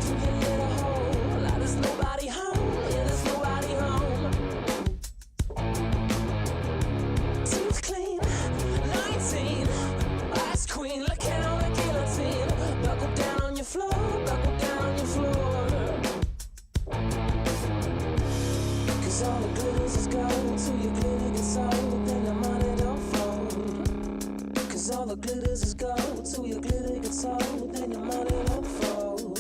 to your little hole. Like there's nobody home, yeah, there's nobody home. Teeth clean, 19, ice queen, looking on the guillotine. Buckle down on your floor, buckle down on your floor. Cause all the glitters is gold, till your glitter gets old, then your money don't fold. Cause all the glitters is gold, till your glitter gets old, then your money don't fold.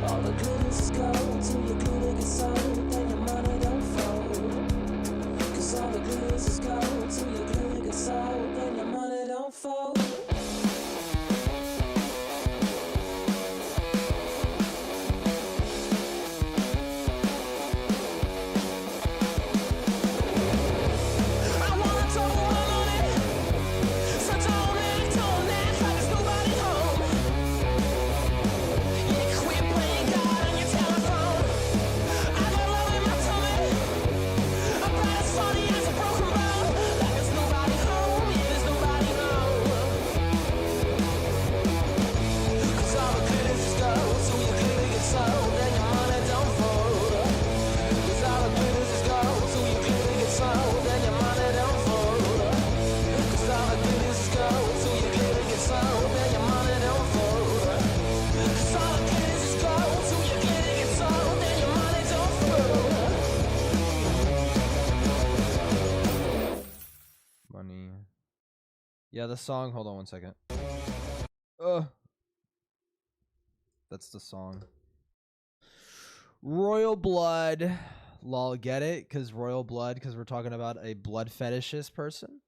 All the glitters is gold, till your glitter gets old, then your money don't fold. Cause all the glitters is gold, till your glitter gets old, then your money don't fold. Money. Yeah, the song. Hold on one second. That's the song. Royal blood. Lol, get it? Because royal blood, because we're talking about a blood fetishist person.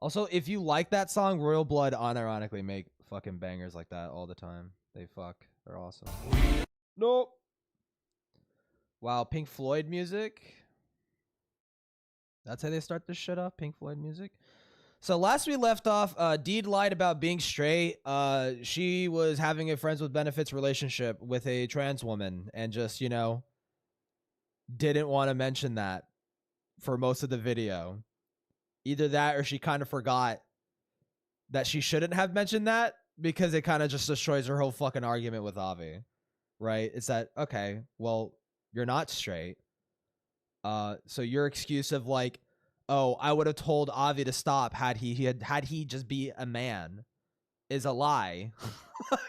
Also, if you like that song, Royal Blood unironically make fucking bangers like that all the time. They fuck. They're awesome. Nope. Wow, Pink Floyd music. That's how they start this shit off, Pink Floyd music. So last we left off, Deed lied about being straight. She was having a friends with benefits relationship with a trans woman and just, you know, didn't want to mention that for most of the video. Either that or she kind of forgot that she shouldn't have mentioned that because it kind of just destroys her whole fucking argument with Avi. Right? It's that, okay, well, you're not straight. So your excuse of like, oh, I would have told Avi to stop had he just be a man is a lie.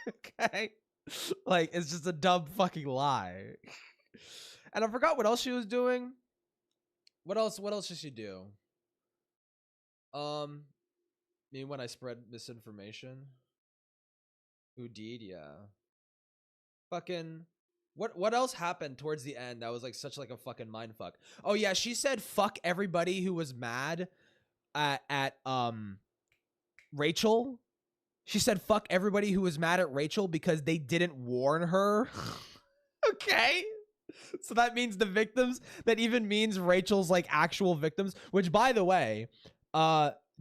Okay? Like, it's just a dumb fucking lie. And I forgot what else she was doing. What else did she do? Me when I spread misinformation. Who did, yeah. Fucking what else happened towards the end that was like such like a fucking mindfuck? Oh yeah, she said fuck everybody who was mad at Rachel. She said fuck everybody who was mad at Rachel because they didn't warn her. Okay. So that means the victims, that even means Rachel's like actual victims, which by the way,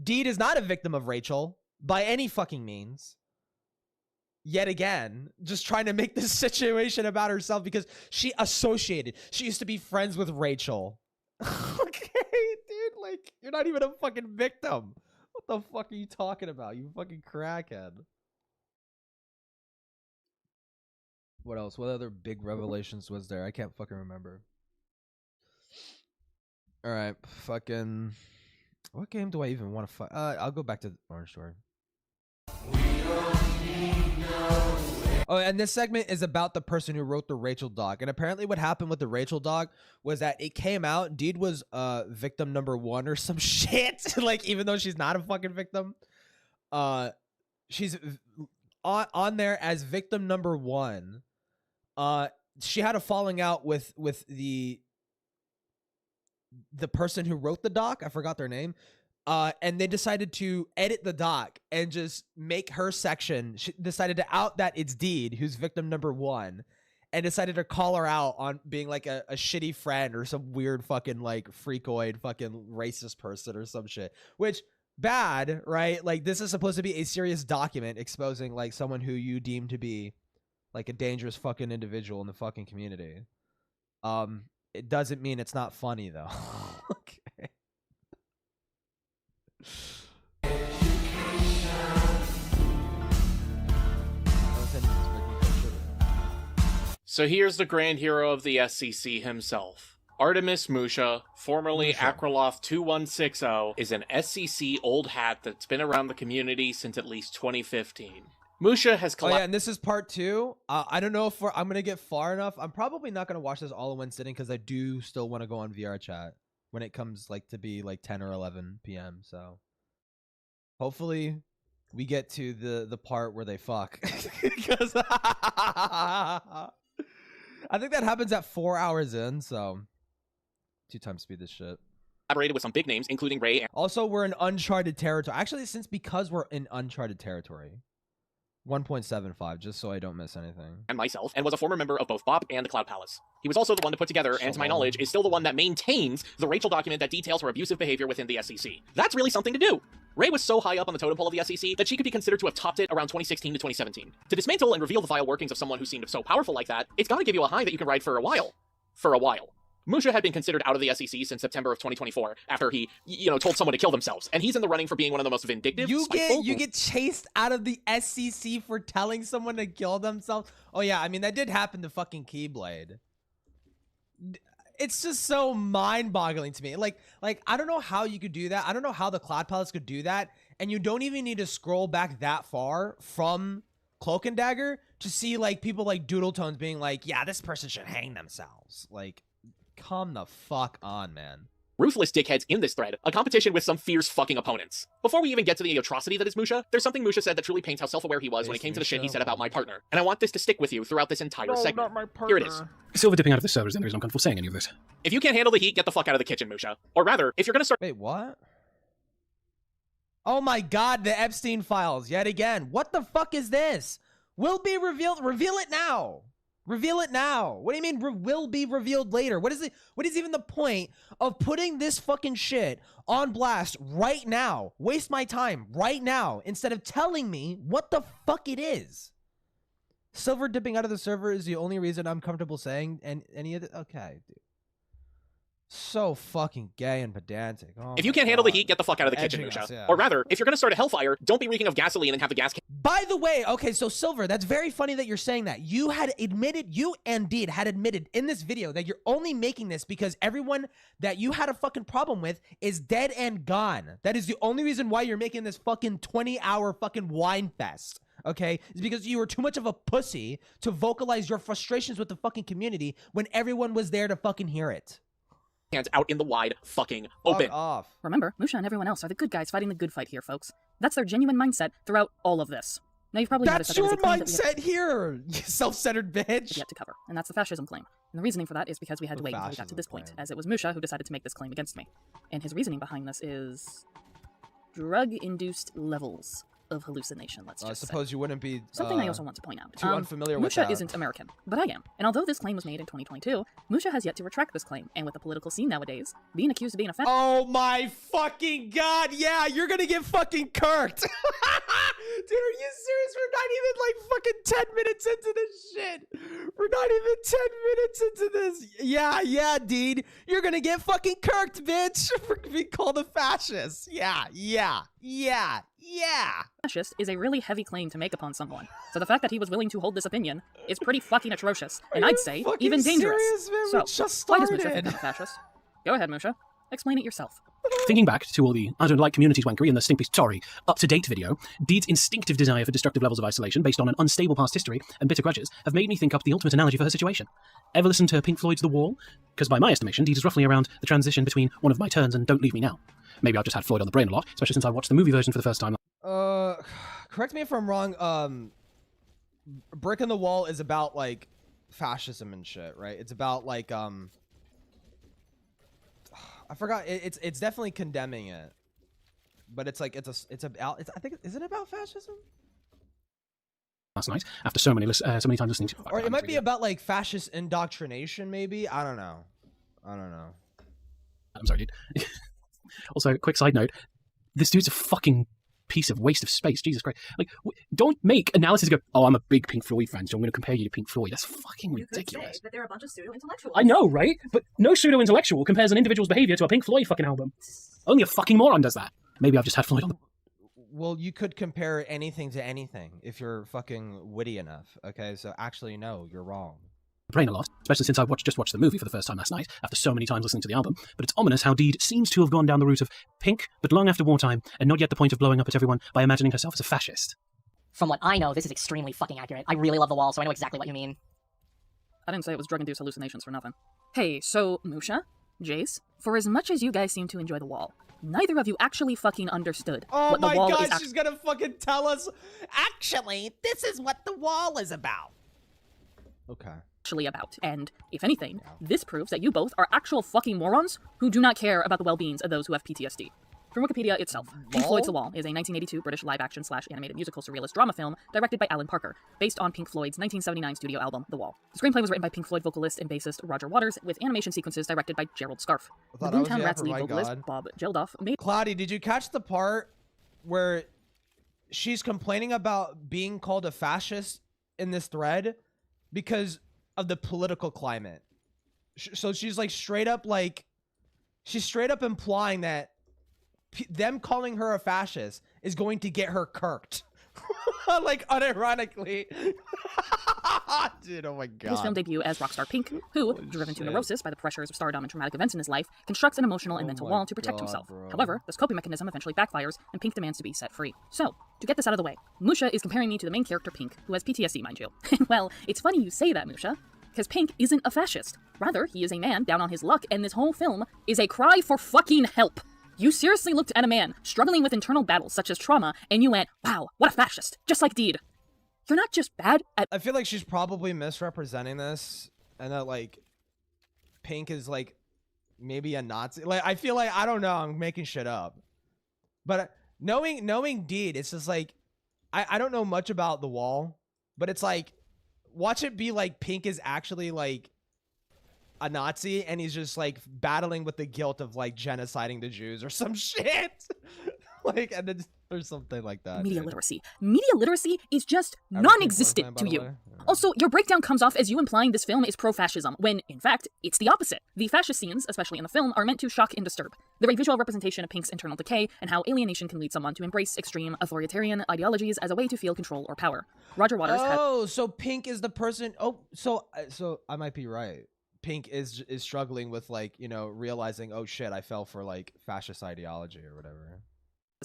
Deed is not a victim of Rachel by any fucking means. Yet again, just trying to make this situation about herself because she used to be friends with Rachel. Okay, dude, like, you're not even a fucking victim. What the fuck are you talking about, you fucking crackhead? What else? What other big revelations was there? I can't fucking remember. All right, fucking... What game do I even want to fight? I'll go back to Orange Sword. Oh, and this segment is about the person who wrote the Rachel doc. And apparently what happened with the Rachel doc was that it came out, Deed was victim number 1 or some shit. Like, even though she's not a fucking victim. She's on there as victim number 1. She had a falling out with the person who wrote the doc. I forgot their name. And they decided to edit the doc and just make her section. She decided to out that it's Deed, who's victim number 1, and decided to call her out on being like a shitty friend or some weird fucking like freakoid fucking racist person or some shit. Which, bad, right? Like, this is supposed to be a serious document exposing like someone who you deem to be like a dangerous fucking individual in the fucking community. It doesn't mean it's not funny though. Okay. So here's the grand hero of the SCC himself. Artemis Musha, formerly Akraloth 2160, is an SCC old hat that's been around the community since at least 2015. Musha has Oh yeah, and this is part 2. I don't know if I'm gonna get far enough. I'm probably not gonna watch this all in one sitting because I do still want to go on VR chat when it comes like to be like 10 or 11 p.m. So hopefully we get to the part where they fuck because I think that happens at 4 hours in. So 2 times speed this shit. Collaborated with some big names, including Ray. Also, we're in uncharted territory. Actually, because we're in uncharted territory. 1.75, just so I don't miss anything. And myself, and was a former member of both BOP and the Cloud Palace. He was also the one to put together, and to my knowledge, is still the one that maintains the Rachel document that details her abusive behavior within the SCC. That's really something to do. Ray was so high up on the totem pole of the SCC that she could be considered to have topped it around 2016 to 2017. To dismantle and reveal the vile workings of someone who seemed so powerful like that, it's gotta give you a high that you can ride for a while. For a while. Musha had been considered out of the SCC since September of 2024 after he, told someone to kill themselves. And he's in the running for being one of the most vindictive, You get chased out of the SCC for telling someone to kill themselves? Oh yeah, I mean, that did happen to fucking Keyblade. It's just so mind-boggling to me. Like, I don't know how you could do that. I don't know how the Cloud Palace could do that. And you don't even need to scroll back that far from Cloak and Dagger to see, like, people like Doodle Tones being like, yeah, this person should hang themselves. Like, come the fuck on, man. Ruthless dickheads in this thread, a competition with some fierce fucking opponents. Before we even get to the atrocity that is Musha, there's something Musha said that truly paints how self-aware he was when it came to the shit he said about my partner. And I want this to stick with you throughout this entire segment. Not my partner. Here it is. Silver dipping out of the server is the only reason I'm comfortable saying any of this. If you can't handle the heat, get the fuck out of the kitchen, Musha. Or rather, if you're gonna start— Wait, what? Oh my god, the Epstein files, yet again. What the fuck is this? Will be revealed. Reveal it now. Reveal it now. What do you mean will be revealed later? What is it? What is even the point of putting this fucking shit on blast right now? Waste my time right now instead of telling me what the fuck it is. Silver dipping out of the server is the only reason I'm comfortable saying any of it. Okay, dude. So fucking gay and pedantic. Oh if you can't handle the heat, get the fuck out of the kitchen, Musha. Yeah. Or rather, if you're gonna start a hellfire, don't be reeking of gasoline and have the gas— By the way, okay, so Silver, that's very funny that you're saying that. You and Deed had admitted in this video that you're only making this because everyone that you had a fucking problem with is dead and gone. That is the only reason why you're making this fucking 20-hour fucking wine fest. Okay, it's because you were too much of a pussy to vocalize your frustrations with the fucking community when everyone was there to fucking hear it. Hands out in the wide fucking open. Fuck off. Remember, Musha and everyone else are the good guys fighting the good fight here, folks. That's their genuine mindset throughout all of this. Now you've probably noticed That's that there your was a claim mindset here, you self-centered bitch. yet to cover, and that's the fascism claim. And the reasoning for that is because we had to wait until we got to this point, as it was Musha who decided to make this claim against me. And his reasoning behind this is drug-induced levels of hallucination, let's just I suppose say. you wouldn't be Something I also want to point out. too unfamiliar with Musha that. isn't American, but I am. And although this claim was made in 2022, Musha has yet to retract this claim, and with the political scene nowadays, being accused of being a Oh my fucking god, yeah, you're gonna get fucking kirked. Dude, are you serious? We're not even like fucking 10 minutes into this shit. We're not even 10 minutes into this. Yeah, Deed. You're gonna get fucking kirked, bitch. For being called a fascist. Yeah. fascist is a really heavy claim to make upon someone. So the fact that he was willing to hold this opinion is pretty fucking atrocious, and Are I'd you say fucking even dangerous. serious, man? We So, just why does Musha started. think I'm a fascist? Go ahead, Musha. Explain it yourself. Thinking back to all the I don't like communities wankery and the up-to-date video, Deed's instinctive desire for destructive levels of isolation based on an unstable past history and bitter grudges have made me think up the ultimate analogy for her situation. Ever listen to Pink Floyd's The Wall? Because by my estimation, Deed is roughly around the transition between One of My Turns and Don't Leave Me Now. Maybe I've just had Floyd on the brain a lot, especially since I watched the movie version for the first time. Correct me if I'm wrong. Brick in the Wall is about like fascism and shit, right? It's about like I forgot. It's definitely condemning it, but it's like it's I think is it about fascism? Last night, after so many times listening to, Or it might be about like fascist indoctrination, maybe. I don't know. I'm sorry, dude. Also, quick side note: this dude's a fucking piece of waste of space. Jesus Christ! Like, don't make analysis go. Oh, I'm a big Pink Floyd fan, so I'm going to compare you to Pink Floyd. That's fucking ridiculous. You could say that they're a bunch of pseudo-intellectuals. I know, right? But no pseudo-intellectual compares an individual's behavior to a Pink Floyd fucking album. Only a fucking moron does that. Maybe I've just had Floyd on the... Well, you could compare anything to anything if you're fucking witty enough. Okay, so actually, no, you're wrong. brain a lot, especially since I just watched the movie for the first time last night, after so many times listening to the album, but it's ominous how Deed seems to have gone down the route of pink, but long after wartime, and not yet the point of blowing up at everyone by imagining herself as a fascist. From what I know, this is extremely fucking accurate. I really love The Wall, so I know exactly what you mean. I didn't say it was drug-induced hallucinations for nothing. Hey, so, Musha? Jace? For as much as you guys seem to enjoy The Wall, neither of you actually fucking understood what The Wall is. Oh my god, she's gonna fucking tell us. Actually, this is what The Wall is about. Okay. Actually about. And, if anything, this proves that you both are actual fucking morons who do not care about the well-beings of those who have PTSD. From Wikipedia itself, Pink Floyd's The Wall is a 1982 British live-action/animated musical surrealist drama film directed by Alan Parker, based on Pink Floyd's 1979 studio album, The Wall. The screenplay was written by Pink Floyd vocalist and bassist Roger Waters, with animation sequences directed by Gerald Scarfe. The Boomtown Rats lead vocalist, Bob Geldof, made... Cloudy, did you catch the part where she's complaining about being called a fascist in this thread because of the political climate? So she's like straight up implying that them calling her a fascist is going to get her kirked. Like, unironically. Dude, oh my god. His film debut as rockstar Pink, who, driven to neurosis by the pressures of stardom and traumatic events in his life, constructs an emotional and mental wall to protect himself. However, this coping mechanism eventually backfires, and Pink demands to be set free. So, to get this out of the way, Musha is comparing me to the main character Pink, who has PTSD, mind you. Well, it's funny you say that, Musha, because Pink isn't a fascist. Rather, he is a man down on his luck, and this whole film is a cry for fucking help. You seriously looked at a man struggling with internal battles such as trauma, and you went, wow, what a fascist, just like Deed. You're not just bad at— I feel like she's probably misrepresenting this, and that, like, Pink is, like, maybe a Nazi. Like, I feel like, I don't know, I'm making shit up. But knowing Deed, it's just like, I don't know much about The Wall, but it's like, watch it be like Pink is actually, like, a Nazi, and he's just like battling with the guilt of like genociding the Jews or some shit. Like, and then or something like that. Media literacy. Media literacy is just non-existent to you. Yeah. Also, your breakdown comes off as you implying this film is pro-fascism, when, in fact, it's the opposite. The fascist scenes, especially in the film, are meant to shock and disturb. They're a visual representation of Pink's internal decay and how alienation can lead someone to embrace extreme authoritarian ideologies as a way to feel control or power. Roger Waters so Pink is the person— so I might be right. Pink is struggling with, like, you know, realizing, oh shit, I fell for like fascist ideology or whatever.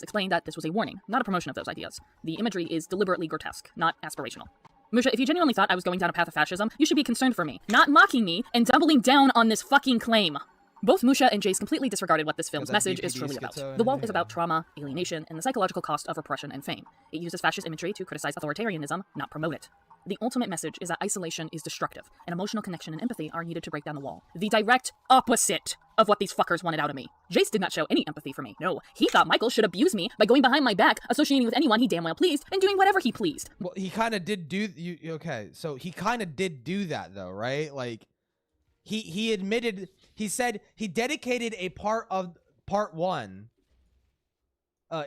Explained that this was a warning, not a promotion of those ideas. The imagery is deliberately grotesque, not aspirational. Musha, if you genuinely thought I was going down a path of fascism, you should be concerned for me, not mocking me and doubling down on this fucking claim. Both Musha and Jace completely disregarded what this film's message is truly about. The Wall is about trauma, alienation, and the psychological cost of repression and fame. It uses fascist imagery to criticize authoritarianism, not promote it. The ultimate message is that isolation is destructive, and emotional connection and empathy are needed to break down the wall. The direct opposite of what these fuckers wanted out of me. Jace did not show any empathy for me. No, he thought Michael should abuse me by going behind my back, associating with anyone he damn well pleased, and doing whatever he pleased. Well, he kind of did do— okay, so he kind of did do that though, right? Like, he admitted— he said he dedicated a part of part 1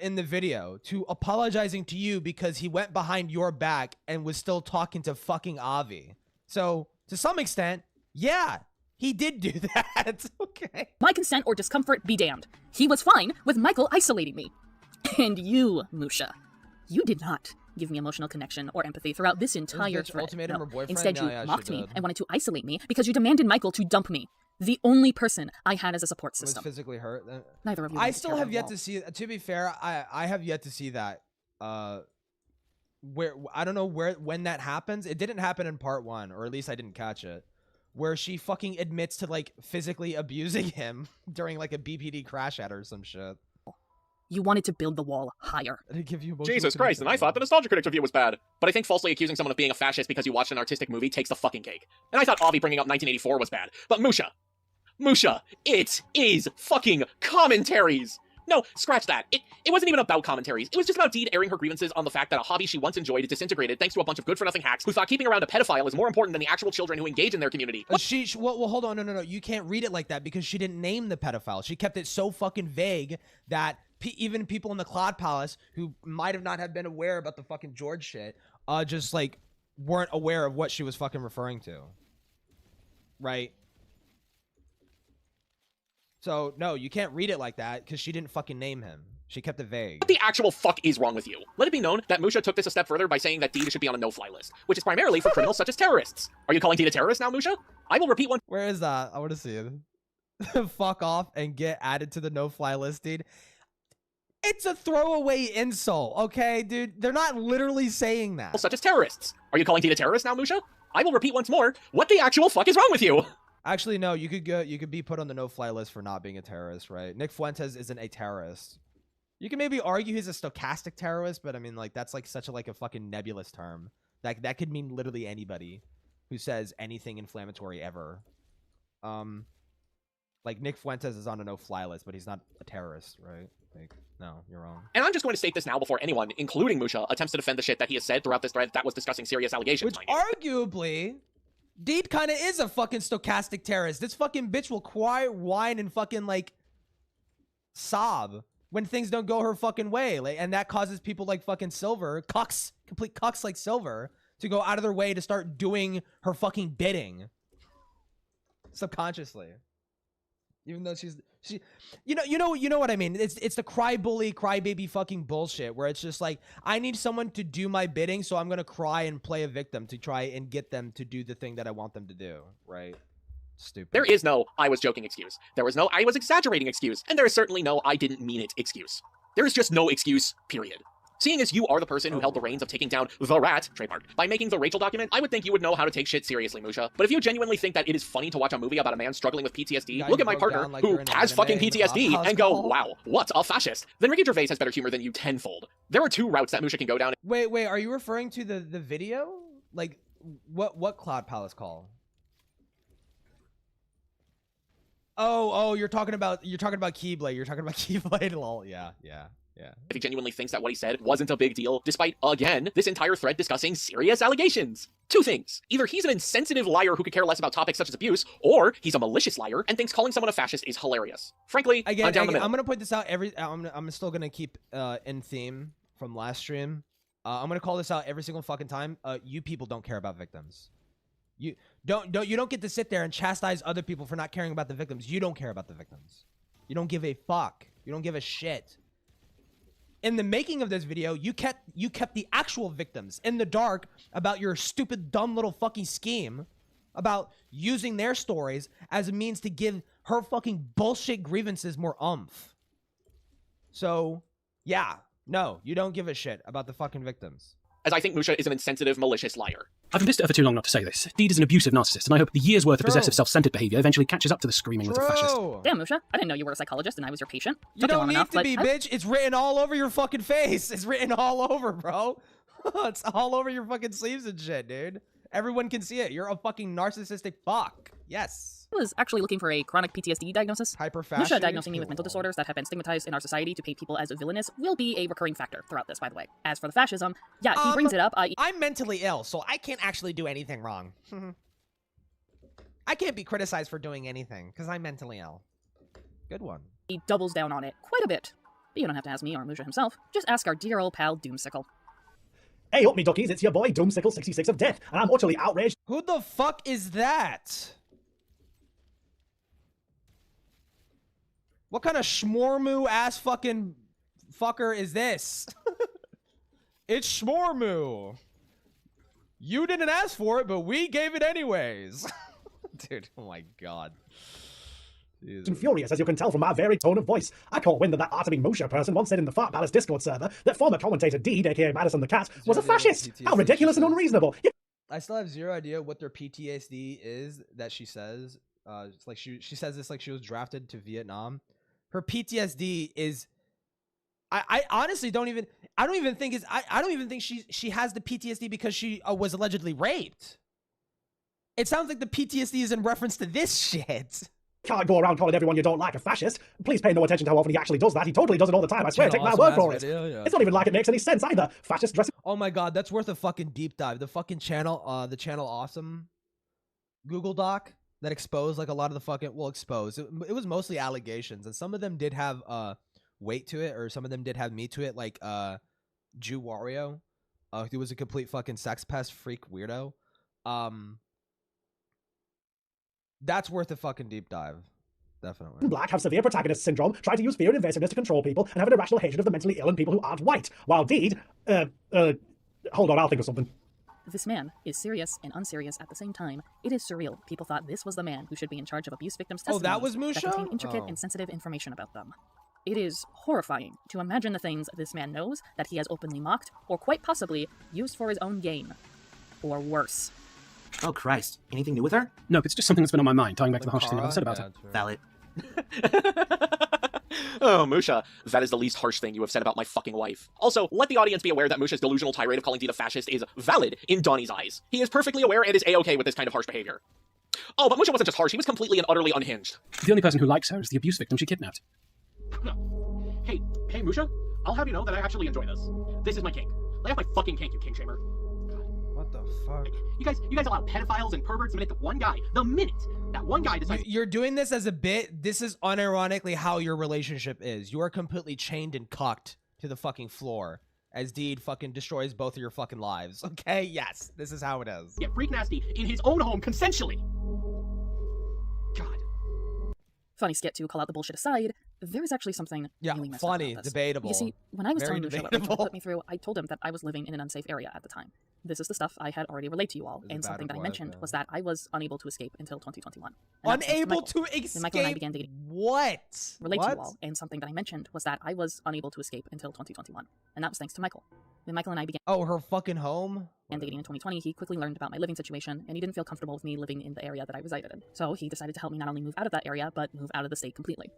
in the video to apologizing to you because he went behind your back and was still talking to fucking Avi. So to some extent, yeah, he did do that. Okay. My consent or discomfort be damned. He was fine with Michael isolating me. And you, Musha, you did not give me emotional connection or empathy throughout this entire thread. No. Instead, you mocked me and wanted to isolate me because you demanded Michael to dump me. The only person I had as a support system. Was physically hurt? Neither of you. I still have yet to see— to be fair, I have yet to see that. Where I don't know when that happens. It didn't happen in part 1, or at least I didn't catch it. Where she fucking admits to like physically abusing him during like a BPD crash at her or some shit. You wanted to build the wall higher. Jesus Christ, and I thought the Nostalgia Critic review was bad. But I think falsely accusing someone of being a fascist because you watched an artistic movie takes the fucking cake. And I thought Avi bringing up 1984 was bad. But Musha, it is fucking commentaries! No, scratch that. It wasn't even about commentaries. It was just about Deed airing her grievances on the fact that a hobby she once enjoyed disintegrated thanks to a bunch of good-for-nothing hacks who thought keeping around a pedophile is more important than the actual children who engage in their community. Well, hold on. No. You can't read it like that because she didn't name the pedophile. She kept it so fucking vague that even people in the Cloud Palace who might have not have been aware about the fucking George shit, just like weren't aware of what she was fucking referring to. Right? So, no, you can't read it like that because she didn't fucking name him. She kept it vague. What the actual fuck is wrong with you? Let it be known that Musha took this a step further by saying that Deed should be on a no-fly list, which is primarily for criminals such as terrorists. Are you calling Deed a terrorist now, Musha? I will repeat one. Where is that? I want to see it. Fuck off and get added to the no-fly list, dude. It's a throwaway insult, okay, dude? They're not literally saying that. Such as terrorists. Are you calling Deed a terrorist now, Musha? I will repeat once more. What the actual fuck is wrong with you? Actually, no. You could be put on the no-fly list for not being a terrorist, right? Nick Fuentes isn't a terrorist. You can maybe argue he's a stochastic terrorist, but I mean, like, that's like such a fucking nebulous term. That could mean literally anybody who says anything inflammatory ever. Like Nick Fuentes is on a no-fly list, but he's not a terrorist, right? Like, no, you're wrong. And I'm just going to state this now before anyone, including Musha, attempts to defend the shit that he has said throughout this thread that was discussing serious allegations. Which arguably, Deed kind of is a fucking stochastic terrorist. This fucking bitch will cry, whine, and fucking like sob when things don't go her fucking way, like, and that causes people like fucking Silver, complete cucks like Silver, to go out of their way to start doing her fucking bidding subconsciously, even though you know what I mean. It's the cry bully, cry baby fucking bullshit where it's just like, I need someone to do my bidding, so I'm gonna cry and play a victim to try and get them to do the thing that I want them to do, right? Stupid. There is no I was joking excuse. There was no I was exaggerating excuse. And there is certainly no I didn't mean it excuse. There is just no excuse, period. Seeing as you are the person who held the reins of taking down the rat, trademark, by making the Rachel document, I would think you would know how to take shit seriously, Musha. But if you genuinely think that it is funny to watch a movie about a man struggling with PTSD, look at my partner, like who has fucking PTSD, and go, wow, what a fascist. Then Ricky Gervais has better humor than you tenfold. There are two routes that Musha can go down. Wait, are you referring to the video? Like, what Cloud Palace call? Oh, you're talking about Keyblade. You're talking about Keyblade. Lol. Yeah. If he genuinely thinks that what he said wasn't a big deal, despite, again, this entire thread discussing serious allegations. Two things. Either he's an insensitive liar who could care less about topics such as abuse, or he's a malicious liar and thinks calling someone a fascist is hilarious. Frankly, I'm down the middle. I'm gonna point this out I'm still gonna keep in theme from last stream. I'm gonna call this out every single fucking time. You people don't care about victims. You don't get to sit there and chastise other people for not caring about the victims. You don't care about the victims. You don't give a fuck. You don't give a shit. In the making of this video, you kept the actual victims in the dark about your stupid, dumb little fucking scheme about using their stories as a means to give her fucking bullshit grievances more oomph. So, yeah, no, you don't give a shit about the fucking victims. As I think Musha is an insensitive, malicious liar. I've been pissed at her for too long not to say this. Deed is an abusive narcissist, and I hope the year's worth of possessive, self-centered behavior eventually catches up to the screaming little fascist. Damn, Musha, I didn't know you were a psychologist and I was your patient. You don't need to be, bitch. It's written all over your fucking face. It's written all over, bro. It's all over your fucking sleeves and shit, dude. Everyone can see it. You're a fucking narcissistic fuck. Yes. I was actually looking for a chronic PTSD diagnosis. Hyperfashion. Musha diagnosing me with mental disorders that have been stigmatized in our society to paint people as villainous will be a recurring factor throughout this, by the way. As for the fascism, yeah, he brings it up. I'm mentally ill, so I can't actually do anything wrong. I can't be criticized for doing anything, because I'm mentally ill. Good one. He doubles down on it quite a bit. But you don't have to ask me or Musha himself. Just ask our dear old pal Doomsicle. Hey up me duckies, it's your boy Doomsicle66 of Death, and I'm utterly outraged. Who the fuck is that? What kind of schmormoo ass fucking fucker is this? It's schmormoo. You didn't ask for it, but we gave it anyways. Dude, oh my god. And furious, as you can tell from my very tone of voice. I caught wind that that Artemy Musha person once said in the Fart Palace Discord server that former commentator Deed, aka Madison the Cat, was a fascist. How ridiculous and unreasonable. I still have zero idea what their PTSD is that she says. It's like she says this like she was drafted to Vietnam. Her PTSD is, I honestly don't even think she has the PTSD because she was allegedly raped. It sounds like the PTSD is in reference to this shit. Can't go around calling everyone you don't like a fascist. Please pay no attention to how often he actually does that. He totally does it all the time. I swear, take my word for it. It's not even like it makes any sense either. Fascist dressing. Oh my god, that's worth a fucking deep dive. The fucking channel, the channel Awesome Google Doc that exposed like a lot of the fucking, it was mostly allegations, and some of them did have weight to it, or some of them did have meat to it, like Jew Wario, who was a complete fucking sex pest freak weirdo. That's worth a fucking deep dive. definitely. Black have severe protagonist syndrome, try to use fear and invasiveness to control people, and have an irrational hatred of the mentally ill and people who aren't white. While Deed, hold on, I'll think of something. This man is serious and unserious at the same time. It is surreal. People thought this was the man who should be in charge of abuse victims' testimonies that was Musha? that contain intricate and sensitive information about them. It is horrifying to imagine the things this man knows that he has openly mocked, or quite possibly used for his own gain. Or worse. Oh, Christ. Anything new with her? Nope, it's just something that's been on my mind, tying back to the harsh thing I've said about her. Valid. Oh, Musha, that is the least harsh thing you have said about my fucking wife. Also, let the audience be aware that Musha's delusional tirade of calling Deed a fascist is valid in Donnie's eyes. He is perfectly aware and is A-okay with this kind of harsh behavior. Oh, but Musha wasn't just harsh, he was completely and utterly unhinged. The only person who likes her is the abuse victim she kidnapped. No. Hey, Musha, I'll have you know that I actually enjoy this. This is my kink. Lay off my fucking kink, you king shamer. What the fuck? You guys allow pedophiles and perverts the minute that one guy decides— You're doing this as a bit. This is unironically how your relationship is. You are completely chained and cucked to the fucking floor as Deed fucking destroys both of your fucking lives. Okay? Yes, this is how it is. Get freak nasty in his own home consensually. God. Funny skit to call out the bullshit aside, there is actually something really messed up funny, about this. debatable. You see, when I was Very telling Musha what debatable. Rachel put me through, I told him that I was living in an unsafe area at the time. This is the stuff I had already relayed to you all, It's a and bad something that I reply, mentioned yeah. was that I was unable to escape until 2021. And that was thanks Unable Michael. to escape? Then Michael and I began dating. What? Relate What? to you all, and something that I mentioned was that I was unable to escape until 2021, and that was thanks to Michael. When Michael and I began Oh, her fucking home? dating in 2020, he quickly learned about my living situation, and he didn't feel comfortable with me living in the area that I resided in. So he decided to help me not only move out of that area, but move out of the state completely.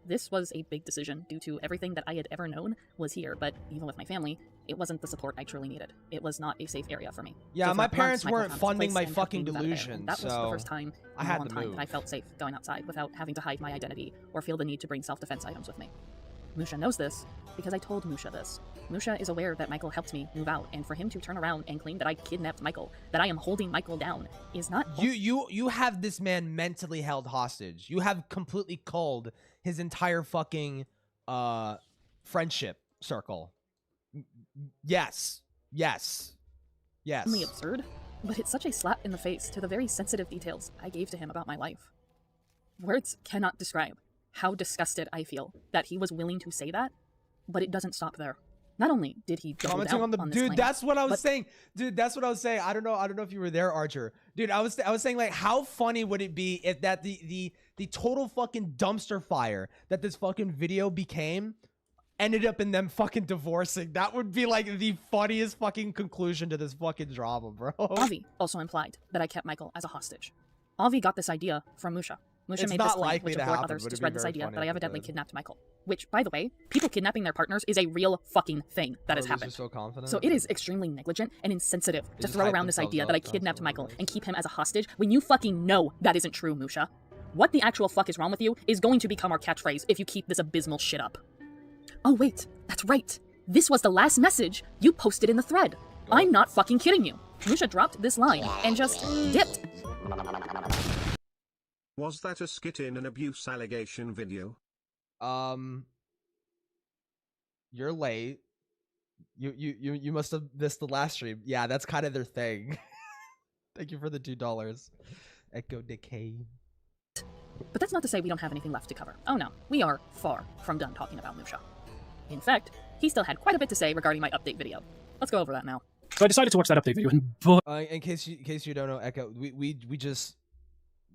This was a big decision due to everything that I had ever known was here, but even with my family, it wasn't the support I truly needed. It was not a safe area for me. Yeah, So for my months, parents Michael weren't found us a funding place my and helped fucking me move out of there, and delusion, that was the so first time I in had a long to time move. that I felt safe going outside without having to hide my identity or feel the need to bring self-defense items with me. Musha knows this because I told Musha this. Musha is aware that Michael helped me move out, and for him to turn around and claim that I kidnapped Michael, that I am holding Michael down, is not— You have this man mentally held hostage. You have completely culled his entire fucking friendship circle. Yes. only absurd, but it's such a slap in the face to the very sensitive details I gave to him about my life. Words cannot describe how disgusted I feel that he was willing to say that, but it doesn't stop there. Not only did he double Commenting down on the this dude, claim, that's what I was but saying. Dude, that's what I was saying. I don't know if you were there, Archer. Dude, I was saying, like, how funny would it be if that the total fucking dumpster fire that this fucking video became ended up in them fucking divorcing. That would be like the funniest fucking conclusion to this fucking drama, bro. Avi also implied that I kept Michael as a hostage. Avi got this idea from Musha. Musha It's made not this claim, likely which to implored happen, others but to it'd be spread this very idea funny that I if it evidently did. kidnapped Michael. Which, by the way, people kidnapping their partners is a real fucking thing that has They're happened. just so confident. So it is extremely negligent and insensitive to just throw hype around this themselves idea up that I constantly, kidnapped Michael right? and keep him as a hostage when you fucking know that isn't true, Musha. What the actual fuck is wrong with you is going to become our catchphrase if you keep this abysmal shit up. Oh wait, that's right. This was the last message you posted in the thread. I'm not fucking kidding you. Musha dropped this line and just dipped. Was that a skit in an abuse allegation video? You're late. You must have missed the last stream. Yeah, that's kind of their thing. Thank you for the $2. Echo Decay. But that's not to say we don't have anything left to cover. Oh no, we are far from done talking about Musha. In fact, he still had quite a bit to say regarding my update video. Let's go over that now. So I decided to watch that update video, and boy, In case you don't know, Echo, we just,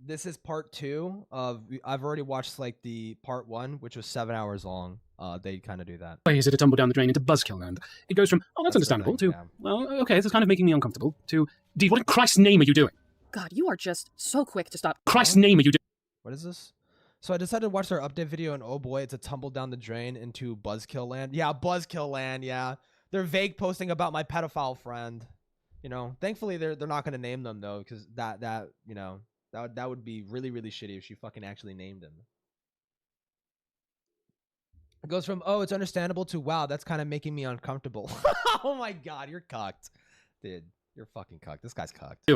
this is part 2 of, I've already watched like the part 1, which was 7 hours long. They kind of do that. is it a tumble down the drain into buzzkill land? It goes from, oh, that's the understandable, thing, to, yeah. well, okay, this is kind of making me uncomfortable, to, Deed, what in Christ's name are you doing? God, you are just so quick to stop. Christ's name are you doing? What is this? So I decided to watch their update video, and oh boy, it's a tumble down the drain into Buzzkill Land. Yeah, Buzzkill Land. Yeah, they're vague posting about my pedophile friend. You know, thankfully they're not gonna name them though, because that you know that would be really shitty if she fucking actually named him. It goes from, oh, it's understandable, to, wow, that's kind of making me uncomfortable. Oh my god, you're cucked, dude. You're fucking cucked. This guy's cucked.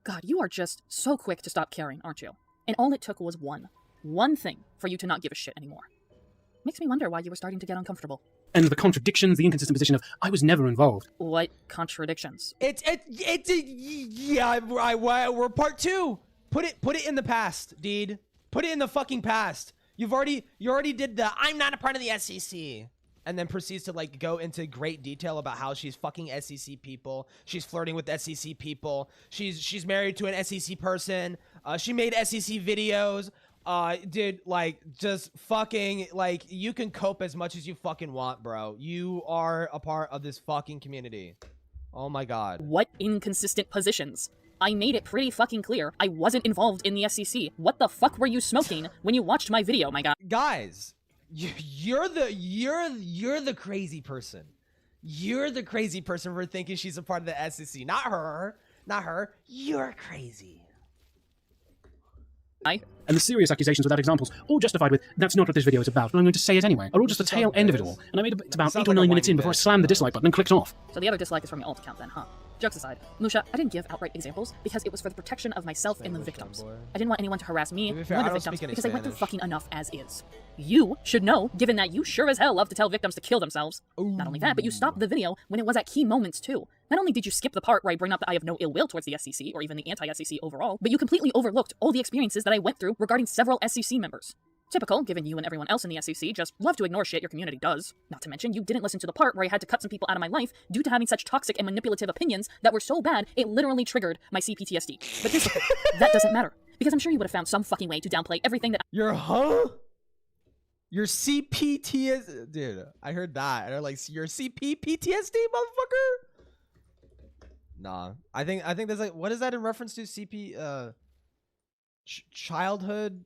God, you are just so quick to stop caring, aren't you? And all it took was one thing for you to not give a shit anymore. Makes me wonder why you were starting to get uncomfortable. And the contradictions, the inconsistent position of, I was never involved. What contradictions? Yeah, we're part 2. Put it in the past, Deed. Put it in the fucking past. You already did the I'm not a part of the SCC. And then proceeds to like go into great detail about how she's fucking SCC people. She's flirting with SCC people. She's married to an SCC person. She made SCC videos. Dude, like, just fucking, like, you can cope as much as you fucking want, bro. You are a part of this fucking community. Oh my god. What inconsistent positions? I made it pretty fucking clear I wasn't involved in the SCC. What the fuck were you smoking when you watched my video, my guy? Guys, you're the crazy person. You're the crazy person for thinking she's a part of the SCC. Not her. Not her. You're crazy. And the serious accusations without examples, all justified with, that's not what this video is about, but I'm going to say it anyway, are all just the tail end of it all. And I made it about 8 or 9 minutes in before I slammed the dislike button and clicked off. So the other dislike is from your alt account then, huh? Jokes aside, Musha, I didn't give outright examples because it was for the protection of myself and the victims. I didn't want anyone to harass me or the victims because they went through fucking enough as is. You should know, given that you sure as hell love to tell victims to kill themselves. Not only that, but you stopped the video when it was at key moments too. Not only did you skip the part where I bring up that I have no ill will towards the SCC, or even the anti-SCC overall, but you completely overlooked all the experiences that I went through regarding several SCC members. Typical, given you and everyone else in the SCC just love to ignore shit your community does. Not to mention, you didn't listen to the part where I had to cut some people out of my life due to having such toxic and manipulative opinions that were so bad, it literally triggered my CPTSD. But here's the thing, that doesn't matter, because I'm sure you would have found some fucking way to downplay everything that— Your CPTSD, dude, I heard that. They're like, your CPPTSD, motherfucker? Nah, I think there's like, what is that in reference to? Childhood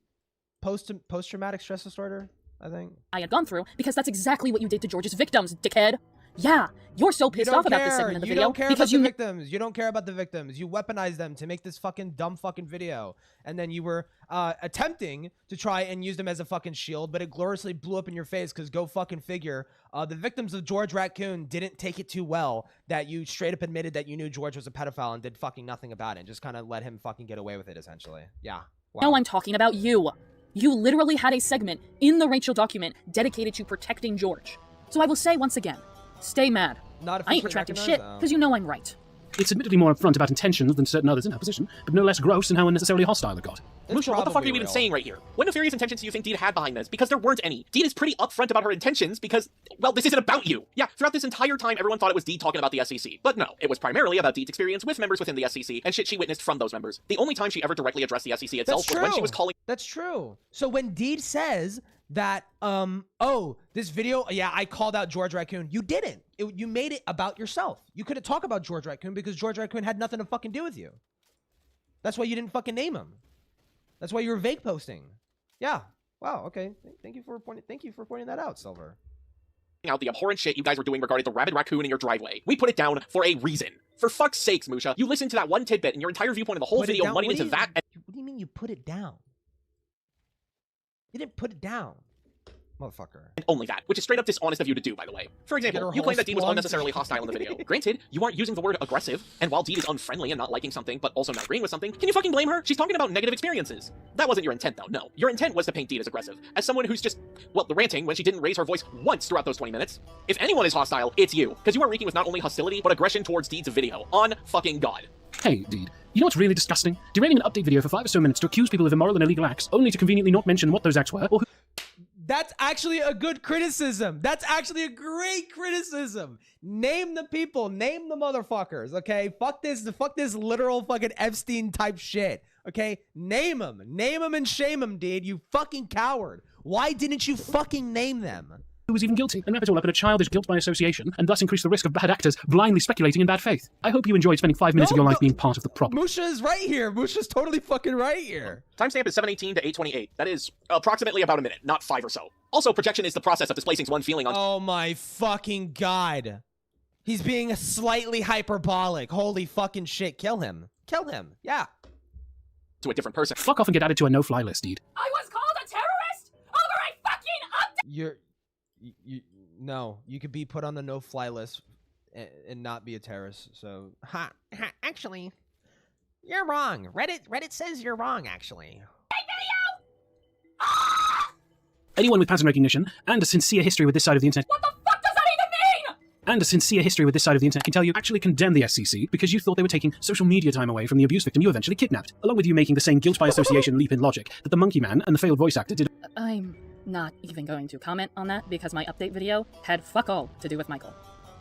post-traumatic stress disorder, I think. I had gone through, because that's exactly what you did to George's victims, dickhead. Yeah, you're so pissed off about this segment of the video because you don't care about the victims. You don't care about the victims. You weaponize them to make this fucking dumb fucking video, and then you were attempting to try and use them as a fucking shield, but it gloriously blew up in your face because go fucking figure. The victims of George Raccoon didn't take it too well that you straight up admitted that you knew George was a pedophile and did fucking nothing about it, and just kind of let him fucking get away with it, essentially. Yeah. Wow. Now I'm talking about you. You literally had a segment in the Rachel document dedicated to protecting George. So I will say once again, stay mad. I ain't retracting shit, because you know I'm right. It's admittedly more upfront about intentions than certain others in her position, but no less gross in how unnecessarily hostile it got. Musha, what the fuck are you even saying right here? What nefarious intentions do you think Deed had behind this? Because there weren't any. Deed is pretty upfront about her intentions because, well, this isn't about you. Yeah, throughout this entire time, everyone thought it was Deed talking about the SCC. But no, it was primarily about Deed's experience with members within the SCC and shit she witnessed from those members. The only time she ever directly addressed the SCC itself was when she was calling— That's true. So when Deed says that, oh, this video, yeah, I called out George Raccoon. You didn't. You made it about yourself. You couldn't talk about George Raccoon because George Raccoon had nothing to fucking do with you. That's why you didn't fucking name him. That's why you were vague posting. Yeah. Wow. Okay. Thank you for pointing that out, Silver. Out the abhorrent shit you guys were doing regarding the rabid raccoon in your driveway. We put it down for a reason. For fuck's sakes, Musha, you listened to that one tidbit and your entire viewpoint of the whole video moneyed into that. What do you mean you put it down? You didn't put it down. Motherfucker. And only that, which is straight up dishonest of you to do, by the way. For example, you claim that Deed was unnecessarily hostile in the video. Granted, you aren't using the word aggressive, and while Deed is unfriendly and not liking something, but also not agreeing with something, can you fucking blame her? She's talking about negative experiences. That wasn't your intent, though, no. Your intent was to paint Deed as aggressive, as someone who's just, well, ranting when she didn't raise her voice once throughout those 20 minutes. If anyone is hostile, it's you, because you are reeking with not only hostility, but aggression towards Deed's video. On fucking God. Hey, Deed. You know what's really disgusting? Derailing an update video for 5 or so minutes to accuse people of immoral and illegal acts, only to conveniently not mention what those acts were, or who— That's actually a good criticism. That's actually a great criticism. Name the people, name the motherfuckers, okay? Fuck this literal fucking Epstein type shit, okay? Name them and shame them, dude. You fucking coward. Why didn't you fucking name them? Who was even guilty, and wrap it all up in a childish guilt by association, and thus increase the risk of bad actors blindly speculating in bad faith. I hope you enjoyed spending 5 minutes of your life being part of the problem. Musha is right here. Musha's totally fucking right here. Timestamp is 7:18 to 8:28. That is approximately about a minute, not 5 or so. Also, projection is the process of displacing one feeling on— Oh my fucking God. He's being slightly hyperbolic. Holy fucking shit. Kill him. Kill him. Yeah. To a different person. Fuck off and get added to a no-fly list, Deed. I was called a terrorist over a fucking update! No, you could be put on the no-fly list and not be a terrorist, so... Actually, you're wrong. Reddit says you're wrong, actually. Anyone with pattern recognition and a sincere history with this side of the internet— What the fuck does that even mean?! and a sincere history with this side of the internet can tell you actually condemned the SCC because you thought they were taking social media time away from the abuse victim you eventually kidnapped, along with you making the same guilt by association leap in logic that the monkey man and the failed voice actor did. I'm not even going to comment on that because my update video had fuck all to do with Michael.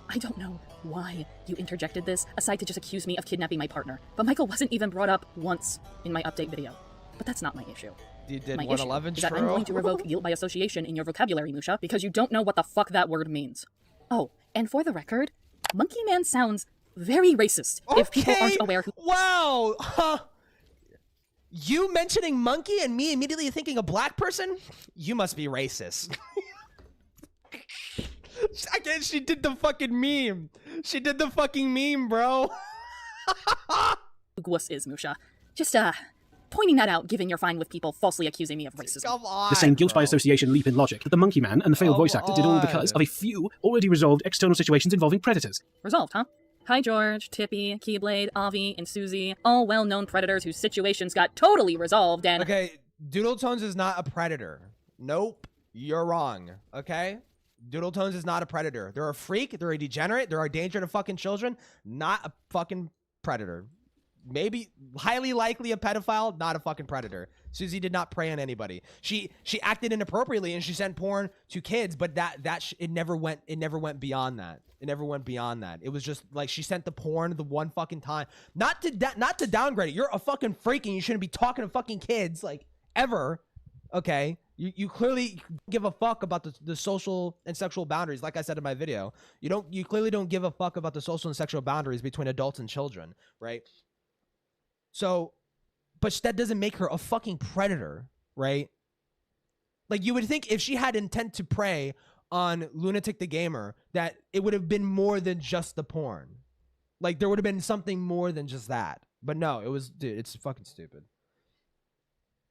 I don't know why you interjected this, aside to just accuse me of kidnapping my partner, but Michael wasn't even brought up once in my update video. But that's not my issue. You did my 111 issue is that I'm going to revoke guilt by association in your vocabulary, Musha, because you don't know what the fuck that word means. Oh, and for the record, Monkey Man sounds very racist if people aren't aware who— Wow! Huh. You mentioning monkey and me immediately thinking a black person? You must be racist. Again, she did the fucking meme. She did the fucking meme, bro. Gwus is, Musha. Just, pointing that out, given you're fine with people falsely accusing me of racism. Come on, the same guilt bro. by association leap in logic that the monkey man and the failed voice actor did all because of a few already resolved external situations involving predators. Resolved, huh? Hi George, Tippy, Keyblade, Avi, and Susie, all well-known predators whose situations got totally resolved and— Okay, Doodle Tones is not a predator. Nope, you're wrong, okay? Doodle Tones is not a predator. They're a freak, they're a degenerate, they're a danger to fucking children, not a fucking predator. Maybe highly likely a pedophile, not a fucking predator. Susie did not prey on anybody. She acted inappropriately and she sent porn to kids, but it never went beyond that. It never went beyond that. It was just like she sent the porn the one fucking time. Not to downgrade it. You're a fucking freak and you shouldn't be talking to fucking kids like ever. Okay? You clearly give a fuck about the social and sexual boundaries. Like I said in my video, you clearly don't give a fuck about the social and sexual boundaries between adults and children, right? So, but that doesn't make her a fucking predator, right? Like, you would think if she had intent to prey on Lunatic the Gamer, that it would have been more than just the porn. Like, there would have been something more than just that. But no, it was, dude, it's fucking stupid.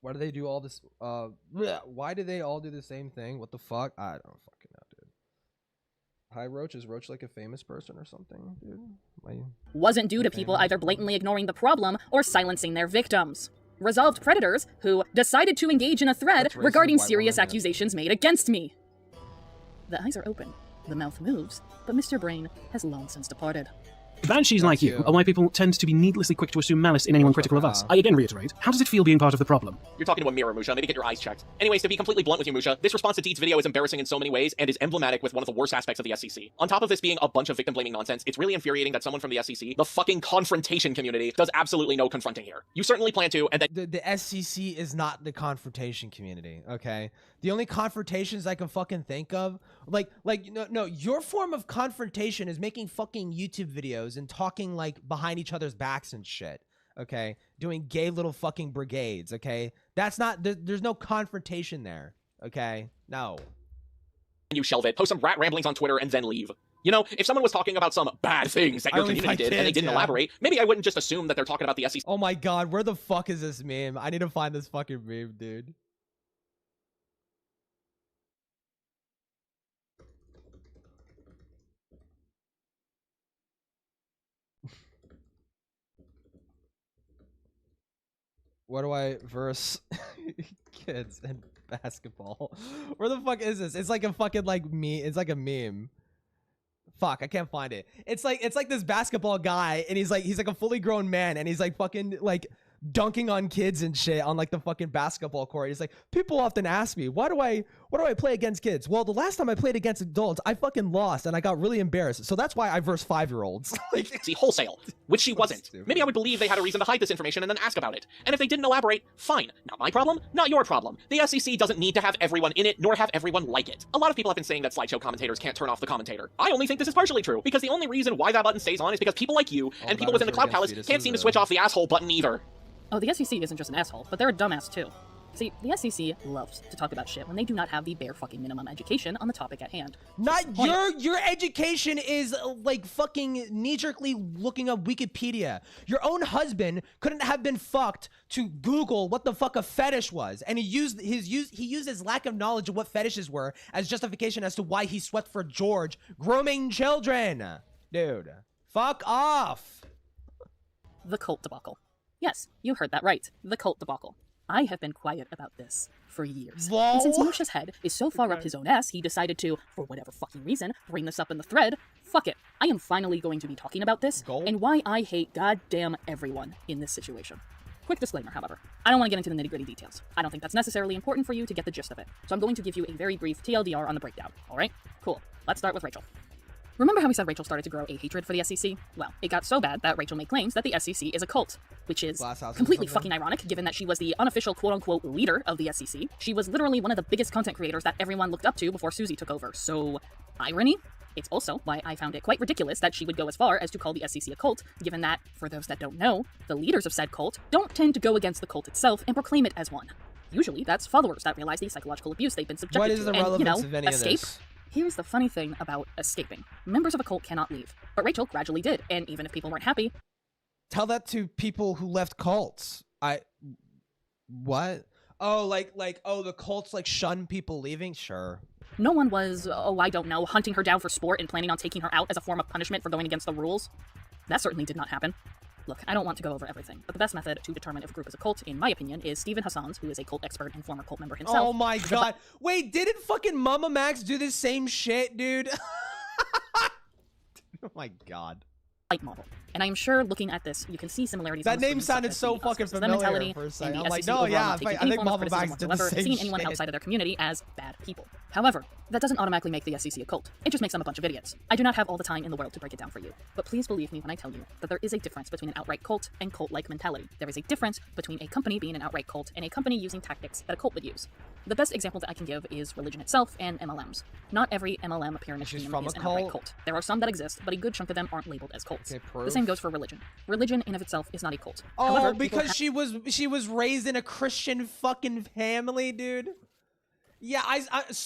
Why do they do all this? Why do they all do the same thing? What the fuck? I don't fucking know, dude. Hi, Roach. Is Roach like a famous person or something, dude? Wasn't due to people either blatantly ignoring the problem or silencing their victims. Resolved predators who decided to engage in a thread regarding serious accusations made against me. The eyes are open, the mouth moves, but Mr. Brain has long since departed. Banshees like you are why people tend to be needlessly quick to assume malice in anyone critical of us. I again reiterate, how does it feel being part of the problem? You're talking to a mirror, Musha. Maybe get your eyes checked. Anyways, to be completely blunt with you, Musha, this response to Deed's video is embarrassing in so many ways and is emblematic with one of the worst aspects of the SCC. On top of this being a bunch of victim-blaming nonsense, it's really infuriating that someone from the SCC, the fucking confrontation community, does absolutely no confronting here. You certainly plan to, and that— The SCC is not the confrontation community, okay? The only confrontations I can fucking think of, no, your form of confrontation is making fucking YouTube videos and talking like behind each other's backs and shit, okay? Doing gay little fucking brigades, okay? That's not, there's no confrontation there, okay? No. You shelve it, post some rat ramblings on Twitter, and then leave. You know, if someone was talking about some bad things that your community did and they didn't elaborate, maybe I wouldn't just assume that they're talking about the SCC. Oh my god, where the fuck is this meme? I need to find this fucking meme, dude. What do I verse kids in basketball? Where the fuck is this? It's like a fucking like me. It's like a meme. Fuck, I can't find it. It's like this basketball guy, and he's like a fully grown man, and he's like fucking like dunking on kids and shit on like the fucking basketball court. He's like, people often ask me, why do I play against kids? Well, the last time I played against adults, I fucking lost and I got really embarrassed. So that's why I verse 5-year-olds. Like, see, wholesale, which she wasn't. Maybe I would believe they had a reason to hide this information and then ask about it. And if they didn't elaborate, fine. Not my problem, not your problem. The SCC doesn't need to have everyone in it, nor have everyone like it. A lot of people have been saying that slideshow commentators can't turn off the commentator. I only think this is partially true, because the only reason why that button stays on is because people like you and people within the Cloud Palace can't seem to switch off the asshole button either. Oh, the SCC isn't just an asshole, but they're a dumbass too. See, the SCC loves to talk about shit when they do not have the bare fucking minimum education on the topic at hand. Not your education is like fucking knee-jerkly looking up Wikipedia. Your own husband couldn't have been fucked to Google what the fuck a fetish was, and he used his lack of knowledge of what fetishes were as justification as to why he swept for George grooming children. Dude, fuck off. The cult debacle. Yes, you heard that right. The cult debacle. I have been quiet about this for years. And since Musha's head is so far up his own ass, he decided to, for whatever fucking reason, bring this up in the thread fuck it. I am finally going to be talking about this and why I hate goddamn everyone in this situation. Quick disclaimer, however. I don't want to get into the nitty-gritty details. I don't think that's necessarily important for you to get the gist of it. So I'm going to give you a very brief TLDR on the breakdown, alright? Cool. Let's start with Rachel. Remember how we said Rachel started to grow a hatred for the SCC? Well, it got so bad that Rachel made claims that the SCC is a cult, which is completely fucking ironic given that she was the unofficial quote-unquote leader of the SCC. She was literally one of the biggest content creators that everyone looked up to before Susie took over. So, irony? It's also why I found it quite ridiculous that she would go as far as to call the SCC a cult, given that, for those that don't know, the leaders of said cult don't tend to go against the cult itself and proclaim it as one. Usually, that's followers that realize the psychological abuse they've been subjected to and, of any escape. Of this? Here's the funny thing about escaping. Members of a cult cannot leave, but Rachel gradually did, and even if people weren't happy... Tell that to people who left cults. What? Oh, the cults, shun people leaving? Sure. No one was, I don't know, hunting her down for sport and planning on taking her out as a form of punishment for going against the rules. That certainly did not happen. Look, I don't want to go over everything, but the best method to determine if a group is a cult, in my opinion, is Stephen Hassan's, who is a cult expert and former cult member himself. Oh my god. Wait, didn't fucking Mama Max do this same shit, dude? Oh my god. Light model. And I am sure looking at this, you can see similarities. That name sounded so fucking familiar for a second. I'm like, no, yeah, I think Mama Max did the same seeing anyone outside of their community as bad people. However, that doesn't automatically make the SCC a cult. It just makes them a bunch of idiots. I do not have all the time in the world to break it down for you, but please believe me when I tell you that there is a difference between an outright cult and cult-like mentality. There is a difference between a company being an outright cult and a company using tactics that a cult would use. The best example that I can give is religion itself and MLMs. Not every MLM pyramid scheme is an outright cult. There are some that exist, but a good chunk of them aren't labeled as cults. The same goes for religion. Religion in of itself is not a cult. Oh, however, because she was raised in a Christian fucking family, dude. Yeah,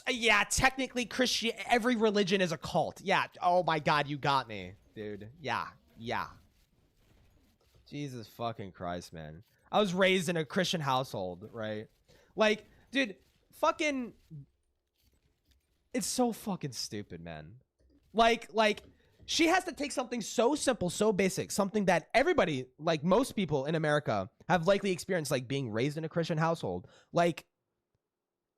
yeah, technically every religion is a cult. Yeah. Oh my god, you got me, dude. Yeah. Jesus fucking Christ, man. I was raised in a Christian household, right? Like, dude, fucking it's so fucking stupid, man. Like she has to take something so simple, so basic, something that everybody, like most people in America, have likely experienced, like being raised in a Christian household,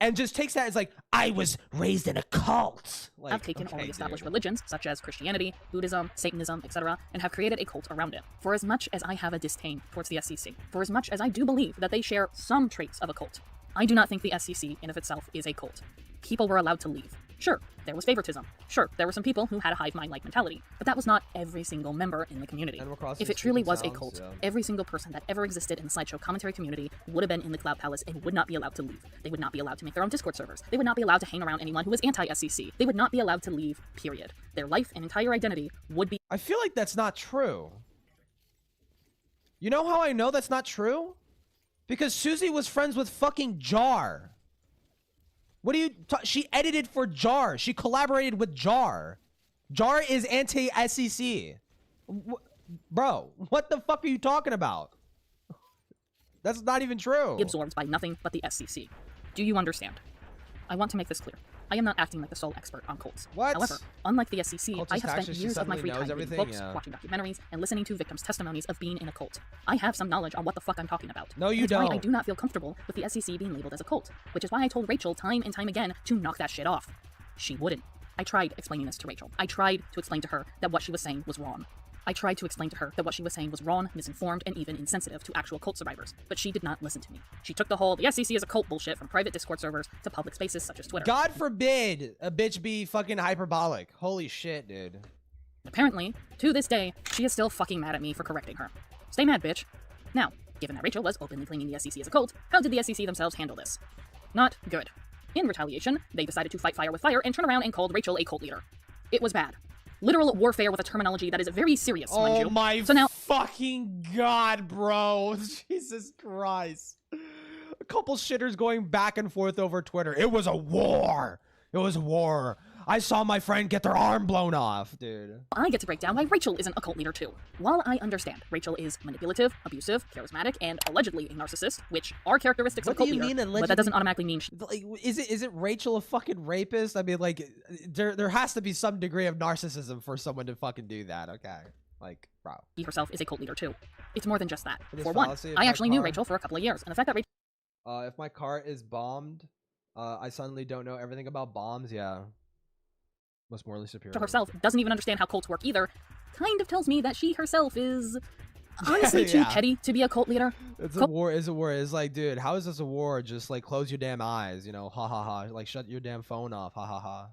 and just takes that as I was raised in a cult. Have taken all the established religions, such as Christianity, Buddhism, Satanism, etc., and have created a cult around it. For as much as I have a disdain towards the SCC, for as much as I do believe that they share some traits of a cult, I do not think the SCC in of itself is a cult. People were allowed to leave. Sure, there was favoritism. Sure, there were some people who had a hive mind-like mentality, but that was not every single member in the community. If it truly was a cult, every single person that ever existed in the slideshow commentary community would have been in the Cloud Palace and would not be allowed to leave. They would not be allowed to make their own Discord servers. They would not be allowed to hang around anyone who was anti-SCC. They would not be allowed to leave, period. Their life and entire identity would be— I feel like that's not true. You know how I know that's not true? Because Susie was friends with fucking Jar. What do you... She edited for Jar. She collaborated with Jar. Jar is anti-SCC. Bro, what the fuck are you talking about? That's not even true. Absorbed by nothing but the SCC. Do you understand? I want to make this clear. I am not acting like the sole expert on cults. What? However, unlike the SCC, I have spent years of my free time reading everything? books, watching documentaries, and listening to victims' testimonies of being in a cult. I have some knowledge on what the fuck I'm talking about. No, you don't. Why I do not feel comfortable with the SCC being labeled as a cult, which is why I told Rachel time and time again to knock that shit off. She wouldn't. I tried explaining this to Rachel. I tried to explain to her that what she was saying was wrong. I tried to explain to her that what she was saying was wrong, misinformed, and even insensitive to actual cult survivors, but she did not listen to me. She took the whole, the SCC is a cult bullshit from private Discord servers to public spaces such as Twitter. God forbid a bitch be fucking hyperbolic. Holy shit, dude. Apparently, to this day, she is still fucking mad at me for correcting her. Stay mad, bitch. Now, given that Rachel was openly claiming the SCC as a cult, how did the SCC themselves handle this? Not good. In retaliation, they decided to fight fire with fire and turn around and called Rachel a cult leader. It was bad. Literal warfare with a terminology that is very serious, mind you. Oh my fucking god, bro. Jesus Christ. A couple shitters going back and forth over Twitter. It was a war. It was a war. I saw my friend get their arm blown off, dude. I get to break down why Rachel isn't a cult leader too. While I understand Rachel is manipulative, abusive, charismatic, and allegedly a narcissist, which are characteristics of a cult leader, but that doesn't automatically mean is it Rachel a fucking rapist? I mean, like, there has to be some degree of narcissism for someone to fucking do that, okay? Like, bro. She herself is a cult leader too. It's more than just that. For one, I actually knew Rachel for a couple of years, and the fact that Rachel— if my car is bombed, I suddenly don't know everything about bombs, yeah. Was morally superior. Rachel herself doesn't even understand how cults work either, kind of tells me that she herself is honestly too petty to be a cult leader. It's a war. It's a war. It's like, dude, how is this a war? Just like close your damn eyes, you know, ha ha ha. Like shut your damn phone off, ha ha ha.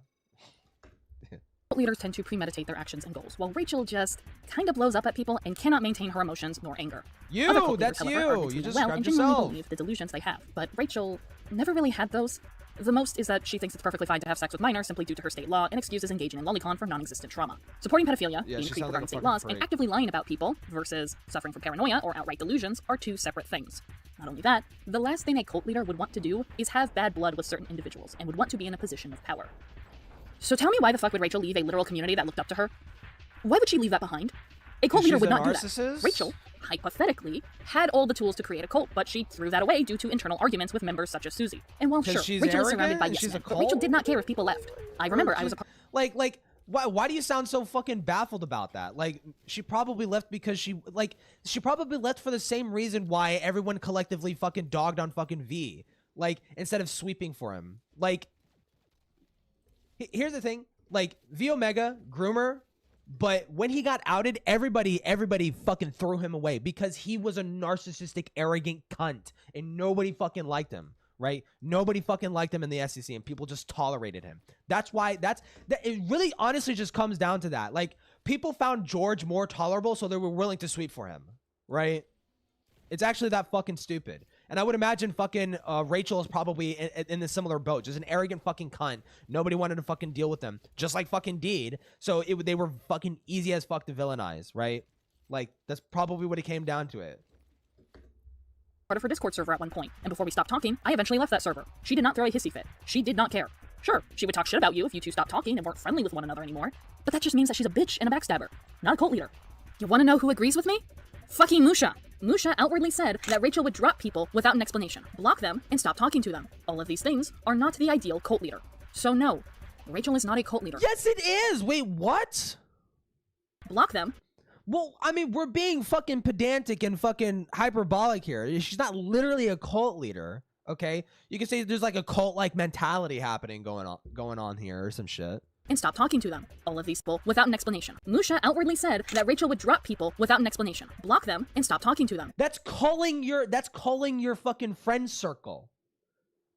Cult leaders tend to premeditate their actions and goals, while Rachel just kind of blows up at people and cannot maintain her emotions nor anger. You, that's you. You just and grabbed genuinely yourself. believe the delusions they have, but Rachel never really had those. The most is that she thinks it's perfectly fine to have sex with minors simply due to her state law and excuses engaging in lolicon for non-existent trauma. Supporting pedophilia, being creep regarding state laws, and actively lying about people versus suffering from paranoia or outright delusions are two separate things. Not only that, the last thing a cult leader would want to do is have bad blood with certain individuals and would want to be in a position of power. So tell me, why the fuck would Rachel leave a literal community that looked up to her? Why would she leave that behind? A cult leader would not do that. Rachel, hypothetically, had all the tools to create a cult, but she threw that away due to internal arguments with members such as Susie. And while sure, Rachel is surrounded by yes men, but Rachel did not care if people left. I remember I was a part. Why do you sound so fucking baffled about that? Like, she probably left because she probably left for the same reason why everyone collectively fucking dogged on fucking V. Like, instead of sweeping for him. Like, here's the thing. Like, V Omega, groomer, but when he got outed, everybody fucking threw him away because he was a narcissistic, arrogant cunt and nobody fucking liked him, right? Nobody fucking liked him in the SCC and people just tolerated him. That's why it really honestly just comes down to that. Like, people found George more tolerable, so they were willing to sweep for him, right? It's actually that fucking stupid. And I would imagine fucking Rachel is probably in a similar boat. Just an arrogant fucking cunt. Nobody wanted to fucking deal with them. Just like fucking Deed. So they were fucking easy as fuck to villainize, right? Like, that's probably what it came down to it. Part of her Discord server at one point, and before we stopped talking, I eventually left that server. She did not throw a hissy fit. She did not care. Sure, she would talk shit about you if you two stopped talking and weren't friendly with one another anymore, but that just means that she's a bitch and a backstabber, not a cult leader. You wanna know who agrees with me? Fucking Musha. Musha outwardly said that Rachel would drop people without an explanation, block them, and stop talking to them. All of these things are not the ideal cult leader. So no, Rachel is not a cult leader. Yes, it is! Wait, what? Block them. Well, I mean, we're being fucking pedantic and fucking hyperbolic here. She's not literally a cult leader, okay? You can say there's like a cult-like mentality happening going on here or some shit. And stop talking to them. All of these people without an explanation. Musha outwardly said that Rachel would drop people without an explanation, block them, and stop talking to them. That's calling your fucking friend circle.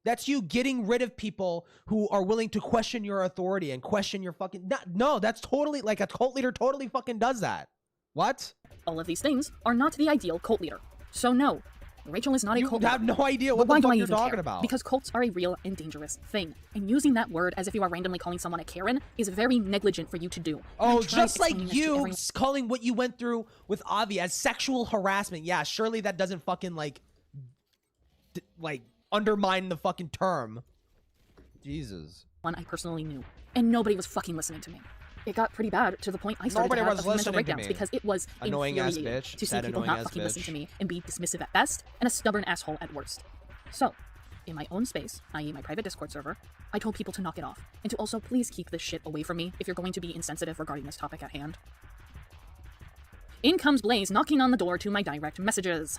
That's you getting rid of people who are willing to question your authority and question your fucking... No, that's totally... Like, a cult leader totally fucking does that. What? All of these things are not the ideal cult leader. So no, Rachel is not a cult leader. You have no idea what the fuck you're talking about. Because cults are a real and dangerous thing. And using that word as if you are randomly calling someone a Karen is very negligent for you to do. Oh, just like you calling what you went through with Avi as sexual harassment. Yeah, surely that doesn't fucking like undermine the fucking term. Jesus. One I personally knew. And nobody was fucking listening to me. It got pretty bad to the point I started to have a few mental breakdowns because it was infuriating to see people not fucking listen to me and be dismissive at best and a stubborn asshole at worst. So, in my own space, i.e. my private Discord server, I told people to knock it off and to also please keep this shit away from me if you're going to be insensitive regarding this topic at hand. In comes Blaze knocking on the door to my direct messages.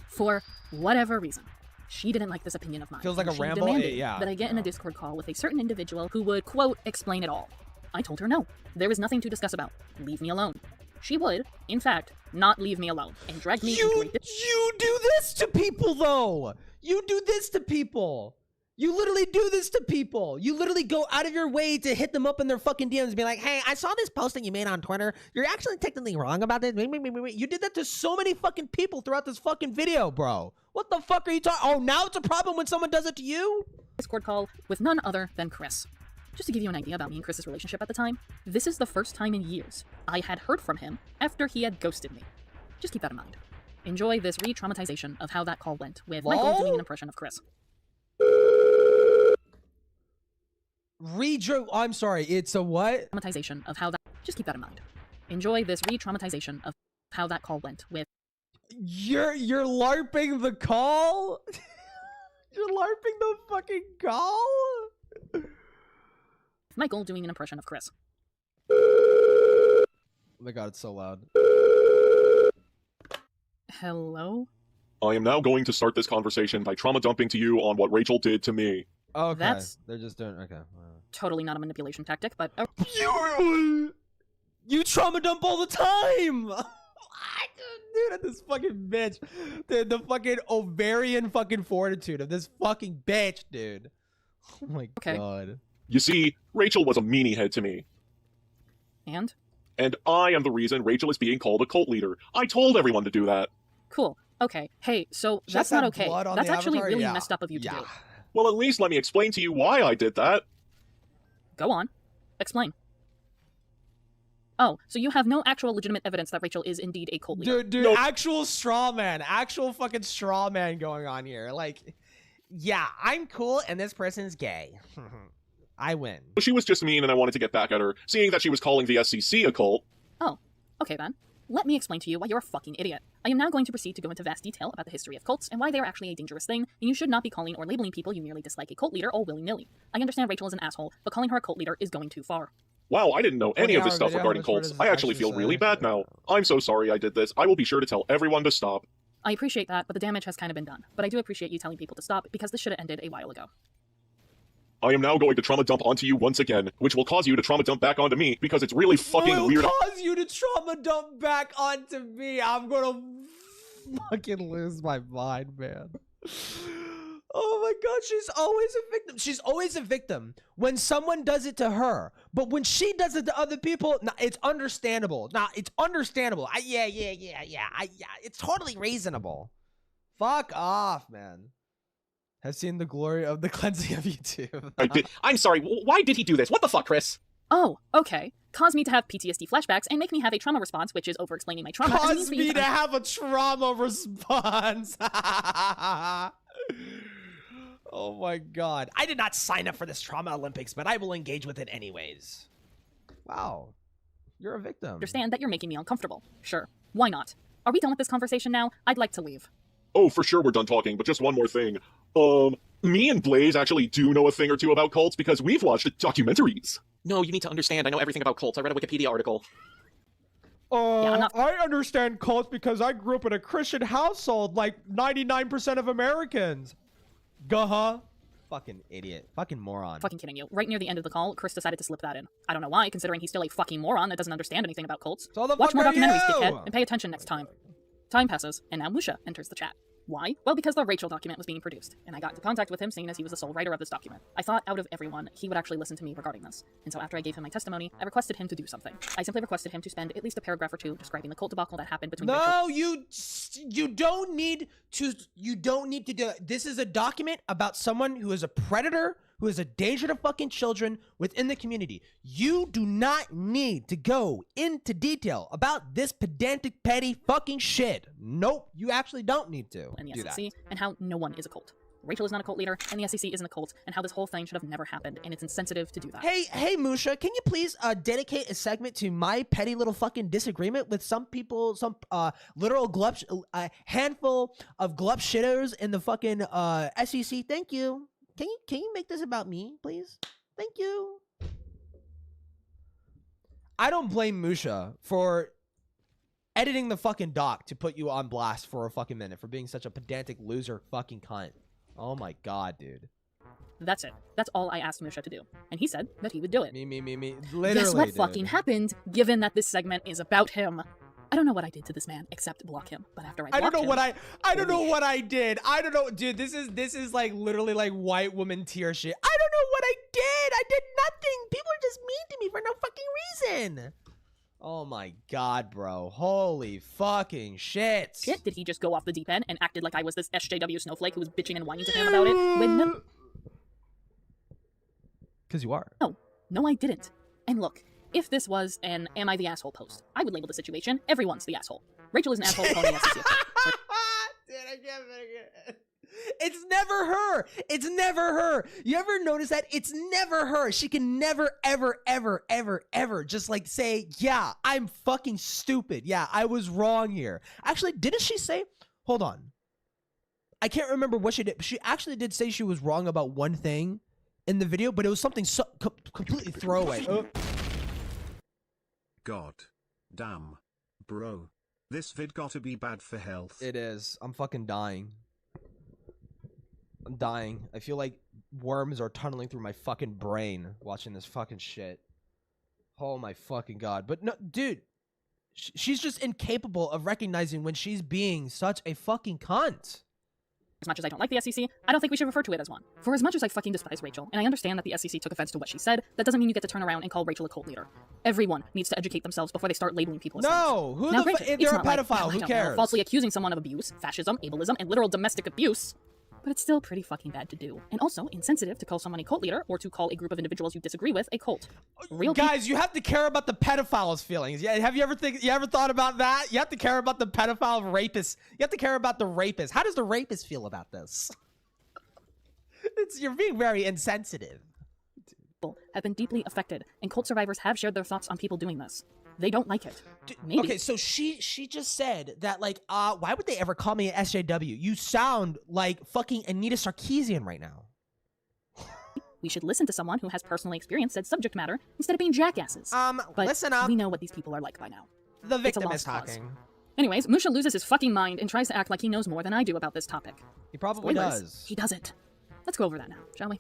For whatever reason, she didn't like this opinion of mine. Feels like a ramble. That I get in a Discord call with a certain individual who would, quote, explain it all. I told her no. There was nothing to discuss about. Leave me alone. She would, in fact, not leave me alone and drag me into a... You do this to people, though! You do this to people! You literally do this to people! You literally go out of your way to hit them up in their fucking DMs and be like, hey, I saw this posting you made on Twitter. You're actually technically wrong about this. You did that to so many fucking people throughout this fucking video, bro. What the fuck are you talking... Oh, now it's a problem when someone does it to you? Discord call with none other than Chris. Just to give you an idea about me and Chris's relationship at the time, this is the first time in years I had heard from him after he had ghosted me. Just keep that in mind. Enjoy this re-traumatization of how that call went, with Michael doing an impression of Chris. I'm sorry, it's a what? Traumatization of how that... Just keep that in mind. Enjoy this re-traumatization of how that call went, with... You're LARPing the call? You're LARPing the fucking call? Michael doing an impression of Chris. Oh my god, it's so loud. Hello? I am now going to start this conversation by trauma dumping to you on what Rachel did to me. Okay, they're just doing okay. Totally not a manipulation tactic, but You trauma dump all the time. Dude, this fucking bitch. The fucking ovarian fucking fortitude of this fucking bitch, dude. Oh my god. You see, Rachel was a meanie head to me. And? And I am the reason Rachel is being called a cult leader. I told everyone to do that. Cool. Okay. Hey, so that's not okay. That's actually really messed up of you to do. Well, at least let me explain to you why I did that. Go on. Explain. Oh, so you have no actual legitimate evidence that Rachel is indeed a cult leader. Dude, no. Actual straw man. Actual fucking straw man going on here. Like, yeah, I'm cool and this person's gay. I win. She was just mean and I wanted to get back at her, seeing that she was calling the SCC a cult. Oh, okay then. Let me explain to you why you're a fucking idiot. I am now going to proceed to go into vast detail about the history of cults and why they are actually a dangerous thing, and you should not be calling or labeling people you merely dislike a cult leader all willy-nilly. I understand Rachel is an asshole, but calling her a cult leader is going too far. Wow, I didn't know any of this stuff regarding cults. I actually feel really bad now. I'm so sorry I did this. I will be sure to tell everyone to stop. I appreciate that, but the damage has kind of been done. But I do appreciate you telling people to stop, because this should have ended a while ago. I am now going to trauma dump onto you once again, which will cause you to trauma dump back onto me, because it's really fucking weird. It'll cause you to trauma dump back onto me. I'm gonna fucking lose my mind, man. Oh my god, she's always a victim. She's always a victim when someone does it to her. But when she does it to other people, nah, it's understandable. Nah, it's understandable. Yeah. It's totally reasonable. Fuck off, man. Have seen the glory of the cleansing of YouTube. I'm sorry, why did he do this? What the fuck, Chris? Oh, okay. Cause me to have PTSD flashbacks and make me have a trauma response, which is over-explaining my trauma. Cause me to have a trauma response. Oh my god. I did not sign up for this trauma Olympics, but I will engage with it anyways. Wow. You're a victim. Understand that you're making me uncomfortable. Sure. Why not? Are we done with this conversation now? I'd like to leave. Oh, for sure we're done talking, but just one more thing. Me and Blaze actually do know a thing or two about cults because we've watched documentaries. No, you need to understand, I know everything about cults. I read a Wikipedia article. I understand cults because I grew up in a Christian household like 99% of Americans. Guh-huh. Fucking idiot. Fucking moron. Fucking kidding you. Right near the end of the call, Chris decided to slip that in. I don't know why, considering he's still a fucking moron that doesn't understand anything about cults. So watch more documentaries, dickhead, and pay attention next time. Time passes, and now Musha enters the chat. Why? Well, because the Rachel document was being produced, and I got into contact with him seeing as he was the sole writer of this document. I thought out of everyone, he would actually listen to me regarding this. And so after I gave him my testimony, I requested him to do something. I simply requested him to spend at least a paragraph or two describing the cult debacle that happened between No, Rachel. You don't need to do it. This is a document about someone who is a predator, who is a danger to fucking children within the community. You do not need to go into detail about this pedantic, petty fucking shit. Nope, you actually don't need to and the do SCC, that. And how no one is a cult. Rachel is not a cult leader, and the SCC isn't a cult, and how this whole thing should have never happened, and it's insensitive to do that. Hey, Musha, can you please dedicate a segment to my petty little fucking disagreement with some people, some literal glup, handful of glup shitters in the fucking SCC? Thank you. Can you make this about me, please? Thank you. I don't blame Musha for editing the fucking doc to put you on blast for a fucking minute for being such a pedantic loser fucking cunt. Oh my god, dude. That's it. That's all I asked Musha to do. And he said that he would do it. Me. Literally, guess what dude. fucking happened, given that this segment is about him? I don't know what I did to this man except block him, but after I don't know what I did. I don't know, dude. This is like literally like white woman tier shit. I don't know what I did. I did nothing. People are just mean to me for no fucking reason. Oh my god, bro. Holy fucking shit. Shit, did he just go off the deep end and acted like I was this SJW snowflake who was bitching and whining to him about it? When no. Because you are. No, I didn't. And look. If this was an Am I the Asshole post, I would label the situation, everyone's the asshole. Rachel is an asshole calling the SCC. Dude, I can't make it. It's never her. It's never her. You ever notice that? It's never her. She can never, ever just like say, yeah, I'm fucking stupid. Yeah, I was wrong here. Actually, didn't she say, hold on. I can't remember what she did, but she actually did say she was wrong about one thing in the video, but it was something so completely throwaway. God damn, bro. This vid gotta be bad for health. It is. I'm fucking dying. I'm dying. I feel like worms are tunneling through my fucking brain watching this fucking shit. Oh my fucking god. But no, dude, she's just incapable of recognizing when she's being such a fucking cunt. As much as I don't like the SCC, I don't think we should refer to it as one. For as much as I fucking despise Rachel, and I understand that the SCC took offense to what she said, that doesn't mean you get to turn around and call Rachel a cult leader. Everyone needs to educate themselves before they start labeling people as No! things. Who Now, the granted, if you're a it's not pedophile, like, who I don't cares? know, falsely accusing someone of abuse, fascism, ableism, and literal domestic abuse. But it's still pretty fucking bad to do. And also insensitive to call someone a cult leader or to call a group of individuals you disagree with a cult. Real guys, you have to care about the pedophile's feelings. Yeah, have you ever thought about that? You have to care about the pedophile rapist. You have to care about the rapist. How does the rapist feel about this? You're being very insensitive. Have been deeply affected, and cult survivors have shared their thoughts on people doing this. They don't like it. Maybe. Okay, so she just said that, like, why would they ever call me an SJW? You sound like fucking Anita Sarkeesian right now. We should listen to someone who has personally experienced said subject matter instead of being jackasses. But listen up. We know what these people are like by now. The victim It's a is lost cause. talking. Anyways, Musha loses his fucking mind and tries to act like he knows more than I do about this topic. He probably Spoilers, does. He doesn't. Let's go over that now, shall we?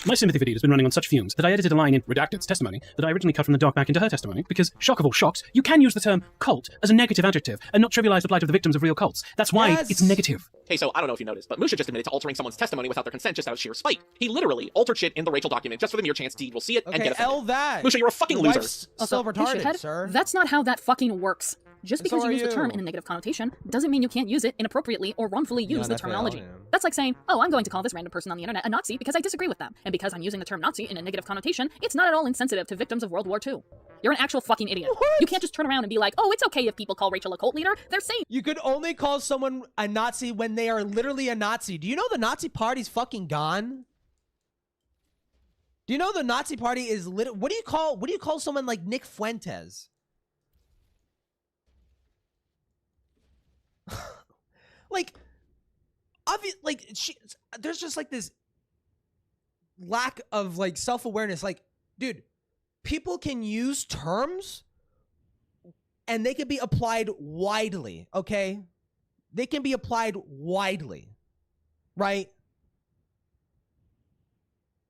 My sympathy for Deed has been running on such fumes that I edited a line in Redacted's testimony that I originally cut from the doc back into her testimony because, shock of all shocks, you can use the term cult as a negative adjective and not trivialize the plight of the victims of real cults. That's why it's negative. Hey, so I don't know if you noticed, but Musha just admitted to altering someone's testimony without their consent just out of sheer spite. He literally altered shit in the Rachel document just for the mere chance Deed will see it and get offended. that. Musha, you're a fucking Your loser. wife's still retarded, shithead, sir. That's not how that fucking works. Just And because so you are use the term you. in a negative connotation doesn't mean you can't use it inappropriately or wrongfully use the terminology. yeah. That's like saying, oh, I'm going to call this random person on the internet a Nazi because I disagree with them. And because I'm using the term Nazi in a negative connotation, it's not at all insensitive to victims of World War II. You're an actual fucking idiot. What? You can't just turn around and be like, oh, it's okay if people call Rachel a cult leader. They're saying You could only call someone a Nazi when they are literally a Nazi. Do you know the Nazi party's fucking gone? Do you know the Nazi party is what do you call someone like Nick Fuentes? There's just like this lack of like self-awareness. Like, dude, people can use terms and they can be applied widely, okay? They can be applied widely, right?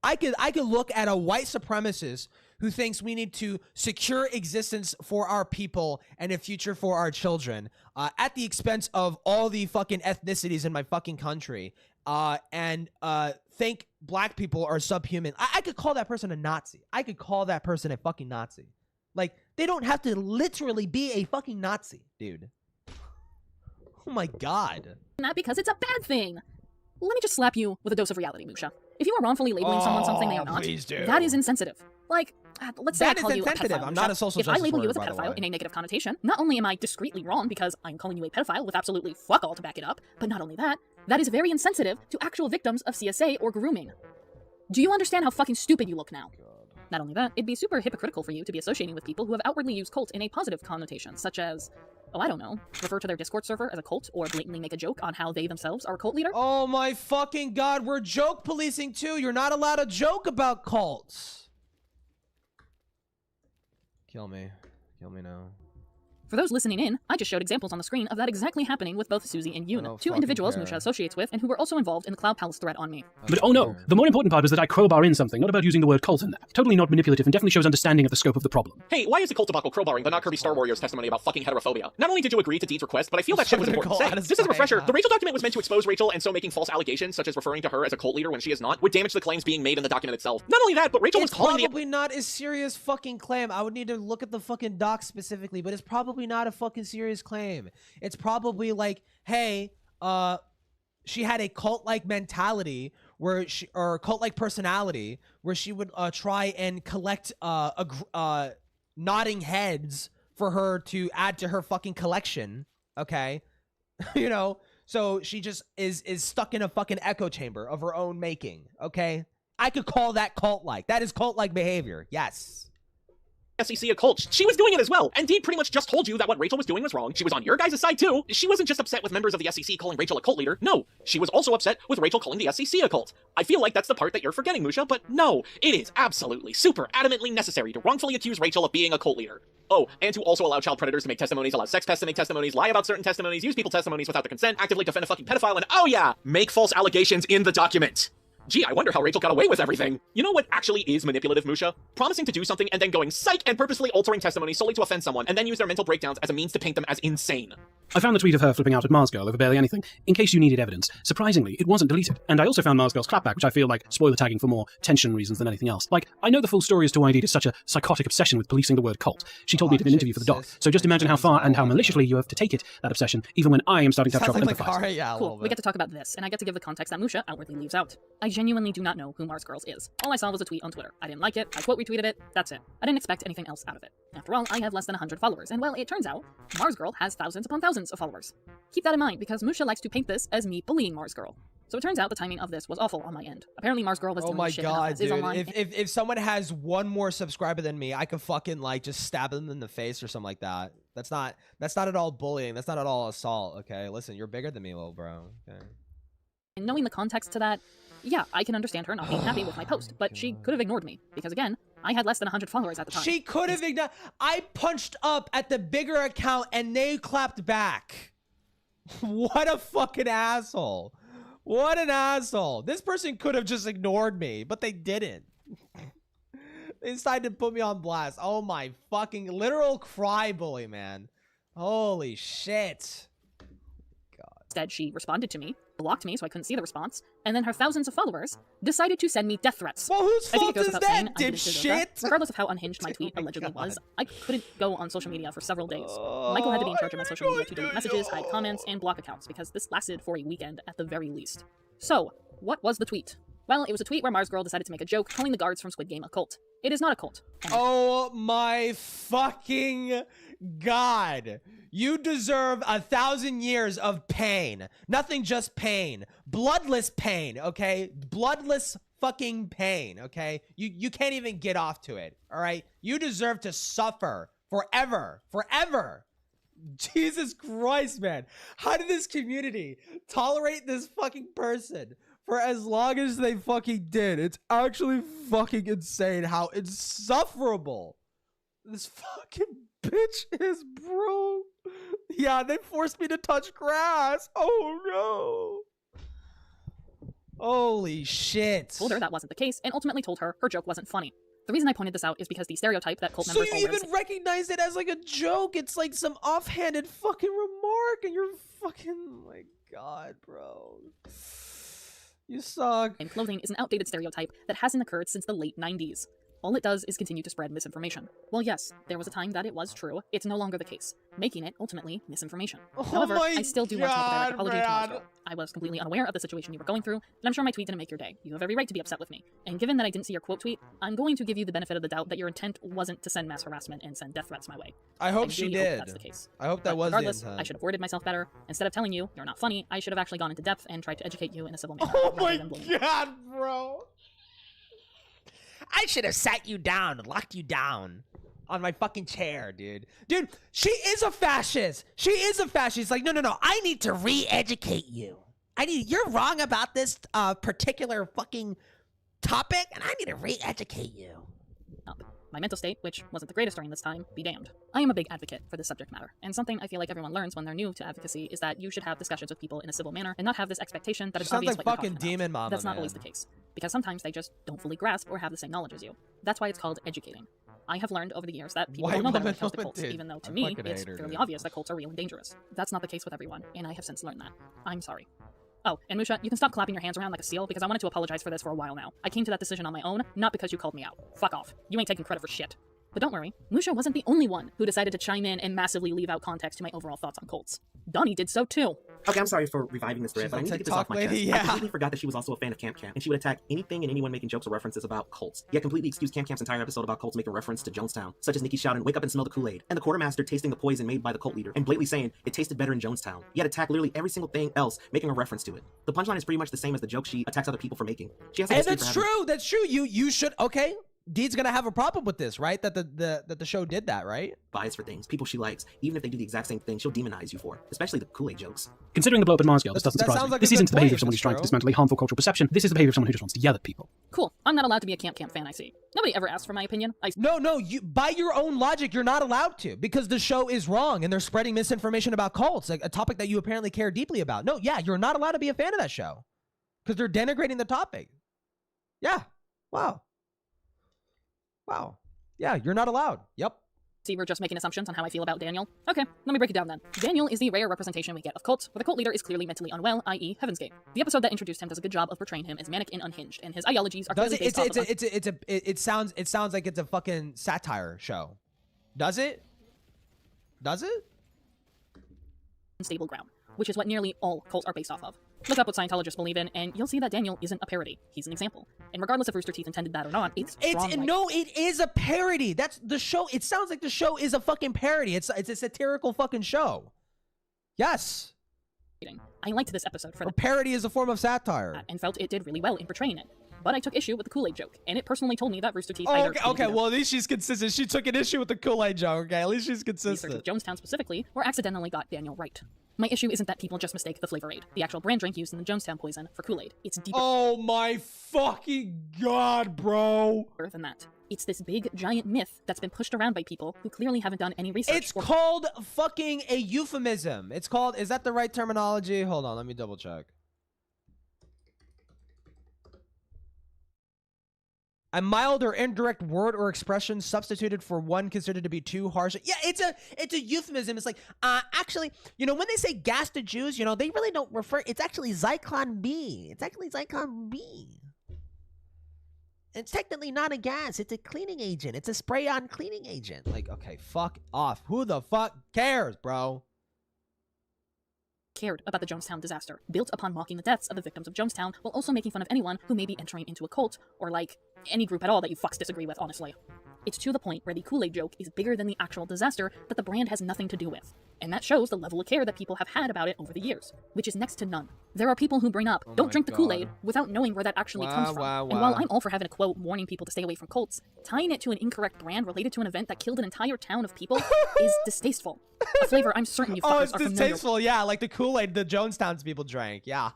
I could look at a white supremacist who thinks we need to secure existence for our people and a future for our children at the expense of all the fucking ethnicities in my fucking country and think black people are subhuman. I could call that person a Nazi. I could call that person a fucking Nazi. Like, they don't have to literally be a fucking Nazi, dude. Oh my god. that because it's a bad thing. Let me just slap you with a dose of reality, Musha. If you are wrongfully labeling someone something they are not, please do. that is insensitive. Like, let's say That I is call you a insensitive. pedophile. I'm not Musha. a social If I justice label you warrior, as a by the pedophile way. in a negative connotation, not only am I discreetly wrong because I'm calling you a pedophile with absolutely fuck all to back it up, but not only that, that is very insensitive to actual victims of CSA or grooming. Do you understand how fucking stupid you look now? Not only that, it'd be super hypocritical for you to be associating with people who have outwardly used cult in a positive connotation, such as, oh, I don't know, refer to their Discord server as a cult, or blatantly make a joke on how they themselves are a cult leader. Oh my fucking god, we're joke policing too. You're not allowed to joke about cults. Kill me. Kill me now. For those listening in, I just showed examples on the screen of that exactly happening with both Susie and Yoon, two fucking individuals care. Musha associates with and who were also involved in the Cloud Palace threat on me. But oh no, the more important part was that I crowbar in something, not about using the word cult in there. Totally not manipulative and definitely shows understanding of the scope of the problem. Hey, why is the cult debacle crowbarring but not Kirby Star Warrior's testimony about fucking heterophobia? Not only did you agree to Deed's request, but I feel that shit was important to say. Just as a refresher, the Rachel document was meant to expose Rachel, and so making false allegations, such as referring to her as a cult leader when she is not, would damage the claims being made in the document itself. Not only that, but Rachel was calling probably not a serious fucking claim. I would need to look at the fucking doc specifically, but it's probably not a fucking serious claim. It's probably like, hey, she had a cult-like mentality where she, or cult-like personality where she would try and collect nodding heads for her to add to her fucking collection. Okay, you know, so she just is stuck in a fucking echo chamber of her own making. Okay, I could call that cult-like. That is cult-like behavior. Yes. SCC a cult. She was doing it as well. And Deed pretty much just told you that what Rachel was doing was wrong. She was on your guys' side too. She wasn't just upset with members of the SCC calling Rachel a cult leader. No, she was also upset with Rachel calling the SCC a cult. I feel like that's the part that you're forgetting, Musha, but no, it is absolutely super adamantly necessary to wrongfully accuse Rachel of being a cult leader. Oh, and to also allow child predators to make testimonies, allow sex pests to make testimonies, lie about certain testimonies, use people's testimonies without their consent, actively defend a fucking pedophile, and oh yeah, make false allegations in the document. Gee, I wonder how Rachel got away with everything. You know what actually is manipulative, Musha? Promising to do something and then going psych and purposely altering testimony solely to offend someone and then use their mental breakdowns as a means to paint them as insane. I found the tweet of her flipping out at Mars Girl over barely anything, in case you needed evidence. Surprisingly, it wasn't deleted. And I also found Mars Girl's clapback, which I feel like spoiler tagging for more tension reasons than anything else. Like, I know the full story as to why Deed is such a psychotic obsession with policing the word cult. She told me in an interview for the doc, so just imagine how far and how maliciously you have to take it, that obsession, even when I am starting to have trouble empathizing. Cool, we get to talk about this, and I get to give the context that Musha outwardly leaves out. I genuinely do not know who Mars Girls is. All I saw was a tweet on Twitter. I didn't like it, I quote retweeted it, that's it. I didn't expect anything else out of it. After all, I have less than 100 followers, and well, it turns out, Mars Girl has thousands upon thousands of followers. Keep that in mind, because Musha likes to paint this as me bullying Mars Girl. So it turns out the timing of this was awful on my end. Apparently Mars Girl was oh doing my shit god, as is dude. online. If someone has one more subscriber than me, I could fucking like just stab them in the face or something like that. That's not at all bullying. That's not at all assault, okay? Listen, you're bigger than me, little bro. Okay. And knowing the context to that, yeah, I can understand her not being happy with my post, but she could have ignored me, because again, I had less than 100 followers at the time. She could have ignored. I punched up at the bigger account and they clapped back. What a fucking asshole. What an asshole. This person could have just ignored me, but they didn't. They decided to put me on blast. Oh my fucking literal cry bully, man. Holy shit. Instead, she responded to me, blocked me so I couldn't see the response, and then her thousands of followers decided to send me death threats. Well, whose I think fault it goes is without that, saying, I didn't deserve that. dipshit? Regardless of how unhinged my tweet allegedly was, I couldn't go on social media for several days. Michael had to be in charge of my social media to delete messages, hide comments, and block accounts, because this lasted for a weekend at the very least. So, what was the tweet? Well, it was a tweet where Mars Girl decided to make a joke calling the guards from Squid Game a cult. It is not a cult. Oh my fucking god. You deserve 1,000 years of pain. Nothing, just pain. Bloodless pain, okay? Bloodless fucking pain, okay? You can't even get off to it, all right? You deserve to suffer forever. Forever. Jesus Christ, man. How did this community tolerate this fucking person for as long as they fucking did? It's actually fucking insane how insufferable this fucking bitch is, bro. Yeah, they forced me to touch grass. Oh no. Holy shit. Told her that wasn't the case, and ultimately told her her joke wasn't funny. The reason I pointed this out is because the stereotype that cult members So you even recognized it as like a joke. It's like some offhanded fucking remark, and you're fucking, oh my god, bro. You suck. And clothing is an outdated stereotype that hasn't occurred since the late 90s. All it does is continue to spread misinformation. Well, yes, there was a time that it was true. It's no longer the case, making it, ultimately, misinformation. However, I still do want to make a direct apology to Mars Girl. I was completely unaware of the situation you were going through, and I'm sure my tweet didn't make your day. You have every right to be upset with me. And given that I didn't see your quote tweet, I'm going to give you the benefit of the doubt that your intent wasn't to send mass harassment and send death threats my way. I hope she did. Hope that's the case. I hope that was the regardless, intent. I should have worded myself better. Instead of telling you you're not funny, I should have actually gone into depth and tried to educate you in a civil manner. Oh my god, bro. I should have sat you down and locked you down on my fucking chair, dude. Dude, she is a fascist. She is a fascist. She's like, no. I need to re-educate you. You're wrong about this particular fucking topic, and I need to re-educate you. My mental state, which wasn't the greatest during this time, be damned. I am a big advocate for this subject matter, and something I feel like everyone learns when they're new to advocacy is that you should have discussions with people in a civil manner and not have this expectation that it's obvious like what fucking you're talking demon about. mama, That's not man. always the case, because sometimes they just don't fully grasp or have the same knowledge as you. That's why it's called educating. I have learned over the years that people don't know better when it comes to cults, even though to me, it's fairly obvious that cults are real and dangerous. That's not the case with everyone, and I have since learned that. I'm sorry. Oh, and Musha, you can stop clapping your hands around like a seal, because I wanted to apologize for this for a while now. I came to that decision on my own, not because you called me out. Fuck off. You ain't taking credit for shit. But don't worry, Musha wasn't the only one who decided to chime in and massively leave out context to my overall thoughts on cults. Donnie did so too. Okay, I'm sorry for reviving this thread, but I need to get this off my chest. I completely forgot that she was also a fan of Camp Camp, and she would attack anything and anyone making jokes or references about cults. Yet completely excused Camp Camp's entire episode about cults making reference to Jonestown, such as Nikki shouting, "Wake up and smell the Kool-Aid," and the quartermaster tasting the poison made by the cult leader, and blatantly saying it tasted better in Jonestown. Yet attack literally every single thing else, making a reference to it. The punchline is pretty much the same as the joke she attacks other people for making. She has a and that's true. That's true. You should. Okay. Deed's gonna have a problem with this, right? That the show did that, right? Bias for things, people she likes, even if they do the exact same thing, she'll demonize you for, especially the Kool-Aid jokes. Considering the blow up at Mars Girl, this doesn't surprise me. like This a isn't good the behavior point, of someone who's trying to True. dismantle a harmful cultural perception. This is the behavior of someone who just wants to yell at people. Cool. I'm not allowed to be a Camp fan, I see. Nobody ever asked for my opinion. No, you by your own logic, you're not allowed to, because the show is wrong and they're spreading misinformation about cults, like a topic that you apparently care deeply about. No, yeah, you're not allowed to be a fan of that show because they're denigrating the topic. Yeah. Wow. Yeah, you're not allowed. Yep. See, we're just making assumptions on how I feel about Daniel. Okay, let me break it down then. Daniel is the rare representation we get of cults, where the cult leader is clearly mentally unwell, i.e. Heaven's Gate. The episode that introduced him does a good job of portraying him as manic and unhinged, and his ideologies are clearly based off of... It sounds like it's a fucking satire show. Does it? Unstable ground, which is what nearly all cults are based off of. Look up what Scientologists believe in, and you'll see that Daniel isn't a parody. He's an example. And regardless if Rooster Teeth intended that or not, it's strong. No, it is a parody. That's the show. It sounds like the show is a fucking parody. It's a satirical fucking show. Yes. I liked this episode for a parody is a form of satire, and felt it did really well in portraying it. But I took issue with the Kool-Aid joke, and it personally told me that Rooster Teeth... Oh, okay. Well, at least she's consistent. She took an issue with the Kool-Aid joke, okay? At least she's consistent. Research of Jonestown specifically, or accidentally got Daniel right. My issue isn't that people just mistake the flavor aid, the actual brand drink used in the Jonestown poison, for Kool-Aid. It's deeper... Oh my fucking god, bro! ...than that. It's this big, giant myth that's been pushed around by people who clearly haven't done any research. It's called fucking a euphemism. It's called... Is that the right terminology? Hold on, let me double check. A mild or indirect word or expression substituted for one considered to be too harsh. Yeah, it's a euphemism. It's like, actually, when they say gas to Jews, they really don't refer. It's actually Zyklon B. It's actually Zyklon B. It's technically not a gas. It's a cleaning agent. It's a spray-on cleaning agent. Like, okay, fuck off. Who the fuck cares, bro? Cared about the Jonestown disaster, built upon mocking the deaths of the victims of Jonestown, while also making fun of anyone who may be entering into a cult, or any group at all that you fucks disagree with, honestly. It's to the point where the Kool-Aid joke is bigger than the actual disaster that the brand has nothing to do with. And that shows the level of care that people have had about it over the years, which is next to none. There are people who bring up, don't drink the Kool-Aid, without knowing where that actually comes from. And while I'm all for having a quote warning people to stay away from cults, tying it to an incorrect brand related to an event that killed an entire town of people is distasteful. A flavor I'm certain you fuckers are familiar with. Distasteful, yeah, like the Kool-Aid the Jonestown's people drank, yeah.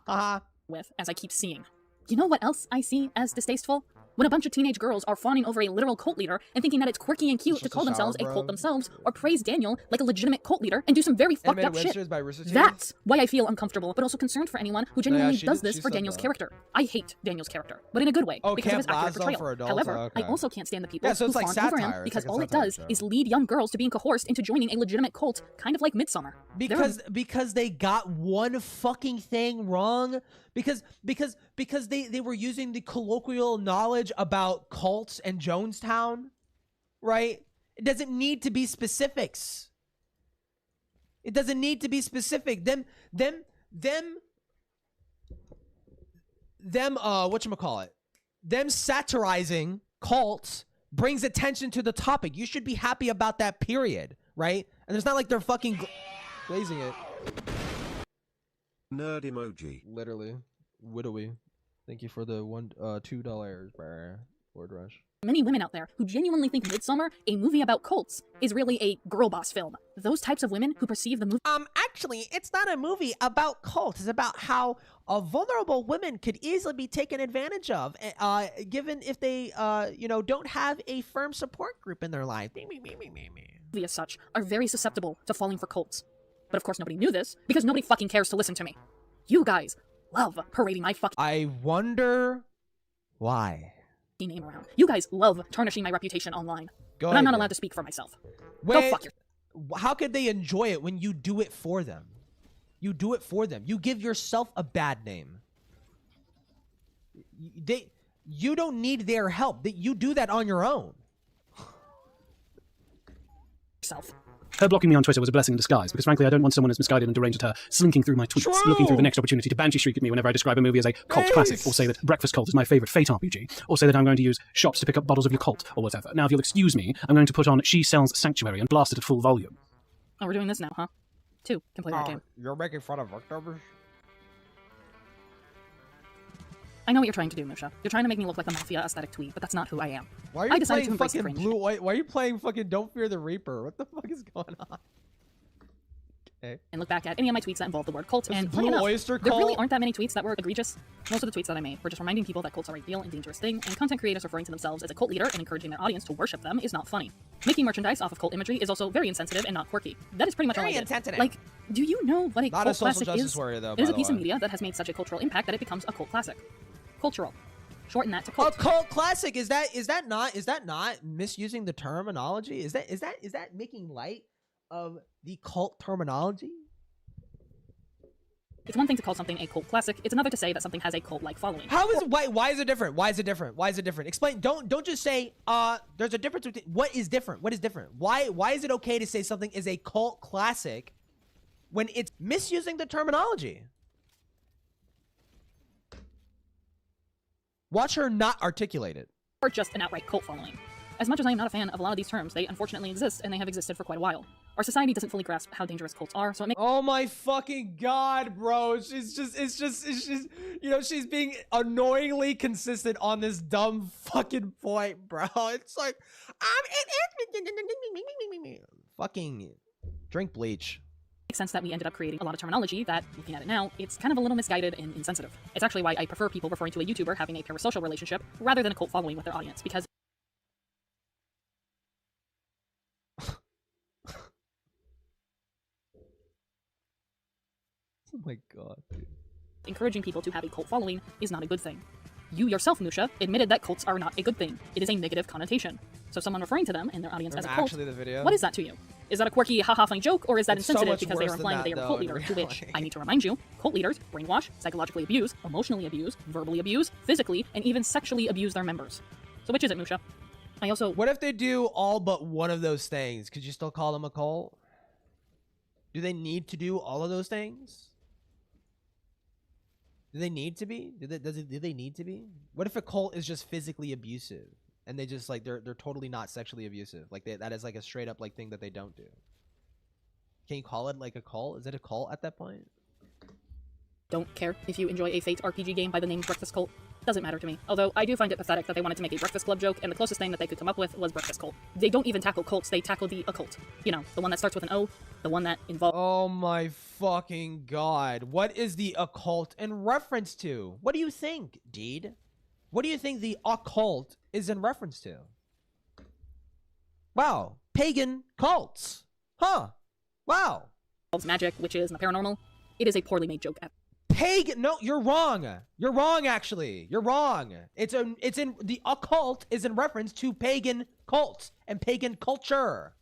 With, as I keep seeing. You know what else I see as distasteful? When a bunch of teenage girls are fawning over a literal cult leader and thinking that it's quirky and cute to call themselves a cult themselves, or praise Daniel like a legitimate cult leader and do some very fucked up shit. That's why I feel uncomfortable, but also concerned for anyone who genuinely does this for Daniel's character. I hate Daniel's character, but in a good way, because of his accurate portrayal. However, I also can't stand the people who fawn over him because all it does is lead young girls to being coerced into joining a legitimate cult, kind of like Midsommar. Because they got one fucking thing wrong. Because they were using the colloquial knowledge about cults and Jonestown, right? It doesn't need to be specifics. It doesn't need to be specific. Them whatchamacallit? Them satirizing cults brings attention to the topic. You should be happy about that, period, right? And it's not like they're fucking glazing it. Nerd emoji. Literally. Widowy. Thank you for the $2, Lord Rush. Many women out there who genuinely think Midsommar, a movie about cults, is really a girl boss film. Those types of women who perceive the movie... Actually, it's not a movie about cults. It's about how vulnerable women could easily be taken advantage of, given if they, don't have a firm support group in their life. As such, are very susceptible to falling for cults. But of course nobody knew this, because nobody fucking cares to listen to me. You guys love parading my fucking... I wonder why. ...name around. You guys love tarnishing my reputation online. But I'm not allowed to speak for myself. Wait, go fuck your... How could they enjoy it when you do it for them? You do it for them. You give yourself a bad name. You don't need their help. You do that on your own. Self. Her blocking me on Twitter was a blessing in disguise, because frankly I don't want someone as misguided and deranged as her slinking through my tweets, looking through the next opportunity to banshee shriek at me whenever I describe a movie as a cult classic, or say that Breakfast Cult is my favourite Fate RPG, or say that I'm going to use shops to pick up bottles of your cult, or whatever. Now, if you'll excuse me, I'm going to put on She Sells Sanctuary and blast it at full volume. Oh, we're doing this now, huh? 2, can play that game. You're making fun of victims? I know what you're trying to do, Musha. You're trying to make me look like a mafia aesthetic tweet, but that's not who I am. Why are you playing fucking Blue White? Why are you playing fucking Don't Fear the Reaper? What the fuck is going on? Okay. And look back at any of my tweets that involve the word cult, and Blue Oyster there really cult? aren't that many tweets that were egregious. Most of the tweets that I made were just reminding people that cults are a real and dangerous thing, and content creators referring to themselves as a cult leader and encouraging their audience to worship them is not funny. Making merchandise off of cult imagery is also very insensitive and not quirky. That is pretty much all I did. Insensitive. Like, do you know what a Not cult a social classic justice is? warrior, though, It is by a the piece of way. media that has made such a cultural impact that it becomes a cult classic. Cultural. Shorten that to cult. A cult classic, is that not misusing the terminology? Is that making light of the cult terminology? It's one thing to call something a cult classic. It's another to say that something has a cult-like following. How is why is it different? Why is it different? Why is it different? Explain. Don't just say there's a difference between what is different. What is different? Why is it okay to say something is a cult classic when it's misusing the terminology? Watch her not articulate it. Or just an outright cult following. As much as I am not a fan of a lot of these terms, they unfortunately exist, and they have existed for quite a while. Our society doesn't fully grasp how dangerous cults are, so it makes— Oh my fucking god, bro. It's just, you know, she's being annoyingly consistent on this dumb fucking point, bro. It's like, fucking drink bleach. makes sense that we ended up creating a lot of terminology that, looking at it now, it's kind of a little misguided and insensitive. It's actually why I prefer people referring to a YouTuber having a parasocial relationship rather than a cult following with their audience, because Oh my god, dude. encouraging people to have a cult following is not a good thing. You yourself, Musha, admitted that cults are not a good thing. It is a negative connotation. So someone referring to them and their audience as a cult, actually the video. what is that to you? Is that a quirky, haha funny joke, or is that It's so insensitive much because they are worse than implying that they that, are a though, cult in leader, to which reality. I need to remind you, cult leaders brainwash, psychologically abuse, emotionally abuse, verbally abuse, physically, and even sexually abuse their members. So which is it, Musha? I also— What if they do all but one of those things? Could you still call them a cult? Do they need to do all of those things? Do they need to be? Do they need to be? What if a cult is just physically abusive and they just like they're totally not sexually abusive? Like that is like a straight up like thing that they don't do. Can you call it like a cult? Is it a cult at that point? don't care if you enjoy a Fate RPG game by the name Breakfast Cult. Doesn't matter to me. Although I do find it pathetic that they wanted to make a Breakfast Club joke, and the closest thing that they could come up with was Breakfast Cult. They don't even tackle cults, they tackle the occult. You know, the one that starts with an O, the one that involves— Oh my fucking god. What is the occult in reference to? What do you think, Deed? What do you think the occult is in reference to? Wow. Pagan cults. Huh. Wow. magic, witches, and the paranormal. It is a poorly made joke. Pagan— No, you're wrong. You're wrong, actually. You're wrong. It's in the occult is in reference to pagan cults and pagan culture.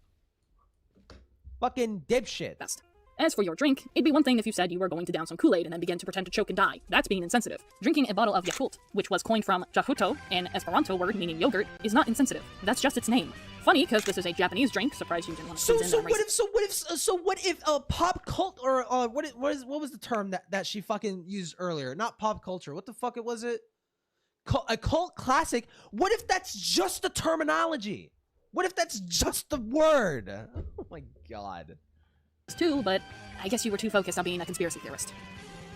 Fucking dipshit. Best. As for your drink, it'd be one thing if you said you were going to down some Kool-Aid and then begin to pretend to choke and die. That's being insensitive. Drinking a bottle of Yakult, which was coined from Jahuto, an Esperanto word meaning yogurt, is not insensitive. That's just its name. Funny, because this is a Japanese drink. Surprised you didn't want to squeeze in that What if a pop cult or what was the term that she fucking used earlier? Not pop culture. What the fuck was it? A cult classic. What if that's just the terminology? What if that's just the word? Oh my god. Too, but I guess you were too focused on being a conspiracy theorist.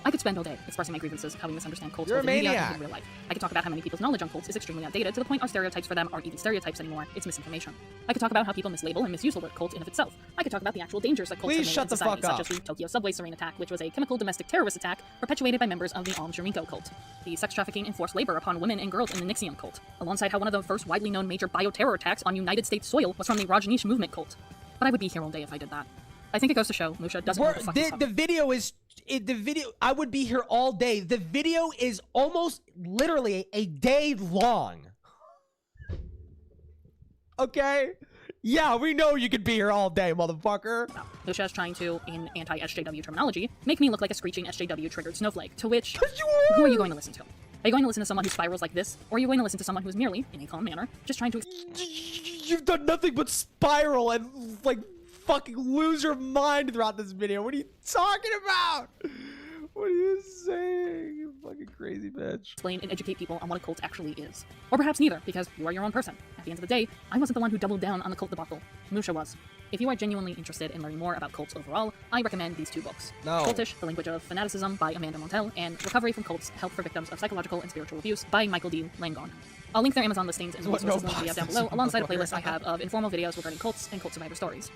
I could spend all day expressing my grievances of how we misunderstand cults You're both in a media maniac. and in real life. I could talk about how many people's knowledge on cults is extremely outdated to the point our stereotypes for them aren't even stereotypes anymore. It's misinformation. I could talk about how people mislabel and misuse the word cult in of itself. I could talk about the actual dangers that cults Please have made shut in the society, fuck such up. as the Tokyo subway sarin attack, which was a chemical domestic terrorist attack perpetuated by members of the Om Shirinko cult. The sex trafficking and forced labor upon women and girls in the Nixium cult, alongside how one of the first widely known major bioterror attacks on United States soil was from the Rajneesh movement cult. But I would be here all day if I did that. I think it goes to show Musha doesn't know what the fuck he's talking about. The video, I would be here all day. The video is almost literally a day long. Okay? Yeah, we know you could be here all day, motherfucker. Musha is trying to, in anti-SJW terminology, make me look like a screeching SJW-triggered snowflake, to which, who are you going to listen to? Are you going to listen to someone who spirals like this, or are you going to listen to someone who is merely, in a calm manner, just trying to— You've done nothing but spiral and, like, fucking lose your mind throughout this video. What are you talking about? What are you saying, you fucking crazy bitch? Explain and educate people on what a cult actually is. Or perhaps neither, because you are your own person. At the end of the day, I wasn't the one who doubled down on the cult debacle. Musha was. If you are genuinely interested in learning more about cults overall, I recommend these 2 books. No. Cultish, The Language of Fanaticism by Amanda Montell, and Recovery from Cults, Help for Victims of Psychological and Spiritual Abuse by Michael D. Langone. I'll link their Amazon listings in the resources linked down below, alongside a playlist I have of informal videos regarding cults and cult survivor stories.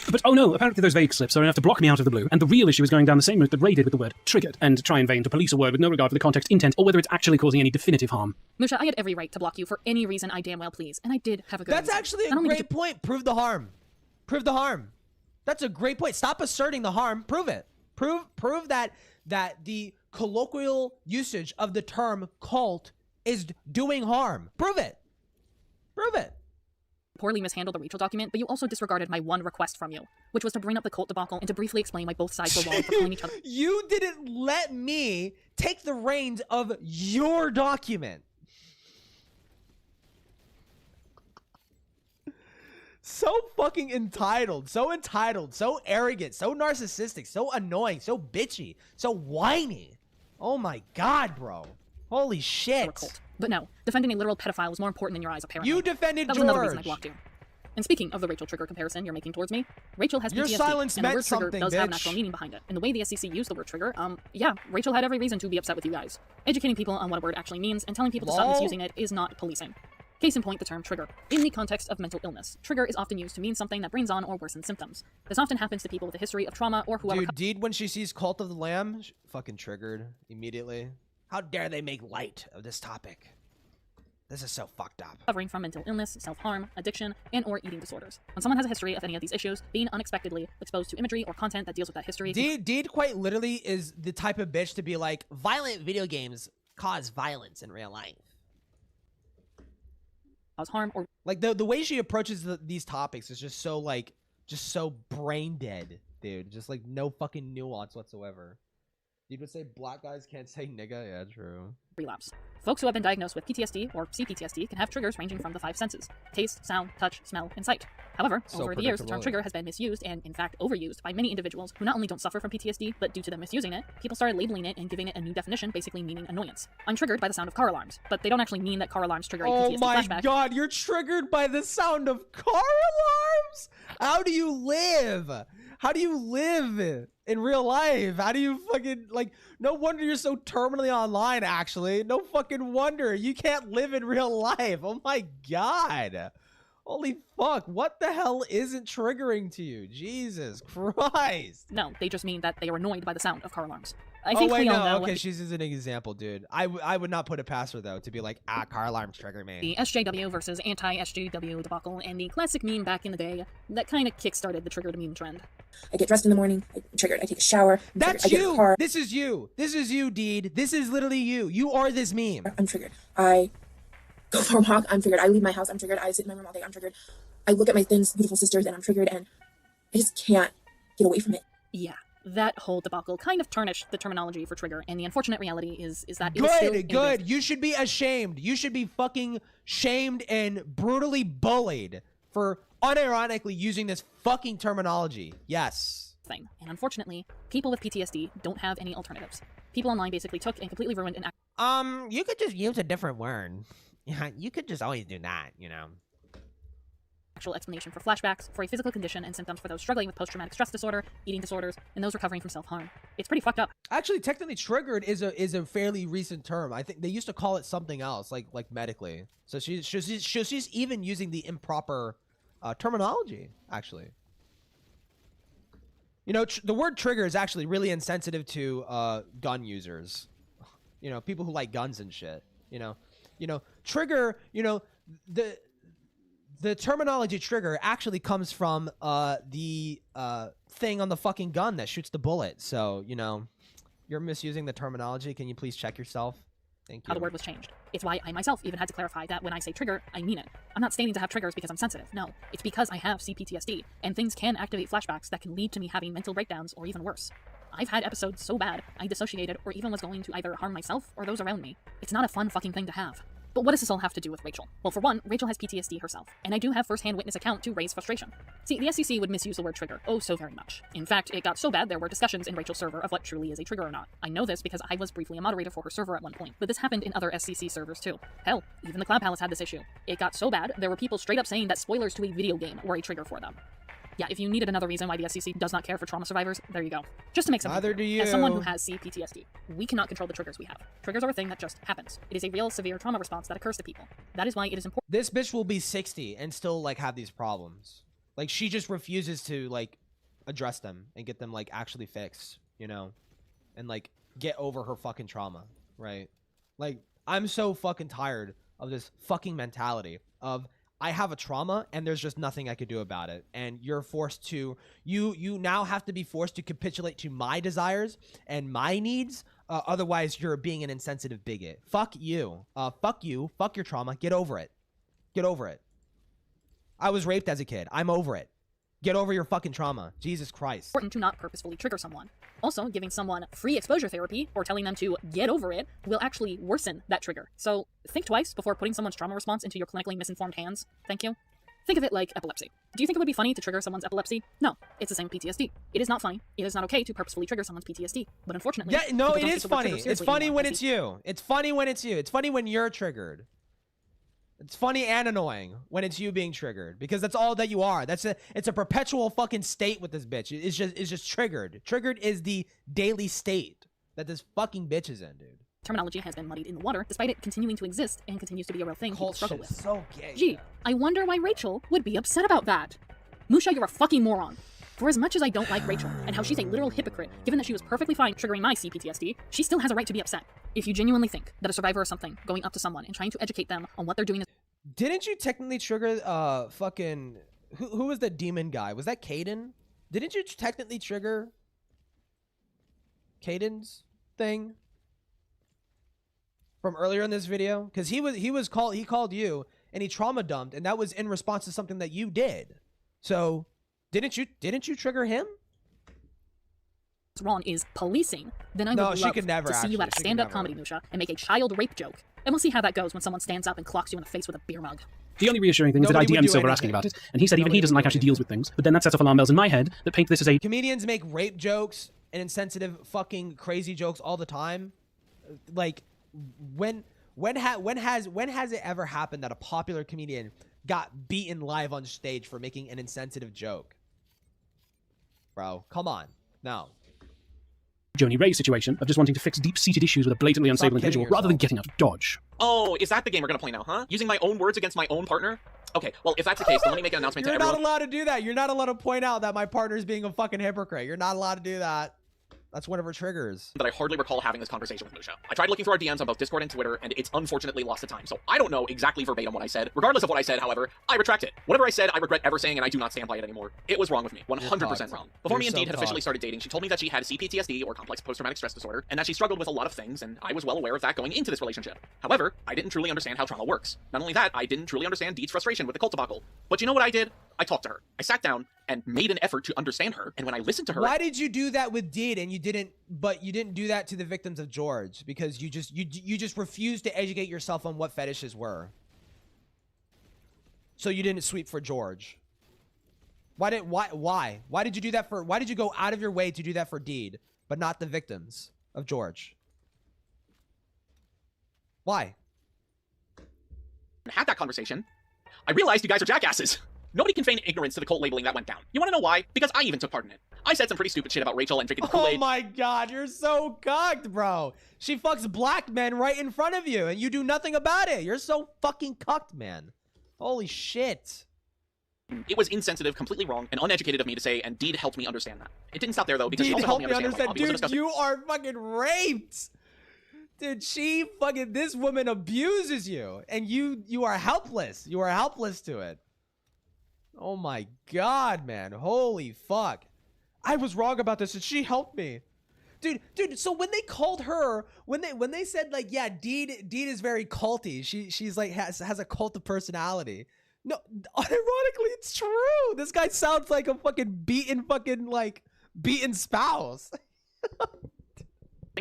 But oh no, apparently those vague slips are enough to block me out of the blue, and the real issue is going down the same route that Ray did with the word triggered, and try in vain to police a word with no regard for the context, intent, or whether it's actually causing any definitive harm. Musha, I had every right to block you for any reason I damn well please, and I did have a good That's reason. actually a great point. Prove the harm. Prove the harm. That's a great point. Stop asserting the harm. Prove it. Prove that the colloquial usage of the term cult is doing harm. Prove it. Prove it. Poorly mishandled the Rachel document, but you also disregarded my one request from you, which was to bring up the cult debacle and to briefly explain why both sides were wrong for calling each other. You didn't let me take the reins of your document. So fucking entitled, so arrogant, so narcissistic, so annoying, so bitchy, so whiny. Oh my god, bro. Holy shit. But no, defending a literal pedophile was more important in your eyes, apparently. You defended That was George. another reason I blocked you. And speaking of the Rachel trigger comparison you're making towards me, Rachel has Your PTSD, silence and the meant word trigger something, does have an bitch. actual meaning behind it. And the way the SCC used the word trigger, yeah, Rachel had every reason to be upset with you guys. Educating people on what a word actually means and telling people to stop misusing it is not policing. Case in point, the term trigger. In the context of mental illness, trigger is often used to mean something that brings on or worsens symptoms. This often happens to people with a history of trauma or whoever. Dude, Deed, when she sees Cult of the Lamb, fucking triggered immediately. How dare they make light of this topic? This is so fucked up. Suffering from mental illness, self-harm, addiction, and or eating disorders. When someone has a history of any of these issues, being unexpectedly exposed to imagery or content that deals with that history. Deed quite literally is the type of bitch to be like, violent video games cause violence in real life. Cause harm or like the way she approaches these topics is just so like so brain dead, dude. Just like no fucking nuance whatsoever. You would say black guys can't say nigga. Yeah, true. Relapse. Folks who have been diagnosed with PTSD or CPTSD can have triggers ranging from the 5 senses: taste, sound, touch, smell, and sight. However, over the years, the term trigger has been misused and, in fact, overused by many individuals who not only don't suffer from PTSD, but due to them misusing it, people started labeling it and giving it a new definition, basically meaning annoyance. I'm triggered by the sound of car alarms, but they don't actually mean that car alarms trigger a PTSD flashback. Oh my god, you're triggered by the sound of car alarms? How do you live? How do you live in real life? How do you fucking, like, no wonder you're so terminally online, actually. No fucking wonder. You can't live in real life. Oh my god. Holy fuck. What the hell isn't triggering to you? Jesus Christ. No, they just mean that they are annoyed by the sound of car alarms. I Oh, think wait, we all know no. Okay, she's an example, dude. I would not put it past her, though, to be like, car alarms trigger me. The SJW versus anti-SJW debacle and the classic meme back in the day that kind of kickstarted the trigger to meme trend. I get dressed in the morning, I'm triggered, I take a shower, That's I get in you! a car. This is you! This is you, Deed. This is literally you. You are this meme. I'm triggered. I go for a walk, I'm triggered. I leave my house, I'm triggered. I sit in my room all day, I'm triggered. I look at my thin, beautiful sisters and I'm triggered, and I just can't get away from it. Yeah. That whole debacle kind of tarnished the terminology for trigger, and the unfortunate reality is that it was still Good. You should be ashamed. You should be fucking shamed and brutally bullied for unironically using this fucking terminology. Yes. Thing. And unfortunately, people with PTSD don't have any alternatives. People online basically took and completely ruined an You could just use a different word. Yeah, you could just always do that, you know. actual explanation for flashbacks, for a physical condition and symptoms for those struggling with post-traumatic stress disorder, eating disorders, and those recovering from self-harm. It's pretty fucked up. Actually, technically, triggered is a fairly recent term. I think they used to call it something else, like medically. So she's even using the improper terminology, actually. You know, the word trigger is actually really insensitive to gun users. You know, people who like guns and shit. You know, trigger. You know, the terminology trigger actually comes from the thing on the fucking gun that shoots the bullet. So, you know, you're misusing the terminology. Can you please check yourself? Thank you. How the word was changed. It's why I myself even had to clarify that when I say trigger, I mean it. I'm not stating to have triggers because I'm sensitive. No, it's because I have CPTSD, and things can activate flashbacks that can lead to me having mental breakdowns or even worse. I've had episodes so bad, I dissociated or even was going to either harm myself or those around me. It's not a fun fucking thing to have. But what does this all have to do with Rachel? Well, for one, Rachel has PTSD herself, and I do have first-hand witness account to raise frustration. See, the SCC would misuse the word trigger, oh so very much. In fact, it got so bad there were discussions in Rachel's server of what truly is a trigger or not. I know this because I was briefly a moderator for her server at one point, but this happened in other SCC servers too. Hell, even the Cloud Palace had this issue. It got so bad, there were people straight up saying that spoilers to a video game were a trigger for them. Yeah, if you needed another reason why the SCC does not care for trauma survivors, there you go. Just to make something Neither clear, do you. as someone who has CPTSD, we cannot control the triggers we have. Triggers are a thing that just happens. It is a real severe trauma response that occurs to people. That is why it is important. This bitch will be 60 and still like have these problems. Like she just refuses to like address them and get them like actually fixed, you know, and like get over her fucking trauma, right? Like I'm so fucking tired of this fucking mentality of I have a trauma and there's just nothing I could do about it. And you're forced to, you now have to be forced to capitulate to my desires and my needs. Otherwise you're being an insensitive bigot. Fuck you. Fuck you. Fuck your trauma. Get over it. Get over it. I was raped as a kid. I'm over it. Get over your fucking trauma. Jesus Christ. Important to not purposefully trigger someone. Also, giving someone free exposure therapy or telling them to get over it will actually worsen that trigger. So think twice before putting someone's trauma response into your clinically misinformed hands. Thank you. Think of it like epilepsy. Do you think it would be funny to trigger someone's epilepsy? No, it's the same PTSD. It is not funny. It is not okay to purposefully trigger someone's PTSD. But unfortunately, yeah, no, it is funny. It's funny when it's you. It's funny when it's you. It's funny when you're triggered. It's funny and annoying when it's you being triggered because that's all that you are. It's a perpetual fucking state with this bitch. It's just triggered. Triggered is the daily state that this fucking bitch is in, dude. Terminology has been muddied in the water despite it continuing to exist and continues to be a real thing people struggle with. So gay. Gee, I wonder why Rachel would be upset about that. Musha, you're a fucking moron. For as much as I don't like Rachel, and how she's a literal hypocrite, given that she was perfectly fine triggering my CPTSD, she still has a right to be upset. If you genuinely think that a survivor or something going up to someone and trying to educate them on what they're doing is— Didn't you technically trigger fucking who was the demon guy? Was that Caden? Didn't you technically trigger Caden's thing from earlier in this video? Because he called you and he trauma dumped, and that was in response to something that you did. So didn't you trigger him? what's wrong is policing, then I would love to see you at a stand-up comedy, Musha, and make a child rape joke. And we'll see how that goes when someone stands up and clocks you in the face with a beer mug. The only reassuring thing is that I DM'd Silver asking about it, and he said even he doesn't like how she deals with things, but then that sets off alarm bells in my head that paint this as a— Comedians make rape jokes and insensitive fucking crazy jokes all the time. Like, when has it ever happened that a popular comedian got beaten live on stage for making an insensitive joke? Bro, come on. No. Joni Ray's situation of just wanting to fix deep-seated issues with a blatantly unstable individual rather than getting out of dodge. Oh, is that the game we're gonna play now, huh? Using my own words against my own partner? Okay, well, if that's the case, then let me make an announcement to everyone. You're not allowed to do that. You're not allowed to point out that my partner's being a fucking hypocrite. You're not allowed to do that. That's one of her triggers. But I hardly recall having this conversation with Musha. I tried looking through our DMs on both Discord and Twitter, and it's unfortunately lost to time, so I don't know exactly verbatim what I said. Regardless of what I said, however, I retract it. Whatever I said, I regret ever saying, and I do not stand by it anymore. It was wrong with me. 100% wrong. Before me and Deed had officially started dating, she told me that she had CPTSD, or complex post-traumatic stress disorder, and that she struggled with a lot of things, and I was well aware of that going into this relationship. However, I didn't truly understand how trauma works. Not only that, I didn't truly understand Deed's frustration with the cult debacle. But you know what I did? I talked to her. I sat down and made an effort to understand her, and when I listened to her— Why did you do that with Deed and you didn't do that to the victims of George? Because you just refused to educate yourself on what fetishes were. So you didn't sweep for George. Why did you do that why did you go out of your way to do that for Deed, but not the victims of George? Why? Had that conversation, I realized you guys are jackasses. Nobody can feign ignorance to the cult labeling that went down. You want to know why? Because I even took part in it. I said some pretty stupid shit about Rachel and drinking the Kool-Aid. Oh my god, you're so cocked, bro. She fucks black men right in front of you, and you do nothing about it. You're so fucking cucked, man. Holy shit. It was insensitive, completely wrong, and uneducated of me to say, and Deed helped me understand that. It didn't stop there, though, because Deed she also helped me understand why Dude, you are fucking raped. Dude, this woman abuses you, and you are helpless. You are helpless to it. Oh my god, man. Holy fuck. I was wrong about this and she helped me. Dude, so when they called her, when they said like, yeah, Deed is very culty. She's like has a cult of personality. No, ironically, it's true. This guy sounds like a fucking beaten spouse.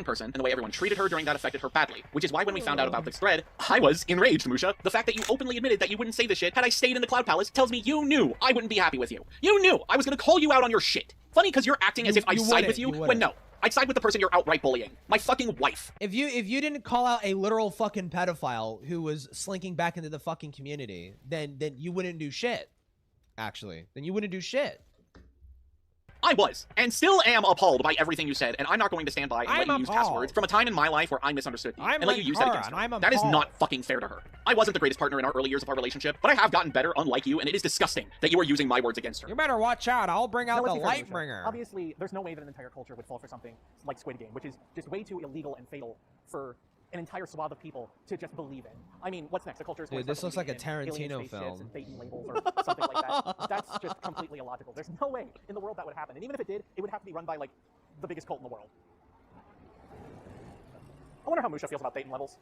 Person, and the way everyone treated her during that affected her badly, which is why when we found out about this thread, I was enraged, Musha. The fact that you openly admitted that you wouldn't say this shit had I stayed in the Cloud Palace tells me you knew I wouldn't be happy with you. You knew I was gonna call you out on your shit. Funny because you're acting as if I side with you when no, I'd side with the person you're outright bullying. My fucking wife. If you didn't call out a literal fucking pedophile who was slinking back into the fucking community, then you wouldn't do shit. Actually, then you wouldn't do shit. I was, and still am appalled by everything you said, and I'm not going to stand by and let you use passwords from a time in my life where I misunderstood you and let you use that against her. That is not fucking fair to her. I wasn't the greatest partner in our early years of our relationship, but I have gotten better, unlike you, and it is disgusting that you are using my words against her. You better watch out. I'll bring out the Lightbringer. Obviously, there's no way that an entire culture would fall for something like Squid Game, which is just way too illegal and fatal for an entire swath of people to just believe in. I mean, what's next? A culture is going Dude, this looks like a Tarantino film. And Satan labels or something like that. That's just completely illogical. There's no way in the world that would happen. And even if it did, it would have to be run by, like, the biggest cult in the world. I wonder how Musha feels about Satan levels.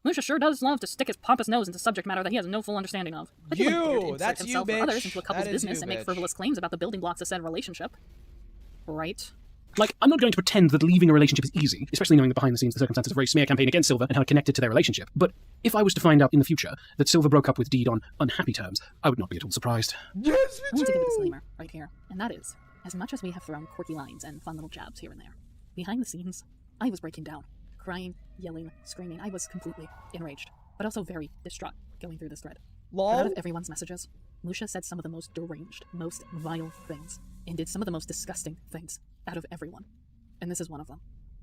Musha sure does love to stick his pompous nose into subject matter that he has no full understanding of. But he wouldn't dare to insert himself or others into a couple's business and make frivolous claims about the building blocks of said relationship. Right? Like, I'm not going to pretend that leaving a relationship is easy, especially knowing the behind-the-scenes circumstances of Ray's smear campaign against Silver and how it connected to their relationship. But if I was to find out in the future that Silver broke up with Deed on unhappy terms, I would not be at all surprised. Yes, I want to give a disclaimer right here, and that is, as much as we have thrown quirky lines and fun little jabs here and there, behind the scenes, I was breaking down, crying, yelling, screaming. I was completely enraged, but also very distraught going through this thread. Lol. But out of everyone's messages, Musha said some of the most deranged, most vile things, and did some of the most disgusting things out of everyone. And this is one of them.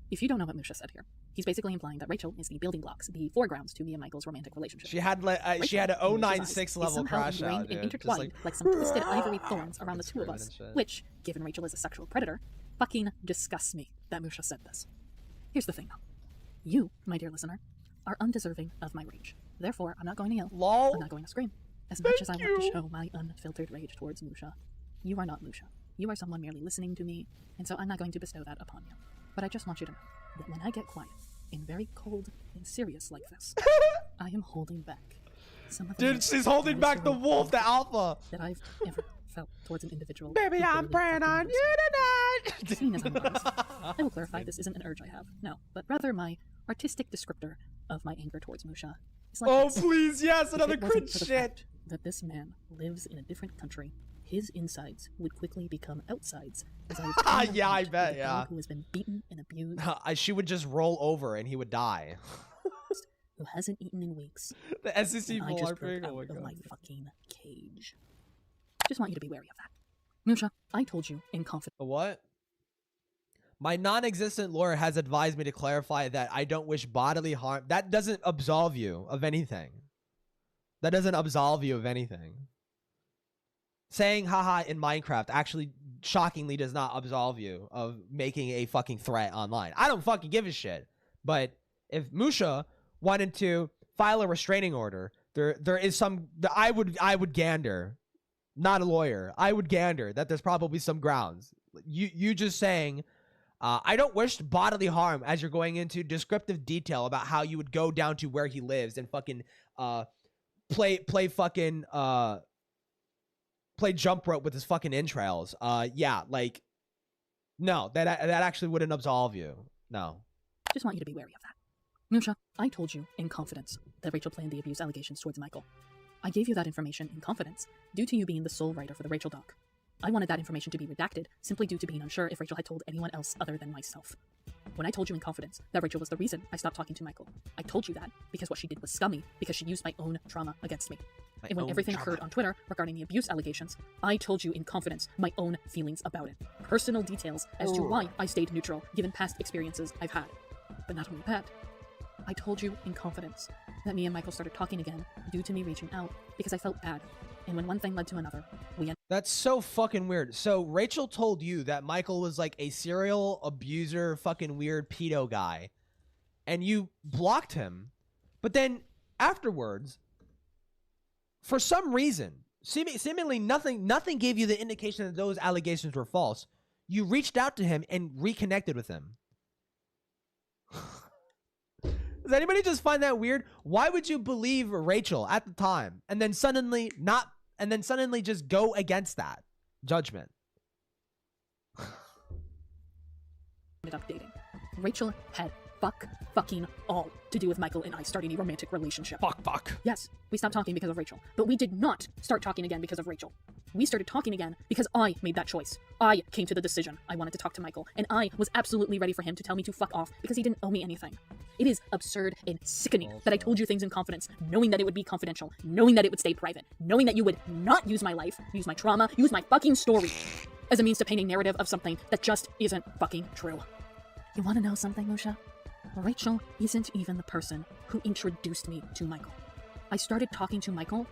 If you don't know what Musha said here, he's basically implying that Rachel is the building blocks, the foregrounds to me and Michael's romantic relationship. She had she had an 096 level crash out, and intertwined like some twisted ivory thorns around the two of us, which, given Rachel is a sexual predator, fucking disgusts me that Musha said this. Here's the thing though. You, my dear listener, are undeserving of my rage. Therefore, I'm not going to yell. Lol. I'm not going to scream. As much as I want to show my unfiltered rage towards Musha, you are not Musha. You are someone merely listening to me, and so I'm not going to bestow that upon you. But I just want you to know that when I get quiet and very cold and serious like this, I am holding back some of the Dude, she's holding back the wolf, the alpha, that I've ever felt towards an individual. Baby, I'm praying on you tonight. Seeing as I'm honest, I will clarify this isn't an urge I have, no, but rather my artistic descriptor of my anger towards Musha. Like this. Please, yes, another cringe shit. Shit. That this man lives in a different country, his insides would quickly become outsides. As yeah, I bet, yeah. Who has been beaten and abused. She would just roll over and he would die. Who hasn't eaten in weeks. The SCC I just broke out of my fucking cage. Just want you to be wary of that. Musha, I told you in confidence. What? My non-existent lawyer has advised me to clarify that I don't wish bodily harm. That doesn't absolve you of anything. That doesn't absolve you of anything. Saying haha in Minecraft actually shockingly does not absolve you of making a fucking threat online. I don't fucking give a shit. But if Musha wanted to file a restraining order, there is some I would gander. Not a lawyer. I would gander that there's probably some grounds. You just saying I don't wish bodily harm as you're going into descriptive detail about how you would go down to where he lives and fucking play jump rope with his fucking entrails. Yeah, like no, that actually wouldn't absolve you. No. Just want you to be wary of that. Musha, I told you in confidence that Rachel planned the abuse allegations towards Michael. I gave you that information in confidence due to you being the sole writer for the Rachel doc. I wanted that information to be redacted simply due to being unsure if Rachel had told anyone else other than myself. When I told you in confidence that Rachel was the reason I stopped talking to Michael, I told you that because what she did was scummy, because she used my own trauma against me. And when everything occurred on Twitter regarding the abuse allegations, I told you in confidence my own feelings about it. Personal details as to why I stayed neutral given past experiences I've had. But not only that, I told you in confidence that me and Michael started talking again due to me reaching out because I felt bad. And when one thing led to another, That's so fucking weird. So Rachel told you that Michael was like a serial abuser, fucking weird pedo guy, and you blocked him. But then afterwards, for some reason, seemingly nothing gave you the indication that those allegations were false. You reached out to him and reconnected with him. Does anybody just find that weird? Why would you believe Rachel at the time and then suddenly just go against that judgment? ended up dating. Rachel had fucking all to do with Michael and I starting a romantic relationship. Fuck. Yes, we stopped talking because of Rachel, but we did not start talking again because of Rachel. We started talking again because I made that choice. I came to the decision I wanted to talk to Michael, and I was absolutely ready for him to tell me to fuck off because he didn't owe me anything. It is absurd and sickening that I told you things in confidence, knowing that it would be confidential, knowing that it would stay private, knowing that you would not use my life, use my trauma, use my fucking story as a means to paint a narrative of something that just isn't fucking true. You want to know something, Musha? Rachel isn't even the person who introduced me to Michael. I started talking to Michael.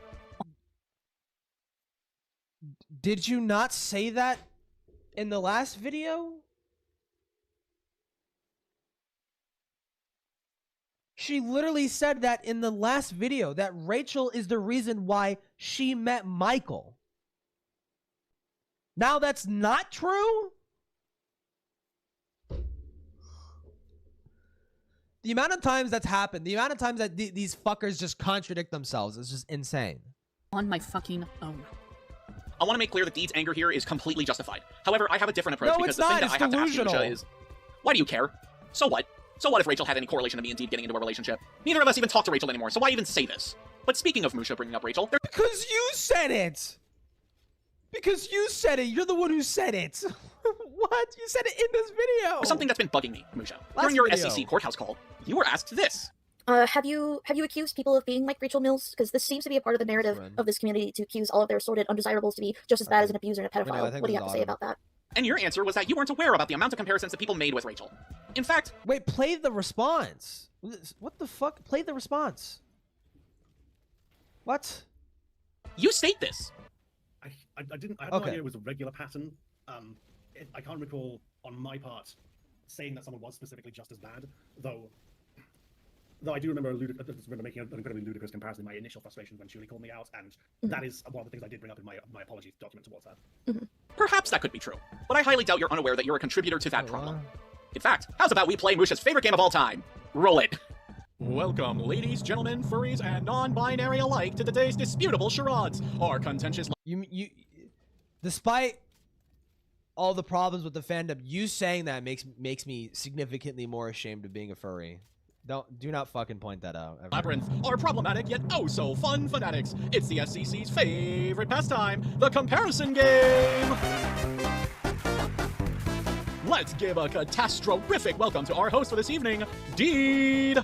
Did you not say that in the last video? She literally said that in the last video, that Rachel is the reason why she met Michael. Now that's not true? The amount of times that's happened, the amount of times that these fuckers just contradict themselves is just insane. On my fucking own. I want to make clear that Deed's anger here is completely justified. However, I have a different approach because it's the not. thing that It's I have delusional. to ask Musha is, why do you care? So what? So what if Rachel had any correlation to me and Deed getting into a relationship? Neither of us even talk to Rachel anymore, so why even say this? But speaking of Musha bringing up Rachel, because you said it! Because you said it! You're the one who said it! What? You said it in this video! Something that's been bugging me, Musha. During your SCC courthouse call, you were asked this. Have you accused people of being like Rachel Mills? Because this seems to be a part of the narrative of this community to accuse all of their assorted undesirables to be just as bad as an abuser and a pedophile. What do you have to say about that? And your answer was that you weren't aware about the amount of comparisons that people made with Rachel. In fact... Wait, play the response. What the fuck? Play the response. What? You state this. I had no idea it was a regular pattern. I can't recall, on my part, saying that someone was specifically just as bad, though I do remember making an incredibly ludicrous comparison in my initial frustration when Julie called me out, and that is one of the things I did bring up in my apology document towards her. Perhaps that could be true, but I highly doubt you're unaware that you're a contributor to that problem. In fact, how's about we play Musha's favorite game of all time? Roll it. Welcome, ladies, gentlemen, furries, and non-binary alike, to today's disputable charades. Our contentious... You despite all the problems with the fandom, you saying that makes me significantly more ashamed of being a furry. Do not fucking point that out. Labyrinth are problematic yet oh so fun fanatics. It's the SCC's favorite pastime, the comparison game. Let's give a catastrophic welcome to our host for this evening, Deed.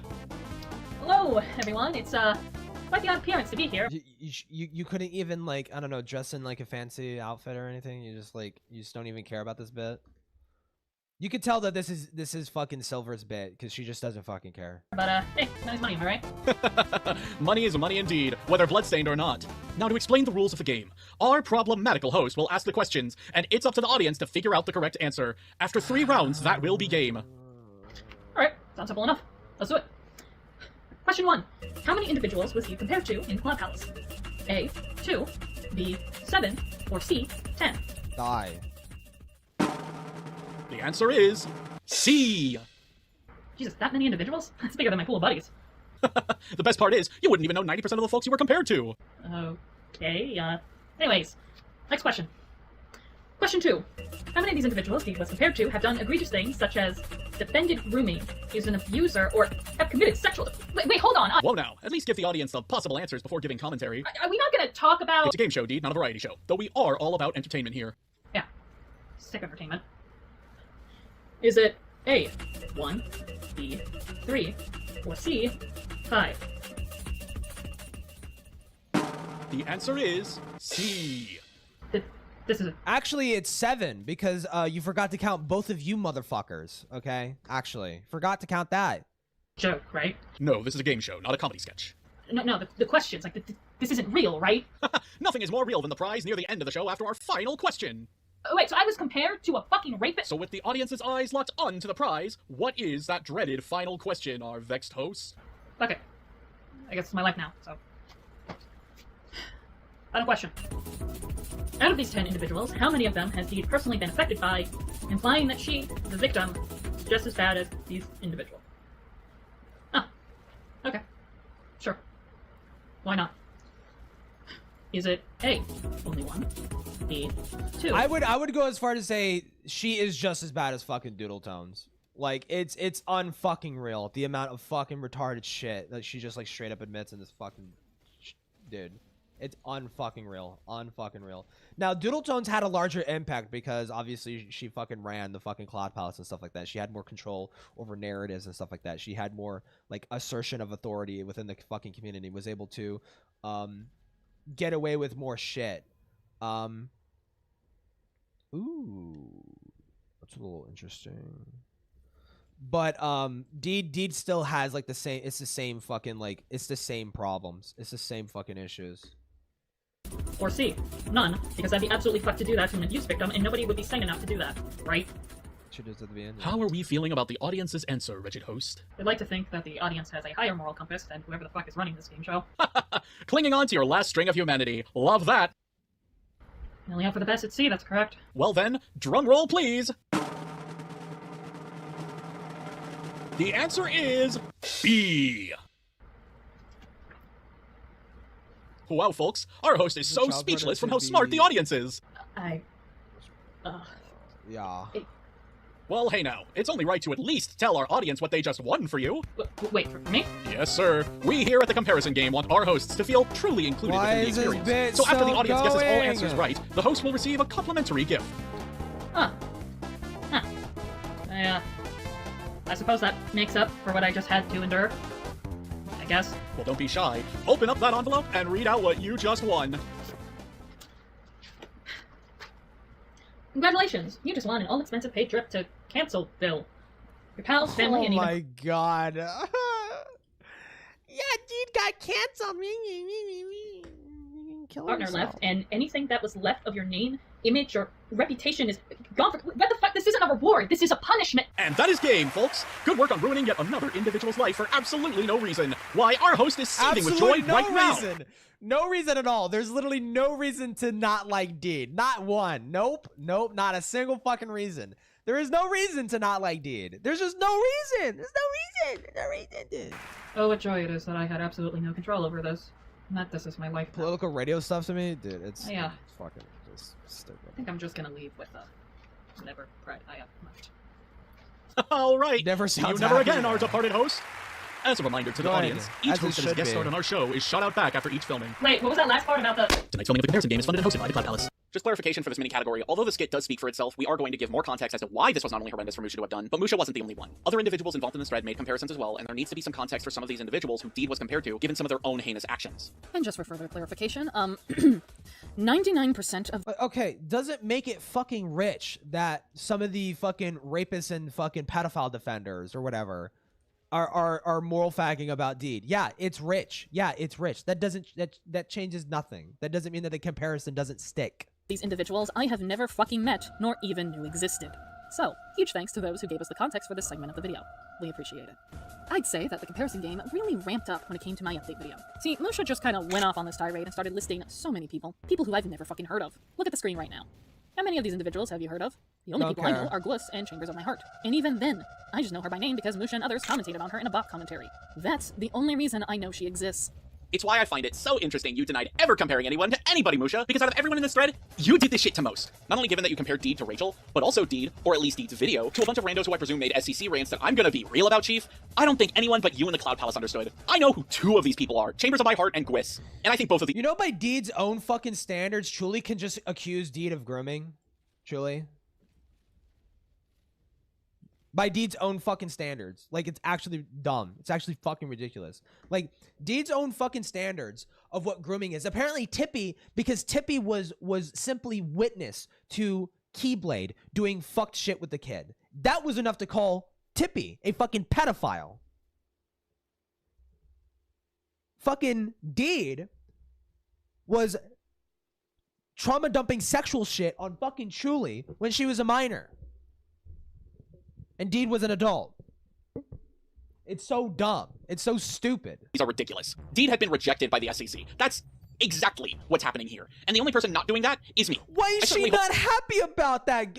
Hello, everyone. It's quite the odd appearance to be here. You couldn't even, like, I don't know, dress in like a fancy outfit or anything. You just don't even care about this bit. You could tell that this is fucking Silver's bit because she just doesn't fucking care. But hey, money's money, am I right? Money is money indeed, whether bloodstained or not. Now to explain the rules of the game, our problematical host will ask the questions, and it's up to the audience to figure out the correct answer. After 3 rounds, that will be game. Alright, sounds simple enough. Let's do it. Question 1. How many individuals was he compared to in Cloud Palace? A, 2, B, 7, or C, 10? Die. The answer is C. Jesus, that many individuals? That's bigger than my pool of buddies. The best part is, you wouldn't even know 90% of the folks you were compared to. Okay, anyways, next question. Question 2. How many of these individuals he was compared to have done egregious things such as defended grooming, is an abuser, or have committed sexual... Wait, hold on! Whoa now, at least give the audience the possible answers before giving commentary. Are we not gonna talk about... It's a game show, Deed, not a variety show. Though we are all about entertainment here. Yeah. Sick entertainment. Is it A, 1, B, 3, or C, 5? The answer is C. This is... Actually, it's 7 because you forgot to count both of you motherfuckers, okay? Actually, forgot to count that. Joke, right? No, this is a game show, not a comedy sketch. No, the questions, like, this isn't real, right? Nothing is more real than the prize near the end of the show after our final question. Oh, wait, so I was compared to a fucking rapist? So with the audience's eyes locked onto the prize, what is that dreaded final question, our vexed hosts? Okay. I guess it's my life now, so... Final question. Out of these 10 individuals, how many of them has Deed personally been affected by, implying that she, the victim, is just as bad as these individuals? Ah. Okay. Sure. Why not? Is it A, only 1, B, 2? I would go as far to say she is just as bad as fucking Doodle Tones. Like, it's unfucking real, the amount of fucking retarded shit that she just, like, straight up admits in this fucking... Dude. It's unfucking real. Unfucking real. Now, Doodle Tones had a larger impact because, obviously, she fucking ran the fucking Cloud Palace and stuff like that. She had more control over narratives and stuff like that. She had more, like, assertion of authority within the fucking community. Was able to, get away with more shit. Ooh, that's a little interesting. But Deed still has like the same. It's the same fucking like. It's the same problems. It's the same fucking issues. Or C, none, because I'd be absolutely fucked to do that to an abuse victim, and nobody would be sane enough to do that, right? How are we feeling about the audience's answer, wretched host? I'd like to think that the audience has a higher moral compass than whoever the fuck is running this game show. Clinging on to your last string of humanity. Love that. I only hope for the best at C, that's correct. Well then, drum roll please. The answer is B. Wow, folks, our host is so speechless from how smart the audience is. Yeah. Well, hey now, it's only right to at least tell our audience what they just won for you. Wait, for me? Yes, sir. We here at the Comparison Game want our hosts to feel truly included within the experience. So after the audience guesses all answers right, the host will receive a complimentary gift. Huh. I suppose that makes up for what I just had to endure. I guess. Well, don't be shy. Open up that envelope and read out what you just won. Congratulations! You just won an all-expensive paid trip to Cancelville. Your pals, family, and even... Oh my god. Yeah, dude got canceled. Kill partner himself. left, and anything that was left of your name, image, or reputation is gone for... What the fuck? This isn't a reward! This is a punishment! And that is game, folks! Good work on ruining yet another individual's life for absolutely no reason. Why, our host is seething with joy right now! No reason at all. There's literally no reason to not like Deed. Not one. Nope. Not a single fucking reason. There is no reason to not like Deed. There's just no reason. There's no reason, dude. Oh, what joy it is that I had absolutely no control over this. And that this is my life. Political radio stuff to me? Dude, it's yeah. It's fucking just stupid. I think I'm just gonna leave with whatever pride I have left. All right. Never See you sounds never happy. again, our departed host. As a reminder to the Go ahead. audience, each As it host that has should guest be. starred on our show is shot out back after each filming. Wait, what was that last part about the... Tonight's filming of the Comparison Game is funded and hosted by the Cloud Palace. Just clarification for this mini category, although the skit does speak for itself, we are going to give more context as to why this was not only horrendous for Musha to have done, but Musha wasn't the only one. Other individuals involved in this thread made comparisons as well, and there needs to be some context for some of these individuals who Deed was compared to, given some of their own heinous actions. And just for further clarification, 99% of... Okay, does it make it fucking rich that some of the fucking rapists and fucking pedophile defenders or whatever are moral fagging about Deed? Yeah, it's rich. Yeah, it's rich. That changes nothing. That doesn't mean that the comparison doesn't stick. These individuals I have never fucking met, nor even knew existed. So, huge thanks to those who gave us the context for this segment of the video. We appreciate it. I'd say that the comparison game really ramped up when it came to my update video. See, Musha just kind of went off on this tirade and started listing so many people who I've never fucking heard of. Look at the screen right now. How many of these individuals have you heard of? The only people I know are Gluss and Chambers of My Heart. And even then, I just know her by name because Musha and others commentated on her in a bot commentary. That's the only reason I know she exists. It's why I find it so interesting you denied ever comparing anyone to anybody, Musha, because out of everyone in this thread, you did this shit to most. Not only given that you compared Deed to Rachel, but also Deed, or at least Deed's video, to a bunch of randos who I presume made SCC rants that I'm gonna be real about, Chief. I don't think anyone but you and the Cloud Palace understood. I know who two of these people are, Chambers of My Heart and Gwiss. And I think both of these— You know, by Deed's own fucking standards, Truly can just accuse Deed of grooming? Truly? By Deed's own fucking standards. Like, it's actually dumb. It's actually fucking ridiculous. Like, Deed's own fucking standards of what grooming is. Apparently, Tippy, because Tippy was simply witness to Keyblade doing fucked shit with the kid. That was enough to call Tippy a fucking pedophile. Fucking Deed was trauma dumping sexual shit on fucking Truly when she was a minor. And Deed was an adult. It's so dumb. It's so stupid. These are ridiculous. Deed had been rejected by the SCC. That's exactly what's happening here. And the only person not doing that is me. Why is she not happy about that?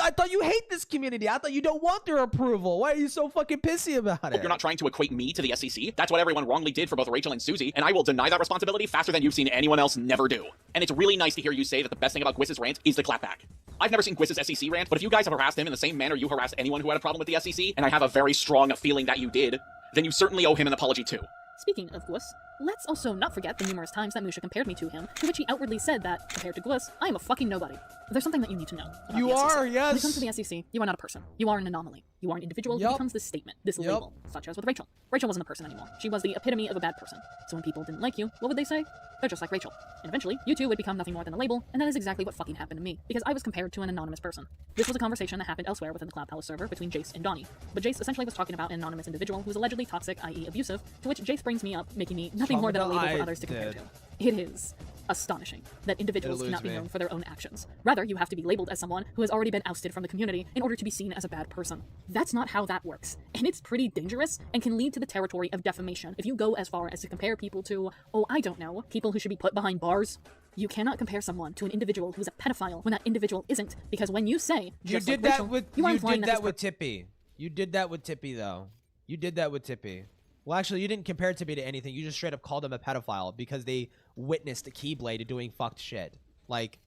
I thought you hate this community. I thought you don't want their approval. Why are you so fucking pissy about it? You're not trying to equate me to the SCC. That's what everyone wrongly did for both Rachel and Susie, and I will deny that responsibility faster than you've seen anyone else never do. And it's really nice to hear you say that the best thing about Gwiss's rant is the clapback. I've never seen Gwiss's SCC rant, but if you guys have harassed him in the same manner you harassed anyone who had a problem with the SCC, and I have a very strong feeling that you did, then you certainly owe him an apology too. Speaking of Gluss, let's also not forget the numerous times that Musha compared me to him, to which he outwardly said that, compared to Gluss, I am a fucking nobody. There's something that you need to know. You are, yes. When it comes to the SCC, you are not a person. You are an anomaly. You are an individual who becomes this statement, this label, such as with Rachel. Rachel wasn't a person anymore. She was the epitome of a bad person. So when people didn't like you, what would they say? They're just like Rachel. And eventually, you two would become nothing more than a label, and that is exactly what fucking happened to me, because I was compared to an anonymous person. This was a conversation that happened elsewhere within the Cloud Palace server between Jace and Donnie. But Jace essentially was talking about an anonymous individual who was allegedly toxic, i.e. abusive, to which Jace brings me up, making me nothing more than a label for others to compare to. It is astonishing that individuals cannot be known for their own actions. Rather, you have to be labeled as someone who has already been ousted from the community in order to be seen as a bad person. That's not how that works, and it's pretty dangerous and can lead to the territory of defamation if you go as far as to compare people to, oh, I don't know, people who should be put behind bars. You cannot compare someone to an individual who's a pedophile when that individual isn't, because when you say you did like that Rachel, with Tippy. You did that with Tippy though. You did that with Tippy. Well, actually, you didn't compare Tippy to anything. You just straight up called him a pedophile because they witnessed a Keyblade doing fucked shit. Like,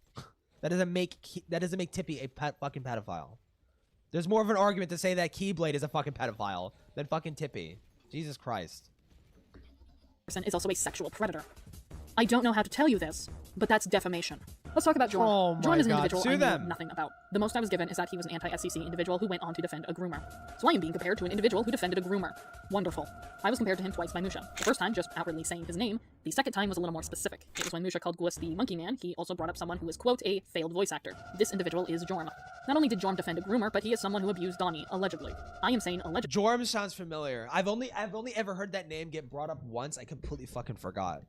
that doesn't make Tippy a fucking pedophile. There's more of an argument to say that Keyblade is a fucking pedophile than fucking Tippy. Jesus Christ. Person is also a sexual predator. I don't know how to tell you this, but that's defamation. Let's talk about Jorm. Oh my Jorm is an God, individual sue I them. knew nothing about. The most I was given is that he was an anti-SCC individual who went on to defend a groomer. So I am being compared to an individual who defended a groomer. Wonderful. I was compared to him twice by Musha. The first time, just outwardly saying his name. The second time was a little more specific. It was when Musha called Gwus the Monkey Man. He also brought up someone who is, quote, a failed voice actor. This individual is Jorm. Not only did Jorm defend a groomer, but he is someone who abused Donnie, allegedly. I am saying allegedly. Jorm sounds familiar. I've only ever heard that name get brought up once. I completely fucking forgot.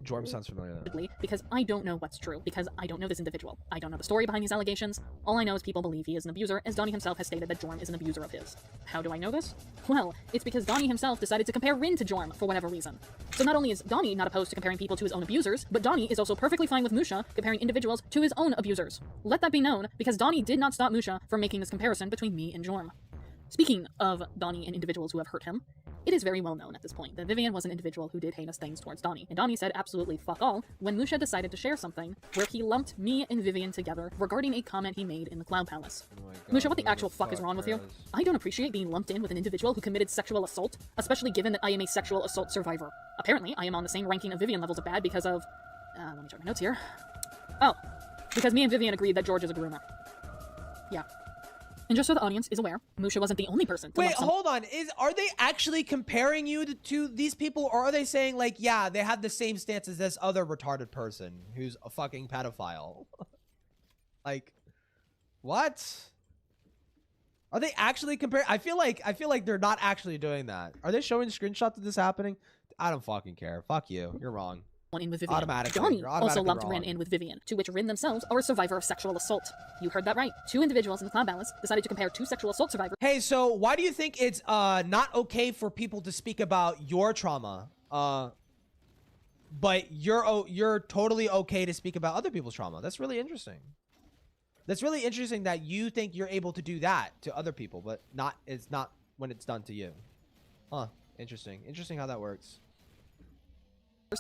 Jorm sounds familiar though. Because I don't know what's true, because I don't know this individual. I don't know the story behind these allegations. All I know is people believe he is an abuser, as Donnie himself has stated that Jorm is an abuser of his. How do I know this? Well, it's because Donnie himself decided to compare Rin to Jorm for whatever reason. So not only is Donnie not opposed to comparing people to his own abusers, but Donnie is also perfectly fine with Musha comparing individuals to his own abusers. Let that be known, because Donnie did not stop Musha from making this comparison between me and Jorm. Speaking of Donnie and individuals who have hurt him, it is very well known at this point that Vivian was an individual who did heinous things towards Donnie, and Donnie said absolutely fuck all when Musha decided to share something where he lumped me and Vivian together regarding a comment he made in the Cloud Palace. Musha, what the actual fuck is wrong with you? I don't appreciate being lumped in with an individual who committed sexual assault, especially given that I am a sexual assault survivor. Apparently, I am on the same ranking of Vivian levels of bad because of... let me check my notes here. Oh, because me and Vivian agreed that George is a groomer. Yeah. And just so the audience is aware, Musha wasn't the only person to Wait, hold on. Are they actually comparing you to these people, or are they saying, like, yeah, they have the same stance as this other retarded person who's a fucking pedophile? Like, what? Are they actually comparing? I feel like they're not actually doing that. Are they showing screenshots of this happening? I don't fucking care. Fuck you. You're wrong. In with Vivian. Automatically. Donnie also lumped Rin in with Vivian, to which Rin themselves are a survivor of sexual assault. You heard that right. Two individuals in the Cloud Palace decided to compare two sexual assault survivors. Hey, so why do you think it's not okay for people to speak about your trauma, but you're totally okay to speak about other people's trauma? That's really interesting. That's really interesting that you think you're able to do that to other people, but it's not when it's done to you. Huh. Interesting. Interesting how that works.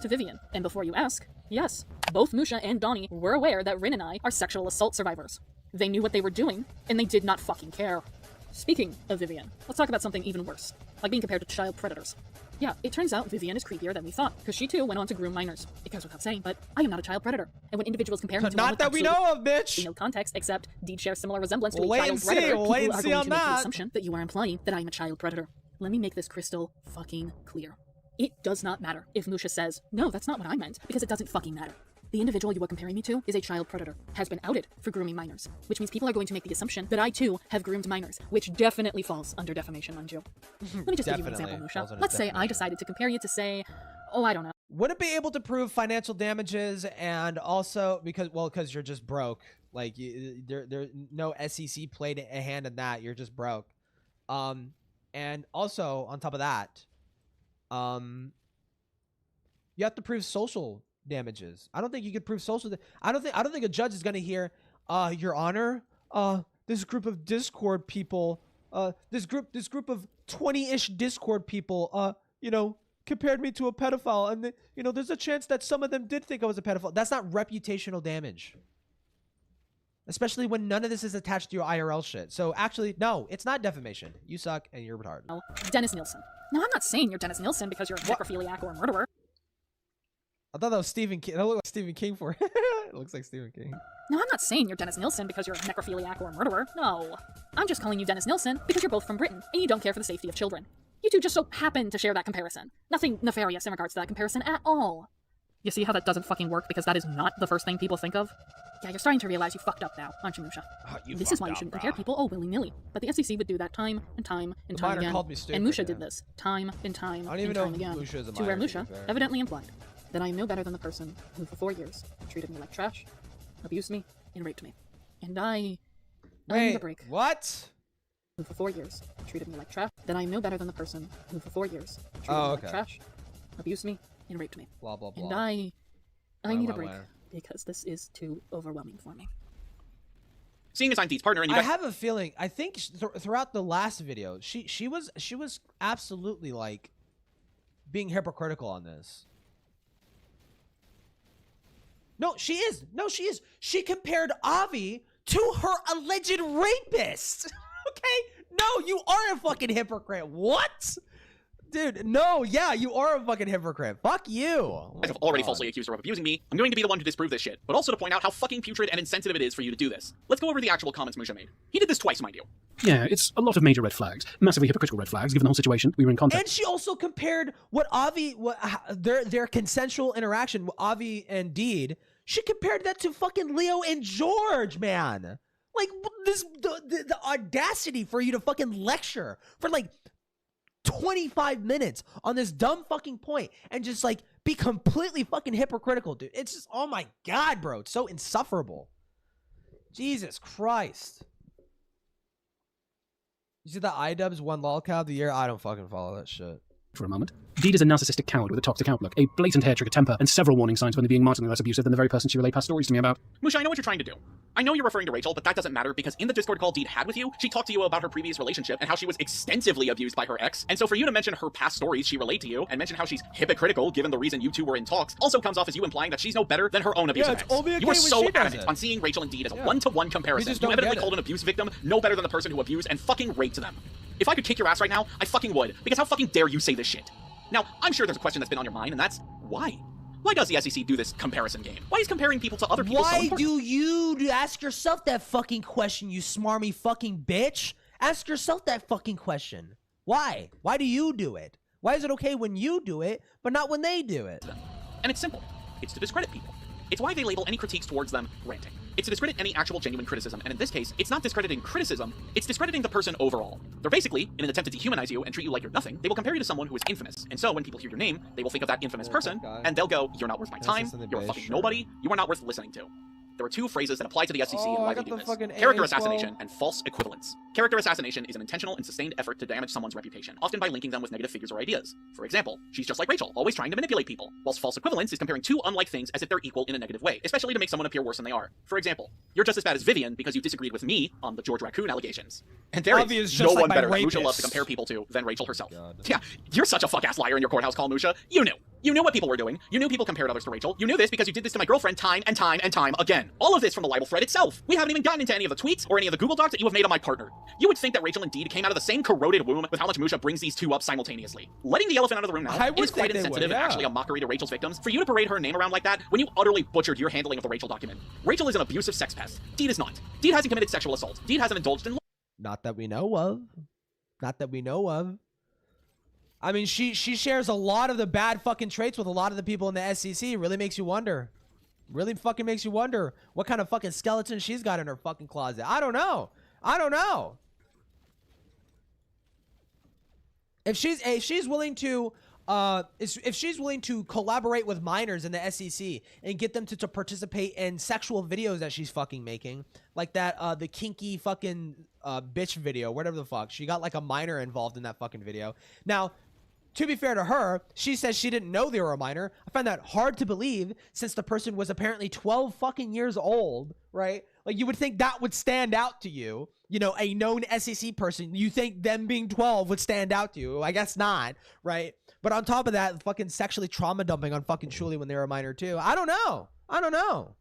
To Vivian, and before you ask, yes, both Musha and Donnie were aware that Rin and I are sexual assault survivors. They knew what they were doing, and they did not fucking care. Speaking of Vivian, let's talk about something even worse, like being compared to child predators. Yeah, it turns out Vivian is creepier than we thought, because she too went on to groom minors. It goes without saying, but I am not a child predator. And when individuals compare me to not that we know of, bitch! No context, except Deed share similar resemblance to a wait child and see. predator. We'll wait and People are see going on to make the that. assumption that you are implying that I am a child predator. Let me make this crystal fucking clear. It does not matter if Musha says, no, that's not what I meant, because it doesn't fucking matter. The individual you are comparing me to is a child predator, has been outed for grooming minors, which means people are going to make the assumption that I too have groomed minors, which definitely falls under defamation, mind you. Let me just give you an example, Musha. Let's say I decided to compare you to, say, oh, I don't know. Wouldn't be able to prove financial damages, and also because you're just broke. Like, there no SCC played a hand in that. You're just broke. And also on top of that, you have to prove social damages. I don't think you could prove social. I don't think a judge is gonna hear, Your Honor, this group of Discord people, this group of 20-ish Discord people, compared me to a pedophile, and there's a chance that some of them did think I was a pedophile. That's not reputational damage. Especially when none of this is attached to your IRL shit. So actually, no, it's not defamation. You suck and you're retarded. Dennis Nielsen. Now, I'm not saying you're Dennis Nielsen because you're a necrophiliac or a murderer. I thought that was Stephen King. That looked like Stephen King for it looks like Stephen King. No, I'm not saying you're Dennis Nilsson because you're a necrophiliac or a murderer. No. I'm just calling you Dennis Nilsson because you're both from Britain and you don't care for the safety of children. You two just so happen to share that comparison. Nothing nefarious in regards to that comparison at all. You see how that doesn't fucking work because that is not the first thing people think of? Yeah, you're starting to realize you fucked up now, aren't you, Musha? This is why you shouldn't compare people willy-nilly. But the SCC would do that time and time and time again. And Musha did this time and time and time again. To where Musha evidently implied that I am no better than the person who for 4 years treated me like trash, abused me, and raped me. And I need a break. What? Who for 4 years treated me like trash. Then I am no better than the person who for 4 years treated me like trash, abused me, and raped me. Blah blah blah. And I need a break because this is too overwhelming for me. Seeing as I'm Deed's partner, and you I have a feeling. I think throughout the last video, she was absolutely like being hypocritical on this. No, she is. No, she is. She compared Avi to her alleged rapist. Okay? No, you are a fucking hypocrite. What? Dude, no, yeah, you are a fucking hypocrite. Fuck you. I've already falsely accused her of abusing me. I'm going to be the one to disprove this shit, but also to point out how fucking putrid and insensitive it is for you to do this. Let's go over the actual comments Musha made. He did this twice, mind you. Yeah, it's a lot of major red flags. Massively hypocritical red flags, given the whole situation. We were in contact. And she also compared what Avi, their consensual interaction, Avi and Deed, she compared that to fucking Leo and George, man. Like, the audacity for you to fucking lecture for, like, 25 minutes on this dumb fucking point and just like be completely fucking hypocritical, dude. It's just, oh my God, bro. It's so insufferable. Jesus Christ. You see that iDubbbz won lolcow of the year? I don't fucking follow that shit. For a moment. Deed is a narcissistic coward with a toxic outlook, a blatant hair-trigger temper, and several warning signs when they're being marginally less abusive than the very person she relayed past stories to me about. Musha, I know what you're trying to do. I know you're referring to Rachel, but that doesn't matter because in the Discord call Deed had with you, she talked to you about her previous relationship and how she was extensively abused by her ex. And so for you to mention her past stories she relayed to you and mention how she's hypocritical given the reason you two were in talks also comes off as you implying that she's no better than her own abusive ex. Okay you are so adamant on seeing Rachel and Deed as a one-to-one comparison. You evidently called an abuse victim no better than the person who abused and fucking raped them. If I could kick your ass right now, I fucking would, because how fucking dare you say this shit? Now, I'm sure there's a question that's been on your mind, and that's why? Why does the SCC do this comparison game? Why is comparing people to other people so important? Why do you ask yourself that fucking question, you smarmy fucking bitch? Ask yourself that fucking question. Why? Why do you do it? Why is it okay when you do it, but not when they do it? And it's simple. It's to discredit people. It's why they label any critiques towards them ranting. It's to discredit any actual genuine criticism, and in this case, it's not discrediting criticism, it's discrediting the person overall. They're basically, in an attempt to dehumanize you and treat you like you're nothing, they will compare you to someone who is infamous. And so when people hear your name, they will think of that infamous person, and they'll go, you're not worth my time, you're a fucking nobody, you are not worth listening to. There are two phrases that apply to the SCC and why they do this. Character assassination and false equivalence. Character assassination is an intentional and sustained effort to damage someone's reputation, often by linking them with negative figures or ideas. For example, she's just like Rachel, always trying to manipulate people, whilst false equivalence is comparing two unlike things as if they're equal in a negative way, especially to make someone appear worse than they are. For example, you're just as bad as Vivian because you disagreed with me on the George Raccoon allegations. And there is no one better that Musha loves to compare people to than Rachel herself. Yeah, you're such a fuck-ass liar in your courthouse call, Musha. You knew. You knew what people were doing. You knew people compared others to Rachel. You knew this because you did this to my girlfriend time and time and time again. All of this from the libel thread itself. We haven't even gotten into any of the tweets or any of the Google Docs that you have made on my partner. You would think that Rachel and Deed came out of the same corroded womb with how much Musha brings these two up simultaneously. Letting the elephant out of the room now, it is quite insensitive and actually a mockery to Rachel's victims for you to parade her name around like that when you utterly butchered your handling of the Rachel document. Rachel is an abusive sex pest. Deed is not. Deed hasn't committed sexual assault. Deed hasn't indulged in... Not that we know of. Not that we know of. I mean, she shares a lot of the bad fucking traits with a lot of the people in the SCC. Really makes you wonder. Really fucking makes you wonder what kind of fucking skeleton she's got in her fucking closet. I don't know. I don't know. If she's willing to if she's willing to collaborate with minors in the SCC and get them to participate in sexual videos that she's fucking making, like that the kinky fucking bitch video, whatever the fuck. She got like a minor involved in that fucking video. Now, to be fair to her, she says she didn't know they were a minor. I find that hard to believe since the person was apparently 12 fucking years old, right? Like, you would think that would stand out to you. You know, a known SCC person, you think them being 12 would stand out to you. I guess not, right? But on top of that, fucking sexually trauma dumping on fucking Shuli when they were a minor too. I don't know. I don't know.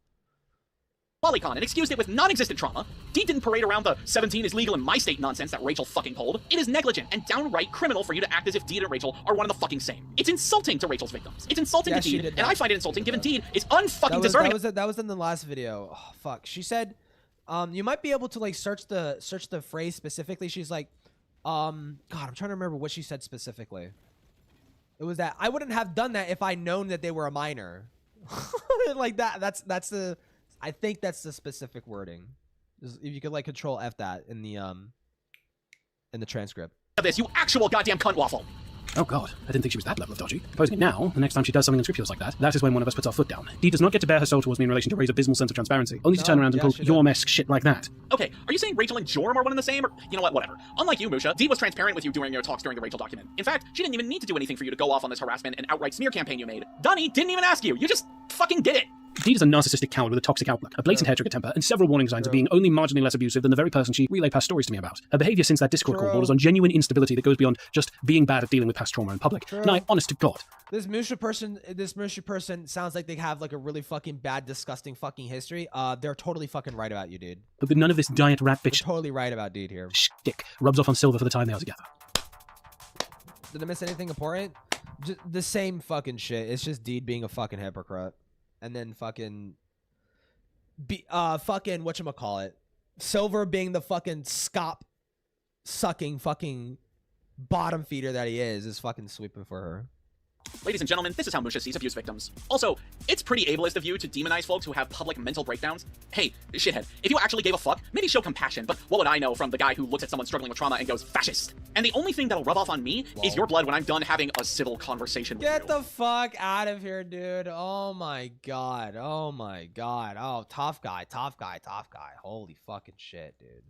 lolicon and excused it with non-existent trauma. Deed didn't parade around the 17 is legal in my state nonsense that Rachel fucking pulled. It is negligent and downright criminal for you to act as if Deed and Rachel are one and the fucking same. It's insulting to Rachel's victims. It's insulting to Deed, and I find it insulting given Deed is unfucking deserving. That was in the last video. Oh, fuck. She said, you might be able to like search the phrase specifically. She's like, God, I'm trying to remember what she said specifically. It was that I wouldn't have done that if I known that they were a minor. Like that's the, I think that's the specific wording. If you could like control F that in the transcript. This, you actual goddamn cunt waffle. Oh god, I didn't think she was that level of dodgy. Proposing it now, the next time she does something unscrupulous like that, that is when one of us puts our foot down. Dee does not get to bare her soul towards me in relation to Ray's abysmal sense of transparency, only to turn around and pull your-esque shit like that. Okay, are you saying Rachel and Jorm are one and the same? Or, you know what, whatever. Unlike you, Musha, Dee was transparent with you during your talks during the Rachel document. In fact, she didn't even need to do anything for you to go off on this harassment and outright smear campaign you made. Donnie didn't even ask you. You just fucking did it. Dee is a narcissistic coward with a toxic outlook, a blatant hair-trigger temper, and several warning signs of being only marginally less abusive than the very person she relayed past stories to me about. Her behavior since that Discord call borders on genuine instability that goes beyond just being bad at dealing with past trauma in public. And I, honest to God. This Musha person sounds like they have like a really fucking bad, disgusting fucking history. They're totally fucking right about you, dude. But none of this diet rat bitch. They're totally right about Deed here. Shtick rubs off on Silver for the time they are together. Did I miss anything important? Just the same fucking shit. It's just Deed being a fucking hypocrite. And then fucking whatchamacallit, Silver being the fucking scop sucking fucking bottom feeder that he is fucking sweeping for her. Ladies and gentlemen, this is how Musha sees abuse victims. Also, it's pretty ableist of you to demonize folks who have public mental breakdowns. Hey, shithead, if you actually gave a fuck, maybe show compassion, but what would I know from the guy who looks at someone struggling with trauma and goes, fascist? And the only thing that'll rub off on me is your blood when I'm done having a civil conversation with you. Get the fuck out of here, dude. Oh my god. Oh my god. Oh, tough guy. Holy fucking shit, dude.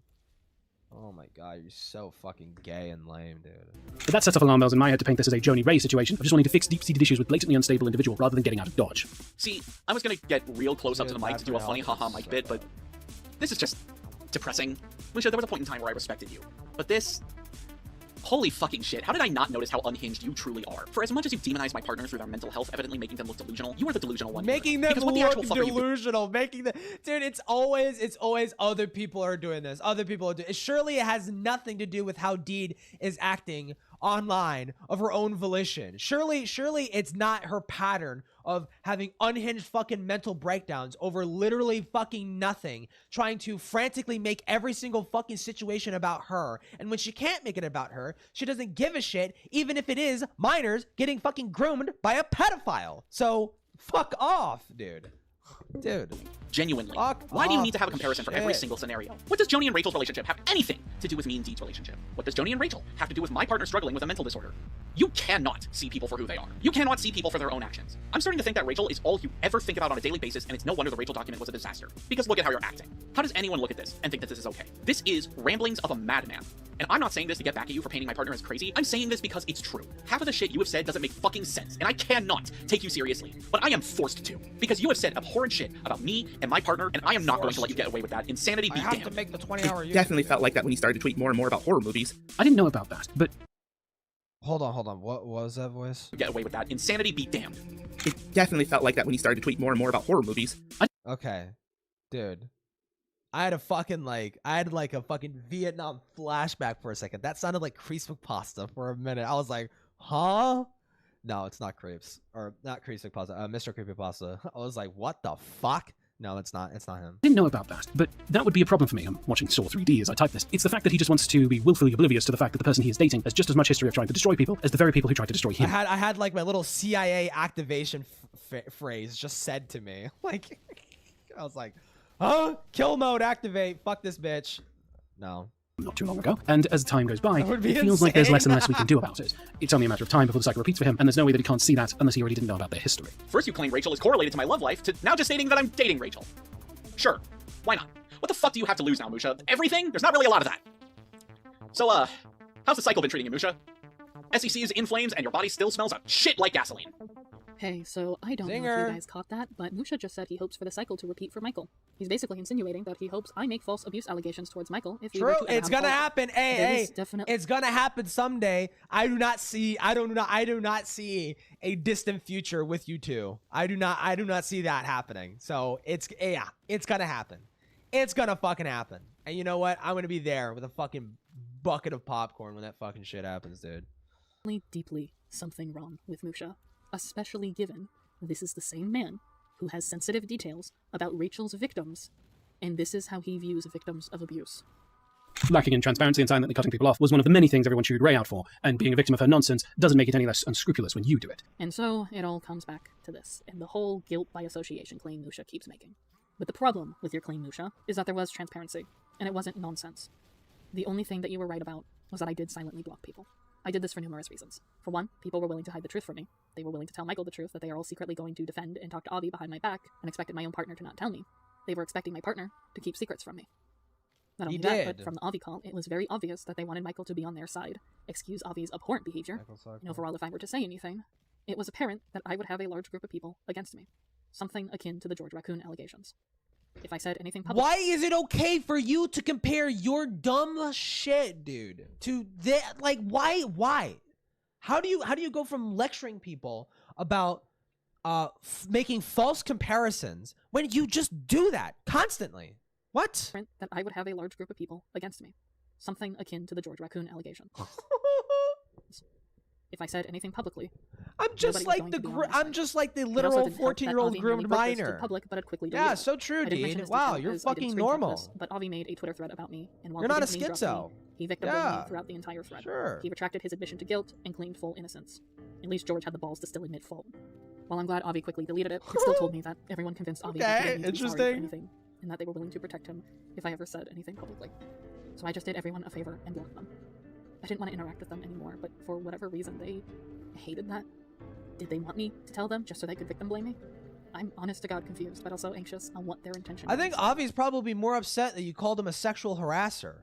Oh my god, you're so fucking gay and lame, dude. But that sets off alarm bells in my head to paint this as a Joni Ray situation of just wanting to fix deep-seated issues with blatantly unstable individual rather than getting out of dodge. See, I was gonna get real close up to the mic to do a funny haha mic bit, but this is just depressing. Lucia, there was a point in time where I respected you, but this... Holy fucking shit, how did I not notice how unhinged you truly are? For as much as you demonize my partner through their mental health, evidently making them look delusional, you are the delusional one. Making them look delusional, Dude, it's always other people are doing this. Other people are doing it. Surely it has nothing to do with how Deed is acting online of her own volition. Surely it's not her pattern of having unhinged fucking mental breakdowns over literally fucking nothing, trying to frantically make every single fucking situation about her. And when she can't make it about her, she doesn't give a shit, even if it is minors getting fucking groomed by a pedophile. So fuck off, dude. Dude. Genuinely. Why do you need to have a comparison for every single scenario? What does Joni and Rachel's relationship have anything to do with me and Deed's relationship? What does Joni and Rachel have to do with my partner struggling with a mental disorder? You cannot see people for who they are. You cannot see people for their own actions. I'm starting to think that Rachel is all you ever think about on a daily basis, and it's no wonder the Rachel document was a disaster. Because look at how you're acting. How does anyone look at this and think that this is okay? This is ramblings of a madman. And I'm not saying this to get back at you for painting my partner as crazy. I'm saying this because it's true. Half of the shit you have said doesn't make fucking sense, and I cannot take you seriously. But I am forced to. Because you have said abhorrent shit about me and my partner, and I am not going to let you get away with that. Insanity be damned. I have to make the 20-hour It definitely felt like that when he started to tweet more and more about horror movies. I didn't know about that, but... Hold on. What was that voice? Get away with that. Insanity be damned. It definitely felt like that when he started to tweet more and more about horror movies. Okay. Dude. I had a fucking Vietnam flashback for a second. That sounded like Crease Pasta for a minute. I was like, huh? No, it's not Creeps. Or not Crease Pasta. Mr. Creepypasta. I was like, what the fuck? No, it's not. It's not him. I didn't know about that, but that would be a problem for me. I'm watching Saw 3D as I type this. It's the fact that he just wants to be willfully oblivious to the fact that the person he is dating has just as much history of trying to destroy people as the very people who tried to destroy him. I had like my little CIA activation phrase just said to me. Like, I was like, huh? Kill mode activate. Fuck this bitch. No. Not too long ago, and as time goes by, it feels like there's less and less we can do about it. It's only a matter of time before the cycle repeats for him, and there's no way that he can't see that unless he already didn't know about their history. First you claim Rachel is correlated to my love life, to now just stating that I'm dating Rachel. Sure, why not? What the fuck do you have to lose now, Musha? Everything? There's not really a lot of that. So, how's the cycle been treating you, Musha? SCC is in flames and your body still smells a shit like gasoline. Hey, so I don't know if you guys caught that, but Musha just said he hopes for the cycle to repeat for Michael. He's basically insinuating that he hopes I make false abuse allegations towards Michael if we were to ever It's gonna happen. Hey, definitely... it's gonna happen someday. I do not see a distant future with you two. I do not see that happening. So it's gonna happen. It's gonna fucking happen. And you know what? I'm gonna be there with a fucking bucket of popcorn when that fucking shit happens, dude. Deeply something wrong with Musha, especially given this is the same man who has sensitive details about Rachel's victims, and this is how he views victims of abuse. Lacking in transparency and silently cutting people off was one of the many things everyone chewed Ray out for, and being a victim of her nonsense doesn't make it any less unscrupulous when you do it. And so it all comes back to this, and the whole guilt by association claim Musha keeps making. But the problem with your claim, Musha, is that there was transparency, and it wasn't nonsense. The only thing that you were right about was that I did silently block people. I did this for numerous reasons. For one, people were willing to hide the truth from me. They were willing to tell Michael the truth that they are all secretly going to defend and talk to Avi behind my back, and expected my own partner to not tell me. They were expecting my partner to keep secrets from me. Not only that, but from the Avi call, it was very obvious that they wanted Michael to be on their side, excuse Avi's abhorrent behavior, and overall, if I were to say anything, it was apparent that I would have a large group of people against me. Something akin to the George Raccoon allegations. If I said anything public... Why is it okay for you to compare your dumb shit, dude, to that? Like, why? How do you go from lecturing people about making false comparisons when you just do that constantly? What? That I would have a large group of people against me. Something akin to the George Raccoon allegation. If I said anything publicly, I'm just like the literal 14-year-old groomed minor. Public, but it quickly yeah, so true, Dean. Wow, you're fucking normal. But Avi made a Twitter thread about me, and while you're not a schizo. He victimized me throughout the entire thread. Sure. He retracted his admission to guilt and claimed full innocence. At least George had the balls to still admit fault. While I'm glad Avi quickly deleted it, it still told me that everyone convinced Avi that he didn't need to be sorry for anything, and that they were willing to protect him if I ever said anything publicly. So I just did everyone a favor and blocked them. I didn't want to interact with them anymore, but for whatever reason, they hated that. Did they want me to tell them just so they could victim blame me? I'm honest to God confused, but also anxious on what their intention I think Avi's probably more upset that you called him a sexual harasser.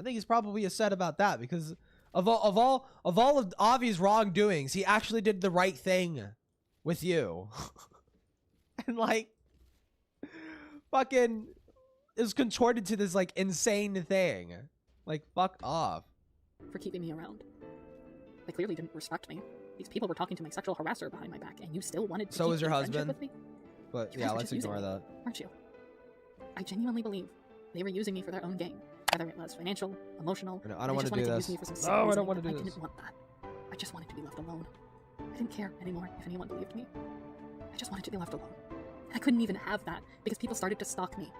I think he's probably upset about that because of all of Avi's wrongdoings, he actually did the right thing with you. And like fucking is contorted to this like insane thing. Like fuck off. For keeping me around. They clearly didn't respect me. These people were talking to my sexual harasser behind my back, and you still wanted to So keep is your in friendship husband? With me? But yeah, let's ignore that. Aren't you? I genuinely believe they were using me for their own gain, whether it was financial, emotional. No, I don't want to do this. No, I don't want to do this. I didn't want that. I just wanted to be left alone. I didn't care anymore if anyone believed me. I just wanted to be left alone. And I couldn't even have that because people started to stalk me.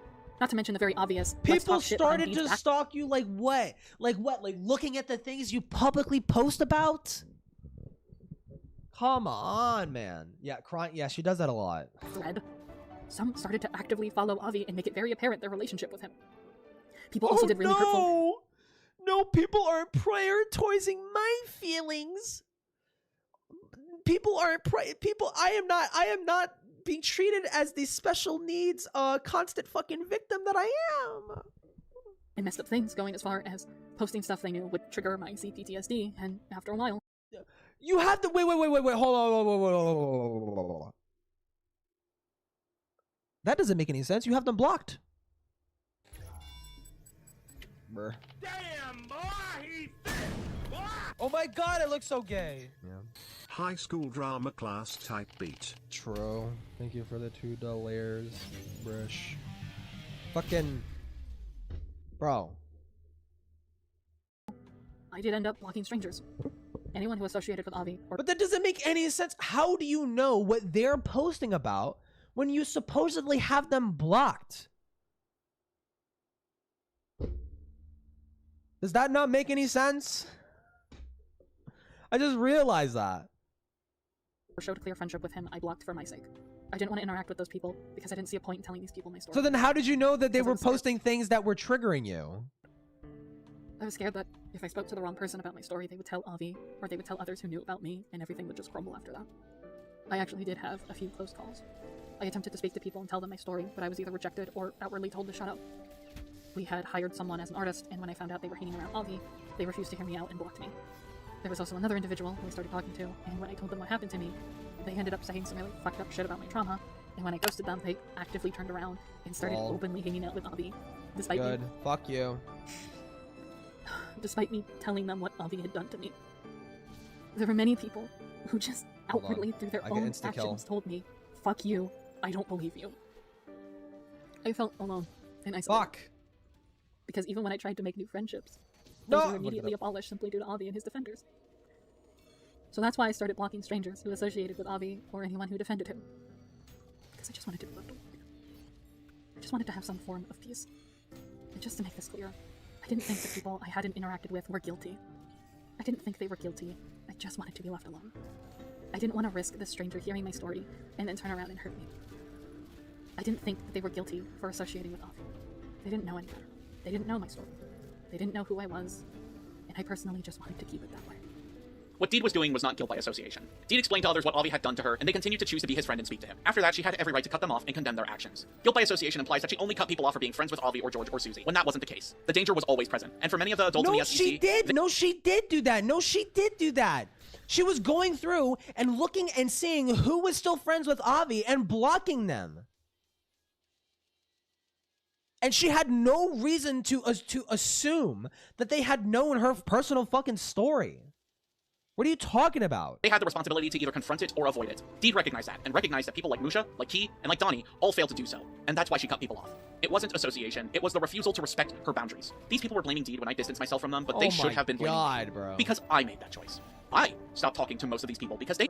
Not to mention the very obvious. People started to stalk you like what? Like what? Like looking at the things you publicly post about? Come on, man. Yeah, crying. Yeah, she does that a lot. Thread. Some started to actively follow Avi and make it very apparent their relationship with him. People also did really hurtful. No, people aren't prioritizing my feelings. People aren't I am not being treated as the special needs constant fucking victim that I am. And messed up things going as far as posting stuff they knew would trigger my CPTSD, and after a while you have to wait, hold on. That doesn't make any sense. You have them blocked. Brr. Damn, boy, he fit, boy. Oh my god, it looks so gay. Yeah. High school drama class type beat. True. Thank you for the $2. Brush. Fucking bro. I did end up blocking strangers. Anyone who associated with Avi. But that doesn't make any sense. How do you know what they're posting about when you supposedly have them blocked? Does that not make any sense? I just realized that. Showed clear friendship with him, I blocked for my sake. I didn't want to interact with those people because I didn't see a point in telling these people my story. So then how did you know that they were posting things that were triggering you? I was scared that if I spoke to the wrong person about my story, they would tell Avi, or they would tell others who knew about me, and everything would just crumble after that. I actually did have a few close calls. I attempted to speak to people and tell them my story, but I was either rejected or outwardly told to shut up. We had hired someone as an artist, and when I found out they were hanging around Avi, they refused to hear me out and blocked me. There was also another individual who I started talking to, and when I told them what happened to me, they ended up saying some really fucked up shit about my trauma, and when I ghosted them, they actively turned around and started openly hanging out with Avi, despite Good. Fuck you. Despite me telling them what Avi had done to me. There were many people who just outwardly, through their own actions, told me, fuck you, I don't believe you. I felt alone and isolated. Fuck! Because even when I tried to make new friendships, those were immediately abolished simply due to Avi and his defenders. So that's why I started blocking strangers who associated with Avi or anyone who defended him. Because I just wanted to be left alone. I just wanted to have some form of peace. And just to make this clear, I didn't think the people I hadn't interacted with were guilty. I didn't think they were guilty. I just wanted to be left alone. I didn't want to risk this stranger hearing my story and then turn around and hurt me. I didn't think that they were guilty for associating with Avi. They didn't know any better. They didn't know my story. They didn't know who I was. And I personally just wanted to keep it that way. What Deed was doing was not guilt by association. Deed explained to others what Avi had done to her, and they continued to choose to be his friend and speak to him. After that, she had every right to cut them off and condemn their actions. Guilt by association implies that she only cut people off for being friends with Avi or George or Susie, when that wasn't the case. The danger was always present, and for many of the adults in the SCC... she did! No, she did do that! No, she did do that! She was going through and looking and seeing who was still friends with Avi and blocking them. And she had no reason to assume that they had known her personal fucking story. What are you talking about? They had the responsibility to either confront it or avoid it. Deed recognized that, and recognized that people like Musha, like Key, and like Donnie all failed to do so. And that's why she cut people off. It wasn't association, it was the refusal to respect her boundaries. These people were blaming Deed when I distanced myself from them, but they should have been blaming me. Bro. Because I made that choice. I stopped talking to most of these people because they...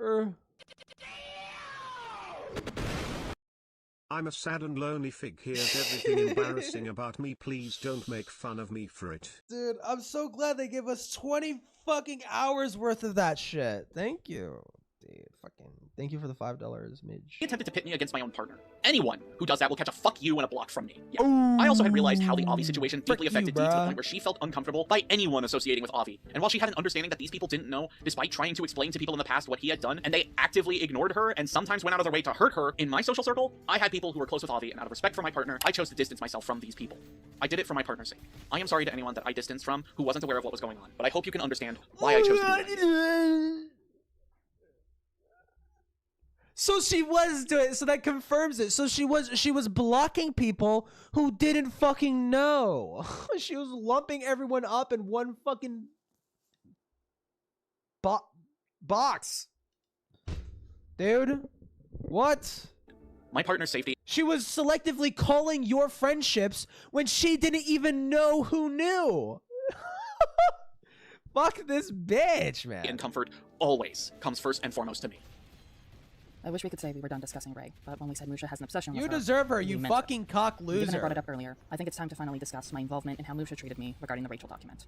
I'm a sad and lonely fig. Here's everything embarrassing about me. Please don't make fun of me for it. Dude, I'm so glad they gave us 20 fucking hours worth of that shit. Thank you. Dude, fucking thank you for the $5, Midge. He attempted to pit me against my own partner. Anyone who does that will catch a fuck you and a block from me. Yeah. I also had realized how the Avi situation deeply affected Dee to the point where she felt uncomfortable by anyone associating with Avi. And while she had an understanding that these people didn't know, despite trying to explain to people in the past what he had done, and they actively ignored her and sometimes went out of their way to hurt her, in my social circle, I had people who were close with Avi, and out of respect for my partner, I chose to distance myself from these people. I did it for my partner's sake. I am sorry to anyone that I distanced from who wasn't aware of what was going on, but I hope you can understand why I chose to do that. So she was doing, so that confirms it. So she was blocking people who didn't fucking know. She was lumping everyone up in one fucking box. Dude, what? My partner's safety. She was selectively calling your friendships when she didn't even know who knew. Fuck this bitch, man. And comfort always comes first and foremost to me. I wish we could say we were done discussing Ray, but when we said Musha has an obsession with her... You deserve her, you fucking cock loser. Given I brought it up earlier, I think it's time to finally discuss my involvement in how Musha treated me regarding the Rachel document.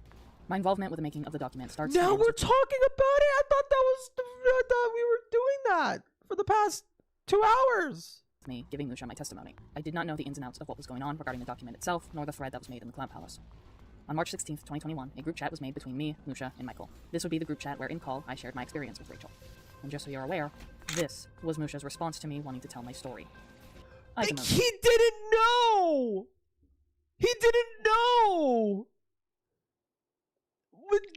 My involvement with the making of the document starts... Now we're talking about it? I thought we were doing that for the past 2 hours. ...me giving Musha my testimony. I did not know the ins and outs of what was going on regarding the document itself, nor the thread that was made in the Cloud Palace. On March 16th, 2021, a group chat was made between me, Musha, and Michael. This would be the group chat where, in call, I shared my experience with Rachel. And just so you're aware, this was Musha's response to me wanting to tell my story. He didn't know! He didn't know!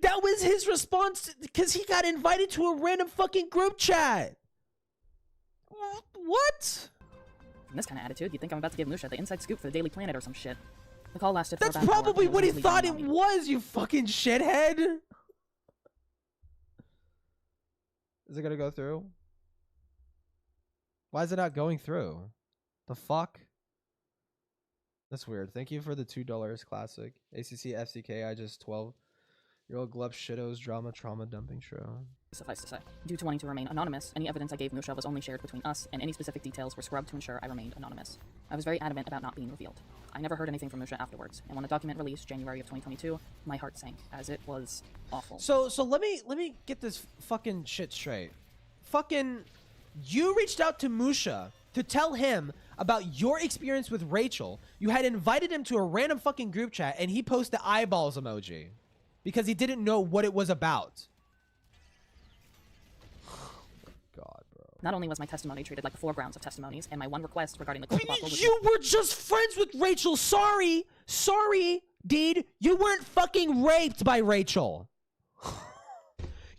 That was his response because he got invited to a random fucking group chat. What? From this kind of attitude, you'd think I'm about to give Musha the inside scoop for the Daily Planet or some shit. The call lasted for That's about an hour, probably what he thought it me. was, you fucking shithead! Is it gonna go through? Why is it not going through? The fuck? That's weird. Thank you for the $2 classic. ACC FCK, I just 12-year-old Glub Shittos drama trauma dumping show. Suffice to say, due to wanting to remain anonymous, any evidence I gave Musha was only shared between us, and any specific details were scrubbed to ensure I remained anonymous. I was very adamant about not being revealed. I never heard anything from Musha afterwards, and when the document released January of 2022, my heart sank, as it was awful. So let me get this fucking shit straight. Fucking, you reached out to Musha to tell him about your experience with Rachel. You had invited him to a random fucking group chat, and he posted the eyeballs emoji because he didn't know what it was about. God, bro. Not only was my testimony treated like the foregrounds of testimonies, and my one request regarding the cult debacle was... You were just friends with Rachel. Sorry, Deed. You weren't fucking raped by Rachel.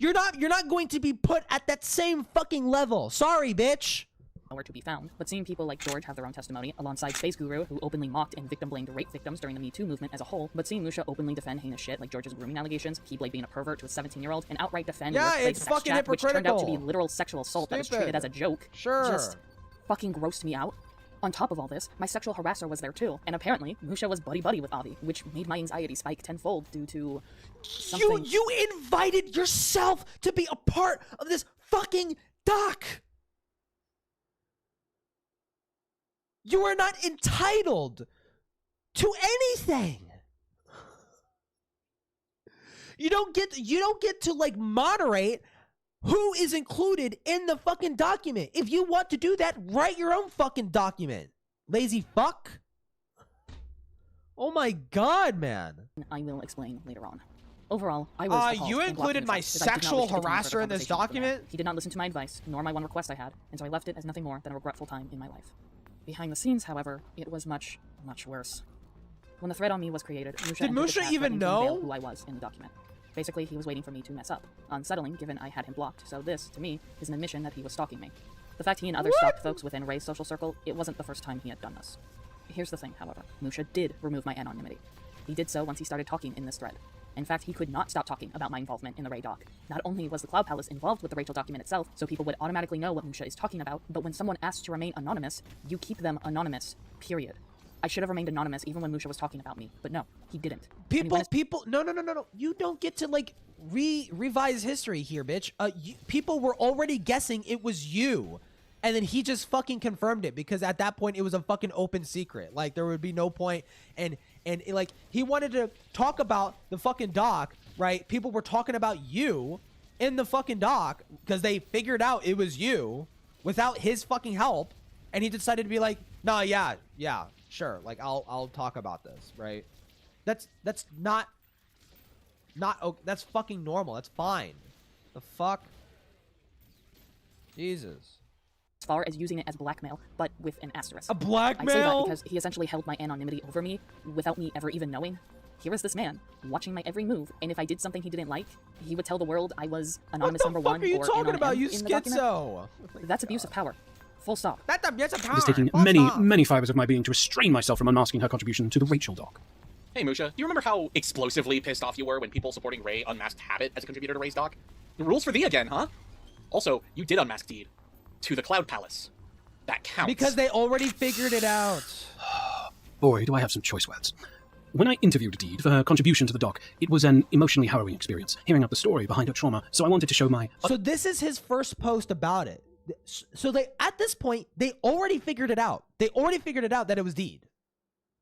You're not going to be put at that same fucking level. Sorry, bitch. Nowhere to be found, but seeing people like George have their own testimony, alongside Space Guru, who openly mocked and victim-blamed rape victims during the Me Too movement as a whole, but seeing Musha openly defend heinous shit like George's grooming allegations, Keyblade being a pervert to a 17-year-old, and outright defend workplace sex chat, which turned out to be literal sexual assault that was treated as a joke, just fucking grossed me out. On top of all this, my sexual harasser was there too, and apparently, Musha was buddy-buddy with Avi, which made my anxiety spike tenfold due to something— You invited yourself to be a part of this fucking doc! You are not entitled to anything. You don't get to like moderate who is included in the fucking document. If you want to do that, write your own fucking document. Lazy fuck. Oh my god, man. I will explain later on. Overall, I was appalled you and included my blocked him because I did not sexual wish to continue harasser further in this conversation with the man. document? He did not listen to my advice, nor my one request I had, and so I left it as nothing more than a regretful time in my life. Behind the scenes, however, it was much, much worse. When the thread on me was created, Did Musha even know who I was in the document? Basically, he was waiting for me to mess up. Unsettling, given I had him blocked, so this, to me, is an admission that he was stalking me. The fact he and others stalked folks within Ray's social circle, it wasn't the first time he had done this. Here's the thing, however. Musha did remove my anonymity. He did so once he started talking in this thread. In fact, he could not stop talking about my involvement in the Ray doc. Not only was the Cloud Palace involved with the Rachel document itself, so people would automatically know what Musha is talking about, but when someone asks to remain anonymous, you keep them anonymous, period. I should have remained anonymous even when Musha was talking about me, but no, he didn't. No. You don't get to like revise history here, bitch. People were already guessing it was you. And then he just fucking confirmed it because at that point it was a fucking open secret. Like there would be no point. And like he wanted to talk about the fucking doc, right? People were talking about you in the fucking doc because they figured out it was you without his fucking help. And he decided to be like, nah, yeah, sure. Like I'll talk about this, right? That's not that's fucking normal. That's fine. The fuck? Jesus. As far as using it as blackmail, but with an asterisk. A blackmail? I say that because he essentially held my anonymity over me without me ever even knowing. Here is this man, watching my every move, and if I did something he didn't like, he would tell the world I was anonymous number one. What the fuck are you talking about, you schizo? Oh That's abuse of power. Full stop. That's abuse of power. It is taking many fibers of my being to restrain myself from unmasking her contribution to the Rachel doc. Hey Musha, do you remember how explosively pissed off you were when people supporting Ray unmasked Habit as a contributor to Ray's doc? The rules for thee again, huh? Also, you did unmask Deed. To the Cloud Palace. That counts. Because they already figured it out. Boy, do I have some choice words. When I interviewed Deed for her contribution to the doc, it was an emotionally harrowing experience, hearing out the story behind her trauma, so I wanted to show my— So this is his first post about it. So at this point, they already figured it out. They already figured it out that it was Deed.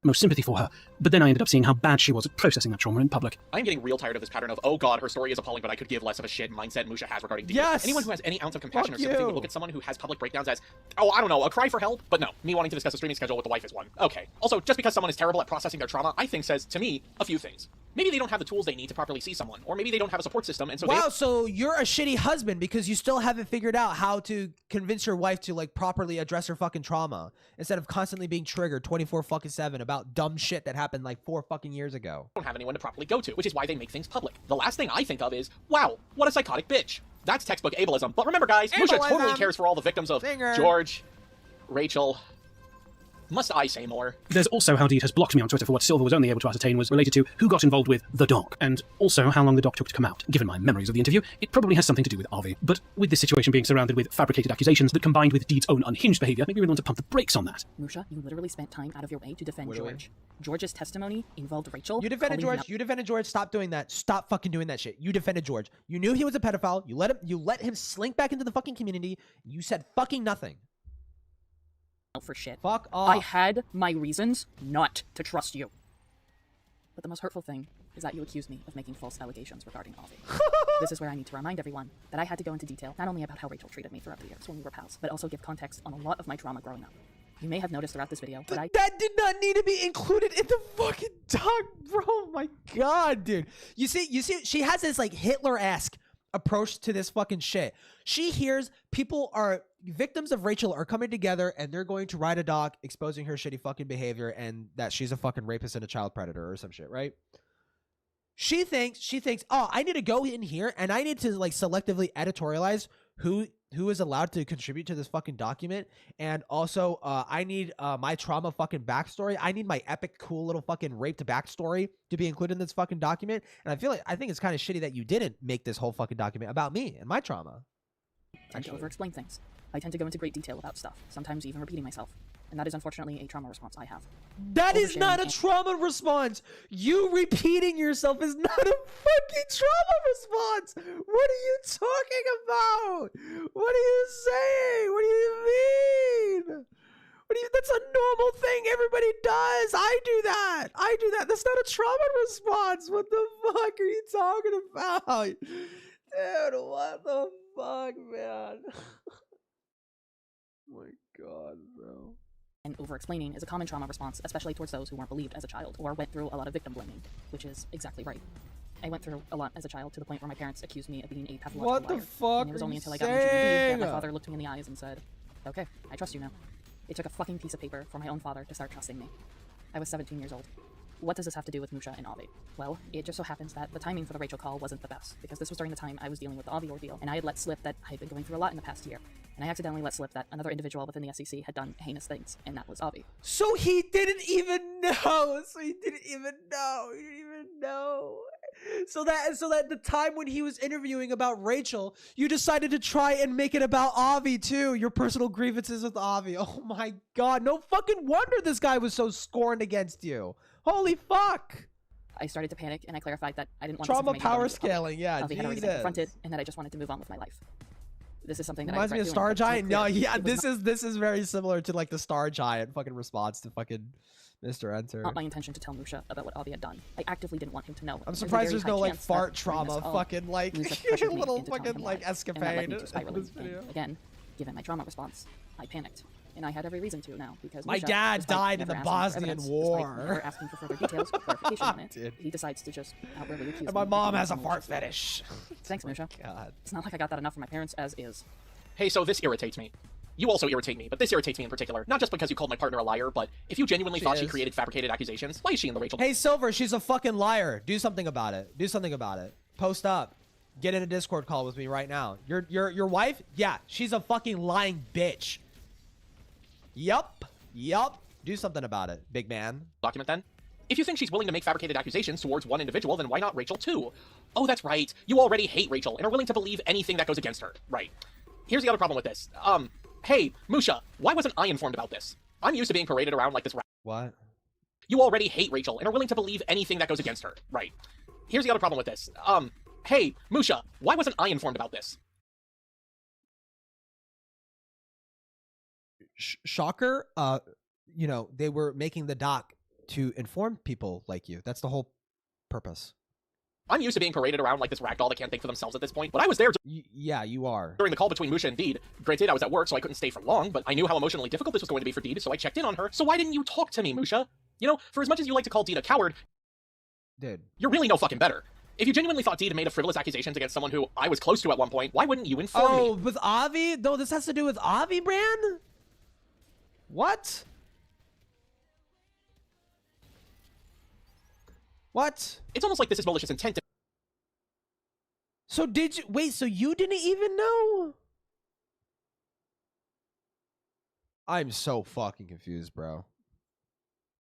most sympathy for her, but then I ended up seeing how bad she was at processing that trauma in public. I'm getting real tired of this pattern of, oh god, her story is appalling, but I could give less of a shit mindset Musha has regarding Dean. Yes! Anyone who has any ounce of compassion Fuck or sympathy you. would look at someone who has public breakdowns as, oh, I don't know, a cry for help? But no, me wanting to discuss a streaming schedule with the wife is one. Okay. Also, just because someone is terrible at processing their trauma, I think says, to me, a few things. Maybe they don't have the tools they need to properly see someone, or maybe they don't have a support system, and so wow, so you're a shitty husband because you still haven't figured out how to convince your wife to, like, properly address her fucking trauma instead of constantly being triggered 24/7 about dumb shit that happened, like, 4 fucking years ago. Don't have anyone to properly go to, which is why they make things public. The last thing I think of is, wow, what a psychotic bitch. That's textbook ableism. But remember, guys, Musha totally cares for all the victims of George, Rachel. Must I say more? There's also how Deed has blocked me on Twitter for what Silver was only able to ascertain was related to who got involved with the doc, and also how long the doc took to come out. Given my memories of the interview, it probably has something to do with Arvi. But with this situation being surrounded with fabricated accusations that combined with Deed's own unhinged behavior, make me really want to pump the brakes on that. Musha, you literally spent time out of your way to defend George. George's testimony involved Rachel. You defended George. You defended George. Stop doing that. Stop fucking doing that shit. You defended George. You knew he was a pedophile. You let him slink back into the fucking community. You said fucking nothing. For shit. Fuck off. I had my reasons not to trust you. But the most hurtful thing is that you accused me of making false allegations regarding Avi. This is where I need to remind everyone that I had to go into detail not only about how Rachel treated me throughout the years when we were pals, but also give context on a lot of my trauma growing up. You may have noticed throughout this video that that did not need to be included in the fucking doc, bro. Oh my god, dude. You see, she has this like Hitler-esque approach to this fucking shit. She hears victims of Rachel are coming together and they're going to write a doc exposing her shitty fucking behavior and that she's a fucking rapist and a child predator or some shit, right? She thinks, oh, I need to go in here and I need to like selectively editorialize who is allowed to contribute to this fucking document. And also, I need my trauma fucking backstory. I need my epic, cool little fucking raped backstory to be included in this fucking document. And I think it's kind of shitty that you didn't make this whole fucking document about me and my trauma. I tend to over-explain things. I tend to go into great detail about stuff, sometimes even repeating myself. And that is unfortunately a trauma response I have. That is not a trauma response. You repeating yourself is not a fucking trauma response. What are you talking about? What are you saying? What do you mean? That's a normal thing everybody does. I do that. That's not a trauma response. What the fuck are you talking about? Dude, what the fuck, man? Oh my god, bro. And over-explaining is a common trauma response, especially towards those who weren't believed as a child, or went through a lot of victim blaming, which is exactly right. I went through a lot as a child to the point where my parents accused me of being a pathological liar. What the fuck? And it was only until I got my GED that my father looked me in the eyes and said, okay, I trust you now. It took a fucking piece of paper for my own father to start trusting me. I was 17 years old. What does this have to do with Musha and Avi? Well, it just so happens that the timing for the Rachel call wasn't the best, because this was during the time I was dealing with the Avi ordeal, and I had let slip that I had been going through a lot in the past year, and I accidentally let slip that another individual within the SCC had done heinous things, and that was Avi. So he didn't even know. He didn't even know. So that the time when he was interviewing about Rachel, you decided to try and make it about Avi too. Your personal grievances with Avi. Oh my god. No fucking wonder this guy was so scorned against you. Holy fuck. I started to panic, and I clarified that I didn't want trauma this power scaling, yeah. Avi had already been confronted, and that I just wanted to move on with my life. This is something that reminds me of Star Giant. No, yeah, this is very similar to like the Star Giant fucking response to fucking Mr. Enter. Not my intention to tell Musha about what Avi had done. I actively didn't want him to know. I'm surprised there's no like fart trauma fucking like little fucking like escapade in this video. Again, given my trauma response, I panicked. And I had every reason to now, because my dad died in the Bosnian War. Asking for further details or clarification on it, he decides to just outwardly accuse me. And my mom has a fart fetish. Thanks, Musha. God. It's not like I got that enough from my parents as is. Hey, so this irritates me. You also irritate me, but this irritates me in particular. Not just because you called my partner a liar, but if you genuinely thought she created fabricated accusations, why is she in the Rachel? Hey, Silver, she's a fucking liar. Do something about it. Do something about it. Post up. Get in a Discord call with me right now. Your wife? Yeah, she's a fucking lying bitch. Yup. Do something about it, big man. Document then? If you think she's willing to make fabricated accusations towards one individual, then why not Rachel too? Oh, that's right. You already hate Rachel and are willing to believe anything that goes against her. Right. Here's the other problem with this. Hey, Musha, why wasn't I informed about this? I'm used to being paraded around like this. What? You already hate Rachel and are willing to believe anything that goes against her. Right. Here's the other problem with this. Hey, Musha, why wasn't I informed about this? Shocker, you know, they were making the doc to inform people like you. That's the whole purpose. I'm used to being paraded around like this ragdoll that can't think for themselves at this point, but I was there. Yeah, you are. During the call between Musha and Deed. Granted, I was at work, so I couldn't stay for long, but I knew how emotionally difficult this was going to be for Deed, so I checked in on her. So why didn't you talk to me, Musha? You know, for as much as you like to call Deed a coward, dude, you're really no fucking better. If you genuinely thought Deed made a frivolous accusations against someone who I was close to at one point, why wouldn't you inform me? Oh, with Avi? No, this has to do with Avi, Brand? What? What? It's almost like this is malicious intent to— So did you— wait, so you didn't even know? I'm so fucking confused, bro.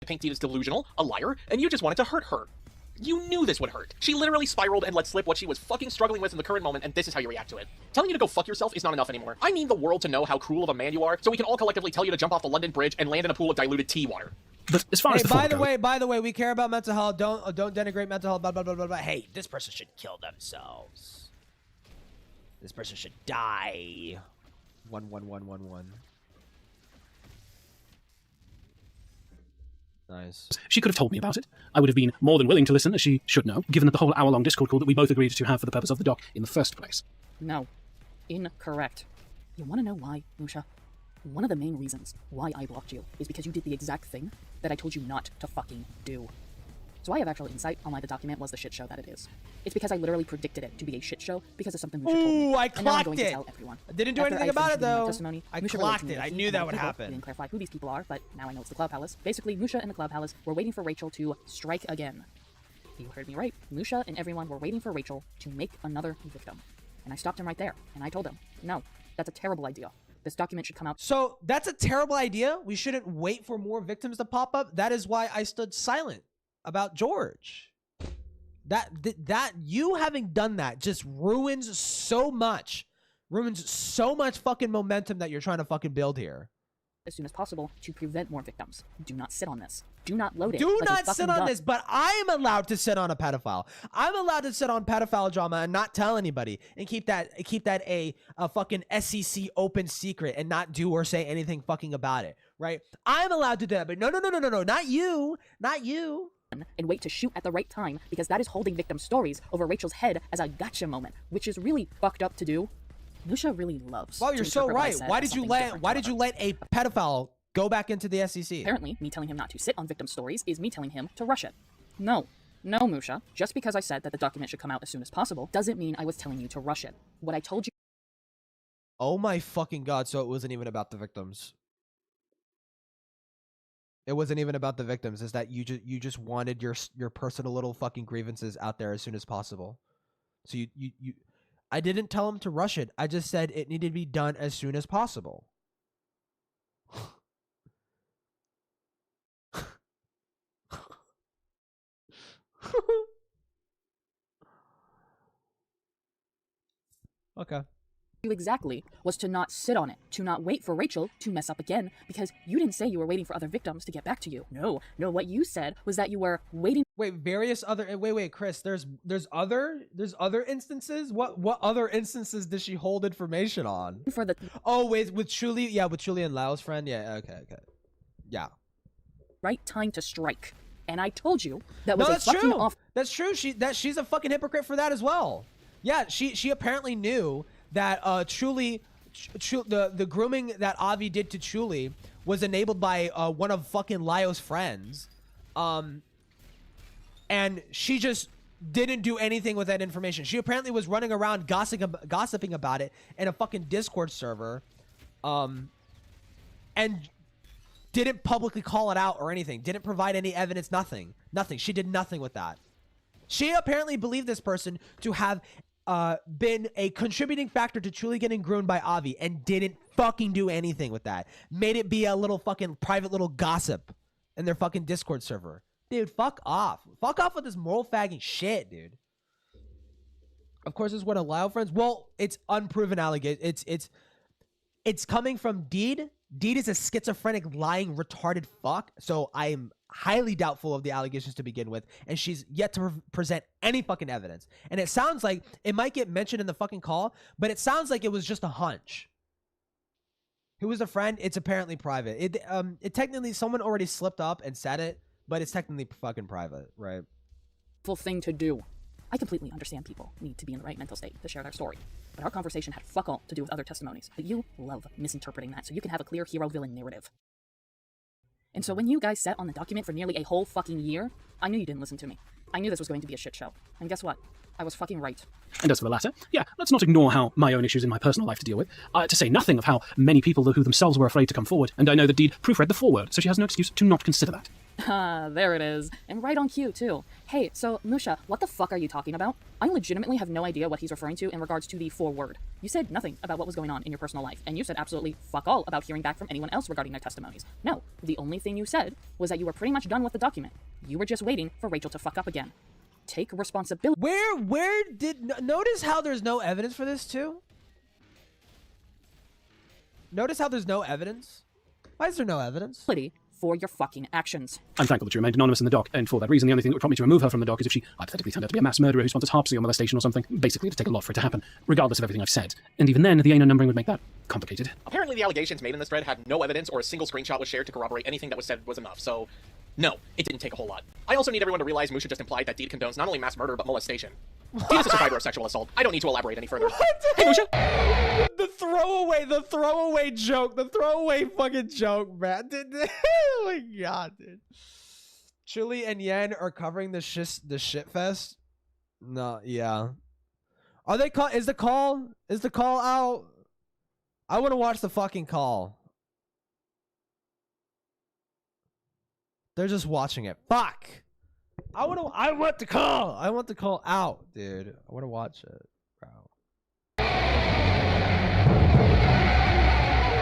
Pink Deed is delusional, a liar, and you just wanted to hurt her. You knew this would hurt. She literally spiraled and let slip what she was fucking struggling with in the current moment, and this is how you react to it. Telling you to go fuck yourself is not enough anymore. I need the world to know how cruel of a man you are, so we can all collectively tell you to jump off the London Bridge and land in a pool of diluted tea water. But as far as by the way, we care about mental health. Don't denigrate mental health. Blah blah blah blah blah. Hey, this person should kill themselves. This person should die. 11111. Nice. She could have told me about it. I would have been more than willing to listen, as she should know, given that the whole hour-long Discord call that we both agreed to have for the purpose of the doc in the first place. No. Incorrect. You want to know why, Musha? One of the main reasons why I blocked you is because you did the exact thing that I told you not to fucking do. So I have actual insight on why the document was the shit show that it is. It's because I literally predicted it to be a shit show because of something Musha told me. Ooh, I and now I'm clocked going it! to tell everyone. I didn't do anything about it, though. I Musha clocked related it. to I me knew that would people. happen. We didn't clarify who these people are, but now I know it's the Cloud Palace. Basically, Musha and the Cloud Palace were waiting for Rachel to strike again. You heard me right. Musha and everyone were waiting for Rachel to make another victim. And I stopped him right there, and I told him, no, that's a terrible idea. This document should come out. So that's a terrible idea. We shouldn't wait for more victims to pop up. That is why I stood silent about George. That you having done that just ruins so much fucking momentum that you're trying to fucking build here. As soon as possible to prevent more victims. Do not sit on this. Do not load it. Do like not sit on this, but I am allowed to sit on a pedophile. I'm allowed to sit on pedophile drama and not tell anybody and keep that a fucking SCC open secret and not do or say anything fucking about it, right? I'm allowed to do that, but no, not you. And wait to shoot at the right time because that is holding victim stories over Rachel's head as a gotcha moment, which is really fucked up to do. Musha really loves. Well, you're so right. Why did you let a pedophile go back into the SCC? Apparently, me telling him not to sit on victim stories is me telling him to rush it. No, Musha. Just because I said that the document should come out as soon as possible doesn't mean I was telling you to rush it. What I told you. Oh my fucking god! So it wasn't even about the victims. It wasn't even about the victims. Is that you just wanted your personal little fucking grievances out there as soon as possible. So you I didn't tell him to rush it. I just said it needed to be done as soon as possible. Okay. You exactly was to not sit on it, to not wait for Rachel to mess up again, because you didn't say you were waiting for other victims to get back to you. No, what you said was that you were waiting. Wait, Chris, there's other instances? What other instances did she hold information on? For the with Chuli and Lao's friend? Yeah, okay. Yeah. Right time to strike. And I told you that was fucking off. That's true. She's a fucking hypocrite for that as well. Yeah, she apparently knew that the grooming that Avi did to Chuli was enabled by one of fucking Lao's friends. And she just didn't do anything with that information. She apparently was running around gossiping about it in a fucking Discord server. And didn't publicly call it out or anything. Didn't provide any evidence, nothing. She did nothing with that. She apparently believed this person to have been a contributing factor to Chuli getting groomed by Avi and didn't fucking do anything with that. Made it be a little fucking private little gossip in their fucking Discord server. Dude, fuck off. Fuck off with this moral fagging shit, dude. Of course, it's what allow friends. Well, it's unproven allegation. It's coming from Deed. Deed is a schizophrenic, lying, retarded fuck. So I am highly doubtful of the allegations to begin with, and she's yet to present any fucking evidence. And it sounds like it might get mentioned in the fucking call, but it sounds like it was just a hunch. Who was a friend? It's apparently private. It technically someone already slipped up and said it, but it's technically fucking private, right? Full thing to do. I completely understand people need to be in the right mental state to share their story, but our conversation had fuck all to do with other testimonies. But you love misinterpreting that so you can have a clear hero-villain narrative. And so when you guys sat on the document for nearly a whole fucking year, I knew you didn't listen to me. I knew this was going to be a shit show. And guess what? I was fucking right. And as for the latter, yeah, let's not ignore how my own issues in my personal life to deal with, to say nothing of how many people who themselves were afraid to come forward, and I know that Deed proofread the foreword, so she has no excuse to not consider that. Ah, there it is. And right on cue, too. Hey, so, Musha, what the fuck are you talking about? I legitimately have no idea what he's referring to in regards to the foreword. You said nothing about what was going on in your personal life, and you said absolutely fuck all about hearing back from anyone else regarding their testimonies. No, the only thing you said was that you were pretty much done with the document. You were just waiting for Rachel to fuck up again. Take responsibility. Notice how there's no evidence for this, too? Notice how there's no evidence? Why is there no evidence? For your fucking actions. I'm thankful that she remained anonymous in the doc, and for that reason, the only thing that would prompt me to remove her from the doc is if she hypothetically turned out to be a mass murderer who sponsors harpsy or molestation or something. Basically, it'd take a lot for it to happen, regardless of everything I've said. And even then, the ANA numbering would make that complicated. Apparently, the allegations made in this thread had no evidence or a single screenshot was shared to corroborate anything that was said was enough, so no, it didn't take a whole lot. I also need everyone to realize Musha just implied that Deed condones not only mass murder, but molestation. Deed is a survivor of sexual assault. I don't need to elaborate any further. Hey, Musha! The throwaway joke, the throwaway fucking joke, man. Oh my god, dude. Chili and Yen are covering the shit fest. No, yeah. Are they is the call out? I want to watch the fucking call. They're just watching it. Fuck. I want the call out, dude. I want to watch it, bro.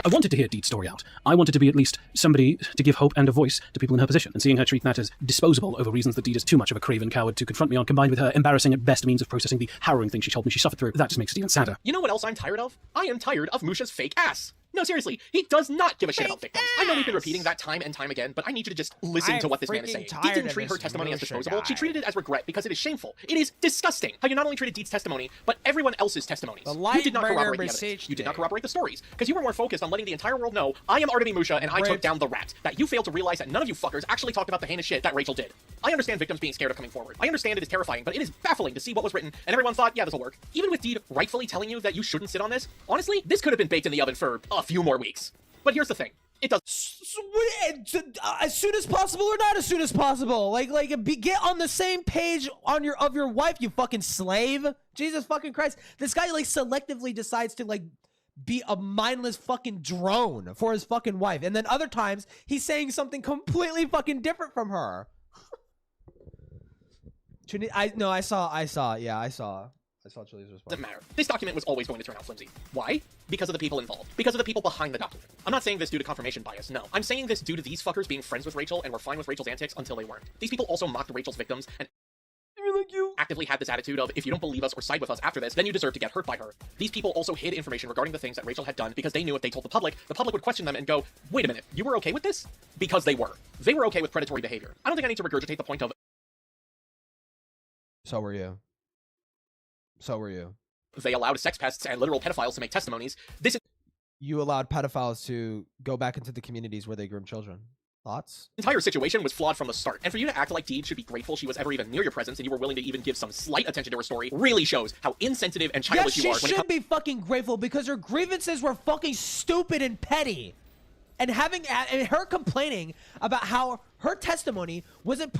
I wanted to hear Deed's story out. I wanted to be at least somebody to give hope and a voice to people in her position, and seeing her treat that as disposable over reasons that Deed is too much of a craven coward to confront me on, combined with her embarrassing at best means of processing the harrowing thing she told me she suffered through, that just makes it even sadder. You know what else I'm tired of? I am tired of Musha's fake ass. No, seriously, he does not give a shit about victims. I know we've been repeating that time and time again, but I need you to just listen to what this man is saying. Deed didn't treat her testimony as disposable. She treated it as regret because it is shameful. It is disgusting how you not only treated Deed's testimony, but everyone else's testimonies. You did not corroborate the evidence. You did not corroborate the stories, because you were more focused on letting the entire world know I am Artemy Musha and I took down the rat. That you failed to realize that none of you fuckers actually talked about the heinous shit that Rachel did. I understand victims being scared of coming forward. I understand it is terrifying, but it is baffling to see what was written, and everyone thought, yeah, this will work. Even with Deed rightfully telling you that you shouldn't sit on this, honestly, this could have been baked in the oven for a few more weeks. But here's the thing. It does. As soon as possible or not as soon as possible? Get on the same page of your wife, you fucking slave. Jesus fucking Christ. This guy, selectively decides to, be a mindless fucking drone for his fucking wife. And then other times, he's saying something completely fucking different from her. I saw Chili's response. Doesn't matter. This document was always going to turn out flimsy. Why? Because of the people involved. Because of the people behind the document. I'm not saying this due to confirmation bias, no. I'm saying this due to these fuckers being friends with Rachel and were fine with Rachel's antics until they weren't. These people also mocked Rachel's victims and actively had this attitude of, if you don't believe us or side with us after this, then you deserve to get hurt by her. These people also hid information regarding the things that Rachel had done because they knew if they told the public would question them and go, wait a minute, you were okay with this? Because they were. They were okay with predatory behavior. I don't think I need to regurgitate the point of... So were you. They allowed sex pests and literal pedophiles to make testimonies. You allowed pedophiles to go back into the communities where they groom children. Thoughts? The entire situation was flawed from the start, and for you to act like Deed should be grateful she was ever even near your presence and you were willing to even give some slight attention to her story really shows how insensitive and childish you are. She should be fucking grateful because her grievances were fucking stupid and petty. And her complaining about how her testimony wasn't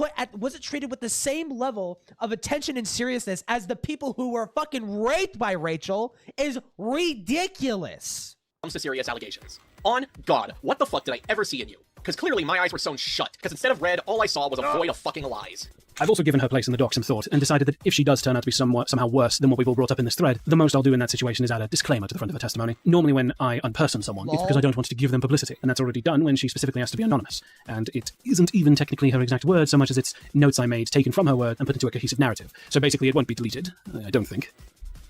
treated with the same level of attention and seriousness as the people who were fucking raped by Rachel is ridiculous. Comes to serious allegations. On God, what the fuck did I ever see in you? Because clearly my eyes were sewn shut, because instead of red, all I saw was a void of fucking lies. I've also given her place in the dock some thought and decided that if she does turn out to be somehow worse than what we've all brought up in this thread, the most I'll do in that situation is add a disclaimer to the front of her testimony. Normally when I unperson someone, it's because I don't want to give them publicity, and that's already done when she specifically has to be anonymous. And it isn't even technically her exact words so much as it's notes I made taken from her word and put into a cohesive narrative. So basically it won't be deleted, I don't think.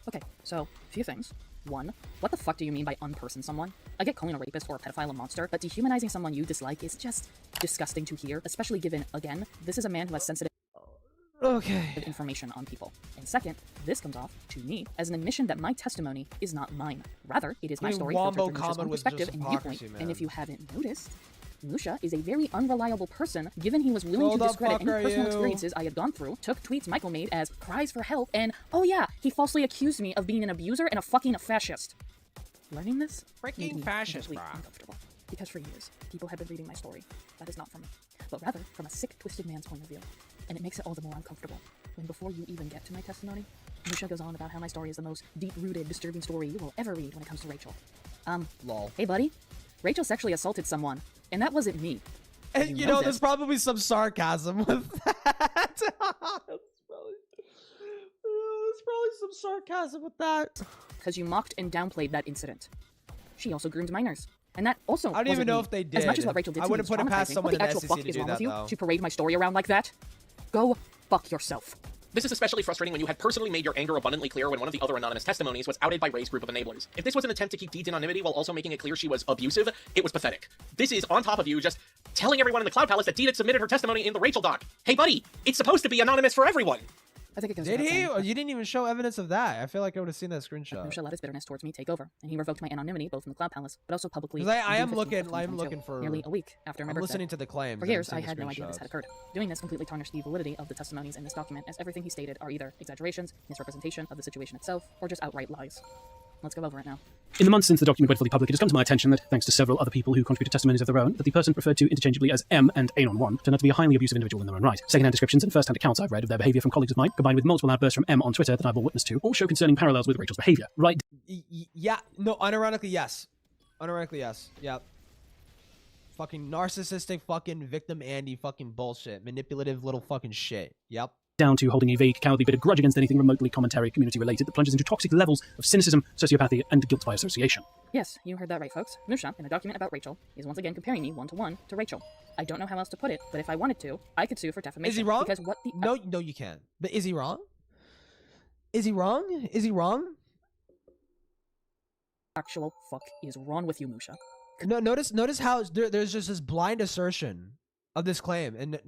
Okay, so, a few things. One, what the fuck do you mean by unperson someone? I get calling a rapist or a pedophile a monster, but dehumanizing someone you dislike is just disgusting to hear, especially given, again, this is a man who has sensitive information on people. And second, this comes off, to me, as an admission that my testimony is not mine. Rather, it is my story filtered through Musha's own perspective and viewpoint. And if you haven't noticed, Musha is a very unreliable person, given he was willing to discredit any personal experiences I had gone through, took tweets Michael made as cries for help, and, oh yeah, he falsely accused me of being an abuser and a fucking fascist. Learning this freaking fascist, bro. Uncomfortable. Because for years, people have been reading my story. That is not from me, but rather from a sick, twisted man's point of view. And it makes it all the more uncomfortable when before you even get to my testimony, Musha goes on about how my story is the most deep-rooted, disturbing story you will ever read when it comes to Rachel. Lol. Hey buddy, Rachel sexually assaulted someone, and that wasn't me. And you know there's probably some sarcasm with that. There's probably some sarcasm with that. Because you mocked and downplayed that incident. She also groomed minors. And that also I don't even know if they did. As much as what Rachel did I wouldn't put it past someone in the SCC fuck to is do wrong that, with you though. to parade my story around like that? Go fuck yourself. This is especially frustrating when you had personally made your anger abundantly clear when one of the other anonymous testimonies was outed by Ray's group of enablers. If this was an attempt to keep Deed's anonymity while also making it clear she was abusive, it was pathetic. This is on top of you just telling everyone in the Cloud Palace that Deed had submitted her testimony in the Rachel doc. Hey buddy, it's supposed to be anonymous for everyone. I think it goes Did he? You didn't even show evidence of that. I feel like I would have seen that screenshot. Musha let his bitterness towards me take over, and he revoked my anonymity both in the Cloud Palace, but also publicly. I am looking for. Nearly a week after my birthday. I'm listening to the claims. For years, I had no idea this had occurred. Doing this completely tarnished the validity of the testimonies in this document, as everything he stated are either exaggerations, misrepresentation of the situation itself, or just outright lies. Let's go over it now. In the months since the document went fully public, it has come to my attention that, thanks to several other people who contributed testimonies of their own, that the person referred to interchangeably as M and Anon1 turned out to be a highly abusive individual in their own right. Second-hand descriptions and first-hand accounts I've read of their behavior from colleagues of mine, combined with multiple outbursts from M on Twitter that I've all witnessed to, all show concerning parallels with Rachel's behavior. Right? Yeah. No. Unironically, yes. Unironically, yes. Yep. Fucking narcissistic fucking victim Andy fucking bullshit. Manipulative little fucking shit. Yep. Down to holding a vague, cowardly bit of grudge against anything remotely commentary community related that plunges into toxic levels of cynicism, sociopathy, and guilt by association. Yes, you heard that right, folks. Musha, in a document about Rachel, is once again comparing me one-to-one to Rachel. I don't know how else to put it, but if I wanted to, I could sue for defamation. Is he wrong? Because what the... No, you can't. But is he wrong? Is he wrong? Is he wrong? Actual fuck is wrong with you, Musha. No, notice how there's just this blind assertion of this claim, and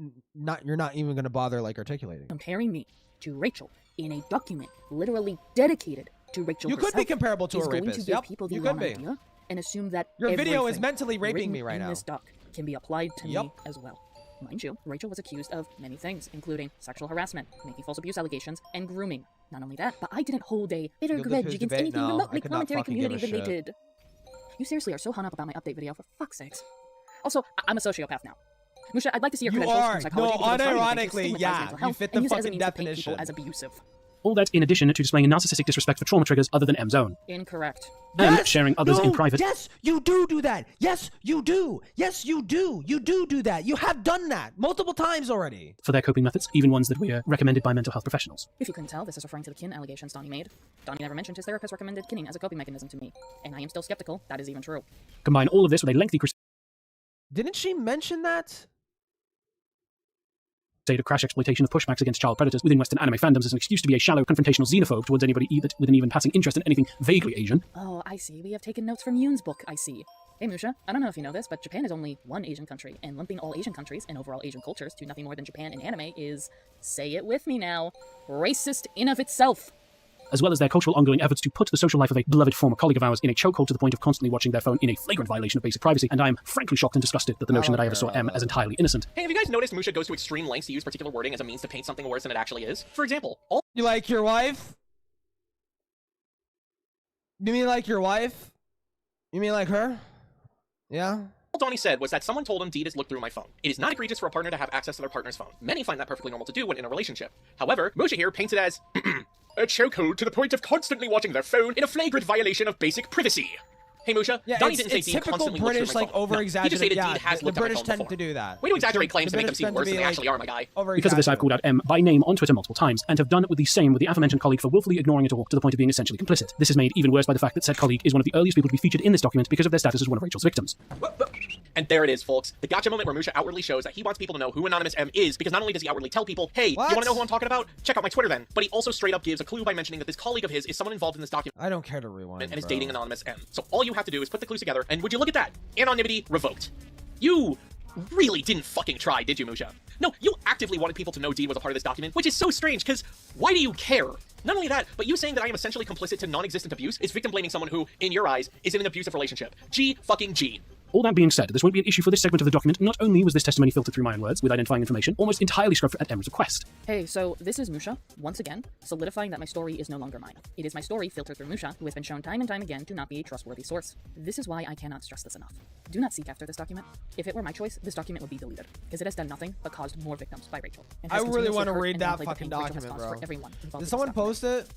you're not even gonna bother like articulating. Comparing me to Rachel in a document literally dedicated to Rachel You could be comparable to a rapist. Going to give people the you could wrong be. idea and assume that Your video is everything mentally raping written me right in now. This doc can be applied to me as well. Mind you, Rachel was accused of many things, including sexual harassment, making false abuse allegations, and grooming. Not only that, but I didn't hold a bitter grudge against anything remotely commentary community related. You seriously are so hung up about my update video, for fuck's sakes. Also, I'm a sociopath now. Musha, I'd like to see your credentials from psychology. No, unironically, yeah, you fit the fucking definition. As abusive. All that in addition to displaying a narcissistic disrespect for trauma triggers other than M's own. Incorrect. And sharing others in private. Yes, you do that. Yes, you do. Yes, you do. You do that. You have done that multiple times already. For their coping methods, even ones that were recommended by mental health professionals. If you couldn't tell, this is referring to the kin allegations Donnie made. Donnie never mentioned his therapist recommended kinning as a coping mechanism to me, and I am still skeptical that is even true. Combine all of this with a lengthy Didn't she mention that? Of crash exploitation of pushbacks against child predators within Western anime fandoms as an excuse to be a shallow, confrontational xenophobe towards anybody with an even passing interest in anything vaguely Asian. Oh, I see. We have taken notes from Yoon's book, I see. Hey, Musha, I don't know if you know this, but Japan is only one Asian country, and lumping all Asian countries and overall Asian cultures to nothing more than Japan in anime is, say it with me now, racist in of itself. As well as their cultural ongoing efforts to put the social life of a beloved former colleague of ours in a chokehold to the point of constantly watching their phone in a flagrant violation of basic privacy, and I am frankly shocked and disgusted that the notion that I ever saw M as entirely innocent. Hey, have you guys noticed Musha goes to extreme lengths to use particular wording as a means to paint something worse than it actually is? For example, You like your wife? You mean like your wife? You mean like her? Yeah? All Donnie said was that someone told him Dee has looked through my phone. It is not egregious for a partner to have access to their partner's phone. Many find that perfectly normal to do when in a relationship. However, Musha here paints it as a chokehold to the point of constantly watching their phone in a flagrant violation of basic privacy. Hey, Musha, Yeah, Donnie didn't say it's Dee typical constantly British, looks through my like, phone. over-exaggerated. He just stated Yeah, Dee has the looked at my British phone tend before. to do that. Way to exaggerate The claims to make them British seem tend to worse than be, they like, actually are, my guy. Because of this, I've called out M by name on Twitter multiple times, and have done with the same with the aforementioned colleague for willfully ignoring it all to the point of being essentially complicit. This is made even worse by the fact that said colleague is one of the earliest people to be featured in this document because of their status as one of Rachel's victims. And there it is, folks. The gotcha moment where Musha outwardly shows that he wants people to know who Anonymous M is, because not only does he outwardly tell people, hey, you want to know who I'm talking about? Check out my Twitter then. But he also straight up gives a clue by mentioning that this colleague of his is someone involved in this document. I don't care to rewind, and is bro. dating Anonymous M. So all you have to do is put the clues together, and would you look at that? Anonymity revoked. You really didn't fucking try, did you, Musha? No, you actively wanted people to know Dee was a part of this document, which is so strange, because why do you care? Not only that, but you saying that I am essentially complicit to non-existent abuse is victim blaming someone who, in your eyes, is in an abusive relationship. G. All that being said, this won't be an issue for this segment of the document. Not only was this testimony filtered through my own words, with identifying information, almost entirely scrubbed at M's request. Hey, so this is Musha, once again, solidifying that my story is no longer mine. It is my story filtered through Musha, who has been shown time and time again to not be a trustworthy source. This is why I cannot stress this enough. Do not seek after this document. If it were my choice, this document would be deleted, because it has done nothing but caused more victims by Rachel. I really want to read that fucking document, bro. Did someone post it?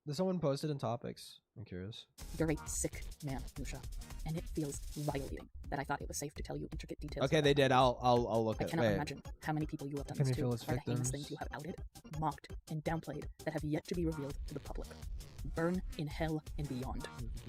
Did someone post it in topics? I'm curious. You're a sick man, Musha, and it feels violating that I thought it was safe to tell you intricate details. Okay, they did. I'll look at it. I cannot imagine how many people you have done this to, or the heinous things you have outed, mocked, and downplayed that have yet to be revealed to the public. Burn in hell and beyond.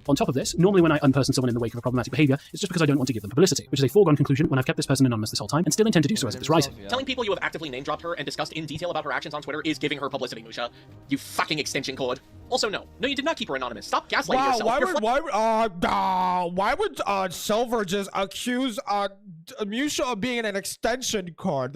On top of this, normally when I unperson someone in the wake of a problematic behavior, it's just because I don't want to give them publicity, which is a foregone conclusion when I've kept this person anonymous this whole time and still intend to do so as of this writing. Telling people you have actively name-dropped her and discussed in detail about her actions on Twitter is giving her publicity, Musha. You fucking extension cord. Also, no, you did not keep her anonymous. Stop gaslighting yourself. Why would Silver just accuse Musha of being an extension cord?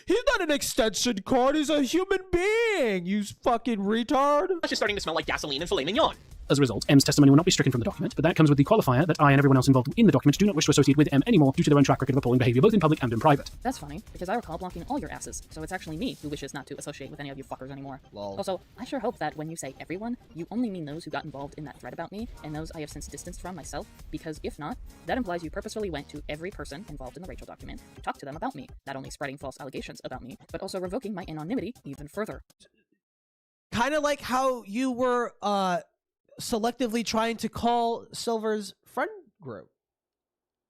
He's not an extension cord. He's a human being. You fucking retard. That's just starting to smell like gasoline and filet mignon. As a result, M's testimony will not be stricken from the document, but that comes with the qualifier that I and everyone else involved in the document do not wish to associate with M anymore due to their own track record of appalling behavior both in public and in private. That's funny, because I recall blocking all your asses, so it's actually me who wishes not to associate with any of you fuckers anymore. Lol. Also, I sure hope that when you say everyone, you only mean those who got involved in that thread about me, and those I have since distanced from myself, because if not, that implies you purposefully went to every person involved in the Rachel document to talk to them about me, not only spreading false allegations about me, but also revoking my anonymity even further. Kind of like how you were, selectively trying to call Silver's friend group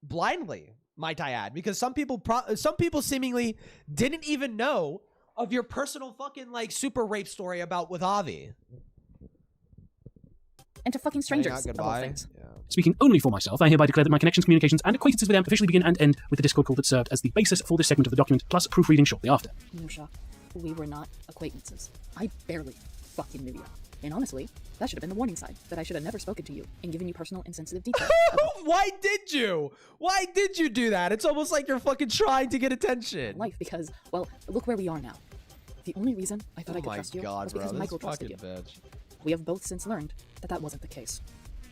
blindly. might I add, because some people seemingly didn't even know of your personal fucking like super rape story about with Avi. And to fucking strangers, of all things. Yeah. Speaking only for myself, I hereby declare that my connections, communications, and acquaintances with them officially begin and end with the Discord call that served as the basis for this segment of the document, plus proofreading shortly after. Nusha, we were not acquaintances. I barely fucking knew you. And honestly, that should have been the warning sign that I should have never spoken to you and given you personal and sensitive details. Why did you? Why did you do that? It's almost like you're fucking trying to get attention. Life, because, well, look where we are now. The only reason I thought I could trust you was because Michael trusted you. Bitch. We have both since learned that that wasn't the case.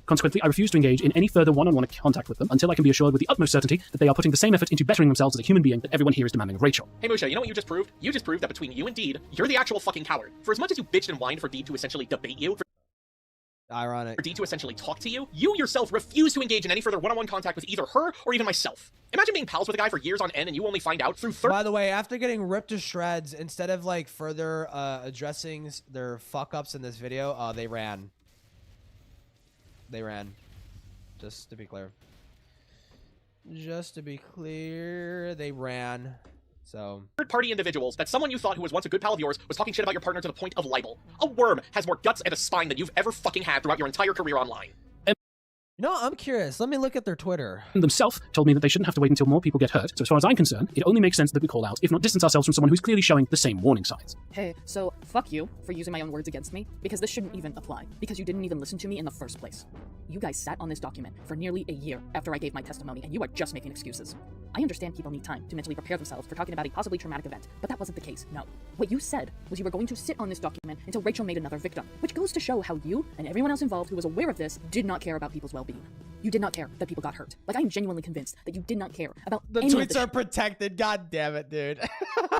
Consequently, I refuse to engage in any further one-on-one contact with them until I can be assured with the utmost certainty that they are putting the same effort into bettering themselves as a human being that everyone here is demanding of Rachel. Hey Musha, you know what you just proved? You just proved that between you and Deed, you're the actual fucking coward. For as much as you bitched and whined for Deed to essentially debate you, ironic, for Deed to essentially talk to you, you yourself refuse to engage in any further one-on-one contact with either her or even myself. Imagine being pals with a guy for years on end and you only find out through By the way, after getting ripped to shreds, instead of like further addressing their fuck-ups in this video, they ran. They ran. Just to be clear. Just to be clear, they ran. So third-party individuals that someone you thought who was once a good pal of yours was talking shit about your partner to the point of libel. A worm has more guts and a spine than you've ever fucking had throughout your entire career online. You know, I'm curious. Let me look at their Twitter. Themselves told me that they shouldn't have to wait until more people get hurt. So as far as I'm concerned, it only makes sense that we call out, if not distance ourselves from someone who's clearly showing the same warning signs. Hey, so fuck you for using my own words against me, because this shouldn't even apply, because you didn't even listen to me in the first place. You guys sat on this document for nearly a year after I gave my testimony, and you are just making excuses. I understand people need time to mentally prepare themselves for talking about a possibly traumatic event, but that wasn't the case, no. What you said was you were going to sit on this document until Rachel made another victim, which goes to show how you and everyone else involved who was aware of this did not care about people's well-being. You did not care that people got hurt. Like, I am genuinely convinced that you did not care about the any tweets of the are protected. God damn it, dude.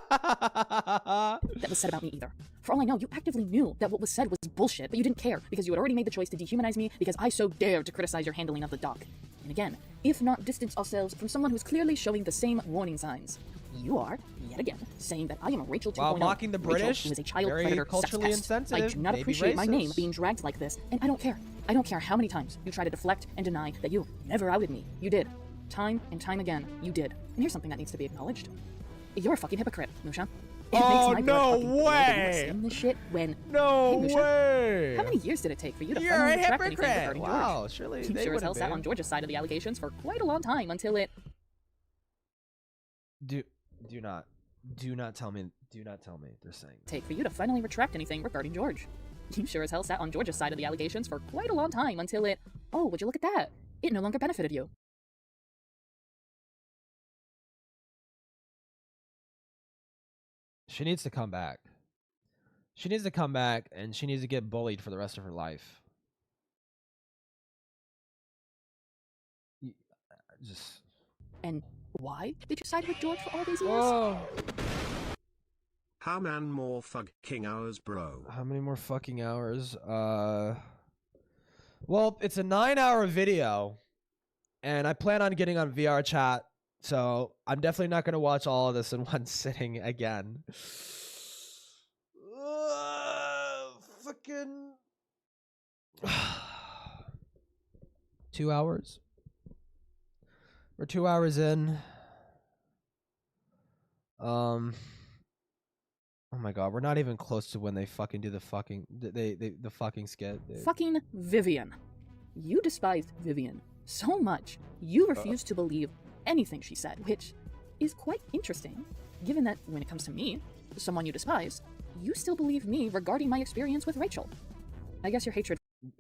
that was said about me either. For all I know, you actively knew that what was said was bullshit, but you didn't care because you had already made the choice to dehumanize me because I so dared to criticize your handling of the doc. And again, if not distance ourselves from someone who's clearly showing the same warning signs, you are, yet again, saying that I am a Rachel 2.0. While mocking the British, Rachel, who is a child very predator culturally sex pest. insensitive, I do not maybe appreciate my name racist. being dragged like this, and I don't care. I don't care how many times you try to deflect and deny that you never outed me. You did. Time and time again, you did. And here's something that needs to be acknowledged. You're a fucking hypocrite, Musha. Oh, no way! This shit when no hey, Musha, way! How many years did it take for you to You're finally a retract anything hypocrite! regarding Wow, George? surely You they sure as hell would've sat been. on George's side of the allegations for quite a long time until it. Do not tell me they're saying. Take for you to finally retract anything regarding George. You sure as hell sat on George's side of the allegations for quite a long time until it. Oh, would you look at that? It no longer benefited you. She needs to come back. She needs to come back, and she needs to get bullied for the rest of her life. Just. And why did you side with George for all these years? Whoa. How many more fucking hours, bro? How many more fucking hours? Well, it's a 9-hour video, and I plan on getting on VR chat, so I'm definitely not going to watch all of this in one sitting again. Fucking 2 hours. We're 2 hours in. Oh my god, we're not even close to when they fucking do the fucking the fucking skit. Dude. Fucking Vivian. You despised Vivian so much, you refused to believe anything she said, which is quite interesting, given that when it comes to me, someone you despise, you still believe me regarding my experience with Rachel. I guess your hatred...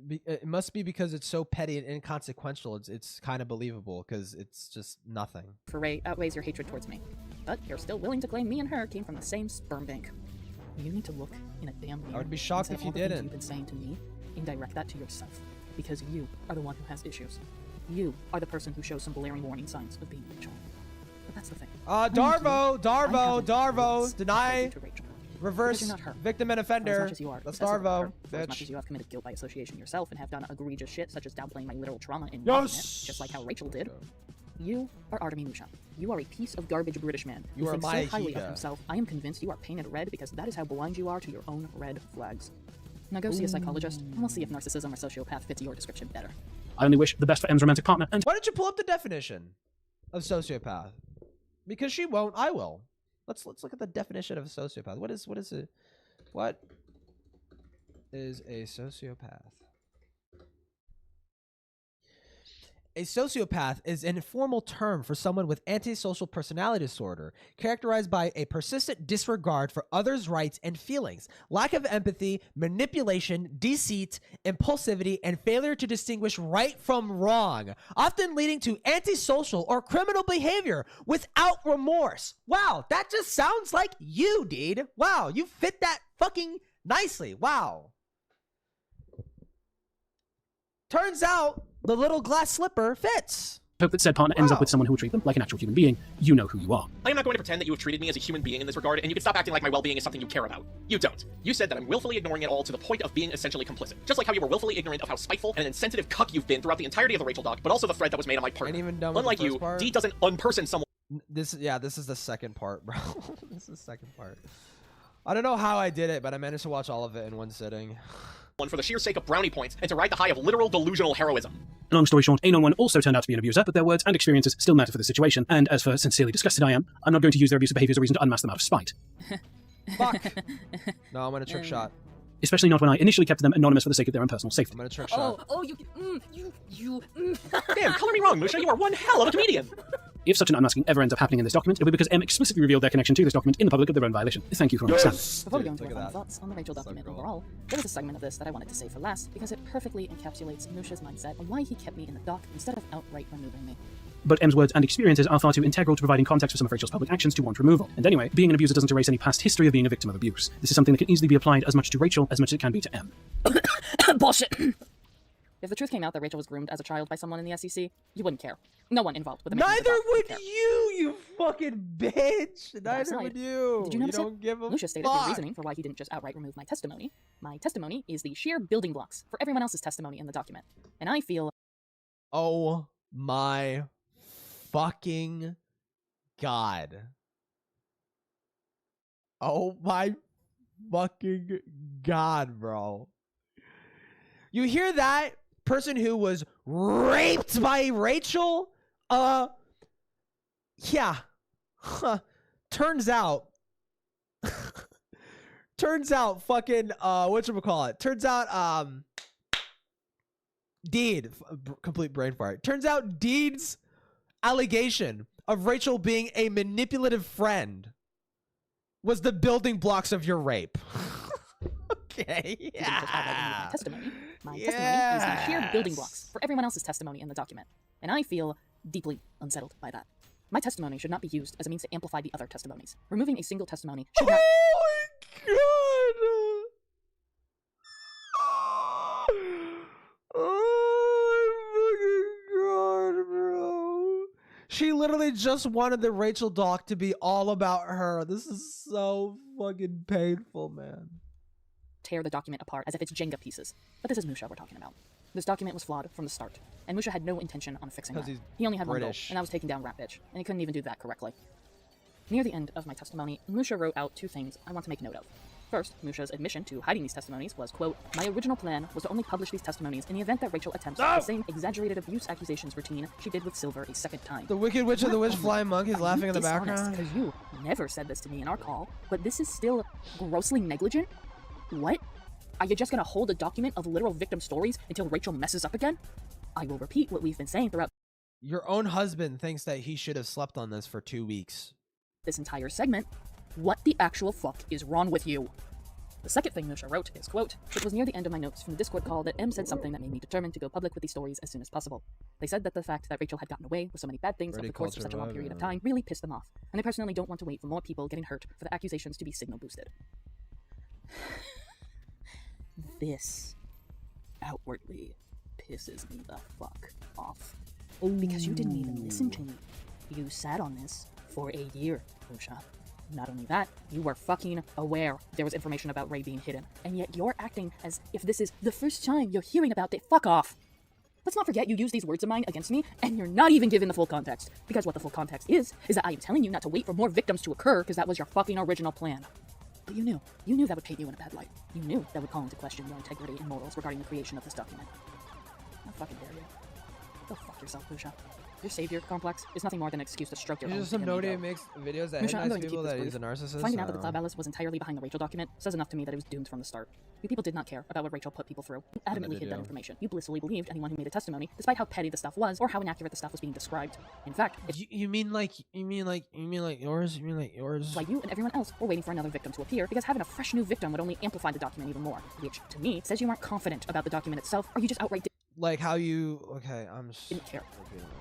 It must be because it's so petty and inconsequential. It's kind of believable because it's just nothing. For Ray outweighs your hatred towards me, but you're still willing to claim me and her came from the same sperm bank. You need to look in a damn mirror. I would be shocked if you didn't. You've been saying to me and direct that to yourself, because you are the one who has issues. You are the person who shows some glaring warning signs of being Rachel. But that's the thing. Darvo, deny, reverse, you're not her. victim and offender. For as much as you are, That's accessible to Darvo, her, for as much bitch. as you have committed guilt by association yourself and have done egregious shit such as downplaying my literal trauma and Yes! just like how Rachel did. You are Artemi Musha. You are a piece of garbage British man. You who are thinks my so highly of Hida. himself. I am convinced you are painted red because that is how blind you are to your own red flags. Now go see a psychologist, and we'll see if narcissism or sociopath fits your description better. I only wish the best for M's romantic partner, and Why don't you pull up the definition? of sociopath. Because she won't, I will. Let's look at the definition of a sociopath. What is a sociopath? A sociopath is an informal term for someone with antisocial personality disorder, characterized by a persistent disregard for others' rights and feelings, lack of empathy, manipulation, deceit, impulsivity, and failure to distinguish right from wrong, often leading to antisocial or criminal behavior without remorse. Wow, that just sounds like you, dude. Wow, you fit that fucking nicely. Wow. Turns out the little glass slipper fits. Hope that said partner ends up with someone who will treat them like an actual human being. You know who you are. I am not going to pretend that you have treated me as a human being in this regard, and you can stop acting like my well-being is something you care about. You don't. You said that I'm willfully ignoring it all to the point of being essentially complicit. Just like how you were willfully ignorant of how spiteful and an insensitive cuck you've been throughout the entirety of the Rachel doc, but also the thread that was made on my partner. Unlike you, Dee doesn't unperson someone. This is the second part, bro. This is the second part. I don't know how I did it, but I managed to watch all of it in one sitting. For the sheer sake of brownie points and to ride the high of literal delusional heroism. Long story short, Anon 1 also turned out to be an abuser, but their words and experiences still matter for the situation, and as for sincerely disgusted I am, I'm not going to use their abusive behavior as a reason to unmask them out of spite. Fuck. No, I'm gonna trick shot. Especially not when I initially kept them anonymous for the sake of their own personal safety. I'm gonna trick shot. Damn, color me wrong, Musha, you are one hell of a comedian. If such an unmasking ever ends up happening in this document, it'll be because M explicitly revealed their connection to this document in the public of their own violation. Thank you for understanding. Before we go into our final thoughts on the Rachel document overall, there was a segment of this that I wanted to save for last because it perfectly encapsulates Musha's mindset on why he kept me in the dock instead of outright removing me. But M's words and experiences are far too integral to providing context for some of Rachel's public actions to warrant removal. And anyway, being an abuser doesn't erase any past history of being a victim of abuse. This is something that can easily be applied as much to Rachel as much as it can be to M. Bullshit! If the truth came out that Rachel was groomed as a child by someone in the SCC, you wouldn't care. No one involved with the Neither would you fucking bitch! Neither would you! Did you notice don't give a Lucia stated his reasoning for why he didn't just outright remove my testimony. My testimony is the sheer building blocks for everyone else's testimony in the document. And I feel... Oh my fucking god. Oh my fucking god, bro. You hear that? Person who was raped by Rachel? Yeah. Huh. Turns out fucking, whatchamacallit? Turns out, Deed, complete brain fart. Turns out Deed's allegation of Rachel being a manipulative friend was the building blocks of your rape. Okay, yeah. My testimony is the sheer building blocks for everyone else's testimony in the document. And I feel deeply unsettled by that. My testimony should not be used as a means to amplify the other testimonies. Removing a single testimony should not... She literally just wanted the Rachel doc to be all about her. This is so fucking painful, man. Tear the document apart as if it's Jenga pieces. But this is Musha we're talking about. This document was flawed from the start, and Musha had no intention on fixing that. He only had one goal, and that was taking down Rat Bitch, and he couldn't even do that correctly. Near the end of my testimony, Musha wrote out two things I want to make note of. First, Musha's admission to hiding these testimonies was, quote, "My original plan was to only publish these testimonies in the event that Rachel attempts the same exaggerated abuse accusations routine she did with Silver a second time." The Wicked Witch of the Witch Flying Monkeys laughing in the background. Because you never said this to me in our call, but this is still grossly negligent? What? Are you just gonna hold a document of literal victim stories until Rachel messes up again? I will repeat what we've been saying throughout. Your own husband thinks that he should have slept on this for 2 weeks. This entire segment. What the actual fuck is wrong with you? The second thing Musha wrote is, quote, "It was near the end of my notes from the Discord call that M said something that made me determined to go public with these stories as soon as possible. They said that the fact that Rachel had gotten away with so many bad things over the course of such a long period of time really pissed them off, and they personally don't want to wait for more people getting hurt for the accusations to be signal boosted." This outwardly pisses me the fuck off. Because you didn't even listen to me. You sat on this for a year, Musha. Not only that, you were fucking aware there was information about Ray being hidden, and yet you're acting as if this is the first time you're hearing about it. Fuck off! Let's not forget you used these words of mine against me, and you're not even given the full context. Because what the full context is that I am telling you not to wait for more victims to occur, because that was your fucking original plan. But you knew that would paint you in a bad light. You knew that would call into question your integrity and morals regarding the creation of this document. How fucking dare you? Go fuck yourself, Musha. Your savior complex is nothing more than an excuse to stroke your own Just some ego. nobody makes videos that Musha, I'm hate going to people keep this that brief. he's a narcissist. Finding out that the Cloud Palace was entirely behind the Rachel document says enough to me that it was doomed from the start. You people did not care about what Rachel put people through. You adamantly hid that information. You blissfully believed anyone who made a testimony, despite how petty the stuff was or how inaccurate the stuff was being described. In fact, you mean like yours? You mean like yours? Like you and everyone else were waiting for another victim to appear because having a fresh new victim would only amplify the document even more, which to me says you aren't confident about the document itself, or you just outright like how you didn't care.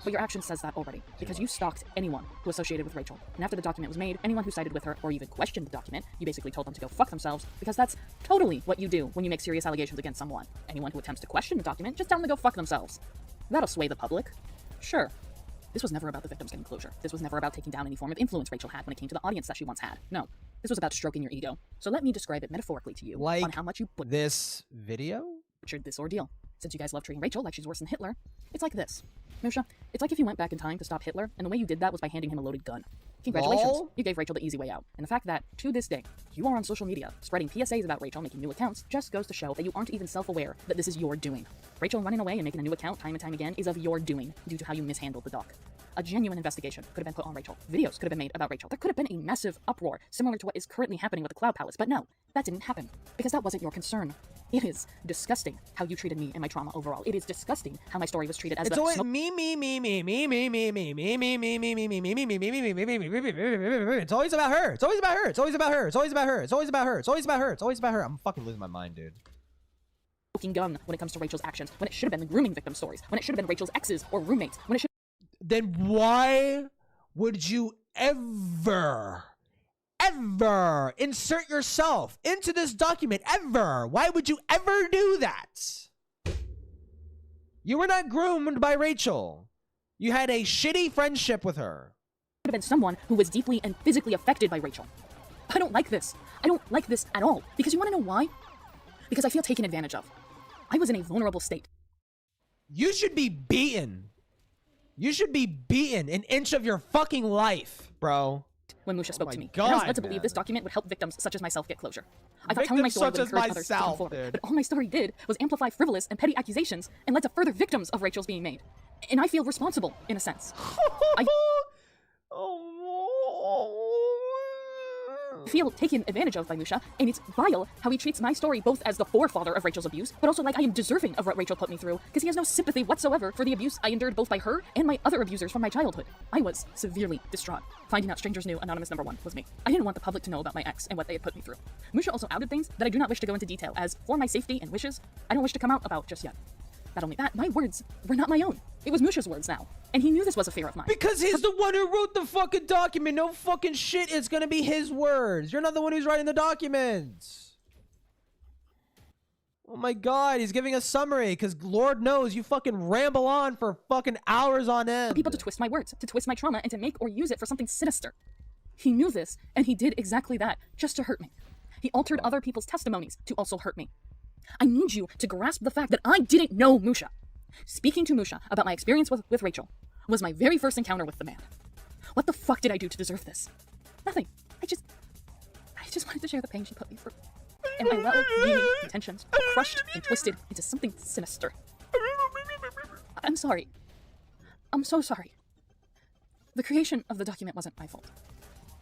But your action says that already, because you stalked anyone who associated with Rachel. And after the document was made, anyone who sided with her or even questioned the document, you basically told them to go fuck themselves, because that's totally what you do when you make serious allegations against someone. Anyone who attempts to question the document, just tell them to go fuck themselves. That'll sway the public. Sure. This was never about the victims getting closure. This was never about taking down any form of influence Rachel had when it came to the audience that she once had. No. This was about stroking your ego. So let me describe it metaphorically to you on how much you this video? Butchered this ordeal. Since you guys love treating Rachel like she's worse than Hitler, it's like this. Musha, it's like if you went back in time to stop Hitler, and the way you did that was by handing him a loaded gun. Congratulations, Lol. you gave Rachel the easy way out. And the fact that, to this day, you are on social media, spreading PSAs about Rachel, making new accounts, just goes to show that you aren't even self-aware that this is your doing. Rachel running away and making a new account time and time again is of your doing, due to how you mishandled the doc. A genuine investigation could have been put on Rachel. Videos could have been made about Rachel. There could have been a massive uproar, similar to what is currently happening with the Cloud Palace, but no, that didn't happen, because that wasn't your concern. It is disgusting how you treated me and my trauma overall. It is disgusting how my story was treated as it's always me. It's always about her. It's always about her. It's always about her. It's always about her. It's always about her. It's always about her. It's always about her. I'm fucking losing my mind, dude. Gun when it comes to Rachel's actions, when it should have been the grooming victim stories, when it should have been Rachel's exes or roommates, when it should. Then why would you ever insert yourself into this document ever? Why would you ever do that? You were not groomed by Rachel. You had a shitty friendship with her. Could have been someone who was deeply and physically affected by Rachel. I don't like this. I don't like this at all. Because you want to know why? Because I feel taken advantage of. I was in a vulnerable state. You should be beaten. You should be beaten an inch of your fucking life, bro. When Musha spoke to me, God, and I was led to believe this document would help victims such as myself get closure. I thought telling my story would encourage others to come forward, but all my story did was amplify frivolous and petty accusations and led to further victims of Rachel's being made. And I feel responsible, in a sense. I feel taken advantage of by Musha, and it's vile how he treats my story both as the forefather of Rachel's abuse, but also like I am deserving of what Rachel put me through, because he has no sympathy whatsoever for the abuse I endured both by her and my other abusers from my childhood. I was severely distraught. Finding out strangers knew anonymous number one was me. I didn't want the public to know about my ex and what they had put me through. Musha also outed things that I do not wish to go into detail, as for my safety and wishes, I don't wish to come out about just yet. Not only that, my words were not my own. It was Musha's words now. And he knew this was a fear of mine. Because he's the one who wrote the fucking document. No fucking shit. It's gonna be his words. You're not the one who's writing the documents. Oh my god, he's giving a summary because Lord knows you fucking ramble on for fucking hours on end. People to twist my words, to twist my trauma, and to make or use it for something sinister. He knew this, and he did exactly that, just to hurt me. He altered other people's testimonies to also hurt me. I need you to grasp the fact that I didn't know Musha. Speaking to Musha about my experience with Rachel was my very first encounter with the man. What the fuck did I do to deserve this? Nothing. I just wanted to share the pain she put me through. And my well-meaning intentions were crushed and twisted into something sinister. I'm sorry. I'm so sorry. The creation of the document wasn't my fault.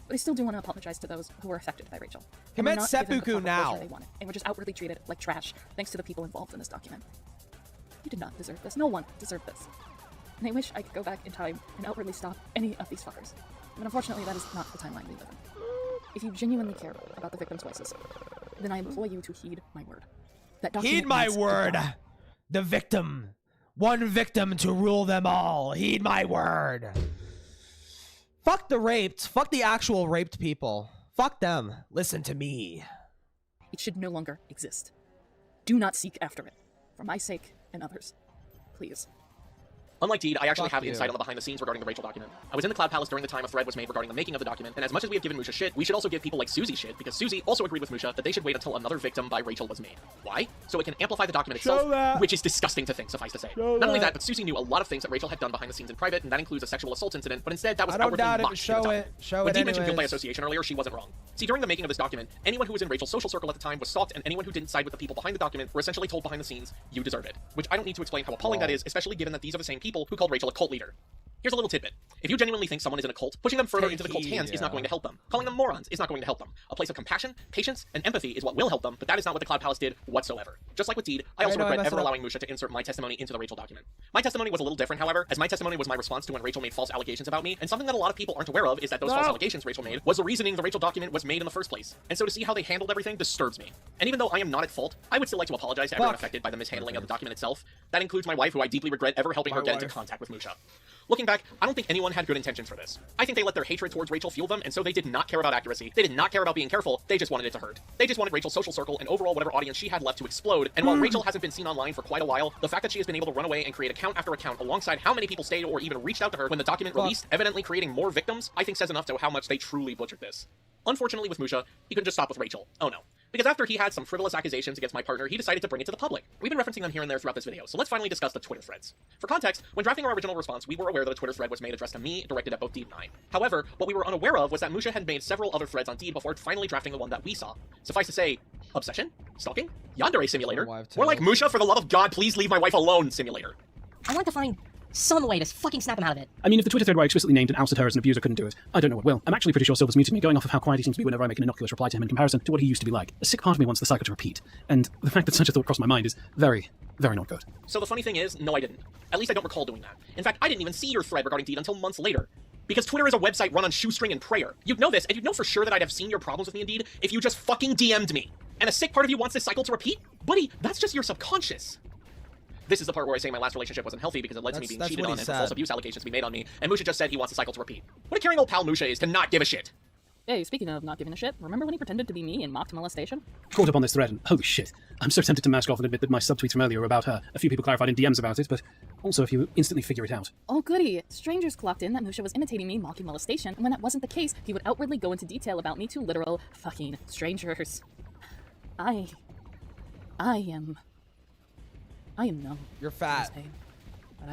But I still do want to apologize to those who were affected by Rachel. Commit seppuku now. They wanted, and were just outwardly treated like trash, thanks to the people involved in this document. You did not deserve this. No one deserved this. And I wish I could go back in time and outwardly stop any of these fuckers. But unfortunately, that is not the timeline we live in. If you genuinely care about the victims' voices, then I implore you to heed my word. That document heed my needs word! to die. The victim. One victim to rule them all. Heed my word. Fuck the raped. Fuck the actual raped people. Fuck them. Listen to me. It should no longer exist. Do not seek after it. For my sake and others. Please. Unlike Deed, I actually have insight on the behind the scenes regarding the Rachel document. I was in the Cloud Palace during the time a thread was made regarding the making of the document, and as much as we have given Musha shit, we should also give people like Susie shit, because Susie also agreed with Musha that they should wait until another victim by Rachel was made. Why? So it can amplify the document itself, which is disgusting to think, suffice to say. Not only that, but Susie knew a lot of things that Rachel had done behind the scenes in private, and that includes a sexual assault incident, but instead that was outwardly mocked. Show it. When Deed mentioned guilt by association earlier, she wasn't wrong. See, during the making of this document, anyone who was in Rachel's social circle at the time was stalked, and anyone who didn't side with the people behind the document were essentially told behind the scenes, you deserve it. Which I don't need to explain how appalling that is, especially given that these are the same people who called Rachel a cult leader. Here's a little tidbit. If you genuinely think someone is in a cult, pushing them further into the cult's hands is not going to help them. Calling them morons is not going to help them. A place of compassion, patience, and empathy is what will help them, but that is not what the Cloud Palace did whatsoever. Just like with Deed, I also regret ever allowing Musha to insert my testimony into the Rachel document. My testimony was a little different, however, as my testimony was my response to when Rachel made false allegations about me, and something that a lot of people aren't aware of is that those false allegations Rachel made was the reasoning the Rachel document was made in the first place. And so to see how they handled everything disturbs me. And even though I am not at fault, I would still like to apologize to everyone affected by the mishandling of the document itself. That includes my wife, who I deeply regret ever helping her get into contact with Musha. Looking back, I don't think anyone had good intentions for this. I think they let their hatred towards Rachel fuel them, and so they did not care about accuracy. They did not care about being careful. They just wanted it to hurt. They just wanted Rachel's social circle and overall whatever audience she had left to explode. And while Rachel hasn't been seen online for quite a while, the fact that she has been able to run away and create account after account alongside how many people stayed or even reached out to her when the document released, evidently creating more victims, I think says enough to how much they truly butchered this. Unfortunately with Musha, he couldn't just stop with Rachel. Oh no. Because after he had some frivolous accusations against my partner, he decided to bring it to the public. We've been referencing them here and there throughout this video, so let's finally discuss the Twitter threads. For context, when drafting our original response, we were aware that a Twitter thread was made addressed to me, directed at both Deed and I. However, what we were unaware of was that Musha had made several other threads on Deed before finally drafting the one that we saw. Suffice to say, obsession? Stalking? Yandere simulator? More like Musha, for the love of God, please leave my wife alone simulator. I want to find some way to fucking snap him out of it. I mean, if the Twitter thread where I explicitly named and ousted her as an abuser couldn't do it, I don't know what will. I'm actually pretty sure Silver's muted me, going off of how quiet he seems to be whenever I make an innocuous reply to him in comparison to what he used to be like. A sick part of me wants the cycle to repeat, and the fact that such a thought crossed my mind is very, very not good. So the funny thing is, no I didn't. At least I don't recall doing that. In fact, I didn't even see your thread regarding Deed until months later. Because Twitter is a website run on shoestring and prayer. You'd know this, and you'd know for sure that I'd have seen your problems with me in Deed if you just fucking DM'd me. And a sick part of you wants this cycle to repeat? Buddy, that's just your subconscious. This is the part where I say my last relationship wasn't healthy because it led to me being cheated on and false abuse allegations being made on me, and Musha just said he wants the cycle to repeat. What a caring old pal Musha is to not give a shit. Hey, speaking of not giving a shit, remember when he pretended to be me and mocked molestation? Caught up on this thread, and holy shit. I'm so tempted to mask off and admit that my subtweets from earlier were about her. A few people clarified in DMs about it, but also if you instantly figure it out. Oh goody, strangers clocked in that Musha was imitating me mocking molestation, and when that wasn't the case, he would outwardly go into detail about me to literal fucking strangers. I am numb. You're fat.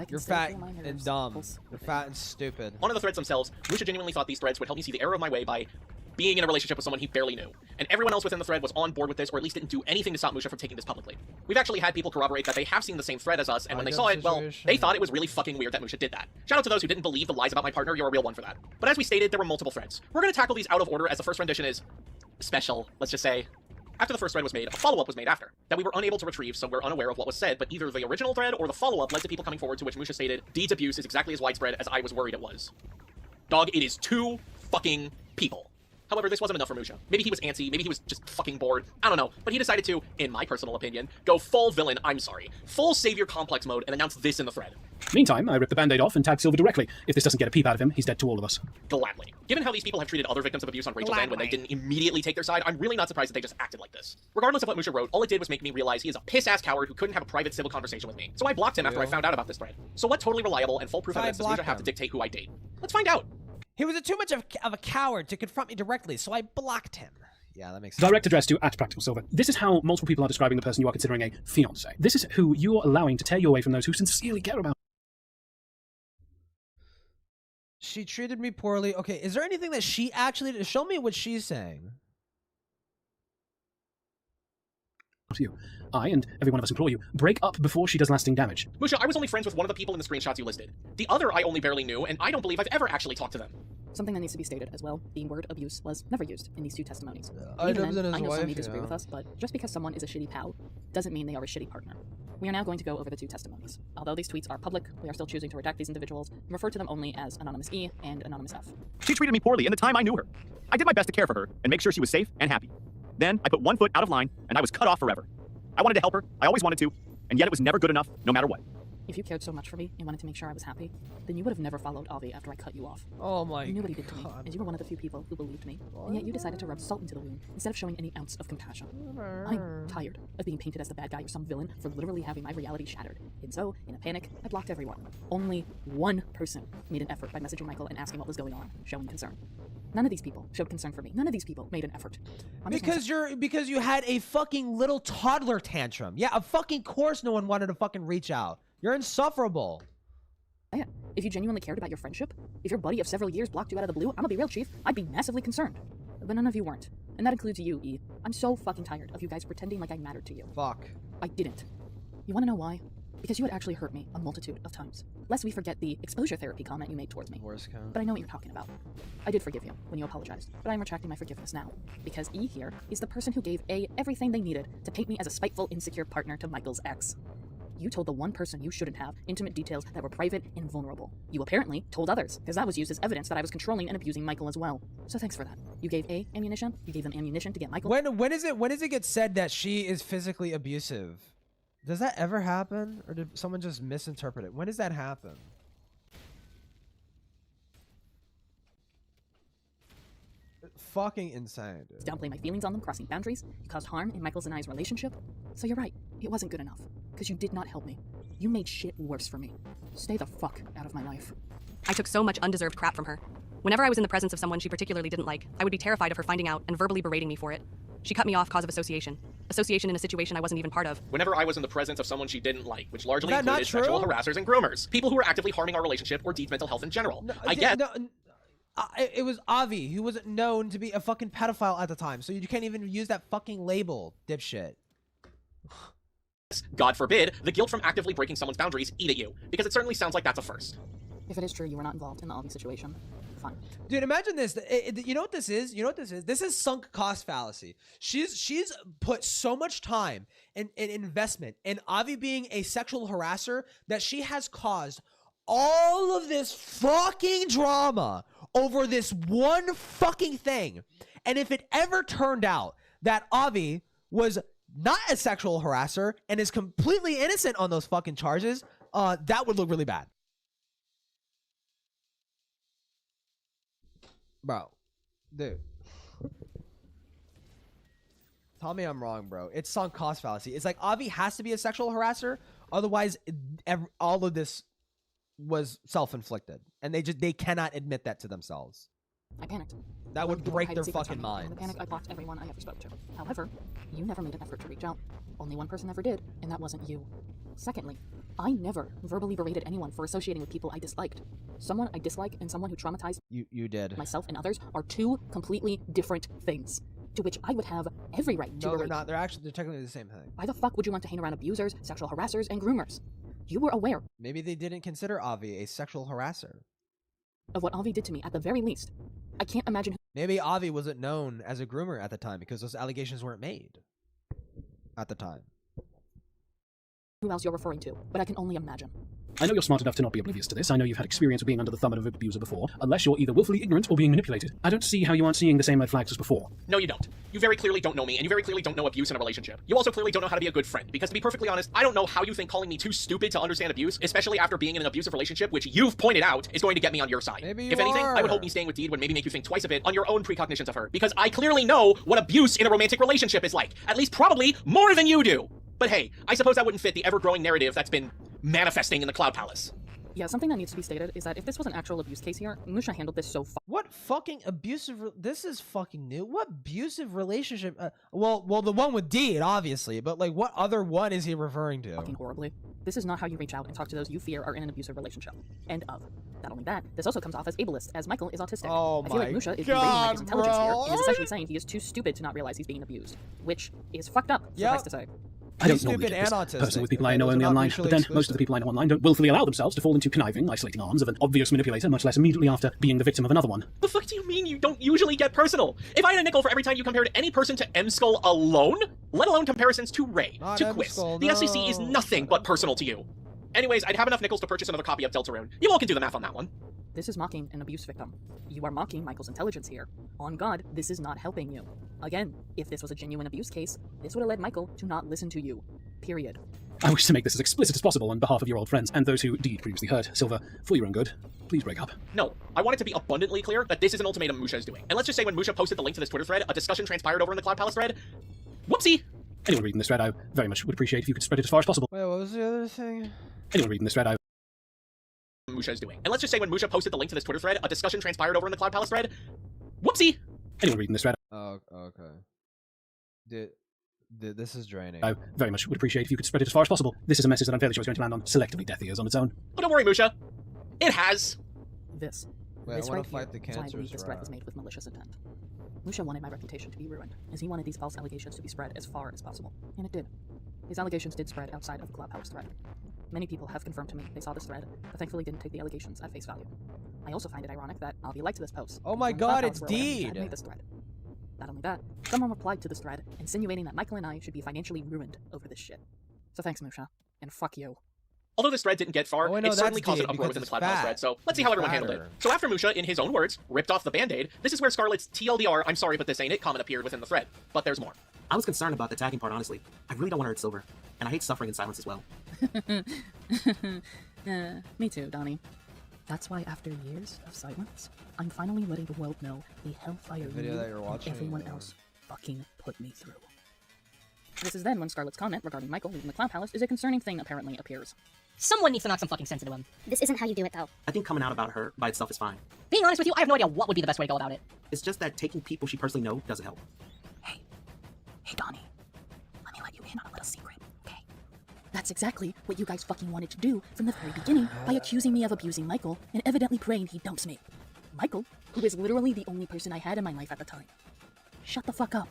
You're fat and dumb. You're fat and stupid. On the threads themselves, Musha genuinely thought these threads would help me see the error of my way by being in a relationship with someone he barely knew. And everyone else within the thread was on board with this, or at least didn't do anything to stop Musha from taking this publicly. We've actually had people corroborate that they have seen the same thread as us, and when they saw it, well, they thought it was really fucking weird that Musha did that. Shout out to those who didn't believe the lies about my partner, you're a real one for that. But as we stated, there were multiple threads. We're gonna tackle these out of order as the first rendition is special, let's just say. After the first thread was made, a follow-up was made after, that we were unable to retrieve, so we're unaware of what was said, but either the original thread or the follow-up led to people coming forward to which Musha stated, Deed's abuse is exactly as widespread as I was worried it was. Dog, it is 2 fucking people. However, this wasn't enough for Musha. Maybe he was antsy, maybe he was just fucking bored, I don't know, but he decided to, in my personal opinion, go full villain, full savior complex mode and announce this in the thread. Meantime, I ripped the band-aid off and tagged Silver directly. If this doesn't get a peep out of him, he's dead to all of us. Gladly. Given how these people have treated other victims of abuse on Rachel's end when they didn't immediately take their side, I'm really not surprised that they just acted like this. Regardless of what Musha wrote, all it did was make me realize he is a piss-ass coward who couldn't have a private civil conversation with me. So I blocked him after I found out about this thread. So what totally reliable and foolproof evidence does Musha have to dictate who I date? Let's find out. He was too much of a coward to confront me directly, so I blocked him. Yeah, that makes sense. Direct address to @PracticalSilver. This is how multiple people are describing the person you are considering a fiancé. This is who you're allowing to tear you away from those who sincerely care about. She treated me poorly. Okay, is there anything that she actually did? Show me what she's saying. You. I and every one of us implore you, break up before she does lasting damage. Musha, I was only friends with one of the people in the screenshots you listed. The other I only barely knew, and I don't believe I've ever actually talked to them. Something that needs to be stated as well, the word abuse was never used in these 2 testimonies. I know some may disagree with us, but just because someone is a shitty pal doesn't mean they are a shitty partner. We are now going to go over the 2 testimonies. Although these tweets are public, we are still choosing to redact these individuals and refer to them only as Anonymous E and Anonymous F. She treated me poorly in the time I knew her. I did my best to care for her and make sure she was safe and happy. Then I put one foot out of line and I was cut off forever. I wanted to help her, I always wanted to, and yet it was never good enough, no matter what. If you cared so much for me and wanted to make sure I was happy, then you would have never followed Avi after I cut you off. Oh my god. You knew what he did to me, and you were one of the few people who believed me, and yet you decided to rub salt into the wound instead of showing any ounce of compassion. I'm tired of being painted as the bad guy or some villain for literally having my reality shattered. And so, in a panic, I blocked everyone. Only one person made an effort by messaging Michael and asking what was going on, showing concern. None of these people showed concern for me. None of these people made an effort. Because you had a fucking little toddler tantrum. Yeah, of fucking course no one wanted to fucking reach out. You're insufferable. Yeah. If you genuinely cared about your friendship, if your buddy of several years blocked you out of the blue, I'm gonna be real, Chief, I'd be massively concerned. But none of you weren't. And that includes you, E. I'm so fucking tired of you guys pretending like I mattered to you. Fuck. I didn't. You wanna know why? Because you had actually hurt me a multitude of times. Lest we forget the exposure therapy comment you made towards me. But I know what you're talking about. I did forgive you when you apologized, but I'm retracting my forgiveness now. Because E here is the person who gave A everything they needed to paint me as a spiteful, insecure partner to Michael's ex. You told the one person you shouldn't have intimate details that were private and vulnerable. You apparently told others, because that was used as evidence that I was controlling and abusing Michael as well. So thanks for that. You gave A ammunition, you gave them ammunition to get Michael. When does it get said that she is physically abusive? Does that ever happen? Or did someone just misinterpret it? When does that happen? Fucking insane, dude. Downplay my feelings on them, crossing boundaries. You caused harm in Michael's and I's relationship. So you're right, it wasn't good enough. Because you did not help me. You made shit worse for me. Stay the fuck out of my life. I took so much undeserved crap from her. Whenever I was in the presence of someone she particularly didn't like, I would be terrified of her finding out and verbally berating me for it. She cut me off cause of association. Association in a situation I wasn't even part of. Whenever I was in the presence of someone she didn't like, which largely Is that included sexual harassers and groomers, people who were actively harming our relationship or Deed's mental health in general. It was Avi, who wasn't known to be a fucking pedophile at the time, so you can't even use that fucking label, dipshit. God forbid, the guilt from actively breaking someone's boundaries eat at you, because it certainly sounds like that's a first. If it is true you were not involved in the Avi situation, fine. Dude, imagine this. You know what this is? You know what this is? This is sunk cost fallacy. She's put so much time and investment in Avi being a sexual harasser that she has caused all of this fucking drama over this one fucking thing. And if it ever turned out that Avi was not a sexual harasser and is completely innocent on those fucking charges, that would look really bad. Bro, dude. Tell me I'm wrong, bro. It's sunk cost fallacy. It's like Avi has to be a sexual harasser, otherwise all of this was self-inflicted, and they cannot admit that to themselves. I panicked. That would break their fucking minds. In the panic, I blocked everyone I ever spoke to. However, you never made an effort to reach out. Only one person ever did, and that wasn't you. Secondly, I never verbally berated anyone for associating with people I disliked. Someone I dislike and someone who traumatized you did myself and others are two completely different things, to which I would have every right to No, relate. they're not. They're technically the same thing. Why the fuck would you want to hang around abusers, sexual harassers, and groomers? You were aware. Maybe they didn't consider Avi a sexual harasser. Of what Avi did to me, at the very least. I can't imagine. Maybe Avi wasn't known as a groomer at the time because those allegations weren't made at the time. Who else you're referring to, but I can only imagine. I know you're smart enough to not be oblivious to this. I know you've had experience of being under the thumb of an abuser before, unless you're either willfully ignorant or being manipulated. I don't see how you aren't seeing the same red flags as before. No, you don't. You very clearly don't know me, and you very clearly don't know abuse in a relationship. You also clearly don't know how to be a good friend, because to be perfectly honest, I don't know how you think calling me too stupid to understand abuse, especially after being in an abusive relationship, which you've pointed out, is going to get me on your side. If anything, I would hope me staying with Deed would maybe make you think twice a bit on your own precognitions of her, because I clearly know what abuse in a romantic relationship is like. At least probably more than you do. But hey, I suppose that wouldn't fit the ever-growing narrative that's been manifesting in the Cloud Palace. Yeah, something that needs to be stated is that if this was an actual abuse case here, Musha handled this so What fucking abusive... This is fucking new. What abusive relationship... Well, the one with Deed, obviously, but like, what other one is he referring to? fucking horribly. This is not how you reach out and talk to those you fear are in an abusive relationship. End of. Not only that, this also comes off as ableist, as Michael is autistic. Oh I feel like Musha is berating Michael's intelligence here, and is essentially saying he is too stupid to not realize he's being abused. Which is fucked up, suffice to say. I don't normally get this personally with people I know only online, but then most of the people I know online don't willfully allow themselves to fall into conniving, isolating arms of an obvious manipulator, much less immediately after being the victim of another one. The fuck do you mean you don't usually get personal? If I had a nickel for every time you compared any person to M-Skull alone, let alone comparisons to Ray, to Quiz, the SCC is nothing but personal to you. Anyways, I'd have enough nickels to purchase another copy of Deltarune. You all can do the math on that one. This is mocking an abuse victim. You are mocking Michael's intelligence here. On God, this is not helping you. Again, if this was a genuine abuse case, this would have led Michael to not listen to you. Period. I wish to make this as explicit as possible on behalf of your old friends and those who Deed previously hurt. Silver, for your own good, please break up. No, I want it to be abundantly clear that this is an ultimatum Musha is doing. And let's just say when Musha posted the link to this Twitter thread, a discussion transpired over in the Cloud Palace thread. Whoopsie! Anyone reading this thread, I very much would appreciate if you could spread it as far as possible. Wait, what was the other thing? Anyone reading this thread, I... Musha is doing. And let's just say when Musha posted the link to this Twitter thread, a discussion transpired over in the Cloud Palace thread. Whoopsie! Anyone reading this thread... Oh, okay. This is draining. I very much would appreciate if you could spread it as far as possible. This is a message that I'm fairly sure is going to land on selectively deaf ears on its own. But don't worry, Musha. It has. This. Wait, this I want right to fight here the is why I believe cancers. this threat was made with malicious intent. Musha wanted my reputation to be ruined, as he wanted these false allegations to be spread as far as possible. And it did. His allegations did spread outside of the Cloud Palace thread. Many people have confirmed to me they saw this thread, but thankfully didn't take the allegations at face value. I also find it ironic that I'll be liked to this post. Oh my god, it's Deed! Made this thread. Not only that, someone replied to this thread, insinuating that Michael and I should be financially ruined over this shit. So thanks, Musha, and fuck you. Although this thread didn't get far, it certainly caused an uproar within the Cloud Palace thread, so let's see how everyone handled it. So after Musha, in his own words, ripped off the Band-Aid, this is where Scarlett's TLDR, I'm sorry but this ain't it comment appeared within the thread. But there's more. I was concerned about the tagging part, honestly. I really don't want to hurt Silver, and I hate suffering in silence as well. Me too, Donnie. That's why after years of silence, I'm finally letting the world know the hellfire everyone else fucking put me through. This is then when Scarlett's comment regarding Michael leaving the Cloud Palace is a concerning thing apparently appears. Someone needs to knock some fucking sense into him. This isn't how you do it, though. I think coming out about her by itself is fine. Being honest with you, I have no idea what would be the best way to go about it. It's just that taking people she personally knows doesn't help. Hey, Donnie. Let me let you in on a little secret, okay? That's exactly what you guys fucking wanted to do from the very beginning by accusing me of abusing Michael and evidently praying he dumps me. Michael, who is literally the only person I had in my life at the time. Shut the fuck up.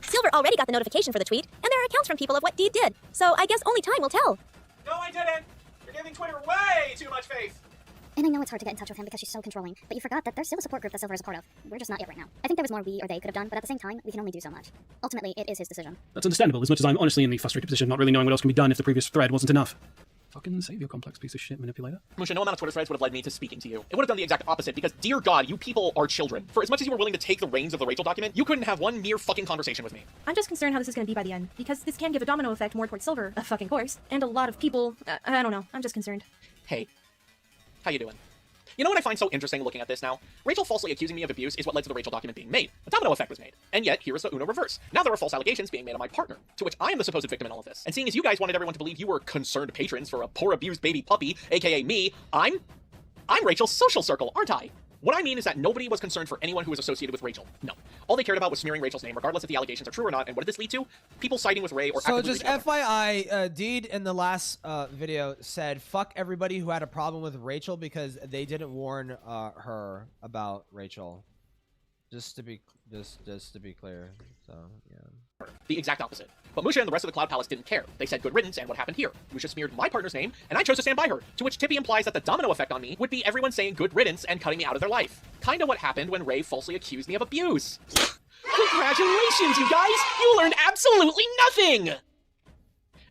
Silver already got the notification for the tweet, and there are accounts from people of what Deed did, so I guess only time will tell. No, I didn't! You're giving Twitter way too much faith! And I know it's hard to get in touch with him because she's so controlling, but you forgot that there's still a support group that Silver is a part of. We're just not it right now. I think there was more we or they could have done, but at the same time, we can only do so much. Ultimately, it is his decision. That's understandable, as much as I'm honestly in the frustrated position of not really knowing what else can be done if the previous thread wasn't enough. Fucking savior complex piece of shit manipulator. Musha, no amount of Twitter threads would have led me to speaking to you. It would have done the exact opposite because, dear God, you people are children. For as much as you were willing to take the reins of the Rachel document, you couldn't have one mere fucking conversation with me. I'm just concerned how this is going to be by the end, because this can give a domino effect more towards Silver, of fucking course, and a lot of people, I don't know, I'm just concerned. Hey, how you doing? You know what I find so interesting looking at this now? Rachel falsely accusing me of abuse is what led to the Rachel document being made. A domino effect was made. And yet, here is the Uno reverse. Now there are false allegations being made on my partner, to which I am the supposed victim in all of this. And seeing as you guys wanted everyone to believe you were concerned patrons for a poor abused baby puppy, aka me, I'm Rachel's social circle, aren't I? What I mean is that nobody was concerned for anyone who was associated with Rachel. No. All they cared about was smearing Rachel's name, regardless if the allegations are true or not. And what did this lead to? People siding with Ray or so just FYI, Deed in the last video said, fuck everybody who had a problem with Rachel because they didn't warn her about Rachel. Just to be clear. So, yeah. The exact opposite. But Musha and the rest of the Cloud Palace didn't care. They said good riddance, and what happened here? Musha smeared my partner's name, and I chose to stand by her, to which Tippy implies that the domino effect on me would be everyone saying good riddance and cutting me out of their life. Kinda what happened when Ray falsely accused me of abuse. Congratulations, you guys! You learned absolutely nothing!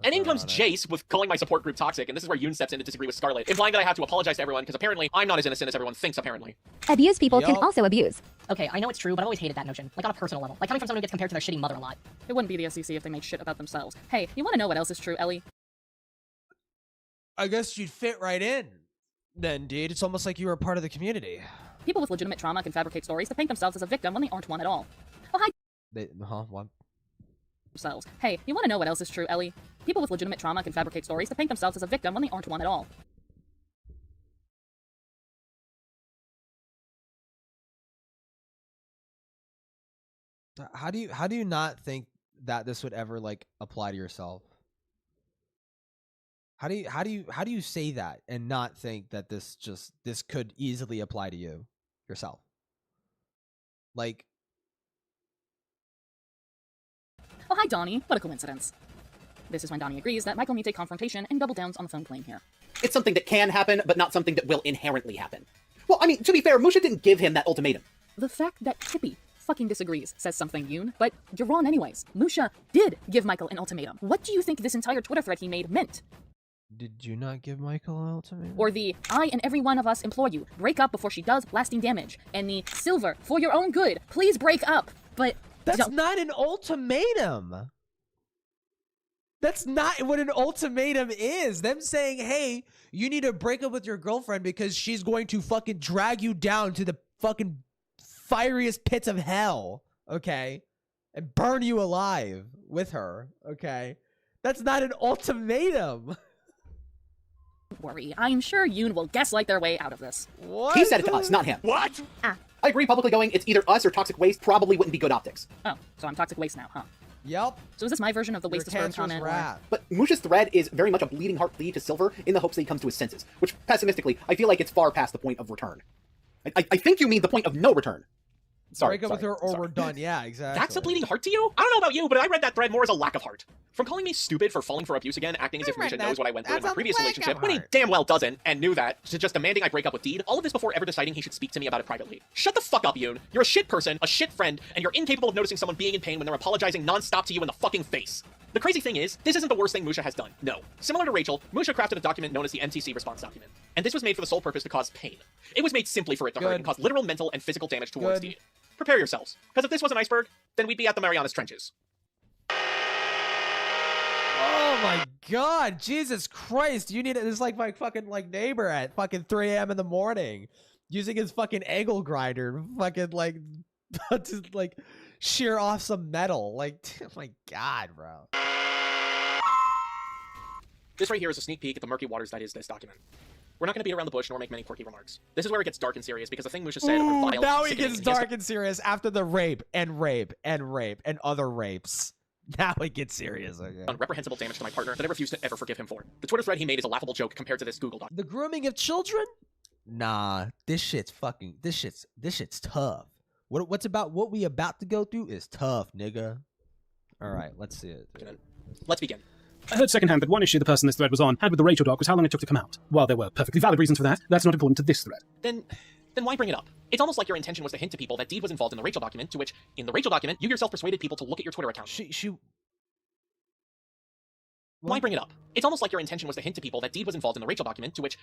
And in comes Jace with calling my support group toxic, and this is where Yoon steps in to disagree with Scarlett, implying that I have to apologize to everyone because apparently I'm not as innocent as everyone thinks, apparently. Abused people can also abuse. Okay, I know it's true, but I always hated that notion. Like on a personal level. Like coming from someone who gets compared to their shitty mother a lot. It wouldn't be the SCC if they made shit about themselves. Hey, you want to know what else is true, Ellie? I guess you'd fit right in then, dude. It's almost like you were a part of the community. People with legitimate trauma can fabricate stories to paint themselves as a victim when they aren't one at all. Oh, hi. What? Themselves. Hey, you want to know what else is true, Ellie? People with legitimate trauma can fabricate stories to paint themselves as a victim when they aren't one at all. How do you not think that this would ever like apply to yourself? How do you say that and not think that this could easily apply to you yourself? Like, oh, hi, Donnie. What a coincidence. This is when Donnie agrees that Michael needs a confrontation and double downs on the phone claim here. It's something that can happen, but not something that will inherently happen. Well, I mean, to be fair, Musha didn't give him that ultimatum. The fact that Tippy fucking disagrees says something, Yoon, but you're wrong anyways. Musha did give Michael an ultimatum. What do you think this entire Twitter thread he made meant? Did you not give Michael an ultimatum? Or the, I and every one of us implore you, break up before she does lasting damage. And the, Silver, for your own good, please break up. But that's not an ultimatum. That's not what an ultimatum is. Them saying, hey, you need to break up with your girlfriend because she's going to fucking drag you down to the fucking fieriest pits of hell, okay? And burn you alive with her, okay? That's not an ultimatum. Don't worry, I'm sure Yoon will gaslight their way out of this. What? He said it to us, not him. What? Ah. I agree, publicly going, it's either us or Toxic Waste probably wouldn't be good optics. Oh, so I'm Toxic Waste now, huh? Yep. So is this my version of the waste of comment? But Musha's thread is very much a bleeding heart plea to Silver in the hopes that he comes to his senses, which, pessimistically, I feel like it's far past the point of return. I think you mean the point of no return. Sorry, break up with her or we're done. Yeah, exactly. That's a bleeding heart to you? I don't know about you, but I read that thread more as a lack of heart. From calling me stupid for falling for abuse again, acting as if Musha knows what I went through in my previous relationship, when he damn well doesn't, and knew that, to just demanding I break up with Deed, all of this before ever deciding he should speak to me about it privately. Shut the fuck up, Yoon. You're a shit person, a shit friend, and you're incapable of noticing someone being in pain when they're apologizing non-stop to you in the fucking face. The crazy thing is, this isn't the worst thing Musha has done. No. Similar to Rachel, Musha crafted a document known as the MTC response document. And this was made for the sole purpose to cause pain. It was made simply for it to hurt and cause literal mental and physical damage towards Deed. Prepare yourselves, because if this was an iceberg, then we'd be at the Marianas Trenches. Oh my god, Jesus Christ, you need it. This is like my fucking neighbor at fucking 3 a.m. in the morning using his fucking angle grinder, fucking to shear off some metal. Oh my god, bro. This right here is a sneak peek at the murky waters that is this document. We're not going to beat around the bush nor make many quirky remarks. This is where it gets dark and serious because the thing Musha said are vile. Now it gets dark and serious after the rape and other rapes. Now it gets serious again. Done reprehensible damage to my partner that I refuse to ever forgive him for. The Twitter thread he made is a laughable joke compared to this Google doc. The grooming of children? Nah, this shit's tough. What we about to go through is tough, nigga. All right, let's see it. Let's begin. I heard secondhand that one issue the person this thread was on had with the Rachel doc was how long it took to come out. While there were perfectly valid reasons for that, that's not important to this thread. Then why bring it up? It's almost like your intention was to hint to people that Deed was involved in the Rachel document, to which, in the Rachel document, you yourself persuaded people to look at your Twitter account. Why bring it up? It's almost like your intention was to hint to people that Deed was involved in the Rachel document, to which...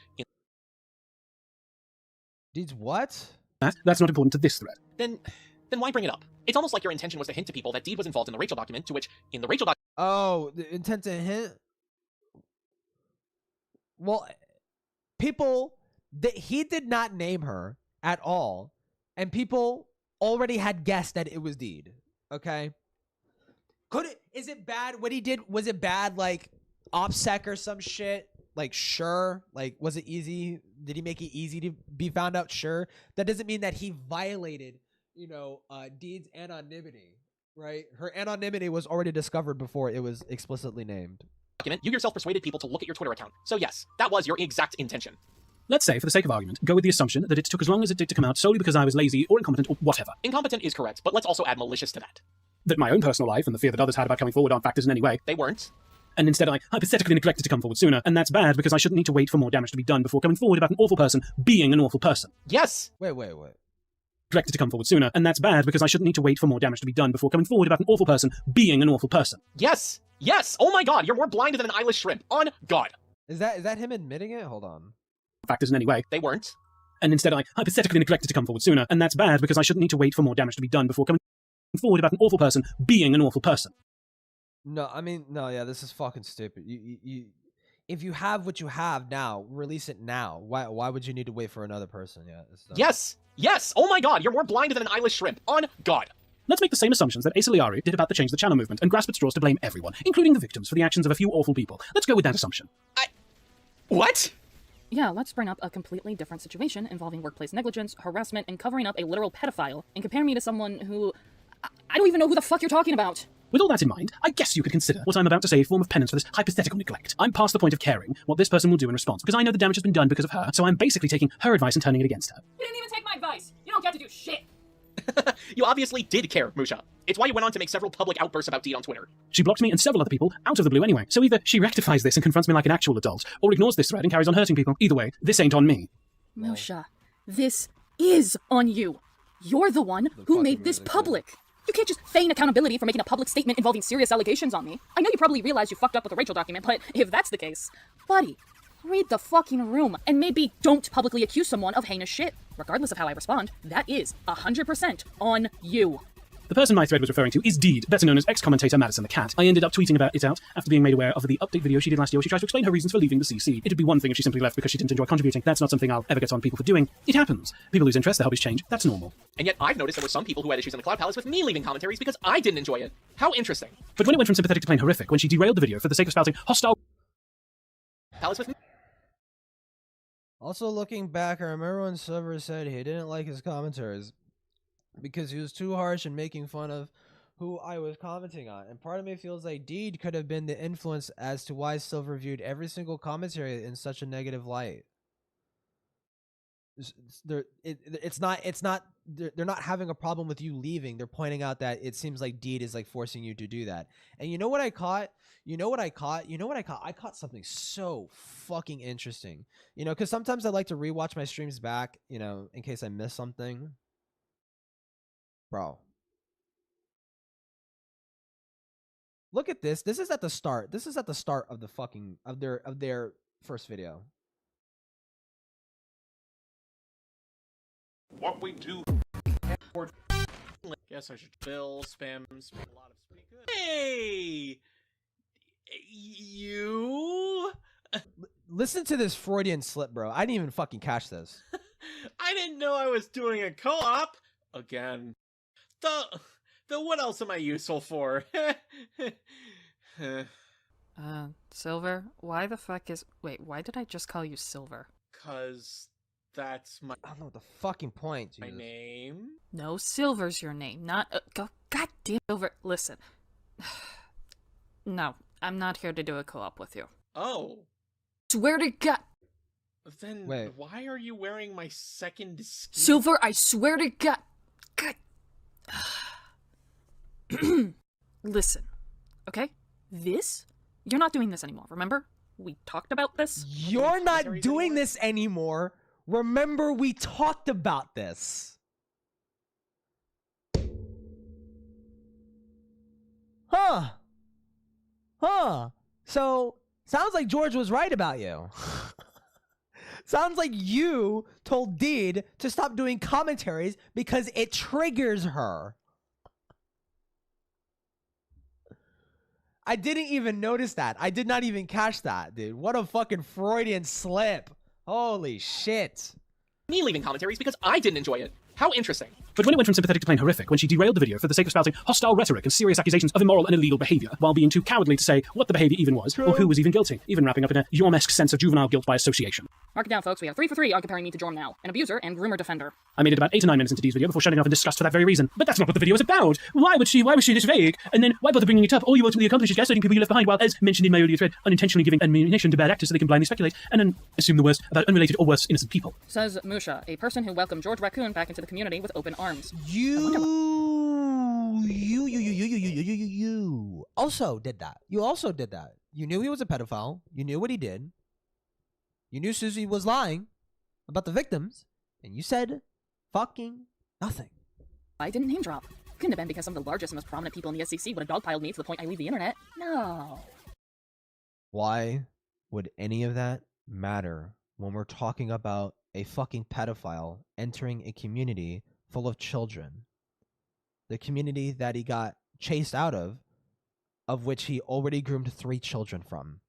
Deed's what? That's not important to this thread. Then why bring it up? It's almost like your intention was to hint to people that Deed was involved in the Rachel document, to which, in the Rachel document... Oh, the intent to hint? Well, people... he did not name her at all, and people already had guessed that it was Deed. Okay, is it bad what he did? Was it bad OPSEC or some shit? Sure, was it easy? Did he make it easy to be found out? Sure. That doesn't mean that he violated Deed's anonymity, right? Her anonymity was already discovered before it was explicitly named. You yourself persuaded people to look at your Twitter account, so yes, that was your exact intention. Let's say, for the sake of argument, go with the assumption that it took as long as it did to come out solely because I was lazy or incompetent or whatever. Incompetent is correct, but let's also add malicious to that. That my own personal life and the fear that others had about coming forward aren't factors in any way. They weren't. And instead I hypothetically neglected to come forward sooner, and that's bad because I shouldn't need to wait for more damage to be done before coming forward about an awful person being an awful person. Yes! Wait. Neglected to come forward sooner, and that's bad because I shouldn't need to wait for more damage to be done before coming forward about an awful person being an awful person. Yes! Yes! Oh my god, you're more blind than an eyeless shrimp. On God! Is that him admitting it? Hold on. Factors in any way. They weren't. And instead I hypothetically neglected to come forward sooner, and that's bad because I shouldn't need to wait for more damage to be done before coming forward about an awful person being an awful person. No, I mean, no, yeah, this is fucking stupid. You if you have what you have now, release it now. Why would you need to wait for another person? Yeah. Yes! Yes! Oh my god, you're more blind than an eyeless shrimp. On God! Let's make the same assumptions that Asa Liari did about the Change the Channel movement and grasp at straws to blame everyone, including the victims, for the actions of a few awful people. Let's go with that assumption. What? Yeah, let's bring up a completely different situation involving workplace negligence, harassment, and covering up a literal pedophile, and compare me to someone who... I don't even know who the fuck you're talking about. With all that in mind, I guess you could consider what I'm about to say a form of penance for this hypothetical neglect. I'm past the point of caring what this person will do in response, because I know the damage has been done because of her, so I'm basically taking her advice and turning it against her. You didn't even take my advice. You don't get to do shit. You obviously did care, Musha. It's why you went on to make several public outbursts about Deed on Twitter. She blocked me and several other people out of the blue anyway, so either she rectifies this and confronts me like an actual adult, or ignores this thread and carries on hurting people. Either way, this ain't on me. Musha, this is on you. You're the one who made this public. You can't just feign accountability for making a public statement involving serious allegations on me. I know you probably realize you fucked up with the Rachel document, but if that's the case, buddy, read the fucking room, and maybe don't publicly accuse someone of heinous shit. Regardless of how I respond, that is 100% on you. The person my thread was referring to is Deed, better known as ex-commentator Madison the Cat. I ended up tweeting about it out after being made aware of the update video she did last year where she tries to explain her reasons for leaving the CC. It'd be one thing if she simply left because she didn't enjoy contributing. That's not something I'll ever get on people for doing. It happens. People lose interest, their hobbies change. That's normal. And yet I've noticed there were some people who had issues in the Cloud Palace with me leaving commentaries because I didn't enjoy it. How interesting. But when it went from sympathetic to plain horrific, when she derailed the video for the sake of spouting hostile Palace with me. Also, looking back, I remember when Silver said he didn't like his commentaries because he was too harsh and making fun of who I was commenting on. And part of me feels like Deed could have been the influence as to why Silver viewed every single commentary in such a negative light. it's not they're not having a problem with you leaving. They're pointing out that it seems like Deed is like forcing you to do that. And you know what I caught? I caught something so fucking interesting. You know, because sometimes I like to rewatch my streams back, you know, in case I miss something. Bro. Look at this. This is at the start. This is at the start of the fucking of their first video. What we do. Guess I should spam a lot of pretty good. Hey, you. Listen to this Freudian slip, bro. I didn't even fucking catch this. I didn't know I was doing a co-op again. The what else am I useful for? Silver? Why the fuck is... Wait, why did I just call you Silver? 'Cause that's my... I don't know what the fucking point, Jesus. My name? No, Silver's your name, not... God damn, Silver. Listen. No, I'm not here to do a co-op with you. Oh. Swear to God... Then wait, why are you wearing my second skin? Silver, I swear to God... God... Listen, okay? You're not doing this anymore, remember? We talked about this? You're not doing this anymore. Remember, we talked about this. Huh. So, sounds like George was right about you. Sounds like you told Deed to stop doing commentaries because it triggers her. I didn't even notice that. I did not even catch that, dude. What a fucking Freudian slip. Holy shit. Me leaving commentaries because I didn't enjoy it. How interesting. But when it went from sympathetic to plain horrific, when she derailed the video for the sake of spouting hostile rhetoric and serious accusations of immoral and illegal behavior, while being too cowardly to say what the behavior even was, or who was even guilty, even wrapping up in a Yorm-esque sense of juvenile guilt by association. Mark it down, folks. We have 3 for 3 on comparing me to Jorm now. An abuser and groomer defender. I made it about 8 or 9 minutes into Dee's video before shutting off in disgust for that very reason. But that's not what the video is about. Why was she this vague? And then why bother bringing it up? All you ultimately accomplish is gaslighting people you left behind, while, as mentioned in my earlier thread, unintentionally giving ammunition to bad actors so they can blindly speculate and then assume the worst about unrelated or worse innocent people. Says Musha, a person who welcomed George Raccoon back into the community with open arms. You also did that. You also did that. You knew he was a pedophile. You knew what he did. You knew Susie was lying about the victims, and you said fucking nothing. I didn't name drop. Couldn't have been because some of the largest and most prominent people in the SCC would have dogpiled me to the point I leave the internet. No. Why would any of that matter when we're talking about a fucking pedophile entering a community full of children? The community that he got chased out of which he already groomed 3 children from.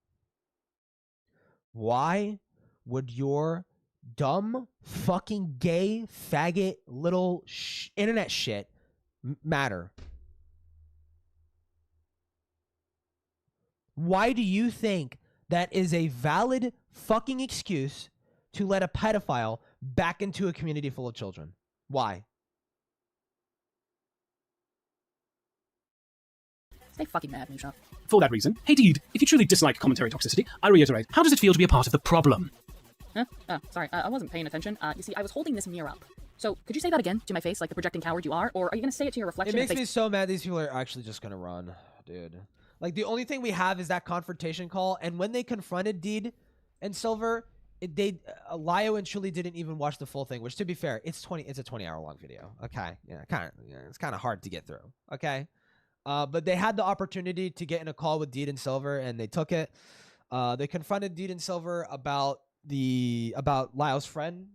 Why would your dumb, fucking gay, faggot, little internet shit matter? Why do you think that is a valid fucking excuse to let a pedophile back into a community full of children? Why? Stay fucking mad, Musha. For that reason, hey Deed, if you truly dislike commentary toxicity, I reiterate, how does it feel to be a part of the problem? Huh? Oh, sorry, I wasn't paying attention. You see, I was holding this mirror up. So, could you say that again to my face, like the projecting coward you are? Or are you going to say it to your reflection? It makes me so mad these people are actually just going to run, dude. Like, the only thing we have is that confrontation call, and when they confronted Deed and Silver, Lio and Chuli didn't even watch the full thing, which, to be fair, it's a 20-hour long video, okay? Yeah, it's kind of hard to get through, okay? But they had the opportunity to get in a call with Deed and Silver, and they took it. They confronted Deed and Silver about Lio's friend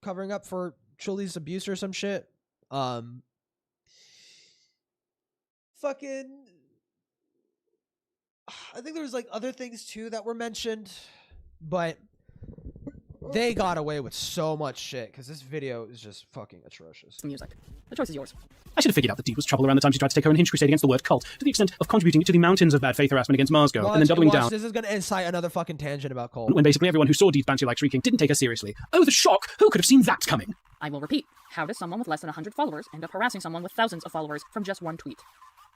covering up for Chuli's abuse or some shit. Fucking, I think there was like other things too that were mentioned, but they got away with so much shit because this video is just fucking atrocious. Music. The choice is yours. I should have figured out that Deed was trouble around the time she tried to take her unhinged crusade against the word cult, to the extent of contributing to the mountains of bad faith harassment against Marsgo, and then doubling down. This is going to incite another fucking tangent about cult. When basically everyone who saw Deed's banshee-like shrieking didn't take her seriously. Oh, the shock! Who could have seen that coming? I will repeat. How does someone with less than 100 followers end up harassing someone with thousands of followers from just one tweet?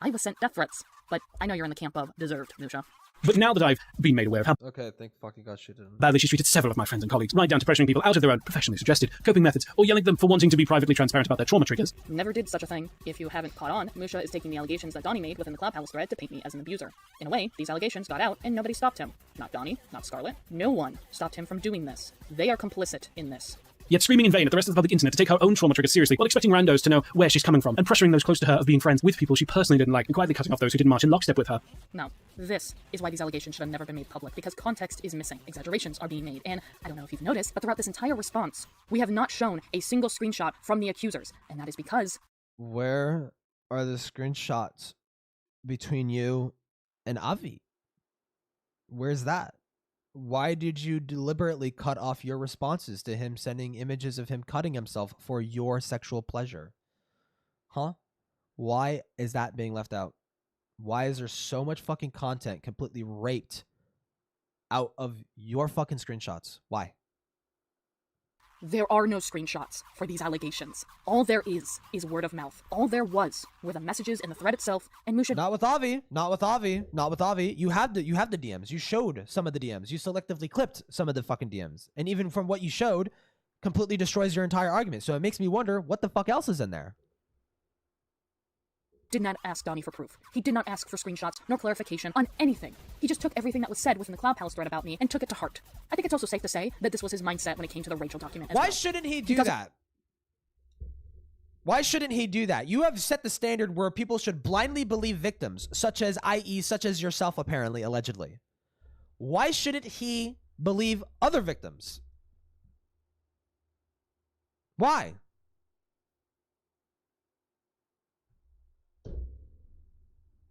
I was sent death threats, but I know you're in the camp of deserved, Musha. But now that I've been made aware of how thank fucking God she didn't. badly she treated several of my friends and colleagues, right down to pressuring people out of their own professionally suggested coping methods, or yelling at them for wanting to be privately transparent about their trauma triggers. Never did such a thing. If you haven't caught on, Musha is taking the allegations that Donnie made within the Cloud Palace thread to paint me as an abuser. In a way, these allegations got out and nobody stopped him. Not Donnie, not Scarlet. No one stopped him from doing this. They are complicit in this. Yet screaming in vain at the rest of the public internet to take her own trauma triggers seriously, while expecting randos to know where she's coming from, and pressuring those close to her of being friends with people she personally didn't like, and quietly cutting off those who didn't march in lockstep with her. Now, this is why these allegations should have never been made public, because context is missing, exaggerations are being made, and I don't know if you've noticed, but throughout this entire response, we have not shown a single screenshot from the accusers, and that is because... Where are the screenshots between you and Avi? Where's that? Why did you deliberately cut off your responses to him sending images of him cutting himself for your sexual pleasure? Huh? Why is that being left out? Why is there so much fucking content completely raped out of your fucking screenshots? Why? There are no screenshots for these allegations. All there is word of mouth. All there was were the messages in the thread itself, and Musha... Not with Avi. Not with Avi. Not with Avi. You have the DMs. You showed some of the DMs. You selectively clipped some of the fucking DMs. And even from what you showed, completely destroys your entire argument. So it makes me wonder what the fuck else is in there. Did not ask Donnie for proof. He did not ask for screenshots nor clarification on anything. He just took everything that was said within the Cloud Palace thread about me and took it to heart. I think it's also safe to say that this was his mindset when it came to the Rachel document as well. Why shouldn't he do that? Why shouldn't he do that? You have set the standard where people should blindly believe victims, such as yourself, apparently, allegedly. Why shouldn't he believe other victims? Why?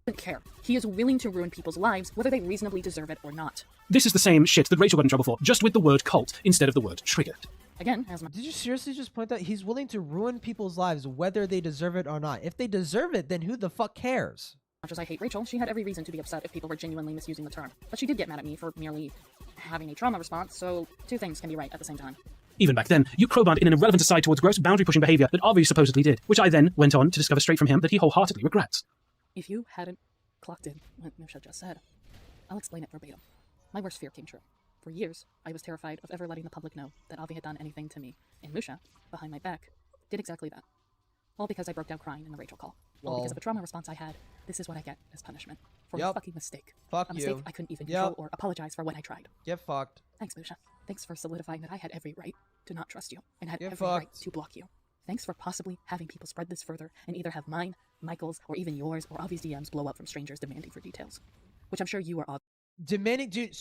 Doesn't care. He is willing to ruin people's lives, whether they reasonably deserve it or not. This is the same shit that Rachel got in trouble for, just with the word cult instead of the word triggered. Again, as Did you seriously just point out he's willing to ruin people's lives whether they deserve it or not? If they deserve it, then who the fuck cares? much as I hate Rachel, she had every reason to be upset if people were genuinely misusing the term. But she did get mad at me for merely having a trauma response, so two things can be right at the same time. Even back then, you crowbarred in an irrelevant aside towards gross boundary-pushing behavior that Avi supposedly did, which I then went on to discover straight from him that he wholeheartedly regrets. If you hadn't clocked in what Musha just said, I'll explain it verbatim. My worst fear came true. For years, I was terrified of ever letting the public know that Avi had done anything to me, and Musha, behind my back, did exactly that. All because I broke down crying in the Rachel call. All because of a trauma response I had. This is what I get as punishment. For a fucking mistake. Fuck a mistake you. I couldn't even control or apologize for when I tried. Get fucked. Thanks, Musha. Thanks for solidifying that I had every right to not trust you, and had every right to block you. Thanks for possibly having people spread this further, and either have mine, Michael's, or even yours, or Avi's DMs blow up from strangers demanding for details. Which I'm sure you are demanding, dude.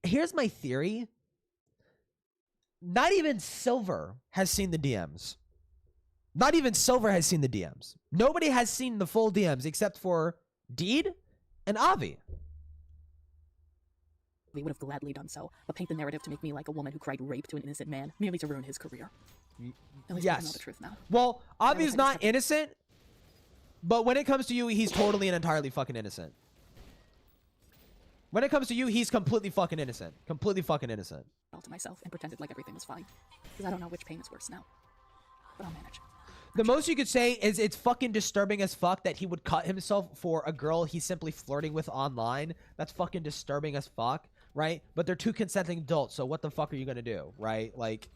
Here's my theory. Not even Silver has seen the DMs. Not even Silver has seen the DMs. Nobody has seen the full DMs except for Deed and Avi. They would have gladly done so, but paint the narrative to make me like a woman who cried rape to an innocent man, merely to ruin his career. At least I know the truth now. Well, Avi's not innocent, but when it comes to you, he's totally and entirely fucking innocent. When it comes to you, he's completely fucking innocent. Completely fucking innocent. To myself and pretended like everything was fine, because I don't know which pain is worse now. But I'll manage. The most you could say is it's fucking disturbing as fuck that he would cut himself for a girl he's simply flirting with online. That's fucking disturbing as fuck, right? But they're two consenting adults, so what the fuck are you gonna do, right? Like,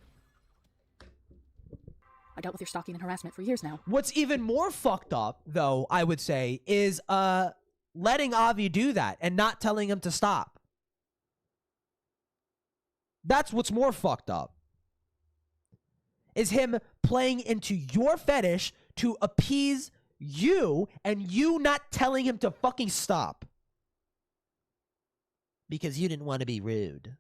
I dealt with your stalking and harassment for years now. What's even more fucked up, though, I would say, is letting Avi do that and not telling him to stop. That's what's more fucked up. Is him playing into your fetish to appease you and you not telling him to fucking stop. Because you didn't want to be rude.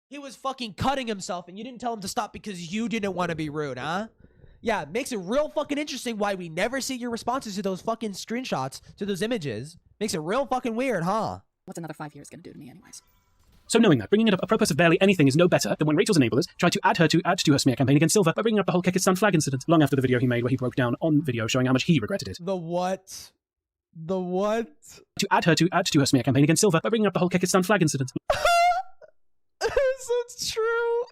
He was fucking cutting himself and you didn't tell him to stop because you didn't want to be rude, huh? Yeah, it makes it real fucking interesting why we never see your responses to those fucking screenshots, to those images. Makes it real fucking weird, huh? What's another 5 years gonna do to me anyways? So knowing that, bringing it up a purpose of barely anything is no better than when Rachel's enablers tried to add to her smear campaign against Silver by bringing up the whole Kekistan flag incident, long after the video he made where he broke down on video showing how much he regretted it. The what? The what? To add to her smear campaign against Silver by bringing up the whole Kekistan flag incident. So it's true.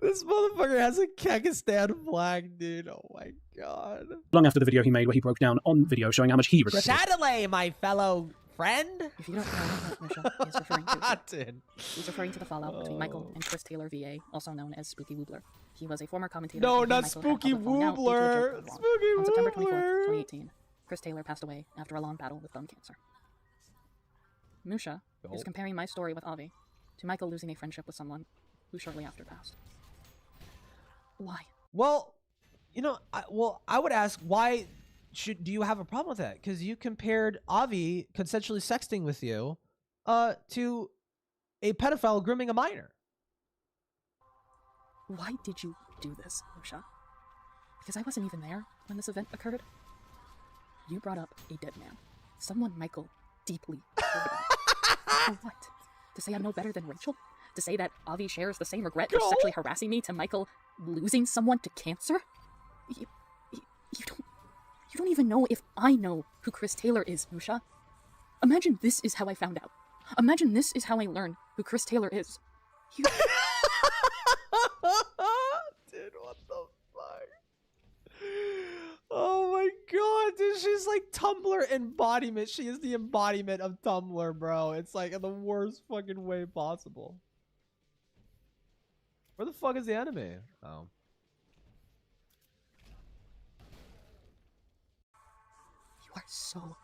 This motherfucker has a Kyrgyzstan flag, dude. Oh my god. Long after the video he made where he broke down on video showing how much he regretted it. Chatelet, my fellow friend. If you don't know what Misha is referring to, he's referring to the fallout between Michael and Chris Taylor, VA, also known as Spooky Woobler. He was a former commentator. No, and not Michael Spooky had a falling out due to a Woobler. joke of wrong. Spooky On September 24th, Woobler. 2018, Chris Taylor passed away after a long battle with bone cancer. Musha is comparing my story with Avi to Michael losing a friendship with someone who shortly after passed. Why? Well, you know, I would ask, why do you have a problem with that? Because you compared Avi consensually sexting with you to a pedophile grooming a minor. Why did you do this, Musha? Because I wasn't even there when this event occurred. You brought up a dead man. Someone Michael deeply cared about. For what? To say I'm no better than Rachel? To say that Avi shares the same regret for sexually harassing me to Michael losing someone to cancer? You don't even know if I know who Chris Taylor is, Musha. Imagine this is how I found out. Imagine this is how I learned who Chris Taylor is. Dude, what the fuck? Oh my god, dude, she's like Tumblr embodiment. She is the embodiment of Tumblr, bro. It's like in the worst fucking way possible. Where the fuck is the enemy? Oh. You are so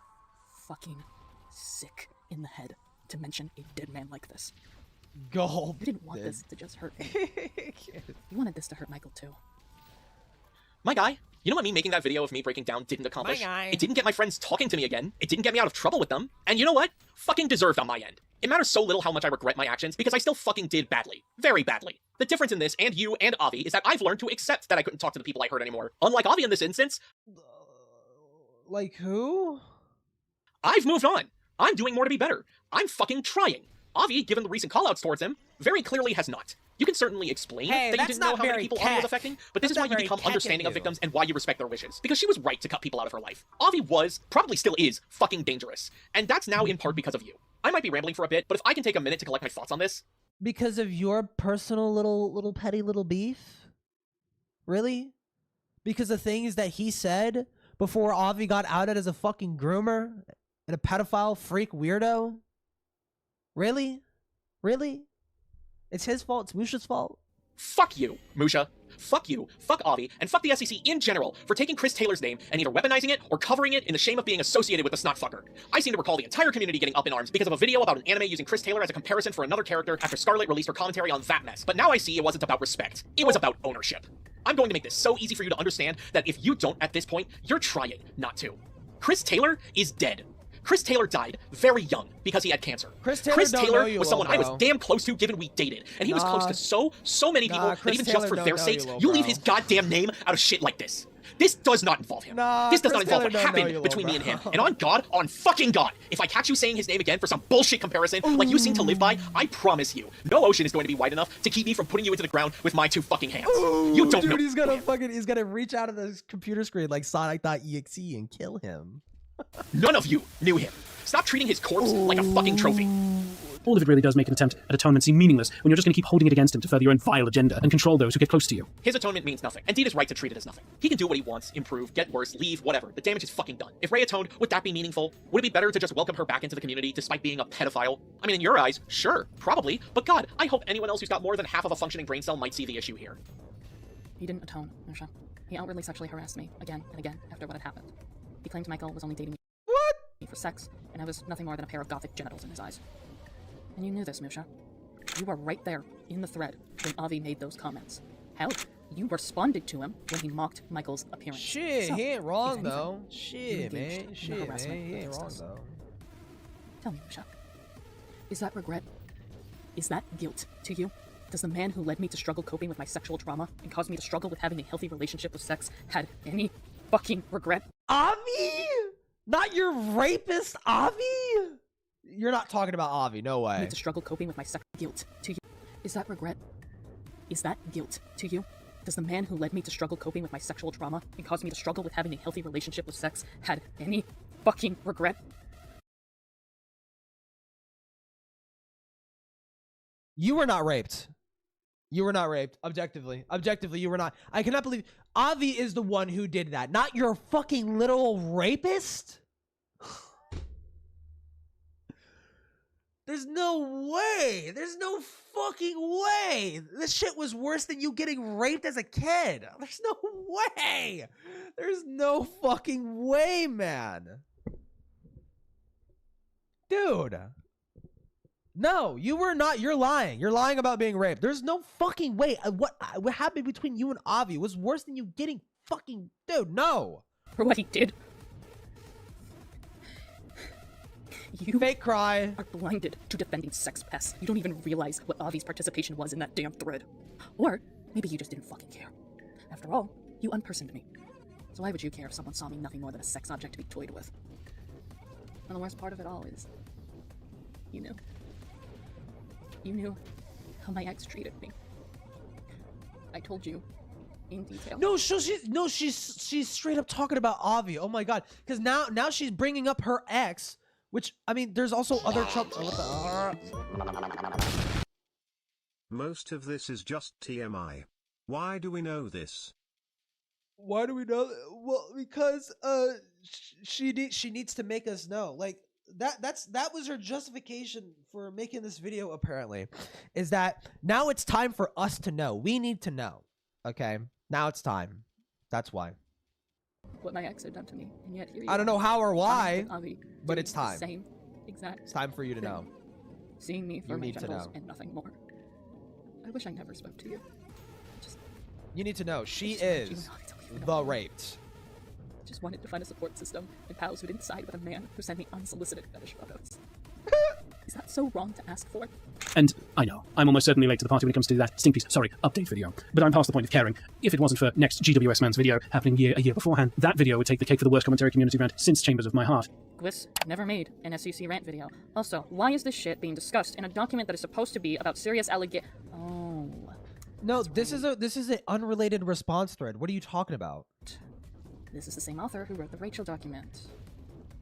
fucking sick in the head to mention a dead man like this. Gulp. You didn't want this to just hurt me. You wanted this to hurt Michael too. My guy, you know what me making that video of me breaking down didn't accomplish? It didn't get my friends talking to me again. It didn't get me out of trouble with them. And you know what? Fucking deserved on my end. It matters so little how much I regret my actions because I still fucking did badly. Very badly. The difference in this, and you and Avi, is that I've learned to accept that I couldn't talk to the people I hurt anymore. Unlike Avi in this instance. Like who? I've moved on. I'm doing more to be better. I'm fucking trying. Avi, given the recent callouts towards him, very clearly has not. You can certainly explain that you didn't know how many people Avi was affecting, but this is why you become understanding of victims and why you respect their wishes. Because she was right to cut people out of her life. Avi was, probably still is, fucking dangerous. And that's now in part because of you. I might be rambling for a bit, but if I can take a minute to collect my thoughts on this. Because of your personal little petty little beef? Really? Because the things that he said before Avi got outed as a fucking groomer and a pedophile freak weirdo? Really? Really? It's his fault. It's Musha's fault. Fuck you, Musha. Fuck you, fuck Avi, and fuck the SCC in general for taking Chris Taylor's name and either weaponizing it or covering it in the shame of being associated with the snot fucker. I seem to recall the entire community getting up in arms because of a video about an anime using Chris Taylor as a comparison for another character after Scarlett released her commentary on that mess. But now I see it wasn't about respect. It was about ownership. I'm going to make this so easy for you to understand that if you don't at this point, you're trying not to. Chris Taylor is dead. Chris Taylor died very young because he had cancer. Chris Taylor was someone I was damn close to given we dated. And he was close to so many people that even just for their sakes, you leave his goddamn name out of shit like this. This does not involve him. This does not involve what happened between me and him. And on God, on fucking God, if I catch you saying his name again for some bullshit comparison like you seem to live by, I promise you, no ocean is going to be wide enough to keep me from putting you into the ground with my two fucking hands. You don't know. He's gonna reach out of the computer screen like Sonic.exe and kill him. None of you knew him. Stop treating his corpse like a fucking trophy. All of it really does make an attempt at atonement seem meaningless when you're just going to keep holding it against him to further your own vile agenda and control those who get close to you. His atonement means nothing, and Deed is right to treat it as nothing. He can do what he wants, improve, get worse, leave, whatever. The damage is fucking done. If Ray atoned, would that be meaningful? Would it be better to just welcome her back into the community despite being a pedophile? I mean, in your eyes, sure, probably, but God, I hope anyone else who's got more than half of a functioning brain cell might see the issue here. He didn't atone, Musha. He outwardly sexually harassed me again and again after what had happened. He claimed Michael was only dating me for sex, and I was nothing more than a pair of gothic genitals in his eyes. And you knew this, Musha. You were right there in the thread when Avi made those comments. Hell, you responded to him when he mocked Michael's appearance. Shit, so, he ain't wrong anything, though. Shit, man. Shit, man. He ain't wrong though. Tell me, Musha. Is that regret? Is that guilt to you? Does the man who led me to struggle coping with my sexual trauma and caused me to struggle with having a healthy relationship with sex had any fucking regret? Avi? Not your rapist, Avi? You're not talking about Avi, no way. Me to struggle coping with my sex guilt to you. Is that regret? Is that guilt to you? Does the man who led me to struggle coping with my sexual trauma and caused me to struggle with having a healthy relationship with sex had any fucking regret? You were not raped. You were not raped. Objectively, you were not. I cannot believe Avi is the one who did that, not your fucking little rapist. There's no way. There's no fucking way. This shit was worse than you getting raped as a kid. There's no way. There's no fucking way, man. Dude. No, you were not. You're lying. You're lying about being raped. There's no fucking way. What happened between you and Avi was worse than you getting fucking... Dude, no. For what he did. You fake cry. Are blinded to defending sex pests. You don't even realize what Avi's participation was in that damn thread. Or maybe you just didn't fucking care. After all, you unpersoned me. So why would you care if someone saw me nothing more than a sex object to be toyed with? And the worst part of it all is, you knew. You knew how my ex treated me. I told you in detail. No, she's straight up talking about Avi. Oh my god, because now she's bringing up her ex. Which, I mean, there's also other trouble. Most of this is just TMI. Why do we know this? Why do we know? Well, because she needs to make us know. Like that was her justification for making this video. Apparently, is that now it's time for us to know. We need to know. Okay, now it's time. That's why. What my ex had done to me, and yet here you I don't know how or why, Avi, but it's time. Same exact. It's time for you to know. Seeing me for my need to genitals know. and nothing more. I wish I never spoke to you. You need to know. She is the raped. I just wanted to find a support system and pals who didn't side with a man who sent me unsolicited fetish photos. Is that so wrong to ask for? And I know, I'm almost certainly late to the party when it comes to that update video. But I'm past the point of caring. If it wasn't for next GWS Man's video happening a year beforehand, that video would take the cake for the worst commentary community rant since Chambers of My Heart. Gwis never made an SCC rant video. Also, why is this shit being discussed in a document that is supposed to be about serious allegation? Oh. No, this is an unrelated response thread. What are you talking about? This is the same author who wrote the Rachel document.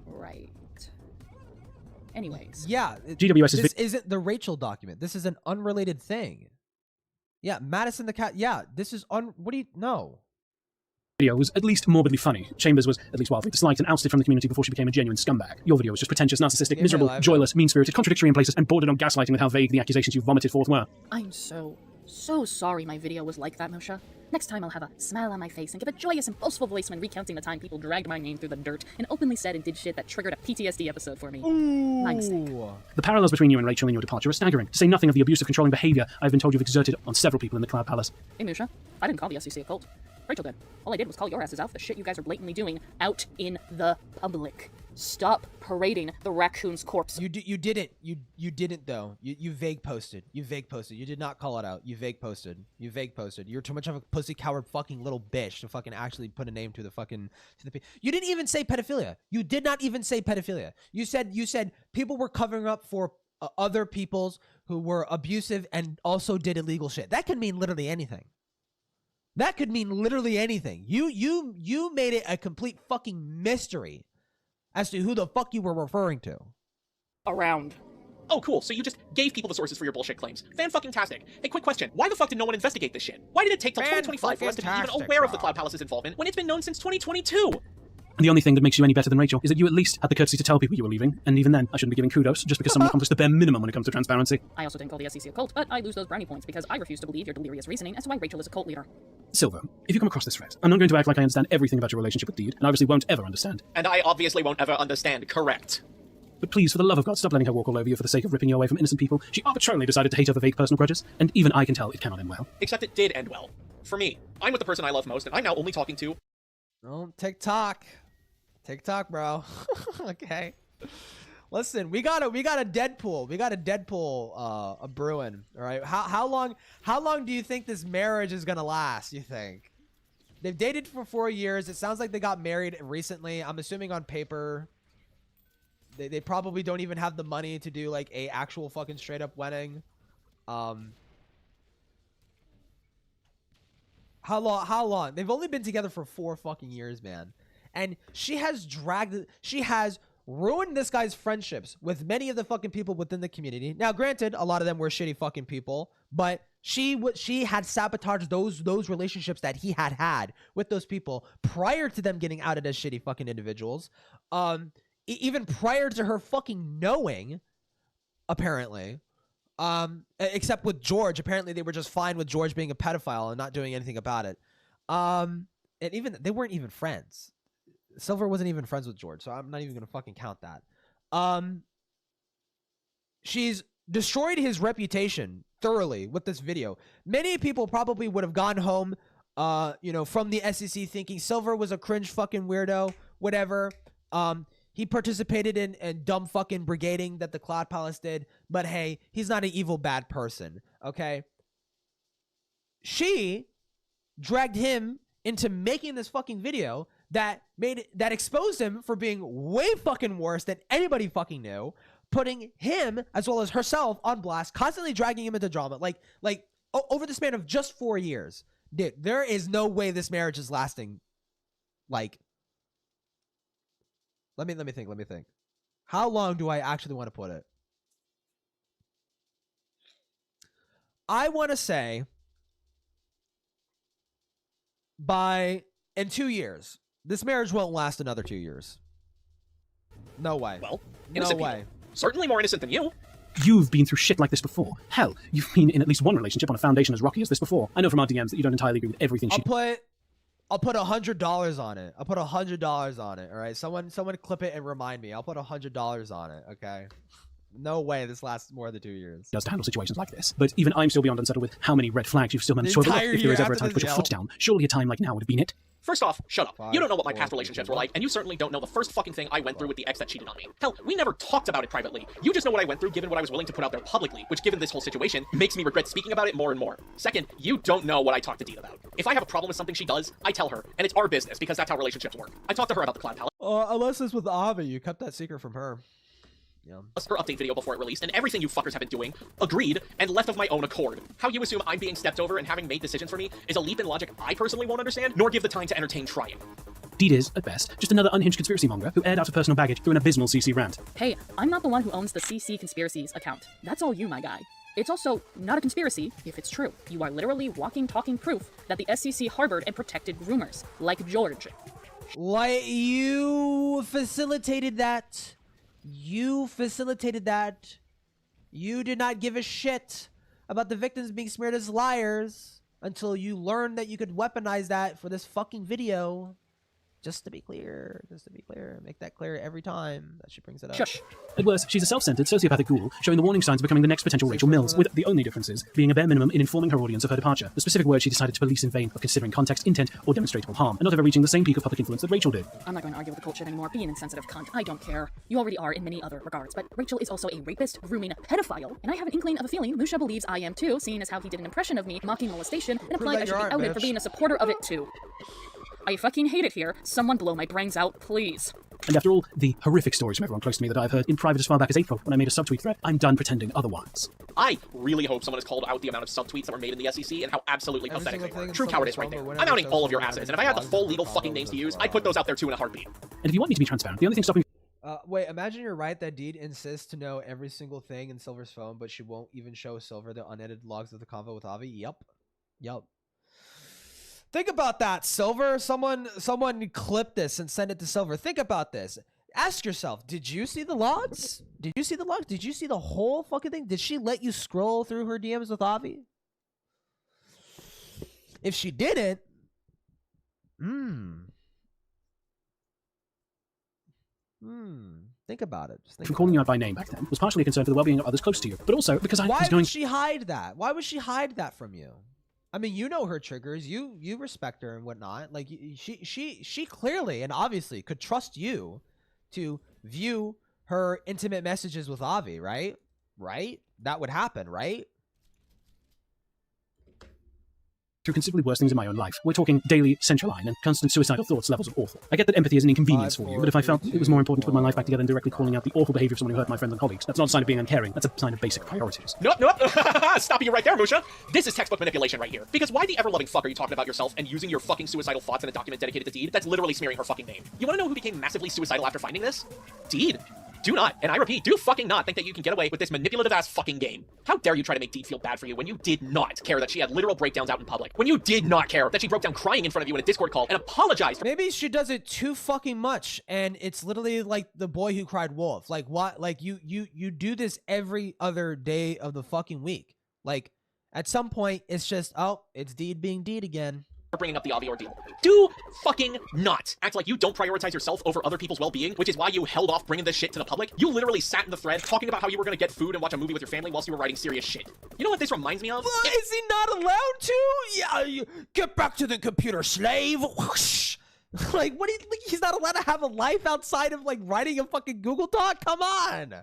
Right. Anyways. Yeah, GWS this isn't the Rachel document. This is an unrelated thing. Yeah, Madison the cat. Yeah, this is what do you know? Video was at least morbidly funny. Chambers was at least wildly disliked and ousted from the community before she became a genuine scumbag. Your video was just pretentious, narcissistic, miserable, joyless, mean-spirited, contradictory in places, and bordered on gaslighting with how vague the accusations you vomited forth were. I'm so sorry my video was like that, Moshe. Next time I'll have a smile on my face and give a joyous and boastful voice when recounting the time people dragged my name through the dirt and openly said and did shit that triggered a PTSD episode for me. Ooh. My mistake. The parallels between you and Rachel and your departure are staggering, to say nothing of the abusive, controlling behavior I've been told you've exerted on several people in the Cloud Palace. Hey, Musha, I didn't call the SCC a cult. Rachel did. All I did was call your asses out for the shit you guys are blatantly doing out in the public. Stop parading the raccoon's corpse. You didn't though. You vague posted. You did not call it out. You vague posted. You're too much of a pussy coward fucking little bitch to fucking actually put a name to the fucking You didn't even say pedophilia. You did not even say pedophilia. You said people were covering up for other peoples who were abusive and also did illegal shit. That could mean literally anything. You made it a complete fucking mystery as to who the fuck you were referring to. Around. Oh, cool. So you just gave people the sources for your bullshit claims. Fan-fucking-tastic. Hey, quick question. Why the fuck did no one investigate this shit? Why did it take till 2025 for us to be even aware of the Cloud Palace's involvement when it's been known since 2022? And the only thing that makes you any better than Rachel is that you at least had the courtesy to tell people you were leaving, and even then, I shouldn't be giving kudos just because someone accomplished the bare minimum when it comes to transparency. I also didn't call the SCC a cult, but I lose those brownie points because I refuse to believe your delirious reasoning as to why Rachel is a cult leader. Silver, if you come across this thread, I'm not going to act like I understand everything about your relationship with Deed, and I obviously won't ever understand. And I obviously won't ever understand, correct. But please, for the love of God, stop letting her walk all over you for the sake of ripping you away from innocent people. She arbitrarily decided to hate over vague personal grudges, and even I can tell it cannot end well. Except it did end well. For me, I'm with the person I love most, and I'm now only talking to... Oh, TikTok, bro. Okay. Listen, we got a Deadpool. We got a Deadpool a brewing. All right. How long do you think this marriage is gonna last? You think? They've dated for 4 years. It sounds like they got married recently. I'm assuming on paper. They probably don't even have the money to do like a actual fucking straight up wedding. How long? They've only been together for 4 fucking years, man. And she has ruined this guy's friendships with many of the fucking people within the community. Now, granted, a lot of them were shitty fucking people, but she had sabotaged those relationships that he had with those people prior to them getting outed as shitty fucking individuals. Even prior to her fucking knowing, apparently. Except with George, apparently they were just fine with George being a pedophile and not doing anything about it. And even they weren't even friends. Silver wasn't even friends with George, so I'm not even gonna fucking count that. She's destroyed his reputation thoroughly with this video. Many people probably would have gone home, from the SCC thinking Silver was a cringe fucking weirdo, whatever. He participated in dumb fucking brigading that the Cloud Palace did, but hey, he's not an evil bad person, okay? She dragged him into making this fucking video that exposed him for being way fucking worse than anybody fucking knew, putting him as well as herself on blast, constantly dragging him into drama, over the span of just 4 years. Dude, there is no way this marriage is lasting. Let me think. How long do I actually want to put it? I want to say in 2 years. This marriage won't last another 2 years. No way. Well, no way. Certainly more innocent than you. You've been through shit like this before. Hell, you've been in at least one relationship on a foundation as rocky as this before. I know from our DMs that you don't entirely agree with everything she... I'll put $100 on it. I'll put $100 on it. All right. Someone clip it and remind me. I'll put $100 on it. Okay. No way this lasts more than 2 years. Does to handle situations like this. But even I'm still beyond unsettled with how many red flags you've still managed to overlook. If there is ever a time to put your foot down, surely a time like now would have been it. First off, shut up. You don't know what my past relationships were like, and you certainly don't know the first fucking thing I went through with the ex that cheated on me. Hell, we never talked about it privately. You just know what I went through given what I was willing to put out there publicly, which given this whole situation, makes me regret speaking about it more and more. Second, you don't know what I talked to Deed about. If I have a problem with something she does, I tell her, and it's our business because that's how relationships work. I talked to her about the Cloud Palace. Unless it's with Avi, you kept that secret from her. Yeah. Her update video before it released, and everything you fuckers have been doing, agreed, and left of my own accord. How you assume I'm being stepped over and having made decisions for me is a leap in logic I personally won't understand, nor give the time to entertain trying. Deed is, at best, just another unhinged conspiracy monger who aired out her personal baggage through an abysmal CC rant. Hey, I'm not the one who owns the CC Conspiracies account. That's all you, my guy. It's also not a conspiracy if it's true. You are literally walking, talking proof that the SCC harbored and protected groomers, like George. Like, you facilitated that. You facilitated that. You did not give a shit about the victims being smeared as liars until you learned that you could weaponize that for this fucking video. Just to be clear, make that clear every time that she brings it up. Shush. At worst, she's a self-centered, sociopathic ghoul, showing the warning signs of becoming the next potential Rachel Mills, with the only differences being a bare minimum in informing her audience of her departure. The specific words she decided to police in vain of considering context, intent, or demonstrable harm, and not ever reaching the same peak of public influence that Rachel did. I'm not going to argue with the cult shit anymore. Be an insensitive cunt. I don't care. You already are in many other regards, but Rachel is also a rapist, grooming, pedophile, and I have an inkling of a feeling Musha believes I am too, seeing as how he did an impression of me mocking molestation and implied I should be outed for being a supporter of it too. I fucking hate it here. Someone blow my brains out, please. And after all the horrific stories from everyone close to me that I've heard in private as far back as April when I made a subtweet thread, I'm done pretending otherwise. I really hope someone has called out the amount of subtweets that were made in the SCC and how absolutely pathetic they were. True cowardice right there. I'm outing all of your asses, and if I had the full legal fucking names to use, I'd put those out there too in a heartbeat. And if you want me to be transparent, the only thing stopping wait, imagine you're right that Deed insists to know every single thing in Silver's phone, but she won't even show Silver the unedited logs of the convo with Avi? Yup. Think about that, Silver. Someone clip this and send it to Silver. Think about this. Ask yourself, did you see the logs? Did you see the logs? Did you see the whole fucking thing? Did she let you scroll through her DMs with Avi? If she didn't, think about it. Just think from calling you out by name back then was partially a concern for the well-being of others close to you, but also because I was going... Why would she hide that? Why would she hide that from you? I mean, you know her triggers. You respect her and whatnot. Like she clearly and obviously could trust you to view her intimate messages with Avi, right? Right? That would happen, right? through considerably worse things in my own life. We're talking daily central line and constant suicidal thoughts levels of awful. I get that empathy is an inconvenience for you, but if I felt it was more important to put my life back together than directly calling out the awful behavior of someone who hurt my friends and colleagues, that's not a sign of being uncaring. That's a sign of basic priorities. Nope. Stop you right there, Musha. This is textbook manipulation right here. Because why the ever-loving fuck are you talking about yourself and using your fucking suicidal thoughts in a document dedicated to Deed that's literally smearing her fucking name? You wanna know who became massively suicidal after finding this? Deed. Do not, and I repeat, do fucking not think that you can get away with this manipulative-ass fucking game. How dare you try to make Deed feel bad for you when you did not care that she had literal breakdowns out in public? When you did not care that she broke down crying in front of you in a Discord call and apologized. Maybe she does it too fucking much, and it's literally like the boy who cried wolf. Like, what? Like, you do this every other day of the fucking week. Like, at some point, it's just, oh, it's Deed being Deed again. Bringing up the Avi ordeal. Do fucking not act like you don't prioritize yourself over other people's well-being, which is why you held off bringing this shit to the public. You literally sat in the thread talking about how you were gonna get food and watch a movie with your family whilst you were writing serious shit. You know what this reminds me of? Is he not allowed to? Yeah, get back to the computer, slave. Whoosh. Like, what do you think? He's not allowed to have a life outside of, like, writing a fucking Google Doc? Come on.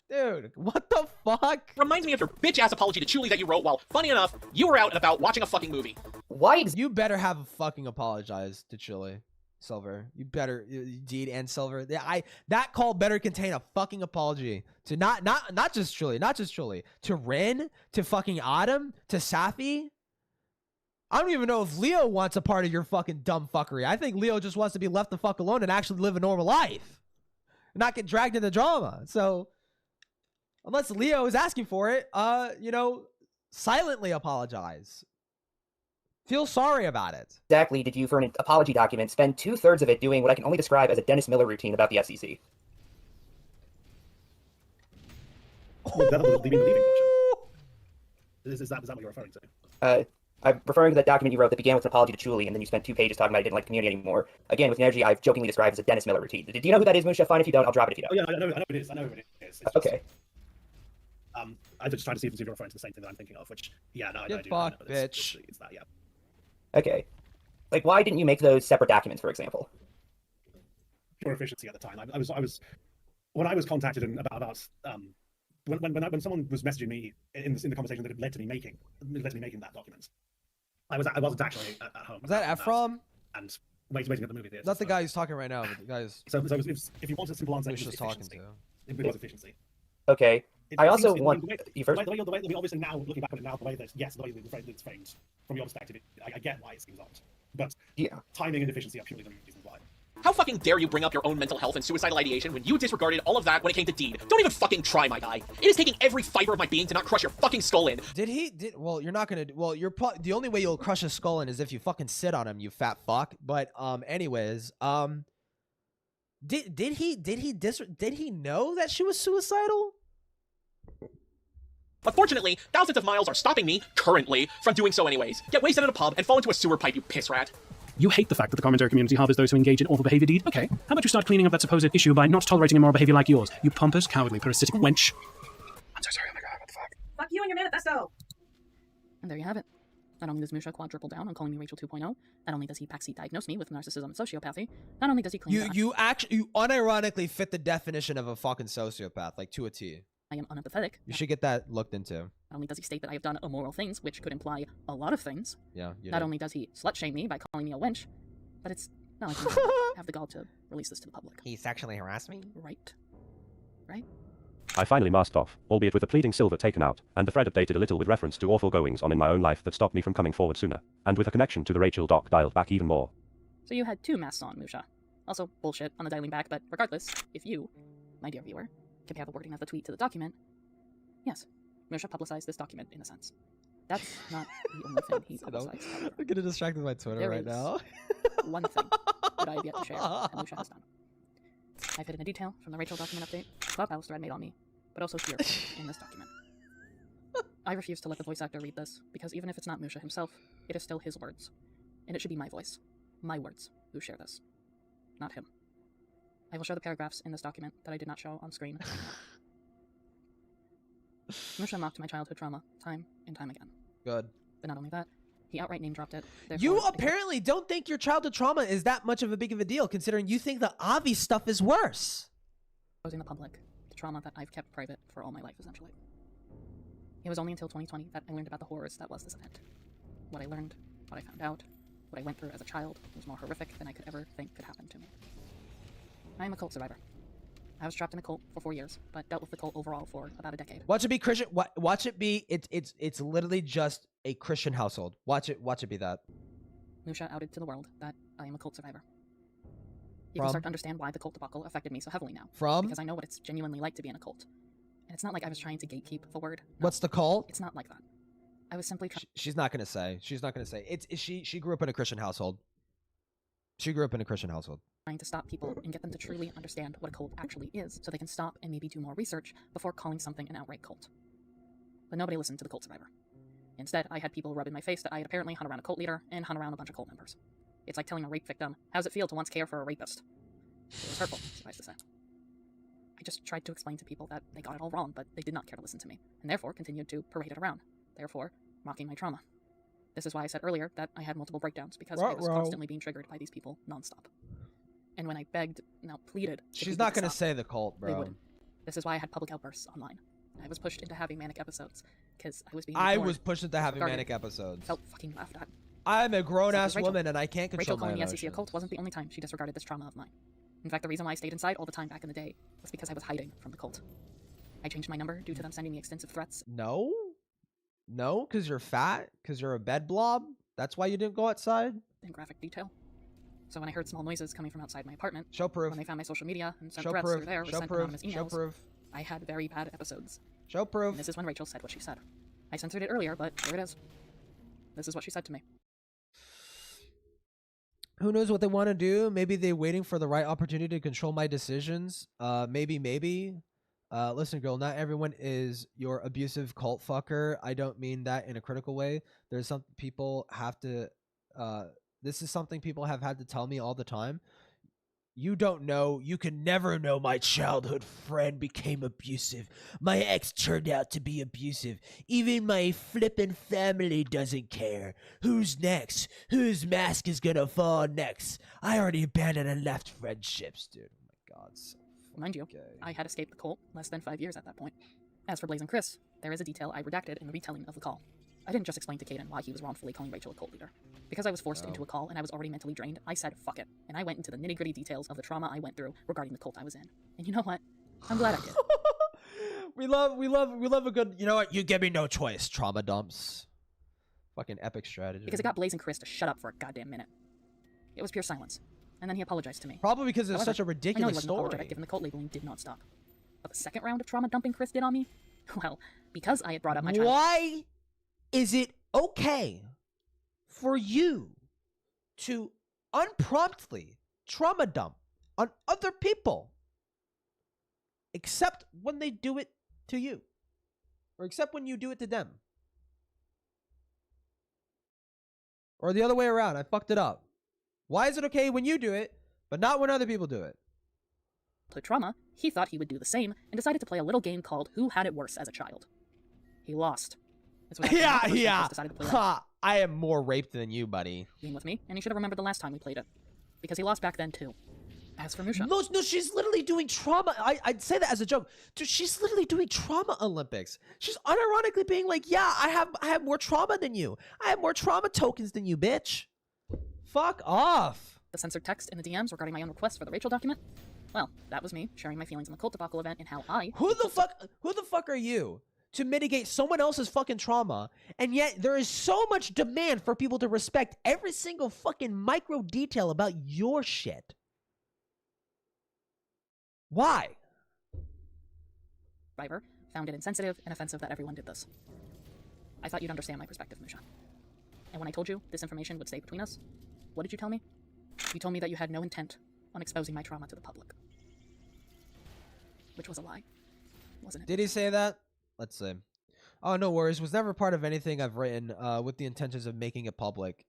Dude, what the fuck? Reminds me of your bitch-ass apology to Chuli that you wrote while, funny enough, you were out and about watching a fucking movie. Why? You better have a fucking apologize to Chili, Silver. You better, Deed and Silver. That call better contain a fucking apology to not just Chili, to Rin, to fucking Autumn, to Safi. I don't even know if Leo wants a part of your fucking dumb fuckery. I think Leo just wants to be left the fuck alone and actually live a normal life, and not get dragged into drama. So. Unless Leo is asking for it, silently apologize. Feel sorry about it. Exactly did you, for an apology document, spend 2/3 of it doing what I can only describe as a Dennis Miller routine about the SCC? Well, that was the leaving portion. Is that what you're referring to? I'm referring to that document you wrote that began with an apology to Chuli, and then you spent 2 pages talking about I didn't like the community anymore. Again, with an energy I've jokingly described as a Dennis Miller routine. Do you know who that is, Musha? Fine if you don't, I'll drop it if you don't. Oh, yeah, I know who it is. I know who it is. Okay. I was just trying to see if you're referring to the same thing that I'm thinking of, which, yeah, no, I do. Fuck, bitch. It's that, yeah. Okay. Like, why didn't you make those separate documents, for example? Pure efficiency at the time. I was when I was contacted about when someone was messaging me in the conversation that led to me making that document. I wasn't actually at home. Was that Ephraim? And waiting at the movie theater. Not the guy who's talking right now, but the guy's. So if you want a simple answer, who's just talking to. It was efficiency. Okay. I also want you first. The way, obviously now looking back on it now, the way that it's framed from your perspective, I get why it seems odd, but yeah, timing and efficiency are purely the reasons why. How fucking dare you bring up your own mental health and suicidal ideation when you disregarded all of that when it came to Deed? Don't even fucking try, my guy. It is taking every fiber of my being to not crush your fucking skull in. Well, you're not gonna. Well, the only way you'll crush his skull in is if you fucking sit on him, you fat fuck. But anyways, did he know that she was suicidal? Unfortunately, thousands of miles are stopping me, currently, from doing so anyways. Get wasted at a pub and fall into a sewer pipe, you piss rat. You hate the fact that the commentary community harbors those who engage in awful behavior, Deed? Okay, how about you start cleaning up that supposed issue by not tolerating immoral behavior like yours, you pompous, cowardly, parasitic wench. I'm so sorry, oh my god, what the fuck? Fuck you and your manifesto! And there you have it. Not only does Musha quadruple down on calling me Rachel 2.0, not only does he backseat diagnose me with narcissism and sociopathy, not only does he claim you unironically fit the definition of a fucking sociopath, like to a T. I am unempathetic. You should get that looked into. Not only does he state that I have done immoral things, which could imply a lot of things. Yeah. Not only does he slut-shame me by calling me a wench, but it's not like he have the gall to release this to the public. He sexually harassed me? Right. Right? I finally masked off, albeit with the pleading Silver taken out, and the thread updated a little with reference to awful goings on in my own life that stopped me from coming forward sooner, and with a connection to the Rachel doc dialed back even more. So you had 2 masks on, Musha. Also, bullshit on the dialing back, but regardless, if you, my dear viewer, compare the wording of the tweet to the document, yes, Musha publicized this document in a sense. That's not the only thing he publicized. I'm getting distracted by Twitter right now. One thing that I have yet to share that Musha has done. I've hidden a detail from the Rachel document update Cloud Palace thread made on me, but also here in this document. I refuse to let the voice actor read this, because even if it's not Musha himself, it is still his words. And it should be my voice, my words, who share this, not him. I will show the paragraphs in this document that I did not show on screen. Musha mocked my childhood trauma time and time again. Good. But not only that, he outright name dropped it. You apparently don't think your childhood trauma is that much of a big of a deal, considering you think the Avi stuff is worse. Exposing the public the trauma that I've kept private for all my life, essentially. It was only until 2020 that I learned about the horrors that was this event. What I learned What I found out, what I went through as a child, was more horrific than I could ever think could happen to me. I am a cult survivor. I was trapped in a cult for 4 years, but dealt with the cult overall for about a decade. Watch it be Christian. Watch it be. It's literally just a Christian household. Watch it be that. Musha outed to the world that I am a cult survivor. You can start to understand why the cult debacle affected me so heavily now. Because I know what it's genuinely like to be in a cult. And it's not like I was trying to gatekeep the word. No, what's the cult? It's not like that. I was simply trying. She's not gonna say. She's not gonna say. She grew up in a Christian household. She grew up in a Christian household. Trying to stop people and get them to truly understand what a cult actually is, so they can stop and maybe do more research before calling something an outright cult. But nobody listened to the cult survivor. Instead, I had people rub in my face that I had apparently hung around a cult leader and hung around a bunch of cult members. It's like telling a rape victim, how's it feel to once care for a rapist? It was hurtful, suffice to say. I just tried to explain to people that they got it all wrong, but they did not care to listen to me, and therefore continued to parade it around, therefore mocking my trauma. This is why I said earlier that I had multiple breakdowns, because I was constantly being triggered by these people nonstop. And when I begged, pleaded... She's not going to say the cult, bro. They wouldn't. This is why I had public outbursts online. I was pushed into having manic episodes, because I was being ignored, I was pushed into having manic episodes. Felt fucking laughed at. I'm a grown-ass woman, and I can't control Rachel my calling the SCC a emotions. cult wasn't the only time she disregarded this trauma of mine. In fact, the reason why I stayed inside all the time back in the day was because I was hiding from the cult. I changed my number due to them sending me extensive threats. No? No? Because you're fat? Because you're a bed blob? That's why you didn't go outside? In graphic detail. So when I heard small noises coming from outside my apartment, show proof. When they found my social media and sent Show threats proof. through there, or Show sent proof. anonymous emails, Show proof. I had very bad episodes. Show proof. And this is when Rachel said what she said. I censored it earlier, but here it is. This is what she said to me. Who knows what they want to do? Maybe they're waiting for the right opportunity to control my decisions. Maybe. Listen, girl, not everyone is your abusive cult fucker. I don't mean that in a critical way. There's some people have to... this is something people have had to tell me all the time. You don't know. You can never know. My childhood friend became abusive. My ex turned out to be abusive. Even my flippin' family doesn't care. Who's next? Whose mask is gonna fall next? I already abandoned and left friendships, dude. Oh my god. So mind you, I had escaped the cult less than 5 years at that point. As for Blaze and Chris, there is a detail I redacted in the retelling of the call. I didn't just explain to Caden why he was wrongfully calling Rachel a cult leader. Because I was forced into a call and I was already mentally drained, I said fuck it, and I went into the nitty-gritty details of the trauma I went through regarding the cult I was in. And you know what? I'm glad I did. we love a good, you know what? You give me no choice. Trauma dumps. Fucking epic strategy. Because it got Blaze and Chris to shut up for a goddamn minute. It was pure silence. And then he apologized to me. Probably because it's such a ridiculous I know he wasn't story. apologetic, given the cult labeling did not stop. But the second round of trauma dumping Chris did on me? Well, because I had brought up my child... Why is it okay for you to unpromptedly trauma dump on other people, except when they do it to you, or except when you do it to them, or the other way around? I fucked it up. Why is it okay when you do it, but not when other people do it? To trauma, he thought he would do the same and decided to play a little game called Who Had It Worse as a Child. He lost. Yeah. Ha, I am more raped than you, buddy. Being with me, and he should have remembered the last time we played it. Because he lost back then, too. As for Musha... No, she's literally doing trauma. I'd say that as a joke. Dude, she's literally doing trauma Olympics. She's unironically being like, yeah, I have more trauma than you. I have more trauma tokens than you, bitch. Fuck off. The censored text in the DMs regarding my own request for the Rachel document? Well, that was me sharing my feelings on the cult debacle event and how I... Who the fuck are you to mitigate someone else's fucking trauma, and yet there is so much demand for people to respect every single fucking micro detail about your shit? Why? Survivor found it insensitive and offensive that everyone did this. I thought you'd understand my perspective, Musha. And when I told you this information would stay between us, what did you tell me? You told me that you had no intent on exposing my trauma to the public. Which was a lie, wasn't it? Did he say that? Let's see. Oh, no worries. Was never part of anything I've written with the intentions of making it public.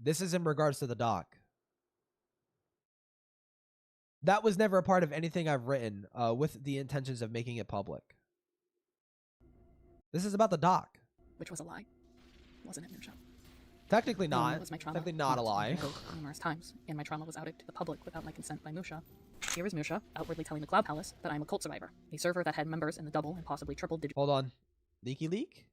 This is in regards to the doc. That was never a part of anything I've written with the intentions of making it public. This is about the doc. Which was a lie, wasn't it, Musha? Technically not. Technically not a lie. Numerous times, and my trauma was outed to the public without my consent by Musha. Here is Musha outwardly telling the Cloud Palace that I'm a cult survivor, a server that had members in the double and possibly triple digit. Hold on. Leaky leak?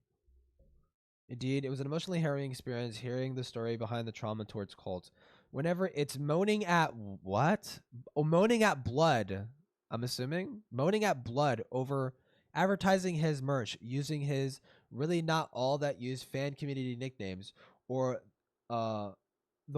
Indeed, it was an emotionally harrowing experience hearing the story behind the trauma towards cults. Whenever it's moaning at what? Oh, moaning at blood. I'm assuming moaning at blood over advertising his merch using his really not all that used fan community nicknames, or the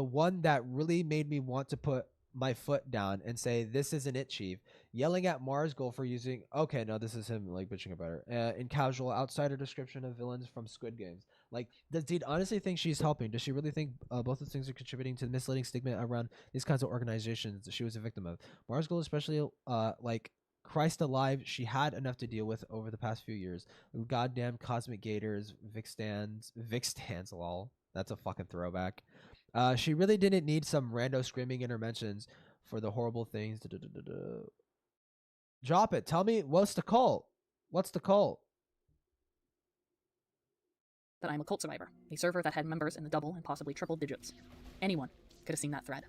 one that really made me want to put my foot down and say, "This isn't it, Chief." Yelling at Mars Goal for using, okay, no, this is him like bitching about her. In casual outsider description of villains from Squid Games. Like, does Deed honestly think she's helping? Does she really think both of things are contributing to the misleading stigma around these kinds of organizations that she was a victim of? Mars Goal, especially, like, Christ alive, she had enough to deal with over the past few years. Goddamn Cosmic Gators, Vic stands, lol. That's a fucking throwback. She really didn't need some rando screaming interventions for the horrible things. Drop it. Tell me, what's the cult? What's the cult? That I'm a cult survivor, a server that had members in the double and possibly triple digits. Anyone could have seen that thread.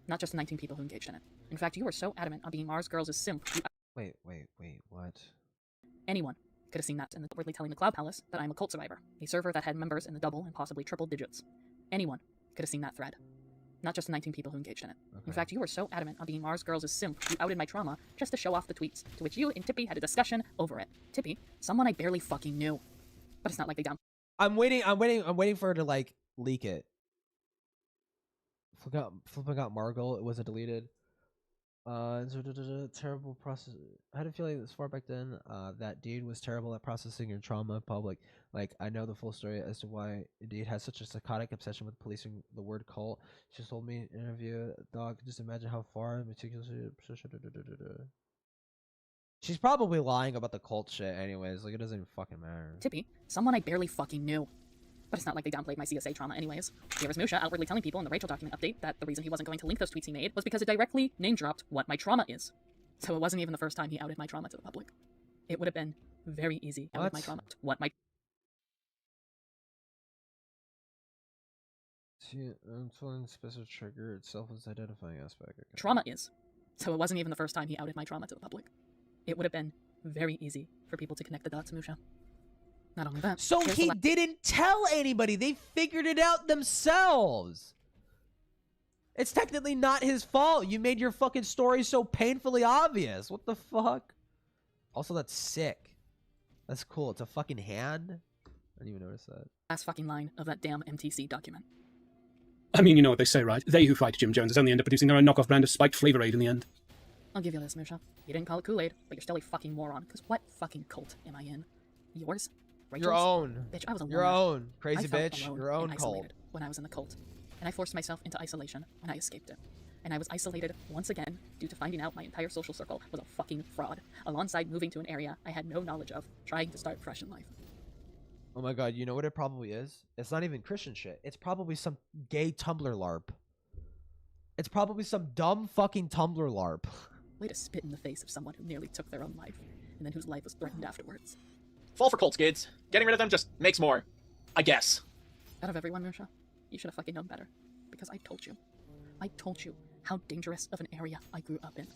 Not just the 19 people who engaged in it. In fact, you were so adamant on being Mars Girls' simp. Wait, what? Anyone could have seen that in the outwardly telling the Cloud Palace that I'm a cult survivor, a server that had members in the double and possibly triple digits. Anyone could have seen that thread. Not just the 19 people who engaged in it. Okay. In fact, you were so adamant on being Mars Girls' simp, you outed my trauma just to show off the tweets, to which you and Tippy had a discussion over it. Tippy, someone I barely fucking knew. But it's not like they down. I'm waiting for her to, like, leak it. Flipping out Margot, it wasn't deleted. Terrible process. I had a feeling this far back then that Deed was terrible at processing your trauma in public. Like, I know the full story as to why Deed has such a psychotic obsession with policing the word cult. She told me in an interview, dog, just imagine how far meticulously. She's probably lying about the cult shit anyways. Like, it doesn't even fucking matter. Tippy, someone I barely fucking knew. But it's not like they downplayed my CSA trauma anyways. Here was Musha outwardly telling people in the Rachel document update that the reason he wasn't going to link those tweets he made was because it directly name-dropped what my trauma is. So it wasn't even the first time he outed my trauma to the public. It would have been very easy to out my trauma. What my... Special trigger itself is identifying aspect. Okay. Trauma is. So it wasn't even the first time he outed my trauma to the public. It would have been very easy for people to connect the dots, Musha. Not only that. So he didn't tell anybody. They figured it out themselves. It's technically not his fault. You made your fucking story so painfully obvious. What the fuck? Also, that's sick. That's cool. It's a fucking hand. I didn't even notice that. Last fucking line of that damn MTC document. I mean, you know what they say, right? They who fight Jim Jones only end up producing their own knockoff brand of spiked flavor aid in the end. I'll give you this, Musha. You didn't call it Kool-Aid, but you're still a fucking moron. Because what fucking cult am I in? Yours? Rachel's? Your own. Bitch, I was alone. Your own. Crazy bitch. Your own cult. When I was in the cult. And I forced myself into isolation when I escaped it. And I was isolated once again due to finding out my entire social circle was a fucking fraud, alongside moving to an area I had no knowledge of, trying to start fresh in life. Oh my god, you know what it probably is? It's not even Christian shit. It's probably some gay Tumblr LARP. It's probably some dumb fucking Tumblr LARP. Way to spit in the face of someone who nearly took their own life, and then whose life was threatened afterwards. Fall for cult skids. Getting rid of them just makes more. I guess. Out of everyone, Musha, you should have fucking known better. Because I told you. I told you how dangerous of an area I grew up in.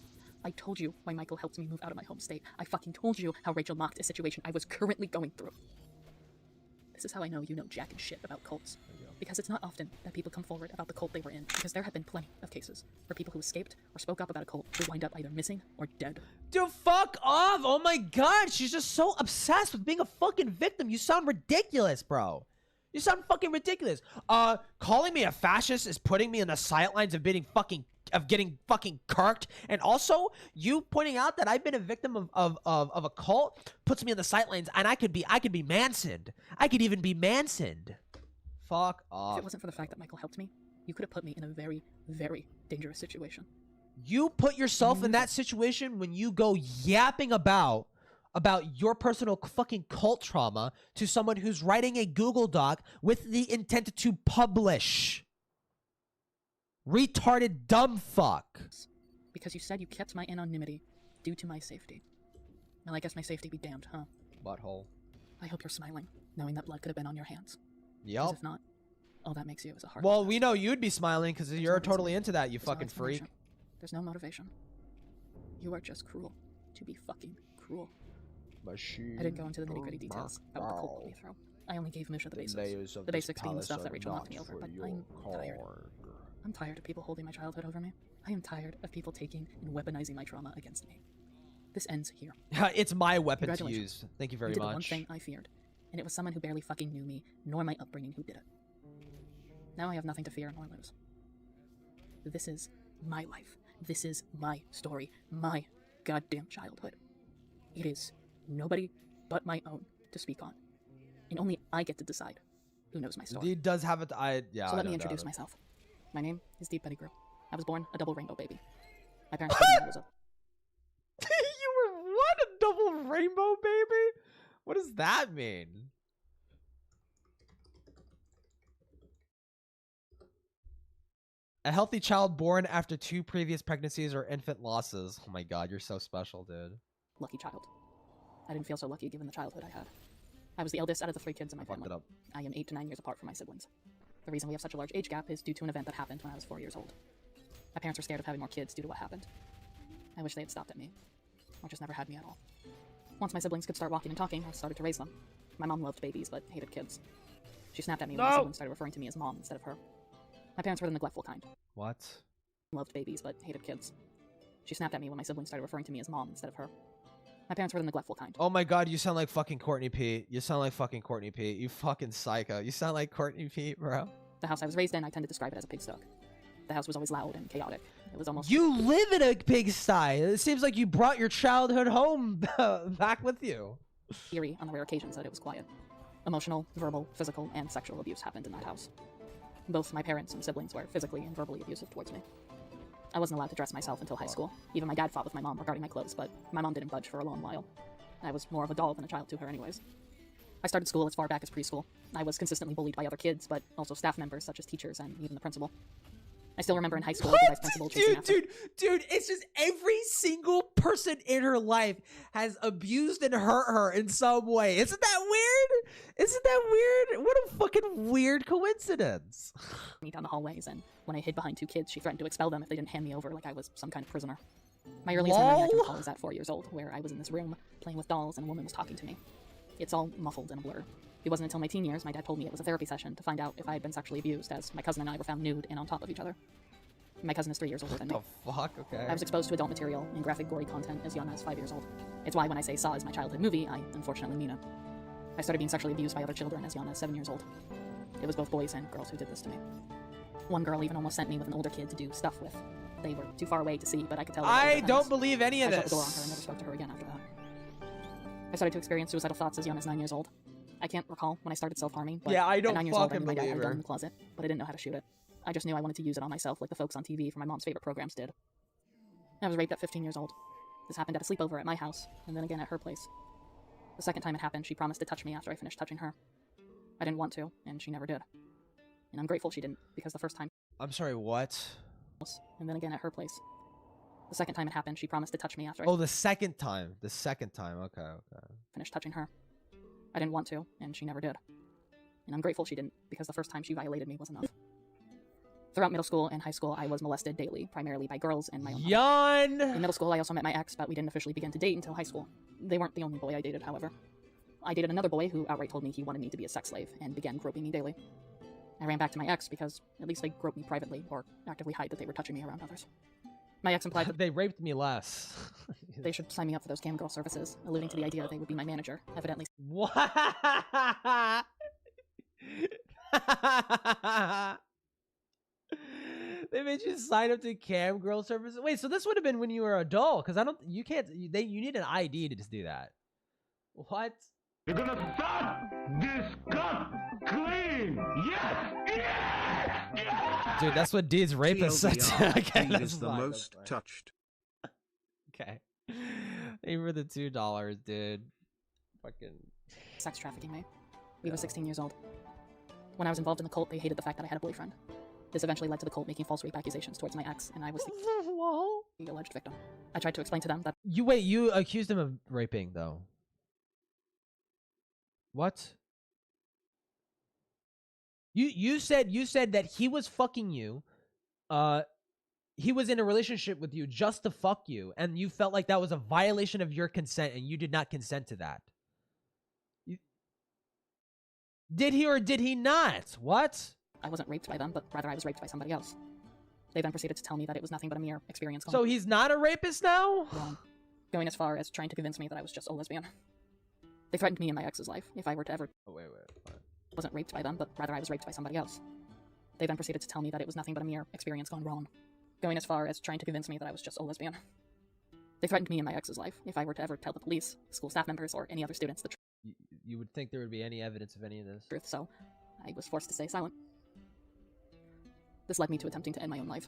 I told you why Michael helped me move out of my home state. I fucking told you how Rachel mocked a situation I was currently going through. This is how I know you know jack and shit about cults. Because it's not often that people come forward about the cult they were in, because there have been plenty of cases where people who escaped or spoke up about a cult would wind up either missing or dead. Dude, fuck off! Oh my god, she's just so obsessed with being a fucking victim. You sound ridiculous, bro. You sound fucking ridiculous. Calling me a fascist is putting me in the sidelines of getting fucking kirked, and also you pointing out that I've been a victim of a cult puts me in the sidelines, and I could be Mansoned. I could even be Mansoned. Fuck off. If it wasn't for the fact that Michael helped me, you could have put me in a very, very dangerous situation. You put yourself in that situation when you go yapping about your personal fucking cult trauma to someone who's writing a Google Doc with the intent to publish. Retarded dumb fuck. Because you said you kept my anonymity due to my safety. Well, I guess my safety be damned, huh? Butthole. I hope you're smiling, knowing that blood could have been on your hands. Yep. If not, all that makes you is a heart. Well, we know you'd be smiling because you're totally into that, you fucking freak. There's no motivation. You are just cruel. To be fucking cruel. Machine. I didn't go into the nitty-gritty details about what the cult put me through. I only gave Musha the basics. The basics being the stuff that Rachel knocked me over, but I'm tired. I'm tired of people holding my childhood over me. I am tired of people taking and weaponizing my trauma against me. This ends here. It's my weapon to use. Thank you very much. You did much. The one thing I feared, and it was someone who barely fucking knew me, nor my upbringing, who did it. Now I have nothing to fear nor lose. This is my life. This is my story. My goddamn childhood. It is nobody but my own to speak on. And only I get to decide who knows my story. He does have it. So let me introduce myself. My name is Deep Pettigrew. I was born a double rainbow baby. My parents told me I was a... You were what? A double rainbow baby? What does that mean? A healthy child born after 2 previous pregnancies or infant losses. Oh my god, you're so special, dude. Lucky child. I didn't feel so lucky given the childhood I had. I was the eldest out of the 3 kids in my family. I am 8 to 9 years apart from my siblings. The reason we have such a large age gap is due to an event that happened when I was 4 years old. My parents were scared of having more kids due to what happened. I wish they had stopped at me, or just never had me at all. Once my siblings could start walking and talking, I started to raise them. My mom loved babies, but hated kids. She snapped at me when my siblings started referring to me as mom instead of her. My parents were the neglectful kind. What? Loved babies, but hated kids. She snapped at me when my siblings started referring to me as mom instead of her. My parents were the neglectful kind. Oh my god, you sound like fucking Courtney Pete. You sound like fucking Courtney Pete. You fucking psycho. You sound like Courtney Pete, bro. The house I was raised in, I tend to describe it as a pigsty. The house was always loud and chaotic. It was almost... You live in a pigsty! It seems like you brought your childhood home back with you. Eerie on the rare occasions that it was quiet. Emotional, verbal, physical, and sexual abuse happened in that house. Both my parents and siblings were physically and verbally abusive towards me. I wasn't allowed to dress myself until high school. Even my dad fought with my mom regarding my clothes, but my mom didn't budge for a long while. I was more of a doll than a child to her anyways. I started school as far back as preschool. I was consistently bullied by other kids, but also staff members such as teachers and even the principal. I still remember in high school the vice principal chasing after. Dude, it's just every single person in her life has abused and hurt her in some way. Isn't that weird? Isn't that weird? What a fucking weird coincidence. Me down the hallways, and when I hid behind 2 kids, she threatened to expel them if they didn't hand me over like I was some kind of prisoner. My earliest memory I can recall is at 4 years old, where I was in this room playing with dolls and a woman was talking to me. It's all muffled and a blur. It wasn't until my teen years my dad told me it was a therapy session to find out if I had been sexually abused, as my cousin and I were found nude and on top of each other. My cousin is 3 years older than me. What the fuck? Okay. I was exposed to adult material and graphic, gory content as young as 5 years old. It's why when I say Saw is my childhood movie, I unfortunately mean it. I started being sexually abused by other children as young as 7 years old. It was both boys and girls who did this to me. One girl even almost sent me with an older kid to do stuff with. They were too far away to see, but I could tell. I don't believe any of this. I shut the door on this. her and never spoke to her again after that. I started to experience suicidal thoughts as young as 9 years old. I can't recall when I started self-harming, but yeah, I don't at 9 years old, I fucking knew my dad believe had a gun her. in the closet, but I didn't know how to shoot it. I just knew I wanted to use it on myself like the folks on TV from my mom's favorite programs did. I was raped at 15 years old. This happened at a sleepover at my house, and then again at her place. The second time it happened, she promised to touch me after I finished touching her. I didn't want to, and she never did. And I'm grateful she didn't, because the first time... I'm sorry, what? And then again at her place. The second time it happened, she promised to touch me after I... Oh, the second time. The second time. Okay, okay. Finished touching her. I didn't want to, and she never did. And I'm grateful she didn't, because the first time she violated me was enough. Throughout middle school and high school, I was molested daily, primarily by girls and my own Yawn! In middle school, I also met my ex, but we didn't officially begin to date until high school. They weren't the only boy I dated, however. I dated another boy who outright told me he wanted me to be a sex slave, and began groping me daily. I ran back to my ex because at least they groped me privately, or actively hide that they were touching me around others. My ex implied that they raped me less. They should sign me up for those cam girl services, alluding to the idea they would be my manager, evidently. What? They made you sign up to cam girl services. Wait, so this would have been when you were an adult? Because you need an ID to just do that. What? You're gonna start this cup clean. Yes, yes, yes. Dude, that's what Deed's rapist said. Okay, Deed is the most touched. Okay. Hey, for the $2, dude. Fucking sex trafficking me. We were 16 years old. When I was involved in the cult, they hated the fact that I had a boyfriend. This eventually led to the cult making false rape accusations towards my ex, and I was the alleged victim. I tried to explain to them that... You accused him of raping, though. What? You said that he was fucking you. He was in a relationship with you just to fuck you, and you felt like that was a violation of your consent, and you did not consent to that. Did he or did he not? What? I wasn't raped by them, but rather I was raped by somebody else. They then proceeded to tell me that it was nothing but a mere experience. So he's not a rapist now? Wrong. Going as far as trying to convince me that I was just a lesbian. They threatened me in my ex's life if I were to ever... Oh, wait. What? Wasn't raped by them, but rather I was raped by somebody else. They then proceeded to tell me that it was nothing but a mere experience gone wrong. Going as far as trying to convince me that I was just a lesbian. They threatened me in my ex's life if I were to ever tell the police, school staff members, or any other students the truth. You would think there would be any evidence of any of this. So I was forced to stay silent. This led me to attempting to end my own life.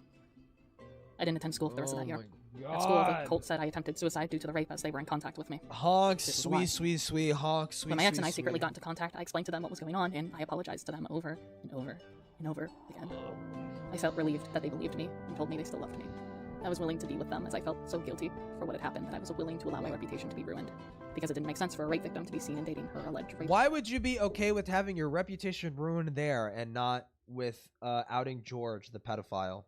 I didn't attend school for the rest of that year. At school, the cult said I attempted suicide due to the rape as they were in contact with me. Honk, sweet, honk, sweet. When my ex and I secretly got into contact, I explained to them what was going on, and I apologized to them over and over and over again. I felt relieved that they believed me and told me they still loved me. I was willing to be with them as I felt so guilty for what had happened that I was willing to allow my reputation to be ruined. Because it didn't make sense for a rape victim to be seen and dating her alleged rape. Why would you be okay with having your reputation ruined there and not with outing George, the pedophile?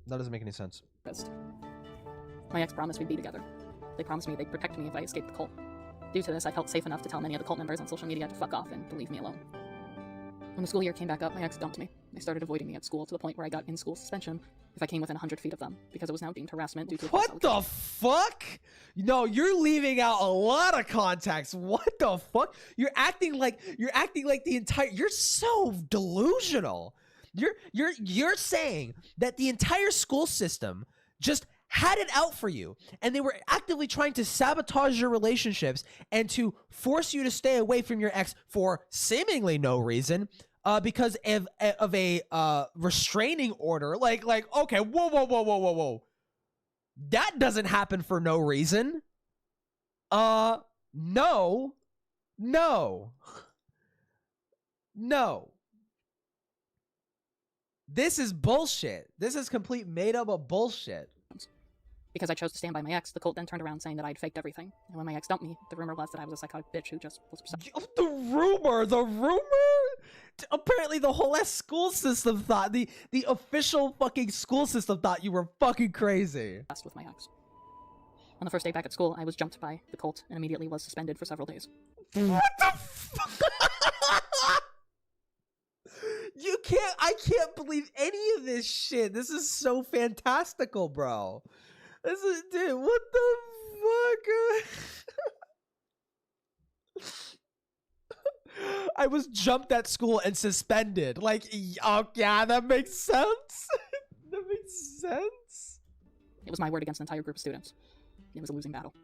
That doesn't make any sense. My ex promised we'd be together. They promised me they'd protect me if I escaped the cult. Due to this, I felt safe enough to tell many of the cult members on social media to fuck off and to leave me alone. When the school year came back up, my ex dumped me. They started avoiding me at school to the point where I got in-school suspension if I came within 100 feet of them, because it was now deemed harassment due to What the fuck? No, you're leaving out a lot of context. What the fuck? You're acting like the entire... You're so delusional. You're saying that the entire school system just had it out for you, and they were actively trying to sabotage your relationships and to force you to stay away from your ex for seemingly no reason, because of a restraining order. Like, okay, whoa. That doesn't happen for no reason. No. This is bullshit. This is complete made up of bullshit. Because I chose to stand by my ex, the cult then turned around saying that I'd faked everything. And when my ex dumped me, the rumor was that I was a psychotic bitch who just was obsessed. The rumor? Apparently the whole ass school system thought, the official fucking school system thought you were fucking crazy. With my ex. On the first day back at school, I was jumped by the cult and immediately was suspended for several days. What the fuck? I can't believe any of this shit. This is so fantastical, bro. Dude, what the fuck? I was jumped at school and suspended. Like, oh yeah, that makes sense. That makes sense. It was my word against an entire group of students. It was a losing battle.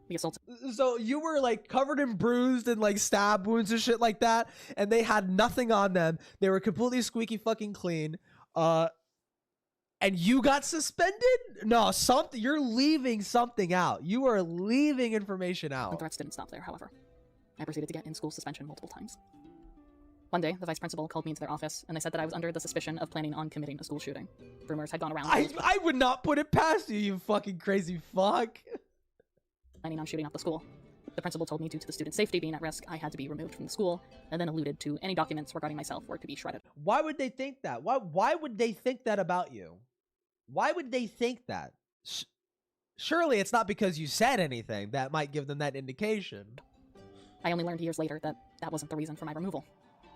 The assault. So you were like covered in bruised and like stab wounds and shit like that, and they had nothing on them. They were completely squeaky fucking clean. And you got suspended? No, you're leaving something out. You are leaving information out. The threats didn't stop there, however. I proceeded to get in-school suspension multiple times. One day, the vice principal called me into their office, and they said that I was under the suspicion of planning on committing a school shooting. Rumors had gone around. I would not put it past you, you fucking crazy fuck. Planning on shooting up the school. The principal told me due to the student's safety being at risk, I had to be removed from the school, and then alluded to any documents regarding myself were to be shredded. Why would they think that? Why would they think that about you? Why would they think that? Surely it's not because you said anything that might give them that indication. I only learned years later that that wasn't the reason for my removal.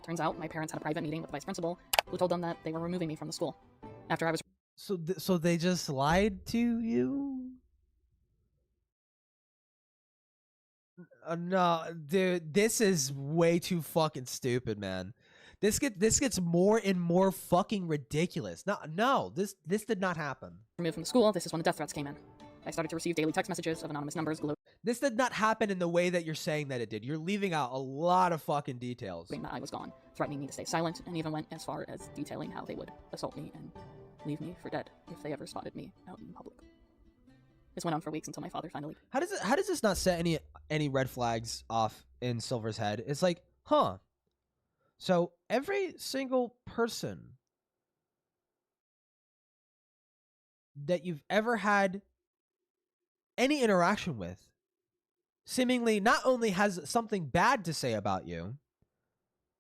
Turns out my parents had a private meeting with the vice principal, who told them that they were removing me from the school. After I was... So they just lied to you? No, dude, this is way too fucking stupid, man. This gets more and more fucking ridiculous. No, this did not happen. Removed from the school, this is when the death threats came in. I started to receive daily text messages of anonymous numbers. This did not happen in the way that you're saying that it did. You're leaving out a lot of fucking details. That I was gone, threatening me to stay silent, and even went as far as detailing how they would assault me and leave me for dead if they ever spotted me out in public. This went on for weeks until my father finally... How does this not set any red flags off in Silver's head? It's like, huh. So every single person that you've ever had any interaction with seemingly not only has something bad to say about you,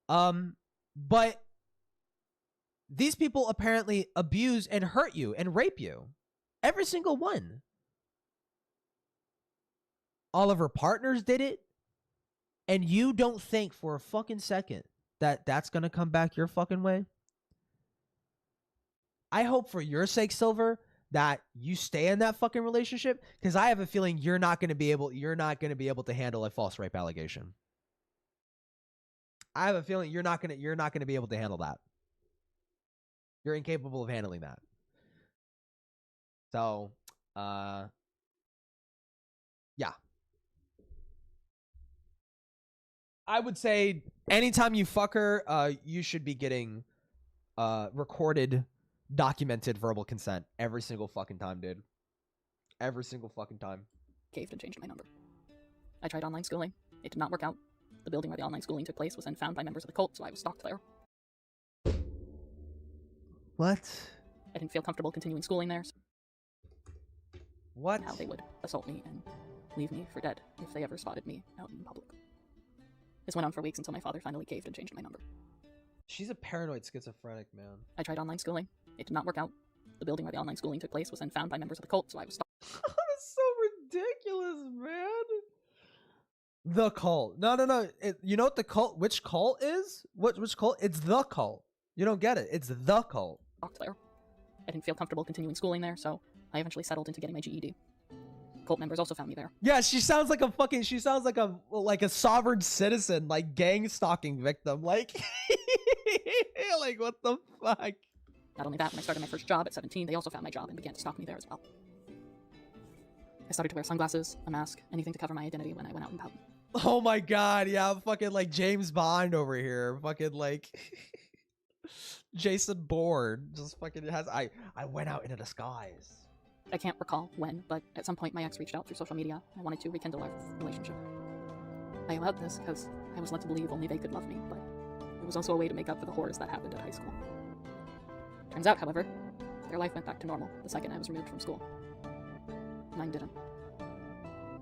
but these people apparently abuse and hurt you and rape you. Every single one. all of her partners did it, and you don't think for a fucking second that that's gonna come back your fucking way. I hope for your sake, Silver, that you stay in that fucking relationship, because I have a feeling you're not gonna be able to handle a false rape allegation. I have a feeling you're not gonna be able to handle that. You're incapable of handling that. So, yeah. I would say anytime you fuck her, you should be getting recorded, documented verbal consent every single fucking time, dude. Every single fucking time. Caved and changed my number. I tried online schooling. It did not work out. The building where the online schooling took place was then found by members of the cult, so I was stalked there. What? I didn't feel comfortable continuing schooling there. So what? How they would assault me and leave me for dead if they ever spotted me out in public. This went on for weeks until my father finally caved and changed my number. She's a paranoid schizophrenic, man. I tried online schooling. It did not work out. The building where the online schooling took place was then found by members of the cult, so I was stalked. That's so ridiculous, man. The cult. No. You know what the cult? Which cult is? Which cult? It's the cult. You don't get it. It's the cult. There. I didn't feel comfortable continuing schooling there, so I eventually settled into getting my GED. Cult members also found me there. Yeah, she sounds like a sovereign citizen, like gang stalking victim. Like, like what the fuck? Not only that, when I started my first job at 17, they also found my job and began to stalk me there as well. I started to wear sunglasses, a mask, anything to cover my identity when I went out and about. Oh my god, yeah, fucking like James Bond over here. Fucking like Jason Bourne. Just fucking has I went out in a disguise. I can't recall when, but at some point my ex reached out through social media. I wanted to rekindle our relationship. I allowed this because I was led to believe only they could love me, but it was also a way to make up for the horrors that happened at high school. Turns out, however, their life went back to normal the second I was removed from school. Mine didn't.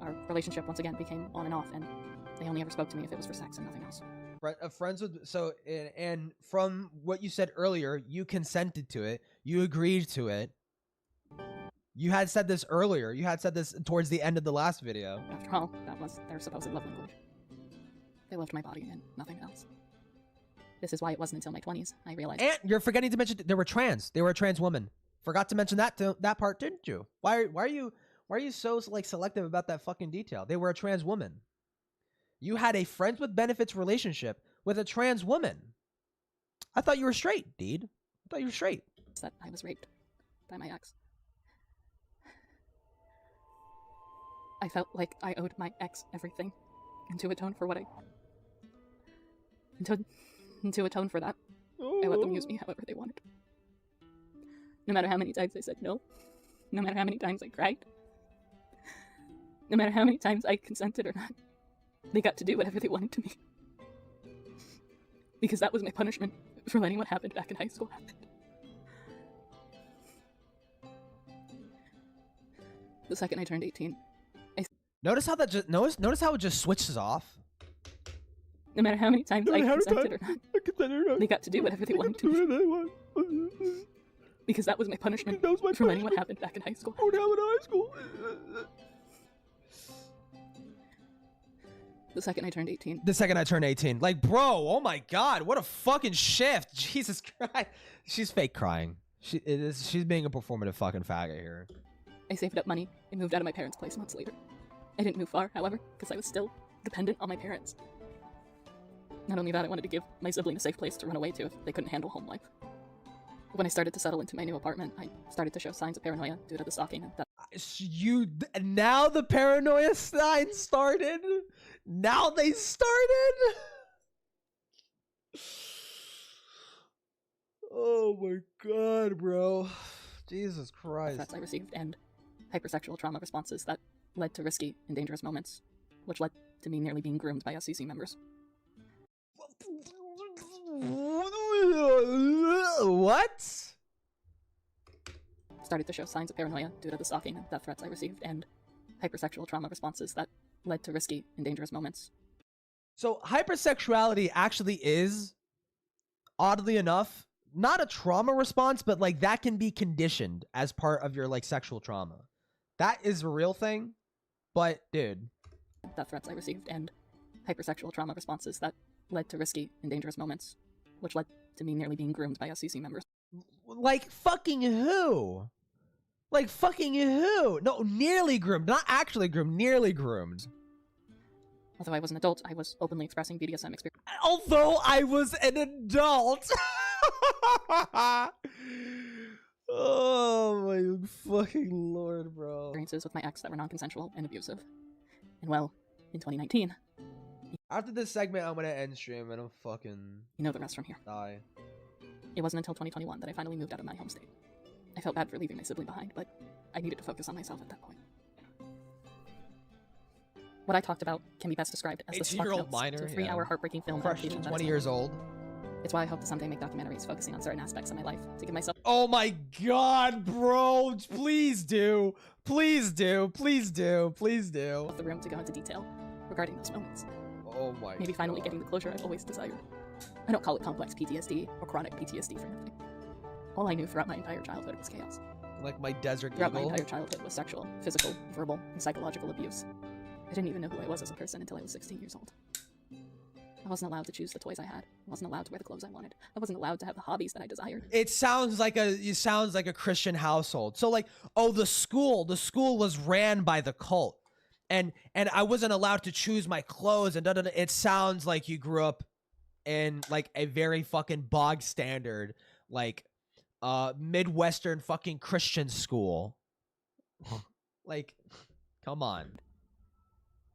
Our relationship once again became on and off, and they only ever spoke to me if it was for sex and nothing else. Right, friends with and from what you said earlier, you consented to it. You agreed to it. You had said this earlier. You had said this towards the end of the last video. After all, that was their supposed love language. They loved my body and nothing else. This is why it wasn't until my 20s I realized. And you're forgetting to mention they were trans. They were a trans woman. Forgot to mention that part, didn't you? Why are you so like selective about that fucking detail? They were a trans woman. You had a friends with benefits relationship with a trans woman. I thought you were straight, dude. I thought you were straight. That I was raped by my ex. I felt like I owed my ex everything, and to atone for what to atone for that, I let them use me however they wanted. No matter how many times I said no, no matter how many times I cried, no matter how many times I consented or not, they got to do whatever they wanted to me. Because that was my punishment for letting what happened back in high school happen. The second I turned 18, notice how that notice how it just switches off. No matter how many times I consented or not, they got to do whatever they wanted to me. Because that was my punishment for letting what happened back in high school. The second I turned 18. The second I turned 18. Like, bro, oh my god, what a fucking shift. Jesus Christ. She's fake crying. She's being a performative fucking faggot here. I saved up money and moved out of my parents' place months later. I didn't move far, however, because I was still dependent on my parents. Not only that, I wanted to give my sibling a safe place to run away to if they couldn't handle home life. When I started to settle into my new apartment, I started to show signs of paranoia due to the stalking and that. Now the paranoia signs started? Now they started? Oh my god, bro. Jesus Christ. Threats I received and hypersexual trauma responses that led to risky and dangerous moments, which led to me nearly being groomed by SCC members. What? Started to show signs of paranoia due to the stalking and death threats I received and hypersexual trauma responses that led to risky and dangerous moments. So hypersexuality actually is, oddly enough, not a trauma response, but like that can be conditioned as part of your like sexual trauma. That is a real thing. But dude, death threats I received, and hypersexual trauma responses that led to risky and dangerous moments, which led to me nearly being groomed by SCC members. Like fucking who? Like fucking who? No, nearly groomed. Not actually groomed, nearly groomed. Although I was an adult, I was openly expressing BDSM experience. Although I was an adult. Oh my fucking lord, bro. Experiences with my ex that were non-consensual and abusive. And well, in 2019... After this segment, I'm gonna end stream and I'm fucking... You know the rest from here. Die. It wasn't until 2021 that I finally moved out of my home state. I felt bad for leaving my sibling behind, but I needed to focus on myself at that point. What I talked about can be best described as the spark notes to a 3-hour heartbreaking film. Fresh, 20 years old. It's why I hope to someday make documentaries focusing on certain aspects of my life to give myself— Oh my god, bro! Please do! Please do! Please do! Please do! the room to go into detail regarding those moments. Oh my Maybe finally getting the closure I've always desired. I don't call it complex PTSD or chronic PTSD for nothing. All I knew throughout my entire childhood was chaos. Like my desert Throughout my eagle. entire childhood was sexual, physical, verbal, and psychological abuse. I didn't even know who I was as a person until I was 16 years old. I wasn't allowed to choose the toys I had. I wasn't allowed to wear the clothes I wanted. I wasn't allowed to have the hobbies that I desired. It sounds like a Christian household. So like, oh, the school was ran by the cult. And I wasn't allowed to choose my clothes and da-da-da. It sounds like you grew up in like a very fucking bog standard, like Midwestern fucking Christian school. Like, come on.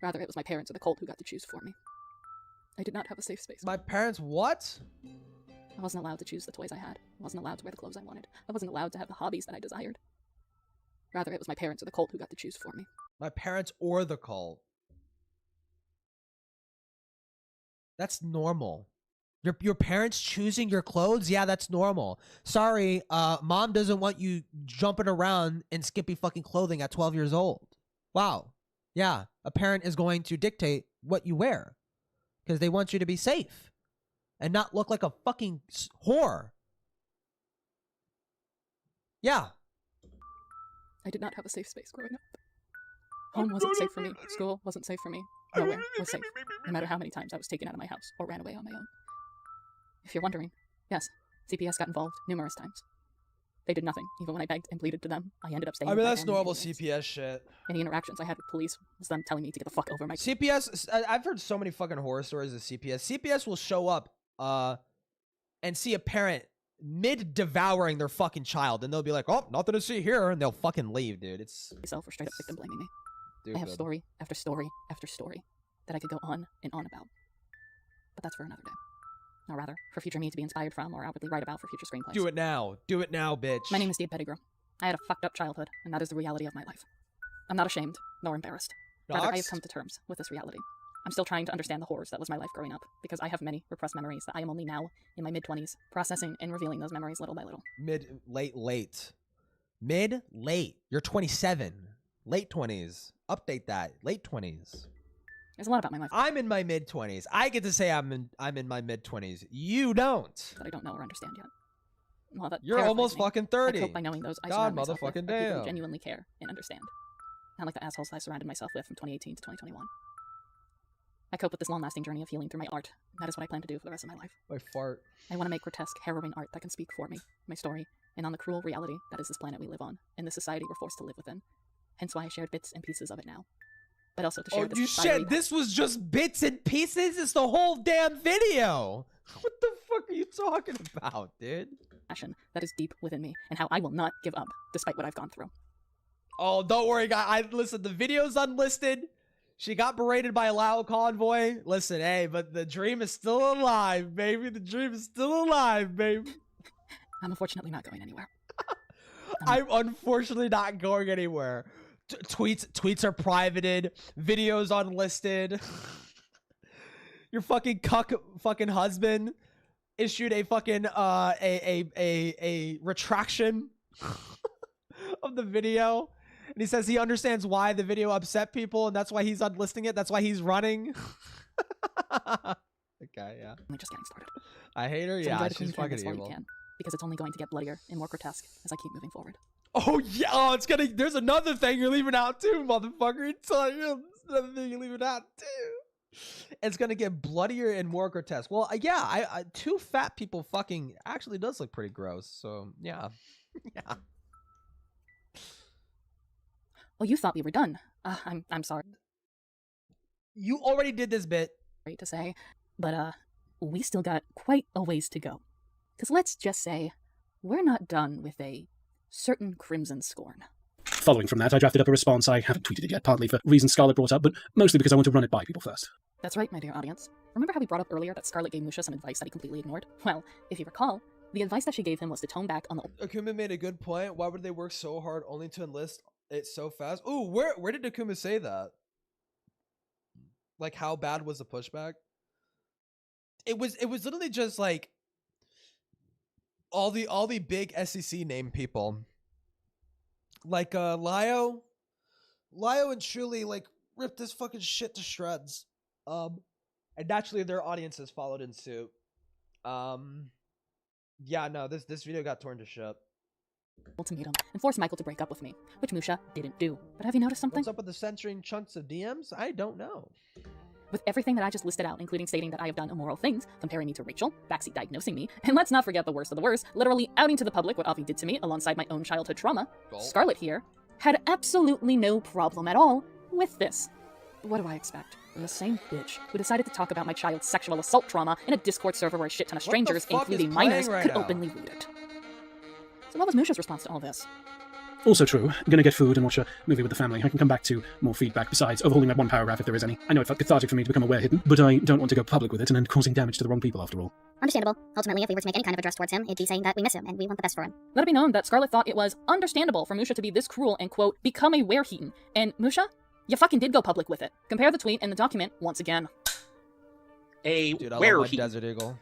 Rather, it was my parents or the cult who got to choose for me. I did not have a safe space. My parents what? I wasn't allowed to choose the toys I had. I wasn't allowed to wear the clothes I wanted. I wasn't allowed to have the hobbies that I desired. Rather, it was my parents or the cult who got to choose for me. My parents or the cult. That's normal. Your parents choosing your clothes? Yeah, that's normal. Sorry, mom doesn't want you jumping around in skimpy fucking clothing at 12 years old. Wow. Yeah, a parent is going to dictate what you wear because they want you to be safe and not look like a fucking whore. Yeah. I did not have a safe space growing up. Home wasn't safe for me. School wasn't safe for me. Nowhere was safe, no matter how many times I was taken out of my house or ran away on my own. If you're wondering, yes, CPS got involved numerous times. They did nothing. Even when I begged and pleaded to them, I ended up staying. I mean, that's normal CPS shit. Any interactions I had with police was them telling me to get the fuck over my... CPS, I've heard so many fucking horror stories of CPS. CPS will show up and see a parent mid-devouring their fucking child, and they'll be like, oh, nothing to see here, and they'll fucking leave, dude. It's... Myself or straight up victim blaming me. Dude, I have story after story after story that I could go on and on about. But that's for another day. Or rather, for future me to be inspired from or outwardly write about for future screenplays. Do it now. Do it now, bitch. My name is Deed Pettigrew. I had a fucked up childhood, and that is the reality of my life. I'm not ashamed, nor embarrassed. Rather, I have come to terms with this reality. I'm still trying to understand the horrors that was my life growing up, because I have many repressed memories that I am only now, in my mid-20s, processing and revealing those memories little by little. Late. You're 27. Late 20s. Update that. Late 20s. There's a lot about my life. I'm in my mid-20s. I get to say I'm in my mid-20s. You don't. That I don't know or understand yet. Well, that you're almost fucking 30. I cope by knowing those I God surround myself with motherfucking are people damn. who genuinely care and understand. Not like the assholes I surrounded myself with from 2018 to 2021. I cope with this long-lasting journey of healing through my art. That is what I plan to do for the rest of my life. My fart. I want to make grotesque, harrowing art that can speak for me, my story, and on the cruel reality that is this planet we live on, and the society we're forced to live within. Hence why I shared bits and pieces of it now. But also to share this you said this was just bits and pieces? It's the whole damn video. What the fuck are you talking about, dude? Passion that is deep within me, and how I will not give up, despite what I've gone through. Oh, don't worry, guys. Listen, the video's unlisted. She got berated by a loud convoy. Listen, hey, but the dream is still alive, baby. The dream is still alive, baby. I'm unfortunately not going anywhere. I'm unfortunately not going anywhere. Tweets are privated. Videos unlisted. Your fucking cuck fucking husband issued a fucking a retraction of the video. And he says he understands why the video upset people, and that's why he's unlisting it. That's why he's running. Okay, yeah. I'm just getting started. I hate her. So Yeah, enjoy the she's clean canvas fucking while you evil. can, because it's only going to get bloodier and more grotesque as I keep moving forward. Oh yeah. Oh, it's gonna. There's another thing you're leaving out too, motherfucker. It's like, another thing you leave it out too. It's gonna get bloodier and more grotesque. Well, yeah, I two fat people fucking actually does look pretty gross. So yeah, yeah. Oh, you thought we were done. I'm sorry. You already did this bit. Great to say, but we still got quite a ways to go. Because let's just say, we're not done with a certain crimson scorn. Following from that, I drafted up a response. I haven't tweeted it yet, partly for reasons Scarlet brought up, but mostly because I want to run it by people first. That's right, my dear audience. Remember how we brought up earlier that Scarlet gave Musha some advice that he completely ignored? Well, if you recall, the advice that she gave him was to tone back on the... Akuma made a good point. Why would they work so hard only to enlist it so fast? Ooh, where did Akuma say that? Like, how bad was the pushback? It was literally just like all the big SCC name people, like Lio and Truly, like ripped this fucking shit to shreds, and naturally their audiences followed in suit. Yeah, no, this video got torn to shit. Ultimatum and forced Michael to break up with me, which Musha didn't do. But have you noticed something? What's up with the censoring chunks of DMs? I don't know. With everything that I just listed out, including stating that I have done immoral things, comparing me to Rachel, backseat diagnosing me, and let's not forget the worst of the worst, literally outing to the public what Avi did to me alongside my own childhood trauma, Scarlet here had absolutely no problem at all with this. What do I expect? From the same bitch who decided to talk about my child's sexual assault trauma in a Discord server where a shit ton of strangers, including minors, could openly read it. So what was Musha's response to all this? Also true. I'm gonna get food and watch a movie with the family. I can come back to more feedback besides overhauling that one paragraph if there is any. I know it felt cathartic for me to become aware hidden, but I don't want to go public with it and then causing damage to the wrong people after all. Understandable. Ultimately, if we were to make any kind of address towards him, it'd be saying that we miss him and we want the best for him. Let it be known that Scarlet thought it was understandable for Musha to be this cruel and, quote, become a wereheaton. And Musha, you fucking did go public with it. Compare the tweet and the document once again. A Dude, I wereheaton. love my Desert Eagle.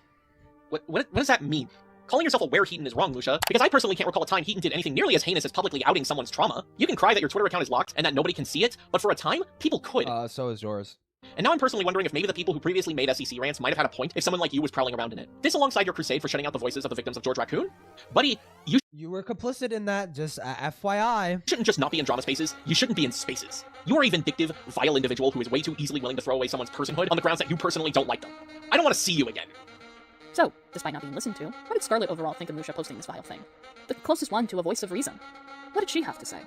What does that mean? Calling yourself a wereheaton is wrong, Musha, because I personally can't recall a time Heaton did anything nearly as heinous as publicly outing someone's trauma. You can cry that your Twitter account is locked and that nobody can see it, but for a time, people could. So is yours. And now I'm personally wondering if maybe the people who previously made SCC rants might have had a point if someone like you was prowling around in it. This alongside your crusade for shutting out the voices of the victims of George Raccoon? Buddy, you were complicit in that, just FYI. You shouldn't just not be in drama spaces, you shouldn't be in spaces. You are a vindictive, vile individual who is way too easily willing to throw away someone's personhood on the grounds that you personally don't like them. I don't want to see you again. So, despite not being listened to, what did Scarlet overall think of Musha posting this vile thing? The closest one to a voice of reason. What did she have to say?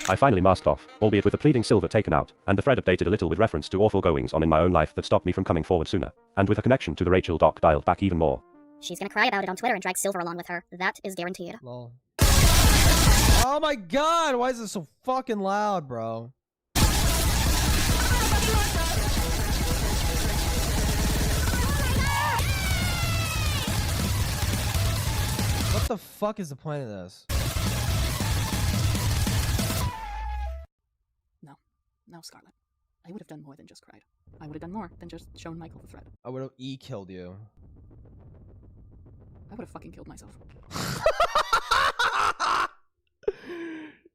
I finally masked off, albeit with the pleading silver taken out, and the thread updated a little with reference to awful goings on in my own life that stopped me from coming forward sooner, and with a connection to the Rachel doc dialed back even more. She's gonna cry about it on Twitter and drag Silver along with her. That is guaranteed. Lol. Oh my god, why is it so fucking loud, bro? What the fuck is the point of this? No, Scarlet. I would have done more than just cried. I would have done more than just shown Michael the thread. I would have killed you. I would have fucking killed myself.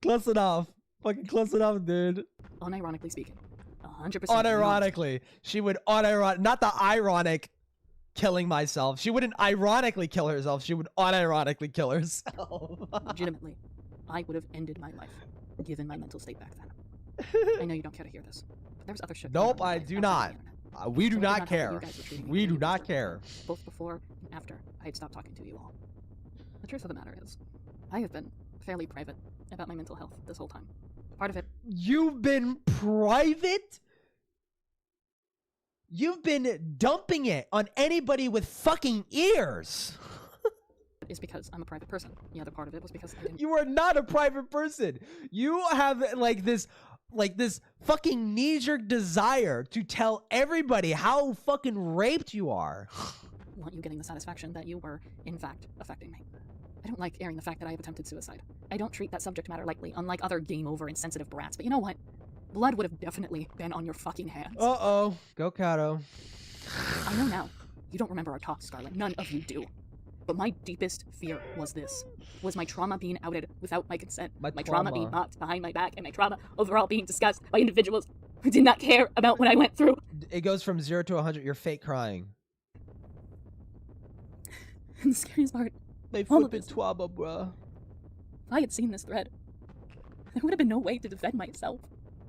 Close enough. Fucking close enough, dude. Unironically speaking. 100%. Unironically. She would not the ironic killing myself. She wouldn't ironically kill herself. She would unironically kill herself. Legitimately. I would have ended my life, given my mental state back then. I know you don't care to hear this, but there was other shit. Nope, I do not. We do not care. We do not care. Both before and after I had stopped talking to you all. The truth of the matter is, I have been fairly private about my mental health this whole time. Part of it... You've been private? You've been dumping it on anybody with fucking ears. Is because I'm a private person. The other part of it was because I didn't... You are not a private person. You have this fucking knee-jerk desire to tell everybody how fucking raped you are. Want you getting the satisfaction that you were, in fact, affecting me. I don't like airing the fact that I have attempted suicide. I don't treat that subject matter lightly, unlike other game-over insensitive brats. But you know what? Blood would have definitely been on your fucking hands. Uh-oh. Go, Kato. I know now. You don't remember our talk, Scarlet. None of you do. But my deepest fear was this. Was my trauma being outed without my consent. My trauma being mocked behind my back, and my trauma overall being discussed by individuals who did not care about what I went through. It goes from 0 to 100. You're fake crying. And the scariest part... They flippin' twabba, bruh. If I had seen this thread, there would have been no way to defend myself.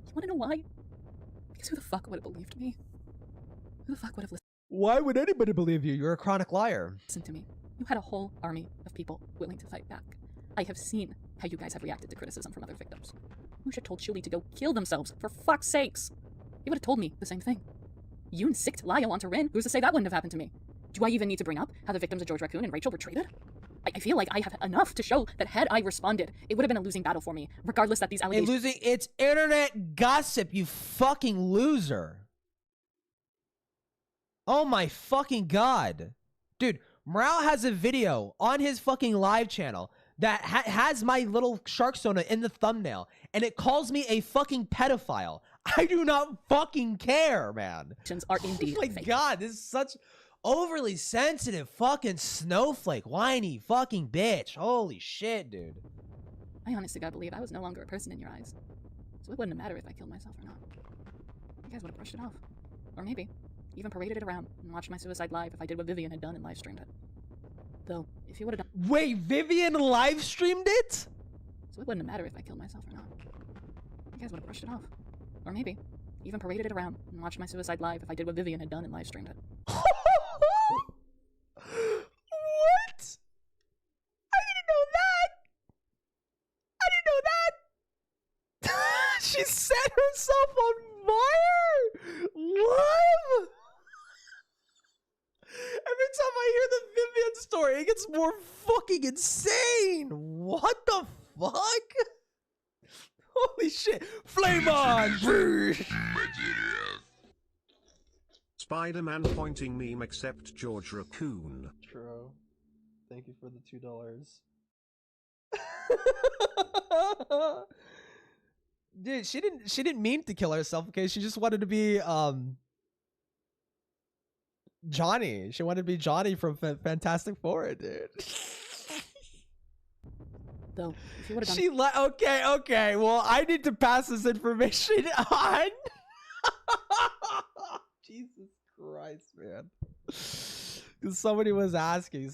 You wanna know why? Because who the fuck would have believed me? Who the fuck would have listened? Why would anybody believe you? You're a chronic liar. Listen to me. You had a whole army of people willing to fight back. I have seen how you guys have reacted to criticism from other victims. Musha told Chuli to go kill themselves, for fuck's sakes. He would have told me the same thing. Yoon sicked Lyle onto Rin. Who's to say that wouldn't have happened to me? Do I even need to bring up how the victims of George Raccoon and Rachel were treated? I feel like I have enough to show that had I responded, it would have been a losing battle for me, regardless that these allegations— It's internet gossip, you fucking loser. Oh my fucking god. Dude, Morale has a video on his fucking live channel that has my little shark soda in the thumbnail, and it calls me a fucking pedophile. I do not fucking care, man. Are indeed oh my god, this is such overly sensitive fucking snowflake, whiny fucking bitch. Holy shit, dude. I honestly gotta believe I was no longer a person in your eyes. So it wouldn't have mattered if I killed myself or not. You guys would have brushed it off. Or maybe even paraded it around and watched my suicide live if I did what Vivian had done and live streamed it. Though, if you would have done— Wait, Vivian live streamed it? So it wouldn't have mattered if I killed myself or not. You guys would have brushed it off. Or maybe even paraded it around and watched my suicide live if I did what Vivian had done and live streamed it. What? I didn't know that. I didn't know that. She set herself on fire. What? Every time I hear the Vivian story, it gets more fucking insane. What the fuck? Holy shit. Flame on. Spider-Man pointing meme except George Raccoon. True. Thank you for the $2. Dude, she didn't mean to kill herself, okay? She just wanted to be Johnny. She wanted to be Johnny from Fantastic Four, dude. Though, if you would have done— okay. Well, I need to pass this information on. Jesus Christ, man. Because somebody was asking,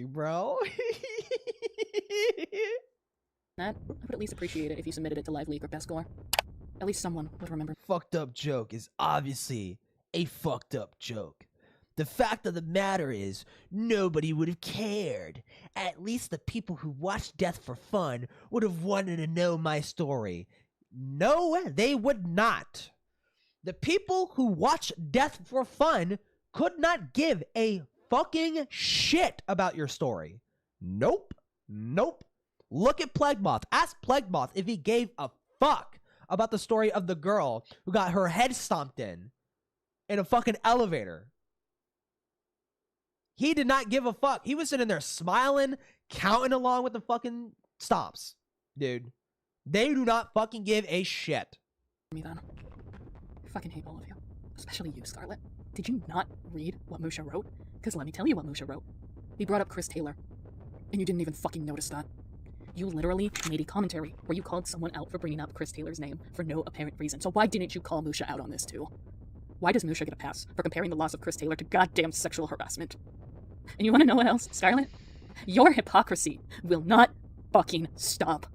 bro. That, I would at least appreciate it if you submitted it to Live Leak or Best Score. At least someone would remember. Fucked up joke is obviously a fucked up joke. The fact of the matter is, nobody would have cared. At least the people who watched Death for Fun would have wanted to know my story. No, they would not. The people who watch Death for Fun could not give a fucking shit about your story. Nope. Look at Plague Moth. Ask Plague Moth if he gave a fuck about the story of the girl who got her head stomped in a fucking elevator. He did not give a fuck. He was sitting there smiling, counting along with the fucking stomps. Dude, they do not fucking give a shit. Me then. I fucking hate all of you. Especially you, Scarlet. Did you not read what Musha wrote? Because let me tell you what Musha wrote. He brought up Chris Taylor. And you didn't even fucking notice that. You literally made a commentary where you called someone out for bringing up Chris Taylor's name for no apparent reason. So why didn't you call Musha out on this too? Why does Musha get a pass for comparing the loss of Chris Taylor to goddamn sexual harassment? And you want to know what else, Scarlet? Your hypocrisy will not fucking stop.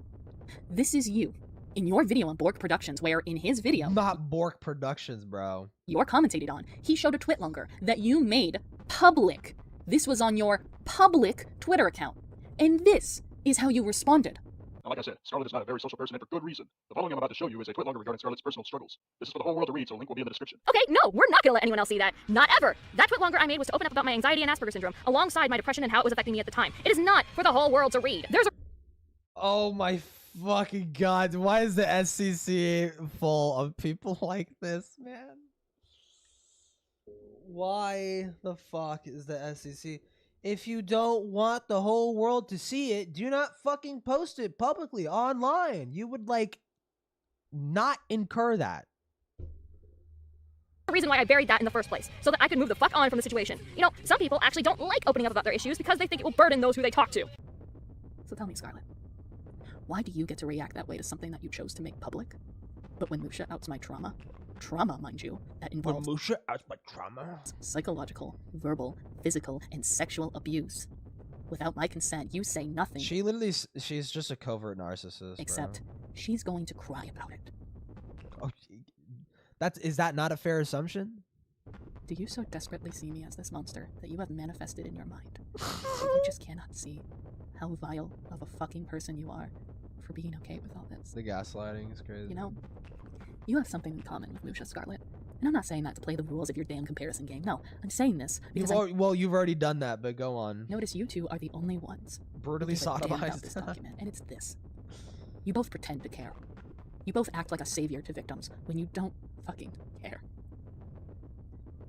This is you in your video on Bork Productions, where in his video— Not Bork Productions, bro. You're commentated on. He showed a twitlonger that you made public. This was on your public Twitter account. And this is how you responded. Now, like I said, Scarlet is not a very social person, and for good reason. The following I'm about to show you is a twitlonger regarding Scarlet's personal struggles. This is for the whole world to read, so a link will be in the description. Okay, no, we're not gonna let anyone else see that. Not ever. That twitlonger I made was to open up about my anxiety and Asperger's syndrome, alongside my depression and how it was affecting me at the time. It is not for the whole world to read. There's a— Oh my fucking god, why is the SCC full of people like this, man? Why the fuck is the SCC? If you don't want the whole world to see it, do not fucking post it publicly online. You would, like, not incur that. The reason why I buried that in the first place, so that I could move the fuck on from the situation. You know, some people actually don't like opening up about their issues because they think it will burden those who they talk to. So tell me, Scarlet, why do you get to react that way to something that you chose to make public? But when Musha outs my trauma, mind you, that involves— Musha outs my trauma? Psychological, verbal, physical, and sexual abuse. Without my consent, you say nothing. She's just a covert narcissist, Except, she's going to cry about it. Oh, Is that not a fair assumption? Do you so desperately see me as this monster that you have manifested in your mind? That you just cannot see how vile of a fucking person you are for being okay with all this? The gaslighting is crazy. You know, you have something in common with Musha Scarlet. And I'm not saying that to play the rules of your damn comparison game. No, I'm saying this because well, you've already done that, but go on. Notice you two are the only ones brutally sodomized this document, and it's this. You both pretend to care. You both act like a savior to victims when you don't fucking care.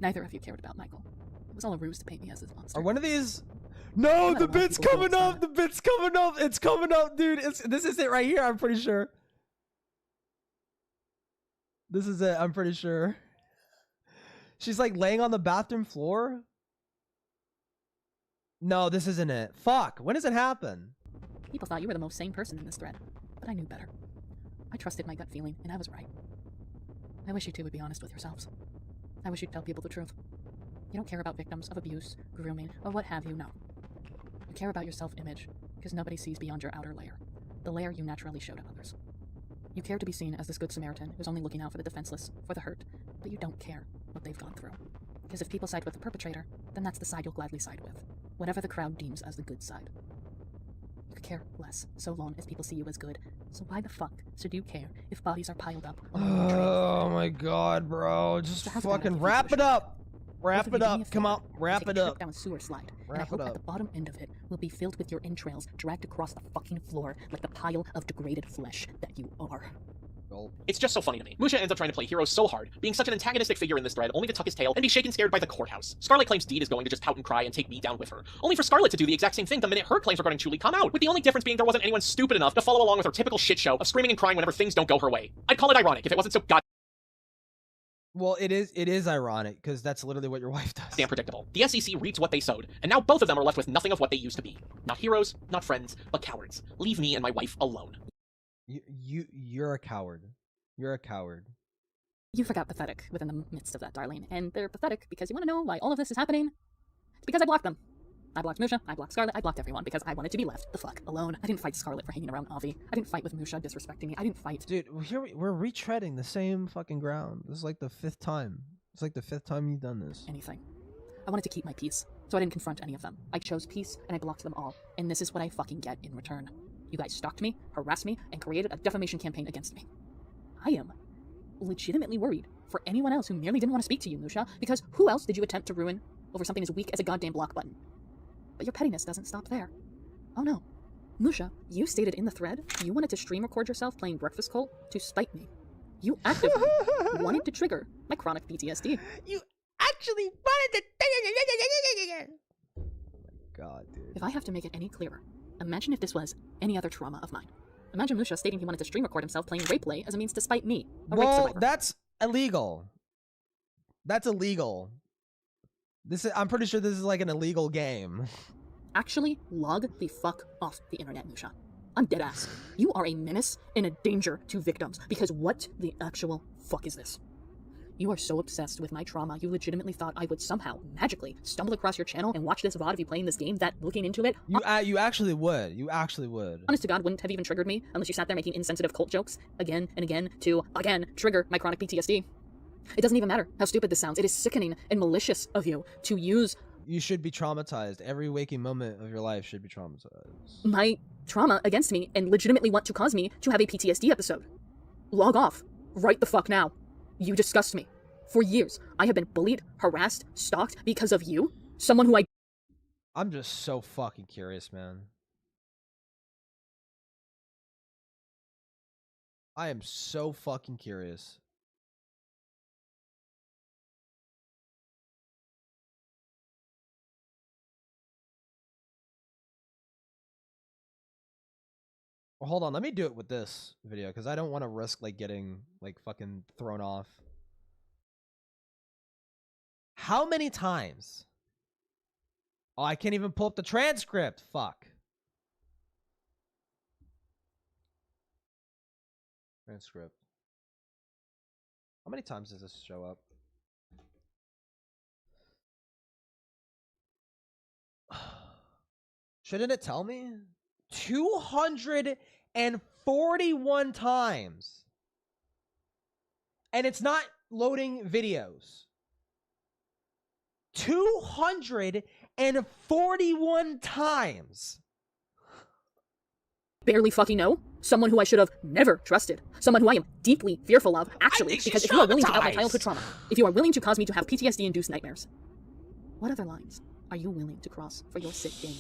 Neither of you cared about Michael. It was all a ruse to paint me as this monster. Are one of these... No, the bit's coming up! The bit's coming up! It's coming up, dude! This is it right here, I'm pretty sure. This is it, I'm pretty sure. She's like laying on the bathroom floor. No, this isn't it. Fuck, when does it happen? People thought you were the most sane person in this thread, but I knew better. I trusted my gut feeling, and I was right. I wish you two would be honest with yourselves. I wish you'd tell people the truth. You don't care about victims of abuse, grooming, or what have you, no. You care about your self-image, because nobody sees beyond your outer layer, the layer you naturally show to others. You care to be seen as this good Samaritan who's only looking out for the defenseless, for the hurt, but you don't care what they've gone through. Because if people side with the perpetrator, then that's the side you'll gladly side with, whatever the crowd deems as the good side. You could care less, so long as people see you as good. So why the fuck should you care if bodies are piled up along the trail? Oh my god, bro. Just fucking wrap it up. Wrap it up. Come on, wrap it up. Down a sewer slide. And I Wrap hope it that up. the bottom end of it will be filled with your entrails dragged across the fucking floor like the pile of degraded flesh that you are. It's just so funny to me. Musha ends up trying to play hero so hard, being such an antagonistic figure in this thread, only to tuck his tail and be shaken scared by the courthouse. Scarlet claims Deed is going to just pout and cry and take me down with her, only for Scarlet to do the exact same thing the minute her claims regarding Chuli come out, with the only difference being there wasn't anyone stupid enough to follow along with her typical shit show of screaming and crying whenever things don't go her way. I'd call it ironic if it wasn't so Well, it is ironic, because that's literally what your wife does. damn predictable. The SCC reaps what they sowed, and now both of them are left with nothing of what they used to be. Not heroes, not friends, but cowards. Leave me and my wife alone. You're a coward. You're a coward. You forgot pathetic within the midst of that, darling. And they're pathetic because you want to know why all of this is happening? It's because I blocked them. I blocked Musha, I blocked Scarlet, I blocked everyone because I wanted to be left the fuck alone. I didn't fight Scarlet for hanging around Avi. I didn't fight with Musha disrespecting me. I didn't fight. Dude, here we're retreading the same fucking ground. This is like the 5th time. It's like the 5th time you've done this. Anything. I wanted to keep my peace, so I didn't confront any of them. I chose peace, and I blocked them all. And this is what I fucking get in return. You guys stalked me, harassed me, and created a defamation campaign against me. I am legitimately worried for anyone else who merely didn't want to speak to you, Musha, because who else did you attempt to ruin over something as weak as a goddamn block button? But your pettiness doesn't stop there. Oh no. Musha, you stated in the thread you wanted to stream record yourself playing Breakfast Cult to spite me. You actively wanted to trigger my chronic PTSD. You actually wanted to... Oh my god, dude. If I have to make it any clearer, imagine if this was any other trauma of mine. Imagine Musha stating he wanted to stream record himself playing Rape Play as a means to spite me, a rape survivor. That's illegal. That's illegal. I'm pretty sure this is like an illegal game. Actually, log the fuck off the internet, Musha. I'm dead ass. You are a menace and a danger to victims, because what the actual fuck is this? You are so obsessed with my trauma, you legitimately thought I would somehow, magically, stumble across your channel and watch this VOD of you playing this game that, looking into it... You actually would. You actually would. Honest to God, wouldn't have even triggered me unless you sat there making insensitive cult jokes again and again to, again, trigger my chronic PTSD. It doesn't even matter how stupid this sounds. It is sickening and malicious of you to use... You should be traumatized. Every waking moment of your life should be traumatized. My trauma against me and legitimately want to cause me to have a PTSD episode. Log off. Right the fuck now. You disgust me. For years, I have been bullied, harassed, stalked because of you. Someone who I'm just so fucking curious, man. I am so fucking curious. Well, hold on, let me do it with this video, because I don't want to risk, like, getting, like, fucking thrown off. How many times? Oh, I can't even pull up the transcript. Fuck. Transcript. How many times does this show up? Shouldn't it tell me? 241 times. And it's not loading videos. 241 times. Barely fucking know? Someone who I should have never trusted. Someone who I am deeply fearful of, actually, because if you are willing to out my childhood trauma, if you are willing to cause me to have PTSD-induced nightmares, what other lines are you willing to cross for your sick gain?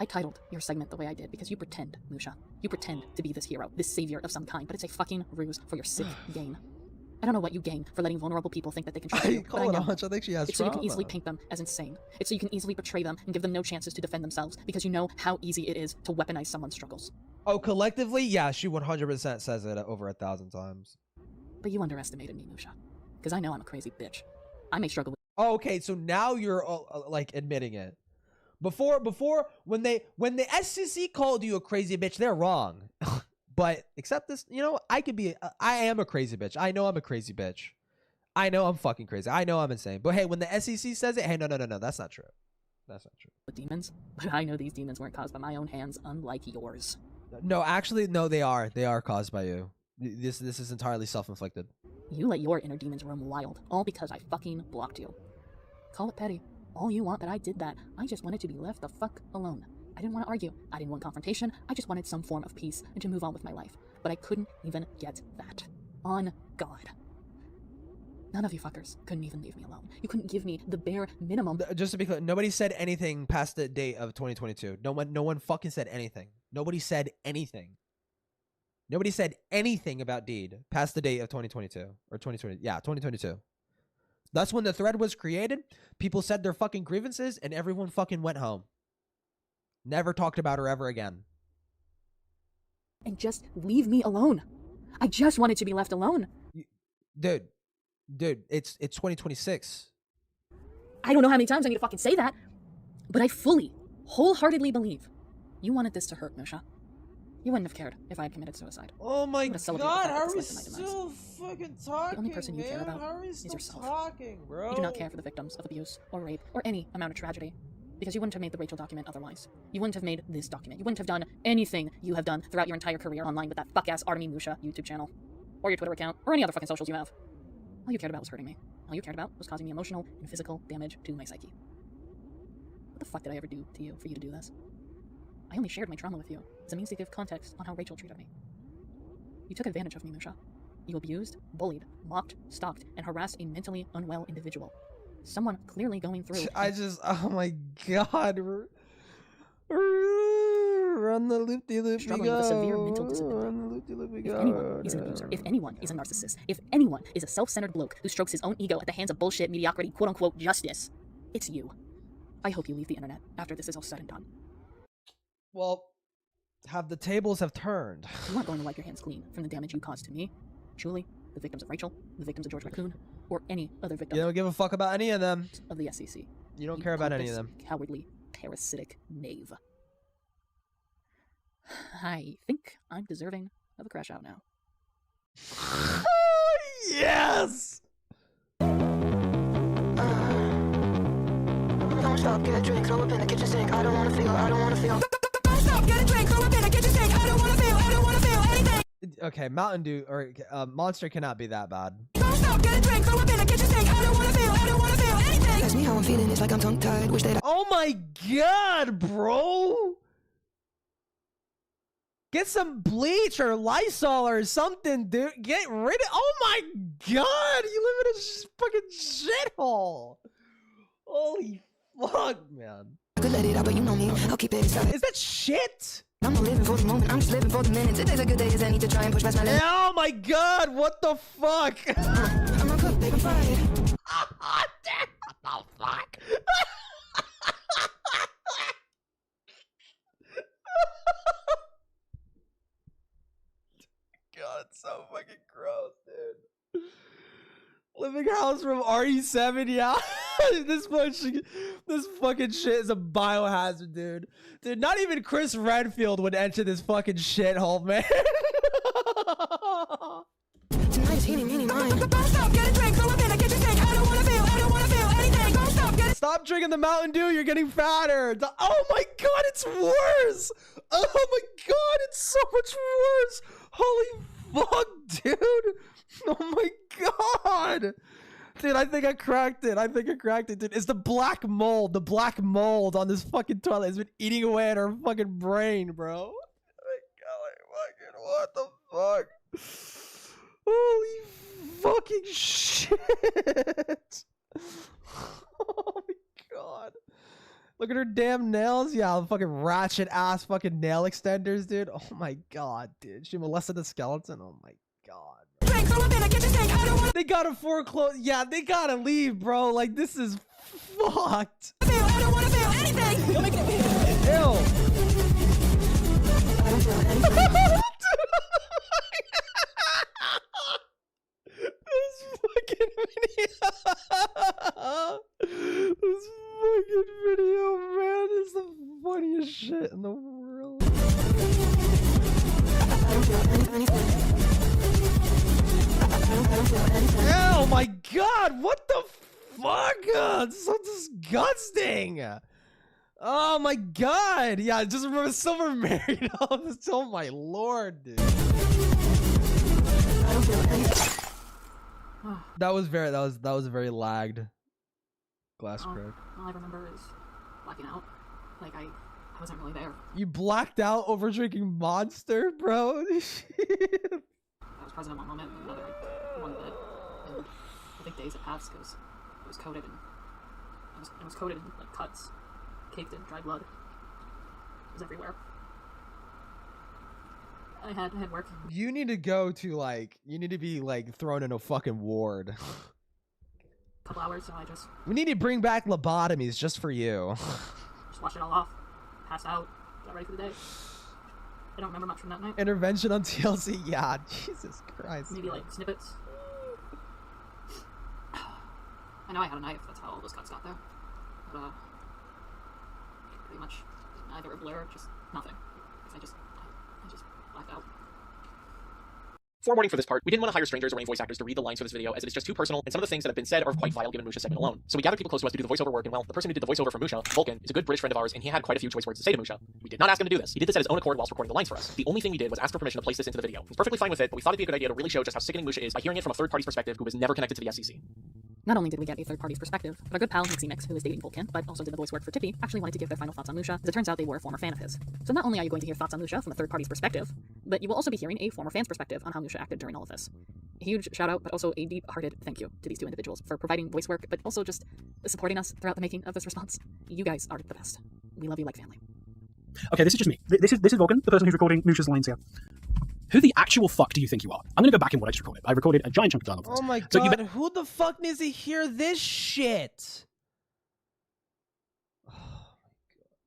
I titled your segment the way I did because you pretend, Musha. You pretend to be this hero, this savior of some kind, but it's a fucking ruse for your sick gain. I don't know what you gain for letting vulnerable people think that they can trust you, but I know. I think she has it's so you can easily paint them as insane. It's so you can easily portray them and give them no chances to defend themselves because you know how easy it is to weaponize someone's struggles. Oh, collectively? Yeah, she 100% says it over 1,000 times. But you underestimated me, Musha. Because I know I'm a crazy bitch. I may struggle with— Oh, okay, so now you're, like, admitting it. Before, when the SCC called you a crazy bitch, they're wrong. But except this, you know, I am a crazy bitch. I know I'm a crazy bitch. I know I'm fucking crazy. I know I'm insane. But hey, when the SCC says it, hey, no, that's not true. That's not true. With demons, but I know these demons weren't caused by my own hands, unlike yours. No, actually, no, they are. They are caused by you. This is entirely self-inflicted. You let your inner demons roam wild, all because I fucking blocked you. Call it petty. All you want, but I did that. I just wanted to be left the fuck alone. I didn't want to argue. I didn't want confrontation. I just wanted some form of peace and to move on with my life. But I couldn't even get that. On God. None of you fuckers couldn't even leave me alone. You couldn't give me the bare minimum. Just to be clear, nobody said anything past the date of 2022. No one fucking said anything. Nobody said anything. Nobody said anything about Deed past the date of 2022 or 2020. Yeah, 2022. That's when the thread was created. People said their fucking grievances and everyone fucking went home. Never talked about her ever again. And just leave me alone. I just wanted to be left alone. Dude, it's 2026. I don't know how many times I need to fucking say that, but I fully, wholeheartedly believe you wanted this to hurt, Musha. You wouldn't have cared if I had committed suicide. Oh my God, how are we still fucking talking, The only person you care about is yourself. Bro? You do not care for the victims of abuse or rape or any amount of tragedy. Because you wouldn't have made the Rachel document otherwise. You wouldn't have made this document. You wouldn't have done anything you have done throughout your entire career online with that fuck-ass Artemy Musha YouTube channel. Or your Twitter account. Or any other fucking socials you have. All you cared about was hurting me. All you cared about was causing me emotional and physical damage to my psyche. What the fuck did I ever do to you for you to do this? I only shared my trauma with you as a means to give context on how Rachel treated me. You took advantage of me, Musha. You abused, bullied, mocked, stalked, and harassed a mentally unwell individual. Someone clearly going through— oh my God. Run the loop-de-loop. Struggling with a severe mental disability. If anyone is an abuser, if anyone is a narcissist, if anyone is a self-centered bloke who strokes his own ego at the hands of bullshit, mediocrity, quote-unquote justice, it's you. I hope you leave the internet after this is all said and done. Well, the tables have turned. You aren't going to wipe your hands clean from the damage you caused to me, Julie, the victims of Rachel, the victims of George Raccoon, or any other victim. You don't give a fuck about any of them. Of the SCC. You don't care about any of them. Cowardly, parasitic knave. I think I'm deserving of a crash out now. Yes! Stop, get a drink, throw up in the kitchen sink. I don't wanna feel. Stop, get a drink, throw up in the kitchen sink. I don't wanna feel anything. Okay, Mountain Dew or Monster cannot be that bad. Stop, get a drink, throw up in the kitchen sink. I don't wanna feel anything. Ask me how I'm feeling, it's like I'm tongue tied. Wish that. Oh my God, bro! Get some bleach or Lysol or something, dude. Get rid of— oh my God! You live in a fucking shithole. Holy fuck, man. I could let it out, but you know me. I'll keep it inside. Is that shit? I'm not living for the moment. I'm just living for the minute. Today's a good day as any to try and push past my limit. Oh my God! What the fuck? I'm not cooked, babe. I'm fried. What the fuck? God, it's so fucking gross, dude. Living house from RE7, yeah. This fucking shit is a biohazard, dude. Dude, not even Chris Redfield would enter this fucking shithole, man. Tonight's eeny mine. Stop, get a drink, throw up in the kitchen sink. I don't wanna feel anything. Go stop, Stop drinking the Mountain Dew, you're getting fatter. Oh my God, it's worse. Oh my God, it's so much worse. Holy fuck, dude. Oh my god! Dude, I think I cracked it. Dude. It's the black mold. The black mold on this fucking toilet has been eating away at our fucking brain, bro. What the fuck? Holy fucking shit! Oh my god! Look at her damn nails. Yeah, fucking ratchet ass fucking nail extenders, dude. Oh my god, dude. She molested the skeleton. Oh my god. They gotta foreclose. Yeah, they gotta leave, bro. Like, this is fucked. I don't wanna feel anything. You're making it. Ew. This fucking video, man, is the funniest shit in the world. Oh my god, what the fuck? It's so disgusting. Oh my god. Yeah, just remember Silver married off. Oh my lord, dude. That was a very lagged glass crack. All I remember is blacking out. Like, I wasn't really there. You blacked out over drinking Monster, bro? I was present in one moment, and another one bit. And I think days had passed because it was coated in like cuts, caked in dry blood. It was everywhere. I had work. You need to go to you need to be thrown in a fucking ward. Couple hours, so I just... We need to bring back lobotomies just for you. Just wash it all off, pass out, got ready for the day. I don't remember much from that night. Intervention on TLC? Yeah, Jesus Christ. Maybe snippets. I know I had a knife, that's how all those cuts got there. But, pretty much neither a blur, just nothing. I just blacked out. Forewarning for this part, we didn't want to hire strangers or any voice actors to read the lines for this video, as it is just too personal, and some of the things that have been said are quite vile given Musha's segment alone. So we gathered people close to us to do the voiceover work, and well, the person who did the voiceover for Musha, Vulcan, is a good British friend of ours, and he had quite a few choice words to say to Musha. We did not ask him to do this. He did this at his own accord whilst recording the lines for us. The only thing we did was ask for permission to place this into the video. He was perfectly fine with it, but we thought it'd be a good idea to really show just how sickening Musha is by hearing it from a third party's perspective who was never connected to the SCC. Not only did we get a third party's perspective, but our good pal Mixie Mix, who is dating Vulcan, but also did the voice work for Tippy, actually wanted to give their final thoughts on Musha, as it turns out they were a former fan of his. So not only are you going to hear thoughts on Musha from a third party's perspective, but you will also be hearing a former fan's perspective on how Musha acted during all of this. A huge shout out, but also a deep-hearted thank you to these two individuals for providing voice work, but also just supporting us throughout the making of this response. You guys are the best. We love you like family. Okay, this is just me. This is Vulcan, the person who's recording Musha's lines here. Who the actual fuck do you think you are? I'm gonna go back in what I just recorded. I recorded a giant chunk of dialogue for this. Oh my god, who the fuck needs to hear this shit?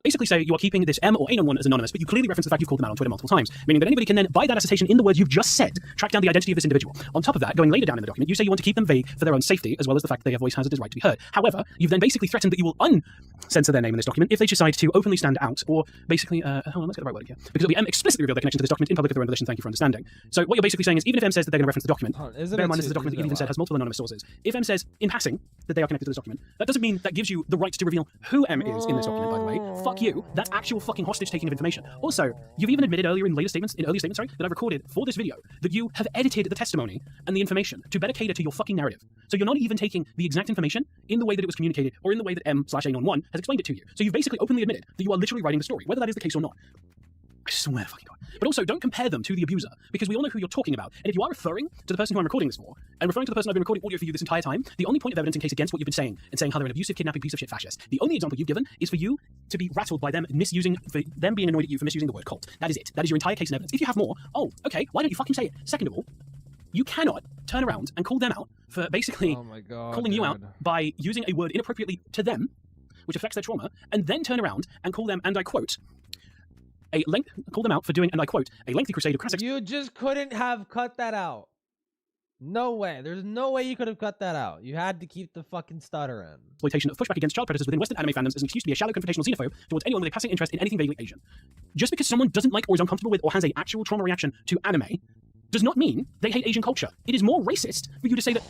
Basically say you are keeping this M or Anon one as anonymous, but you clearly reference the fact you've called them out on Twitter multiple times, meaning that anybody can then, by that assertion in the words you've just said, track down the identity of this individual. On top of that, going later down in the document, you say you want to keep them vague for their own safety, as well as the fact that their voice has a right to be heard. However, you've then basically threatened that you will uncensor their name in this document if they decide to openly stand out, or basically, hold on, let's get the right word here, because it'll be M explicitly reveal their connection to this document in public of their own volition. Thank you for understanding. So what you're basically saying is, even if M says that they're going to reference the document, bear in mind this is a document that even said has multiple anonymous sources. If M says in passing that they are connected to this document, that doesn't mean that gives you the right to reveal who M is in this document, by the way. Fuck you. That's actual fucking hostage taking of information. Also, you've even admitted earlier in earlier statements, that I've recorded for this video, that you have edited the testimony and the information to better cater to your fucking narrative. So you're not even taking the exact information in the way that it was communicated or in the way that M/Anon1 has explained it to you. So you've basically openly admitted that you are literally writing the story, whether that is the case or not. I swear to fucking God. But also, don't compare them to the abuser, because we all know who you're talking about. And if you are referring to the person who I'm recording this for, and referring to the person I've been recording audio for you this entire time, the only point of evidence in case against what you've been saying, and saying how they're an abusive, kidnapping piece of shit fascist, the only example you've given is for you to be rattled by them for them being annoyed at you for misusing the word cult. That is it. That is your entire case in evidence. If you have more, oh, okay, why don't you fucking say it? Second of all, you cannot turn around and call them out for basically calling you out by using a word inappropriately to them, which affects their trauma, and then turn around and call them, and I quote, call them out for doing, and I quote, a lengthy crusade of crass... You just couldn't have cut that out. No way. There's no way you could have cut that out. You had to keep the fucking stutter in. Exploitation of pushback against child predators within Western anime fandoms as an excuse to be a shallow confrontational xenophobe towards anyone with a passing interest in anything vaguely Asian. Just because someone doesn't like or is uncomfortable with or has an actual trauma reaction to anime does not mean they hate Asian culture. It is more racist for you to say that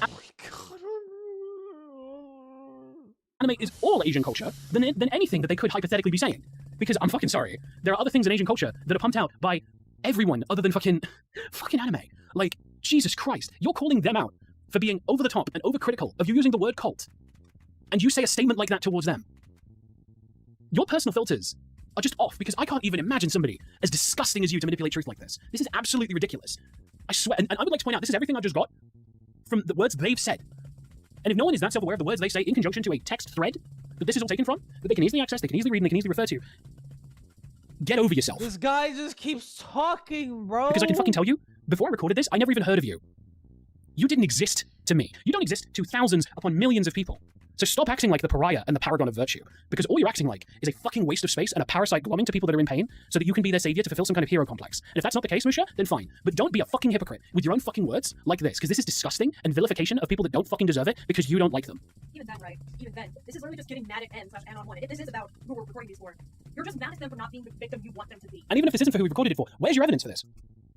anime is all Asian culture than anything that they could hypothetically be saying. Because I'm fucking sorry, there are other things in Asian culture that are pumped out by everyone other than fucking anime. Like, Jesus Christ, you're calling them out for being over the top and overcritical of you using the word cult. And you say a statement like that towards them. Your personal filters are just off, because I can't even imagine somebody as disgusting as you to manipulate truth like this. This is absolutely ridiculous. I swear, and I would like to point out, this is everything I've just got from the words they've said. And if no one is that self-aware of the words they say in conjunction to a text thread that this is all taken from, that they can easily access, they can easily read, and they can easily refer to, get over yourself. This guy just keeps talking, bro. Because I can fucking tell you, before I recorded this, I never even heard of you. You didn't exist to me. You don't exist to thousands upon millions of people. So stop acting like the pariah and the paragon of virtue, because all you're acting like is a fucking waste of space and a parasite glomming to people that are in pain so that you can be their savior to fulfill some kind of hero complex. And if that's not the case, Musha, then fine. But don't be a fucking hypocrite with your own fucking words like this, because this is disgusting and vilification of people that don't fucking deserve it because you don't like them. Even then, right? Even then, this is literally just getting mad at N/Anon1. If this is about who we're recording these for, you're just mad at them for not being the victim you want them to be. And even if this isn't for who we recorded it for, where's your evidence for this?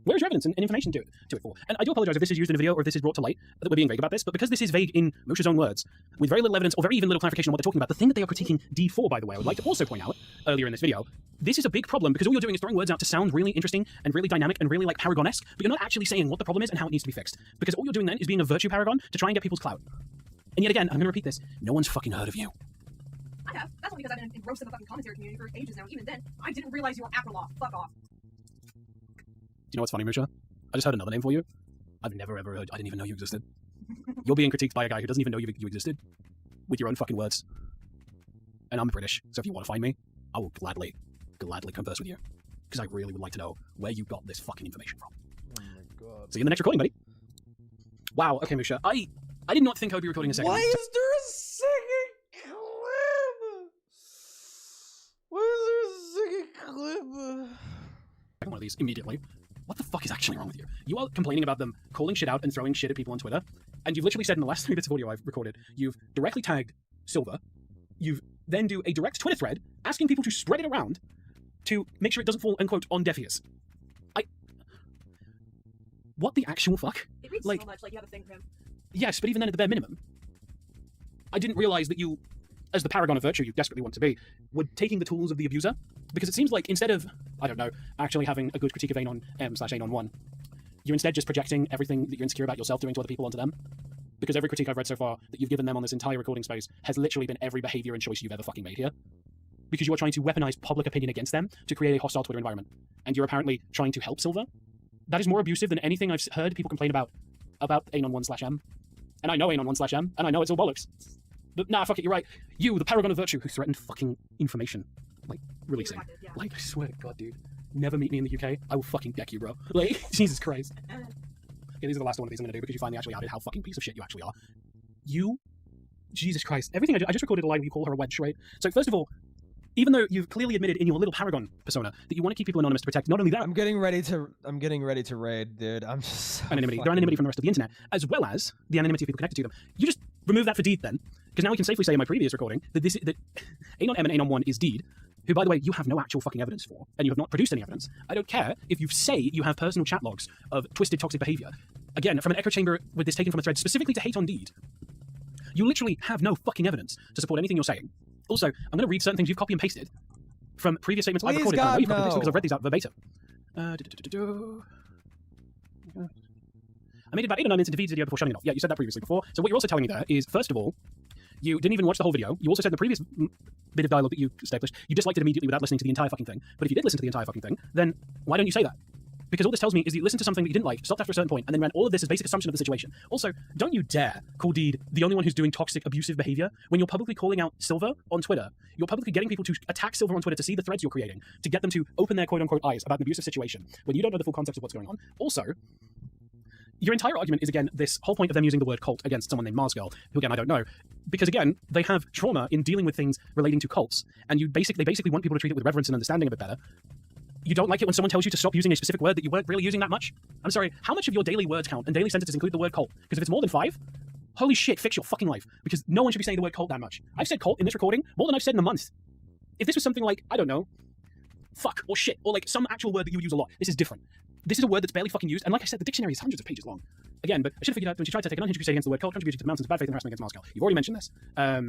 Where's your evidence and information to it for? And I do apologize if this is used in a video or if this is brought to light that we're being vague about this, but because this is vague in Moshe's own words, with very little evidence or very even little clarification on what they're talking about, the thing that they are critiquing D for, by the way, I would like to also point out earlier in this video, this is a big problem because all you're doing is throwing words out to sound really interesting and really dynamic and really like paragon-esque, but you're not actually saying what the problem is and how it needs to be fixed. Because all you're doing then is being a virtue paragon to try and get people's clout. And yet again, I'm going to repeat this, no one's fucking heard of you. I have. That's only because I've been engrossed in the fucking commentary community for ages now. Even then, I didn't realize you were Aperlof. Fuck off. Do you know what's funny, Musha? I just heard another name for you. I've never ever heard, I didn't even know you existed. You're being critiqued by a guy who doesn't even know you existed with your own fucking words. And I'm British, so if you want to find me, I will gladly converse with you. Because I really would like to know where you got this fucking information from. Oh my god. See you in the next recording, buddy. Wow, okay, Musha. I did not think I would be recording a second. Why is there a second clip? Why is there a second clip? One of these immediately. What the fuck is actually wrong with you? You are complaining about them calling shit out and throwing shit at people on Twitter, and you've literally said in the last 3 bits of audio I've recorded, you've directly tagged Silver, you've then do a direct Twitter thread asking people to spread it around to make sure it doesn't fall, unquote, on deaf ears. What the actual fuck? It reads so much like you have a thing for him. Yes, but even then at the bare minimum, I didn't realize that you, as the paragon of virtue you desperately want to be, were taking the tools of the abuser. Because it seems like instead of, I don't know, actually having a good critique of Anon/Anon1, you're instead just projecting everything that you're insecure about yourself doing to other people onto them. Because every critique I've read so far that you've given them on this entire recording space has literally been every behavior and choice you've ever fucking made here. Because you are trying to weaponize public opinion against them to create a hostile Twitter environment. And you're apparently trying to help Silver. That is more abusive than anything I've heard people complain about Anon1/M. And I know Anon1/M, and I know it's all bollocks. But nah, fuck it, you're right. You, the paragon of virtue, who threatened fucking information. Like, releasing. Like, I swear to God, dude. Never meet me in the UK. I will fucking deck you, bro. Like, Jesus Christ. Okay, these are the last one of these I'm gonna do because you finally actually outed how fucking piece of shit you actually are. You, Jesus Christ. Everything I just recorded a line where you call her a wench, right? So first of all, even though you've clearly admitted in your little paragon persona that you want to keep people anonymous to protect not only that, I'm getting ready to raid, dude. I'm just so anonymity. Their anonymity from the rest of the internet, as well as the anonymity of people connected to them. You just remove that for Deed then, because now we can safely say in my previous recording that that Anon-M and Anon-1 is Deed, who, by the way, you have no actual fucking evidence for, and you have not produced any evidence. I don't care if you say you have personal chat logs of twisted, toxic behavior. Again, from an echo chamber with this taken from a thread specifically to hate on Deed. You literally have no fucking evidence to support anything you're saying. Also, I'm going to read certain things you've copy and pasted from previous statements I've recorded. I know you've copied and pasted because I've read these out verbatim. I made about 8 or 9 minutes into Deed's video before shutting it off. Yeah, you said that previously before. So what you're also telling me there is, first of all, you didn't even watch the whole video. You also said in the previous bit of dialogue that you established, you disliked it immediately without listening to the entire fucking thing. But if you did listen to the entire fucking thing, then why don't you say that? Because all this tells me is that you listened to something that you didn't like, stopped after a certain point, and then ran all of this as basic assumption of the situation. Also, don't you dare call Deed the only one who's doing toxic, abusive behavior when you're publicly calling out Silver on Twitter. You're publicly getting people to attack Silver on Twitter to see the threads you're creating, to get them to open their quote-unquote eyes about an abusive situation when you don't know the full context of what's going on. Also, your entire argument is, again, this whole point of them using the word cult against someone named Mars Girl, who, again, I don't know. Because, again, they have trauma in dealing with things relating to cults, and they basically want people to treat it with reverence and understanding a bit better. You don't like it when someone tells you to stop using a specific word that you weren't really using that much? I'm sorry, how much of your daily word count and daily sentences include the word cult? Because if it's more than 5, holy shit, fix your fucking life. Because no one should be saying the word cult that much. I've said cult in this recording more than I've said in a month. If this was something like, I don't know, fuck or shit, or like some actual word that you would use a lot, this is different. This is a word that's barely fucking used, and like I said, the dictionary is hundreds of pages long. Again, but I should have figured out when she tried to take an unhinged crusade against the word cult, contributed to the mountains of bad faith and harassment against Mars Girl. You've already mentioned this.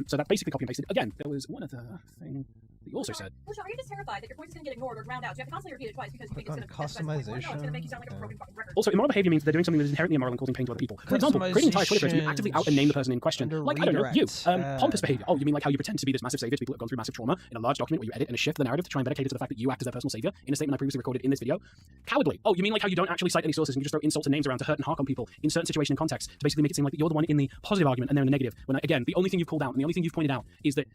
So that basically copy and pasted. Again, there was one other thing. You also said. Well, are you just terrified that your voice is going to get ignored or drowned out? So you have to constantly repeat it twice because you think it's going to customization. Make you sound like a broken fucking record. Also, immoral behavior means they're doing something that is inherently immoral and causing pain to other people. For example, creating an entire Twitter thread where you actively out and name the person in question. Like, I don't know, you. Pompous behavior. Oh, you mean like how you pretend to be this massive savior to people who have gone through massive trauma in a large document where you edit and shift the narrative to try and better cater to the fact that you act as their personal savior in a statement I previously recorded in this video? Cowardly. Oh, you mean like how you don't actually cite any sources and you just throw insults and names around to hurt and hark on people in certain situation and context to basically make it seem like that you're the one in the positive argument and they're in the negative. When, again, the only thing you've called out and the only thing you've pointed out is that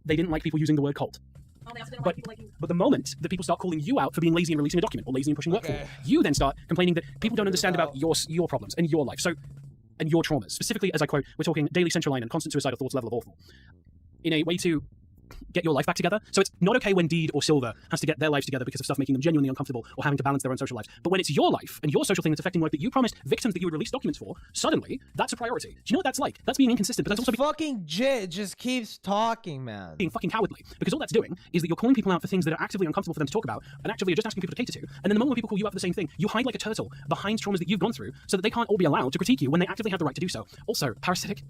they didn't like people using the word cult. But the moment that people start calling you out for being lazy and releasing a document or lazy and pushing work forward, you then start complaining that people don't understand about your problems and your life, and your traumas. Specifically, as I quote, we're talking daily central line and constant suicidal thoughts level of awful. In a way to get your life back together. So it's not okay when Deed or Silver has to get their lives together because of stuff making them genuinely uncomfortable or having to balance their own social lives. But when it's your life and your social thing that's affecting work that you promised victims that you would release documents for, suddenly that's a priority. Do you know what that's like? That's being inconsistent, but that's also fucking Jit just keeps talking, man. Being fucking cowardly. Because all that's doing is that you're calling people out for things that are actively uncomfortable for them to talk about and actively are just asking people to cater to. And then the moment when people call you out for the same thing, you hide like a turtle behind traumas that you've gone through so that they can't all be allowed to critique you when they actively have the right to do so. Also, parasitic.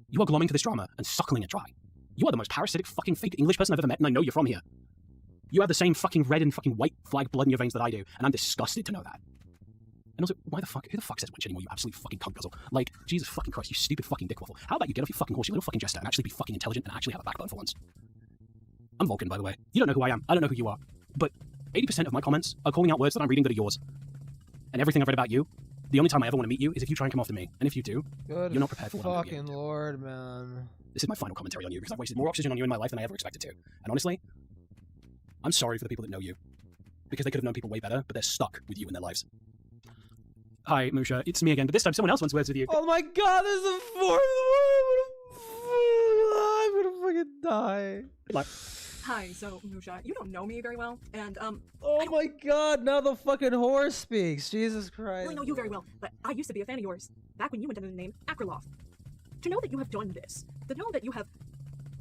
You are glomming to this drama and suckling it dry. You are the most parasitic fucking fake English person I've ever met, and I know you're from here. You have the same fucking red and fucking white flag blood in your veins that I do, and I'm disgusted to know that. And also, who the fuck says wench anymore, you absolute fucking cunt guzzle? Like, Jesus fucking Christ, you stupid fucking dick waffle. How about you get off your fucking horse, you little fucking jester, and actually be fucking intelligent and actually have a backbone for once? I'm Vulcan, by the way. You don't know who I am, I don't know who you are. But 80% of my comments are calling out words that I'm reading that are yours. And everything I've read about you, the only time I ever want to meet you is if you try and come after me. And if you do, you're not prepared for what I'm fucking Lord, man. This is my final commentary on you because I've wasted more oxygen on you in my life than I ever expected to. And honestly, I'm sorry for the people that know you. Because they could have known people way better, but they're stuck with you in their lives. Hi, Musha. It's me again, but this time someone else wants words with you. Oh my god, there's a fourth one! I'm gonna fucking die. Like, hi, so, Musha, you don't know me very well, and, oh my god, now the fucking horse speaks. Jesus Christ. Well, I know you very well, but I used to be a fan of yours, back when you went under the name Akraloth. To know that you have done this, to know that you have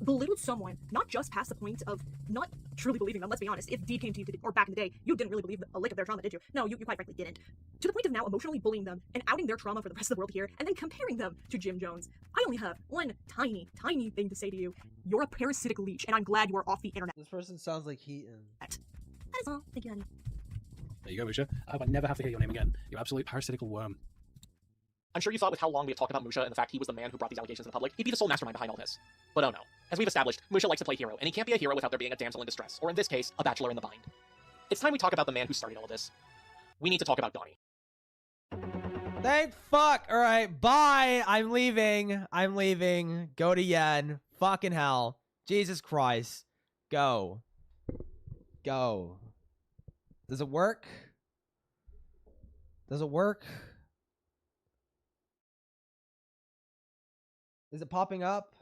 belittled someone, not just past the point of not truly believing them, let's be honest, if Deed came to you today, or back in the day, you didn't really believe a lick of their trauma, did you? No, you quite frankly didn't. To the point of now emotionally bullying them and outing their trauma for the rest of the world here, and then comparing them to Jim Jones. I only have one tiny thing to say to you. You're a parasitic leech, and I'm glad you are off the internet. This person sounds like Heaton. That is all. Thank you, honey. There you go, Musha. I hope I never have to hear your name again. You absolute parasitical worm. I'm sure you thought with how long we have talked about Musha and the fact he was the man who brought these allegations to the public, he'd be the sole mastermind behind all this. But oh no. As we've established, Musha likes to play hero, and he can't be a hero without there being a damsel in distress, or in this case, a bachelor in the bind. It's time we talk about the man who started all of this. We need to talk about Donnie. Thank fuck! Alright, bye! I'm leaving. Go to Yen. Fucking hell. Jesus Christ. Go. Does it work? Is it popping up?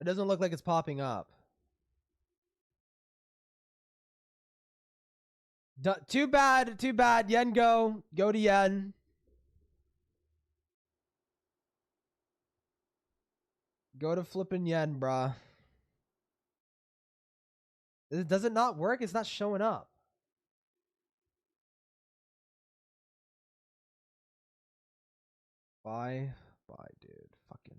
It doesn't look like it's popping up. Too bad. Yen go to Yen. Go to flippin' Yen, bruh. Does it not work? It's not showing up. Bye, dude. Fucking.